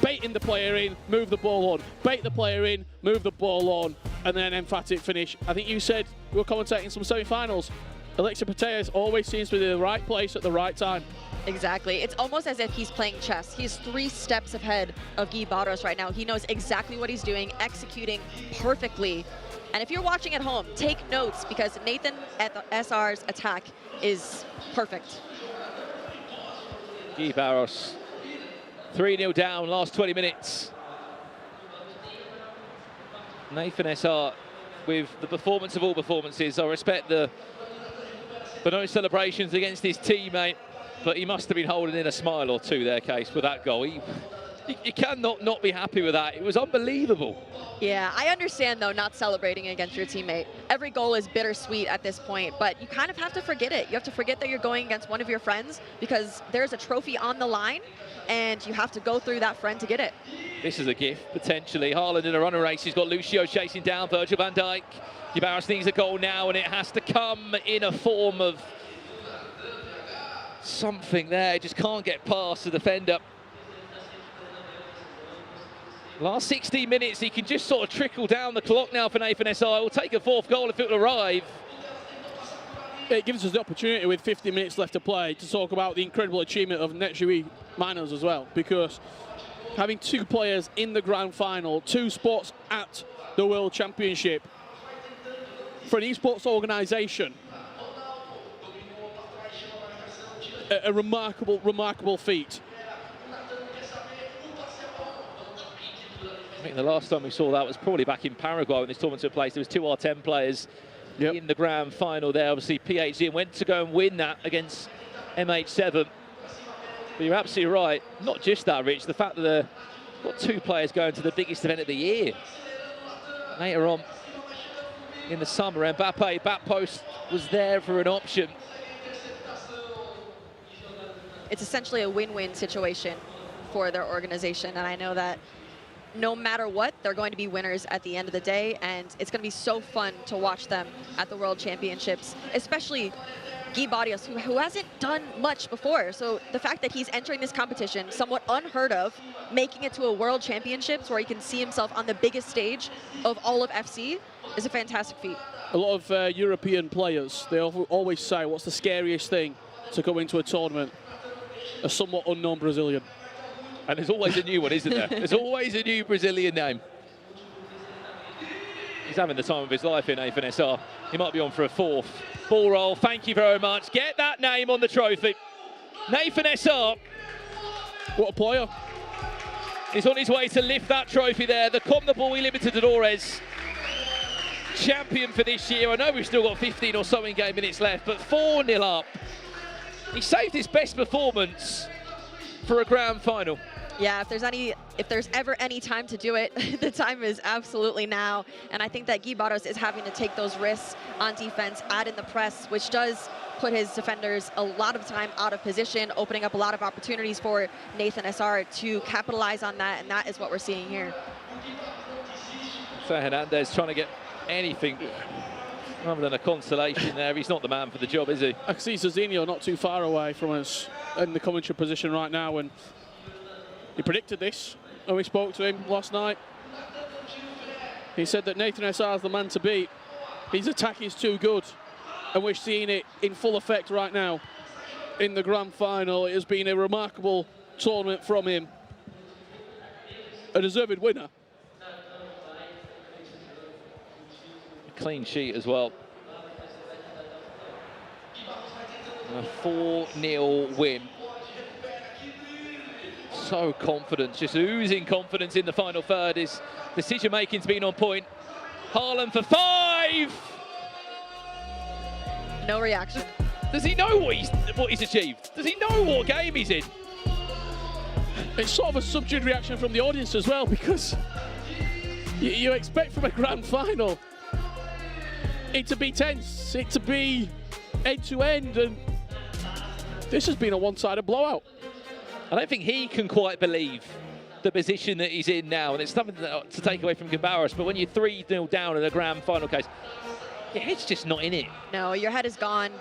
Baiting the player in, move the ball on. Bait the player in, move the ball on. and then emphatic finish. I think you said we were commentating some semi-finals. eLibertadores always seems to be in the right place at the right time. Exactly. It's almost as if he's playing chess. He's 3 steps ahead of Garos right now. He knows exactly what he's doing, executing perfectly. And if you're watching at home, take notes because Nathan SR's attack is perfect. Garos 3-0 down, last 20 minutes. Nathan SR with the performance of all performances. I respect the no celebrations against his teammate, but he must have been holding in a smile or two there, Case, with that goal. You cannot not be happy with that. It was unbelievable. Yeah, I understand, though, not celebrating against your teammate. Every goal is bittersweet at this point, but you kind of have to forget it. You have to forget that you're going against one of your friends because there's a trophy on the line, and you have to go through that friend to get it. This is a gift, potentially. Haaland in a runner race. He's got Lucio chasing down Virgil van Dijk. Garos needs a goal now, and it has to come in a form of something there. It just can't get past the defender. Last 16 minutes, he can just sort of trickle down the clock now for Nathan SR. He'll take a 4th goal if it will arrive. It gives us the opportunity with 50 minutes left to play to talk about the incredible achievement of Netsui Miners as well, because having 2 players in the grand final, 2 spots at the World Championship, for an esports organisation, a remarkable feat. I think the last time we saw that was probably back in Paraguay when this tournament took place. There was 2 R10 players in the grand final there. Obviously, PhD went to go and win that against MH7. But you're absolutely right. Not just that, Rich. The fact that they've got 2 players going to the biggest event of the year. Later on in the summer, Mbappe, back post was there for an option. It's essentially a win-win situation for their organization, and I know that no matter what, they're going to be winners at the end of the day, and it's going to be so fun to watch them at the World Championships, especially Garos, who hasn't done much before. So the fact that he's entering this competition, somewhat unheard of, making it to a World Championships where he can see himself on the biggest stage of all of FC is a fantastic feat. A lot of European players, they always say, what's the scariest thing to go into a tournament? A somewhat unknown Brazilian. And there's always a new one, isn't there? There's always a new Brazilian name. He's having the time of his life in Nathan SR. He might be on for a 4th. Ball roll, thank you very much. Get that name on the trophy. Nathan SR. What a player. He's on his way to lift that trophy there. The CONMEBOL eLibertadores champion for this year. I know we've still got 15 or so in-game minutes left, but 4-0 up. He saved his best performance for a grand final. Yeah, if there's ever any time to do it, the time is absolutely now. And I think that Garos is having to take those risks on defense, add in the press, which does put his defenders a lot of time out of position, opening up a lot of opportunities for Nathan SR to capitalize on that, and that is what we're seeing here. So Hernandez trying to get anything other than a consolation there. He's not the man for the job, is he? I can see Cezinho not too far away from us in the commentary position right now, and he predicted this when we spoke to him last night. He said that Nathan SR is the man to beat. His attack is too good, and we're seeing it in full effect right now in the grand final. It has been a remarkable tournament from him. A deserved winner. A clean sheet as well. A 4-0 win. So confident, just oozing confidence in the final third. His decision-making's been on point. Haaland for 5! No reaction. Does he know what he's achieved? Does he know what game he's in? It's sort of a subdued reaction from the audience as well, because you expect from a grand final it to be tense, it to be end-to-end, and this has been a one-sided blowout. I don't think he can quite believe the position that he's in now, and it's something to take away from Garos, but when you're 3-0 down in a grand final case, your head's just not in it. No, your head is gone.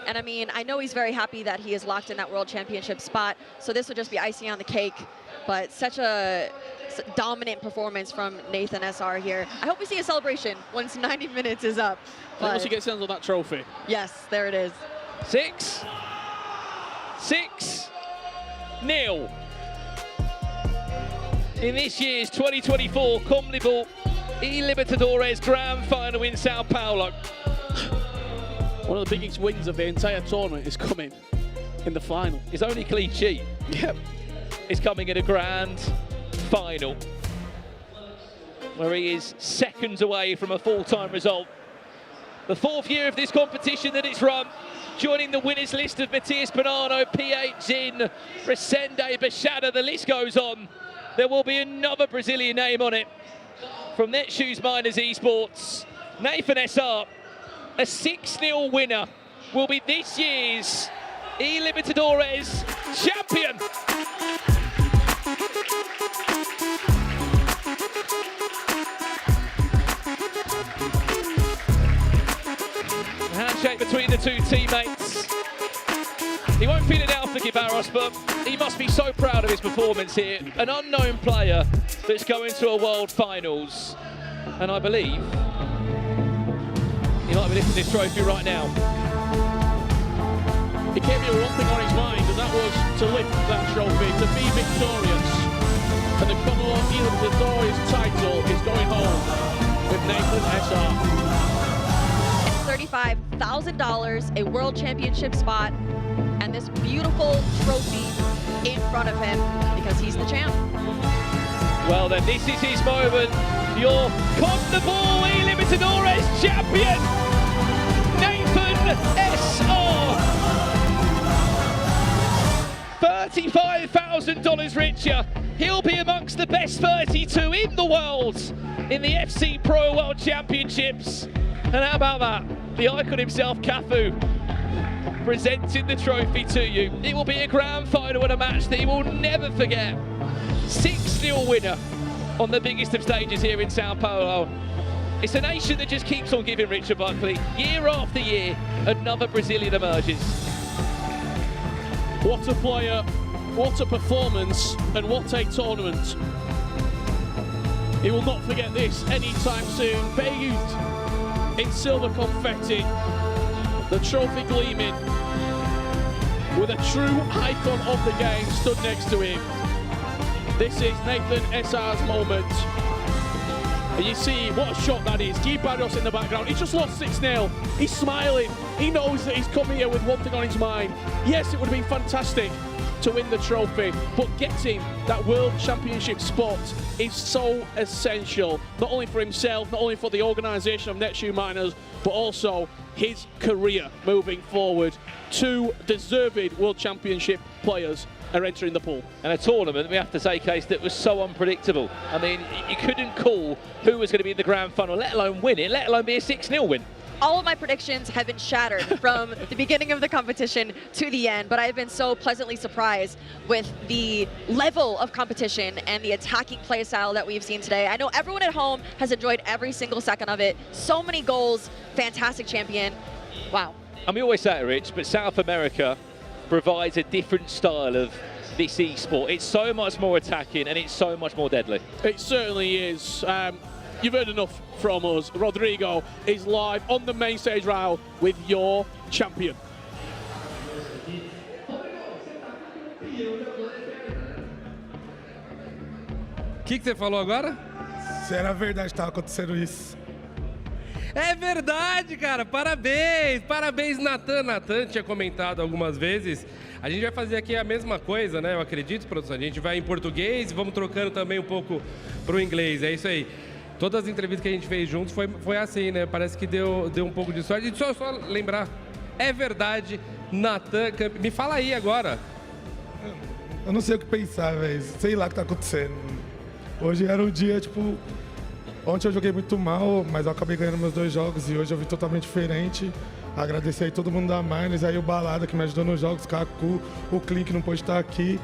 And I mean, I know he's very happy that he is locked in that World Championship spot, so this would just be icing on the cake. But such a dominant performance from Nathan SR here. I hope we see a celebration once 90 minutes is up. Once he gets hands on that trophy. Yes, there it is. 6-0. In this year's 2024 CONMEBOL eLibertadores Grand Final in Sao Paulo. One of the biggest wins of the entire tournament is coming in the final. His only clean sheet. Yep. Is coming in a grand final, where he is seconds away from a full-time result. The 4th year of this competition that it's run, joining the winners list of Matias Bonanno, P8 Zin, Resende, Bashada, the list goes on. There will be another Brazilian name on it. From Netshoes Miners Esports, Nathan SR, a 6-0 winner, will be this year's eLibertadores champion. A handshake between the two teammates. He won't feel it now for Garos, but he must be so proud of his performance here. An unknown player that's going to a World Finals. And I believe he might be lifting this trophy right now. He came here with one thing on his mind, and that was to lift that trophy, to be victorious. And the CONMEBOL eLibertadores title is going home with Nathan SR. $35,000, a World Championship spot, and this beautiful trophy in front of him because he's the champ. Well then, this is his moment. Your CONMEBOL eLibertadores champion, Nathan SR. $35,000 richer. He'll be amongst the best 32 in the world in the FC Pro World Championships. And how about that? The icon himself, Cafu, presenting the trophy to you. It will be a grand final and a match that he will never forget. 6-0 winner on the biggest of stages here in Sao Paulo. It's a nation that just keeps on giving, Richard Buckley. Year after year, another Brazilian emerges. What a player, what a performance, and what a tournament. He will not forget this anytime soon. Bathed in silver confetti, the trophy gleaming, with a true icon of the game stood next to him. This is Nathan SR's moment. And you see what a shot that is. Garos in the background. He just lost 6-0. He's smiling. He knows that he's coming here with one thing on his mind. Yes, it would have been fantastic to win the trophy, but getting that World Championship spot is so essential, not only for himself, not only for the organisation of Netshoes Miners, but also his career moving forward. 2 deserved World Championship players are entering the pool. And a tournament, we have to say, Case, that was so unpredictable. I mean, you couldn't call who was going to be in the grand final, let alone win it, let alone be a 6-0 win. All of my predictions have been shattered from the beginning of the competition to the end, but I've been so pleasantly surprised with the level of competition and the attacking play style that we've seen today. I know everyone at home has enjoyed every single second of it. So many goals, fantastic champion. Wow. And we always say it, Rich, but South America provides a different style of this e-sport. It's so much more attacking and it's so much more deadly. It certainly is. You've heard enough from us. Rodrigo is live on the main stage round with your champion. O que você falou agora? Se era verdade que estava acontecendo isso. É verdade, cara. Parabéns. Parabéns, Nathan. Nathan tinha comentado algumas vezes. A gente vai fazer aqui a mesma coisa, né? Eu acredito, produção. A gente vai em português e vamos trocando também um pouco pro inglês. É isso aí. Todas as entrevistas que a gente fez juntos foi assim, né? Parece que deu um pouco de sorte. E só lembrar, é verdade, Nathan. Me fala aí agora. Eu não sei o que pensar, velho. Sei lá o que tá acontecendo. Hoje era um dia, tipo... Ontem eu joguei muito mal, mas eu acabei ganhando meus 2 jogos e hoje eu vi totalmente diferente. Agradecer aí todo mundo da Miners, aí o Balada que me ajudou nos jogos, Cacu, o Clint que não pôde estar aqui,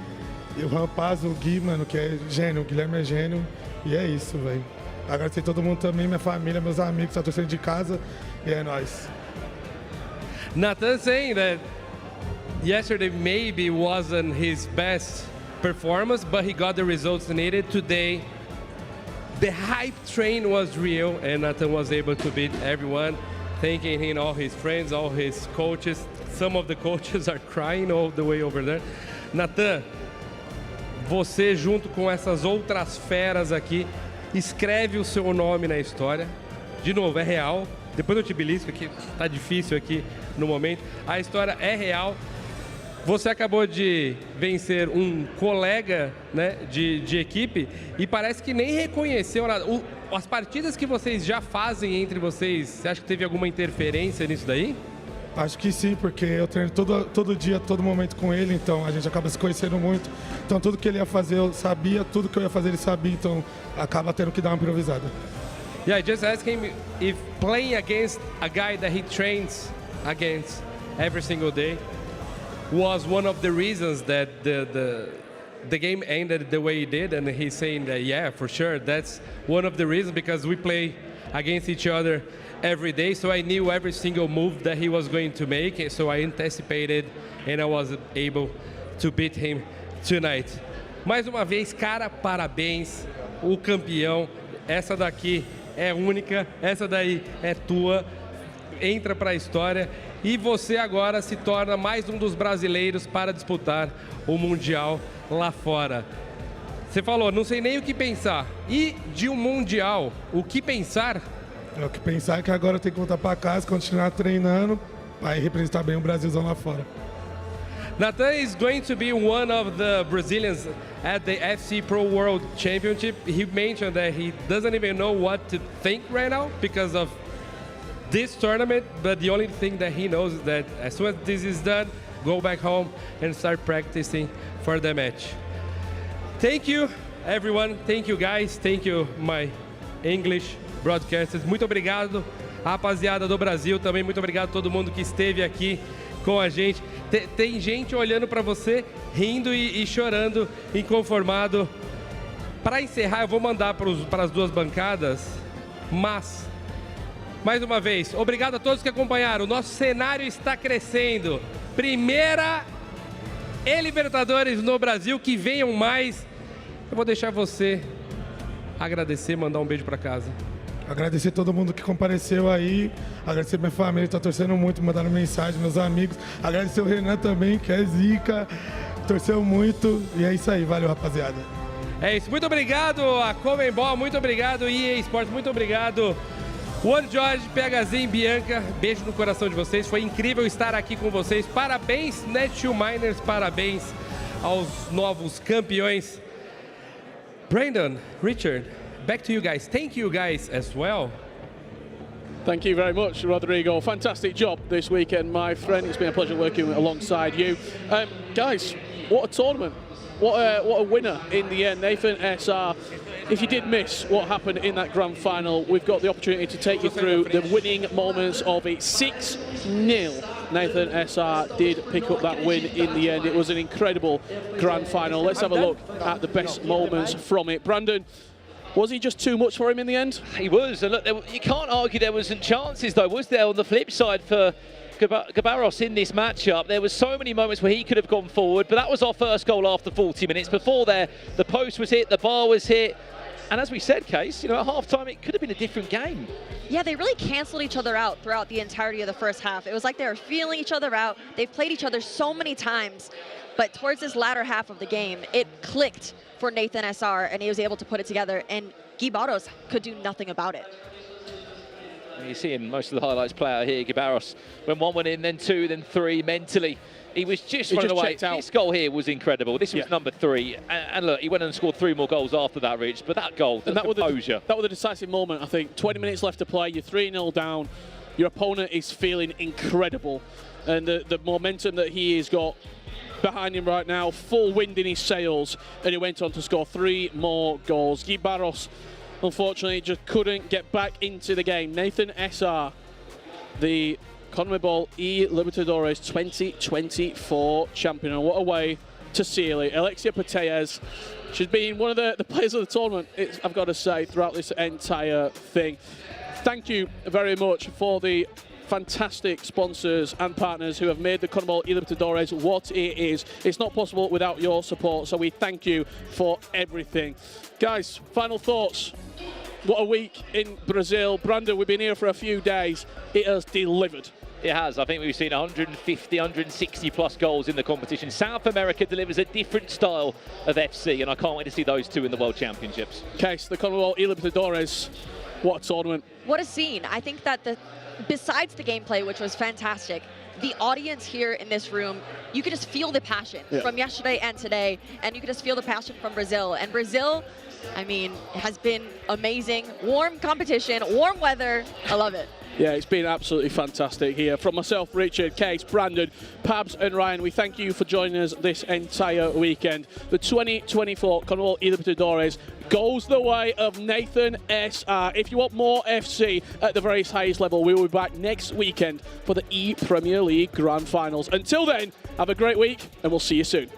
e o Rampaz, o Gui, mano, que é gênio, o Guilherme é gênio. E é isso, velho. Agradecer todo mundo também, minha família, meus amigos, a torcida de casa, e é nóis. Nathan saying that yesterday maybe wasn't his best performance, but he got the results needed. Today, the hype train was real, and Nathan was able to beat everyone, thanking him, all his friends, all his coaches. Some of the coaches are crying all the way over there. Nathan, você junto com essas outras feras aqui, escreve o seu nome na história. De novo, é real. Depois eu te belisco aqui, tá difícil aqui no momento. A história é real. Você acabou de vencer um colega, né, de equipe e parece que nem reconheceu nada. As partidas que vocês já fazem entre vocês, você acha que teve alguma interferência nisso daí? Acho que sim, porque eu treino todo dia, todo momento com ele, então a gente acaba se conhecendo muito. Então tudo que ele ia fazer eu sabia, tudo que eu ia fazer ele sabia, então acaba tendo que dar uma improvisada. Yeah, I just asked him if playing against a guy that he trains against every single day was one of the reasons that the game ended the way it did, and he's saying that, yeah, for sure, that's one of the reasons, because we play against each other every day, so I knew every single move that he was going to make, so I anticipated and I was able to beat him tonight. Mais uma vez, cara, parabéns, o campeão. Essa daqui é única, essa daí é tua, entra para a história e você agora se torna mais um dos brasileiros para disputar o Mundial lá fora. Você falou, não sei nem o que pensar. E de um Mundial, o que pensar? O que pensar é que agora eu tenho que voltar para casa, continuar treinando, para representar bem o Brasilzão lá fora. Nathan is going to be one of the Brazilians at the FC Pro World Championship. He mentioned that he doesn't even know what to think right now because of this tournament, but the only thing that he knows is that as soon as this is done, go back home and start practicing for the match. Thank you, everyone. Thank you, guys. Thank you, my English broadcasters. Muito obrigado, rapaziada do Brasil. Também muito obrigado a todo mundo que esteve aqui com a gente. Tem gente olhando para você, rindo e chorando, inconformado. Para encerrar, eu vou mandar para as duas bancadas, mas, mais uma vez, obrigado a todos que acompanharam. O nosso cenário está crescendo. Primeira eLibertadores no Brasil, que venham mais. Eu vou deixar você agradecer, mandar um beijo para casa. Agradecer todo mundo que compareceu aí, agradecer minha família que tá torcendo muito, mandando mensagem, meus amigos, agradecer o Renan também, que é zica, torceu muito, e é isso aí, valeu, rapaziada. É isso, muito obrigado a CONMEBOL, muito obrigado EA Sports, muito obrigado One George, PHzinho, Bianca, beijo no coração de vocês, foi incrível estar aqui com vocês, parabéns Net2 Miners, parabéns aos novos campeões. Brandon, Richard, back to you guys. Thank you guys as well. Thank you very much, Rodrigo. Fantastic job this weekend, my friend. It's been a pleasure working alongside you. Guys, what a tournament. What a winner in the end. Nathan SR, if you did miss what happened in that grand final, we've got the opportunity to take you through the winning moments of it. 6-0. Nathan SR did pick up that win in the end. It was an incredible grand final. Let's have a look at the best moments from it. Brandon, was he just too much for him in the end? He was, and look, you can't argue there wasn't chances though, was there, on the flip side for Garos in this matchup? There was so many moments where he could have gone forward, but that was our first goal after 40 minutes. Before there, the post was hit, the bar was hit, and as we said, Case, you know, at half-time it could have been a different game. Yeah, they really canceled each other out throughout the entirety of the first half. It was like they were feeling each other out. They've played each other so many times, but towards this latter half of the game, it clicked for Nathan SR, and he was able to put it together, and Garos could do nothing about it. You're seeing most of the highlights play out here. Garos, when one went in, then two, then three, mentally, he was just running away. This goal here was incredible. This was number 3. And look, he went and scored 3 more goals after that, Rich, but that goal, the composure. That was the decisive moment, I think. 20 minutes left to play, you're 3-0 down, your opponent is feeling incredible, and the momentum that he has got behind him right now, full wind in his sails, and he went on to score 3 more goals. Garos, unfortunately, just couldn't get back into the game. Nathan SR, the CONMEBOL eLibertadores 2024 champion. And what a way to seal it. Alexia Putellas, she's been one of the players of the tournament, I've got to say, throughout this entire thing. Thank you very much for the fantastic sponsors and partners who have made the CONMEBOL eLibertadores what it is. It's not possible without your support, so we thank you for everything. Guys, final thoughts. What a week in Brazil. Brandon, we've been here for a few days. It has delivered. It has. I think we've seen 150, 160 plus goals in the competition. South America delivers a different style of FC, and I can't wait to see those two in the World Championships. Case, the CONMEBOL eLibertadores, what a tournament. What a scene. I think that besides the gameplay, which was fantastic, the audience here in this room, you could just feel the passion from yesterday and today, and you could just feel the passion from Brazil. And Brazil, I mean, has been amazing. Warm competition, warm weather. I love it. Yeah, it's been absolutely fantastic here. From myself, Richard, Case, Brandon, Pabs and Ryan, we thank you for joining us this entire weekend. The 2024 CONMEBOL eLibertadores goes the way of Nathan SR. If you want more FC at the very highest level, we will be back next weekend for the E-Premier League Grand Finals. Until then, have a great week, and we'll see you soon.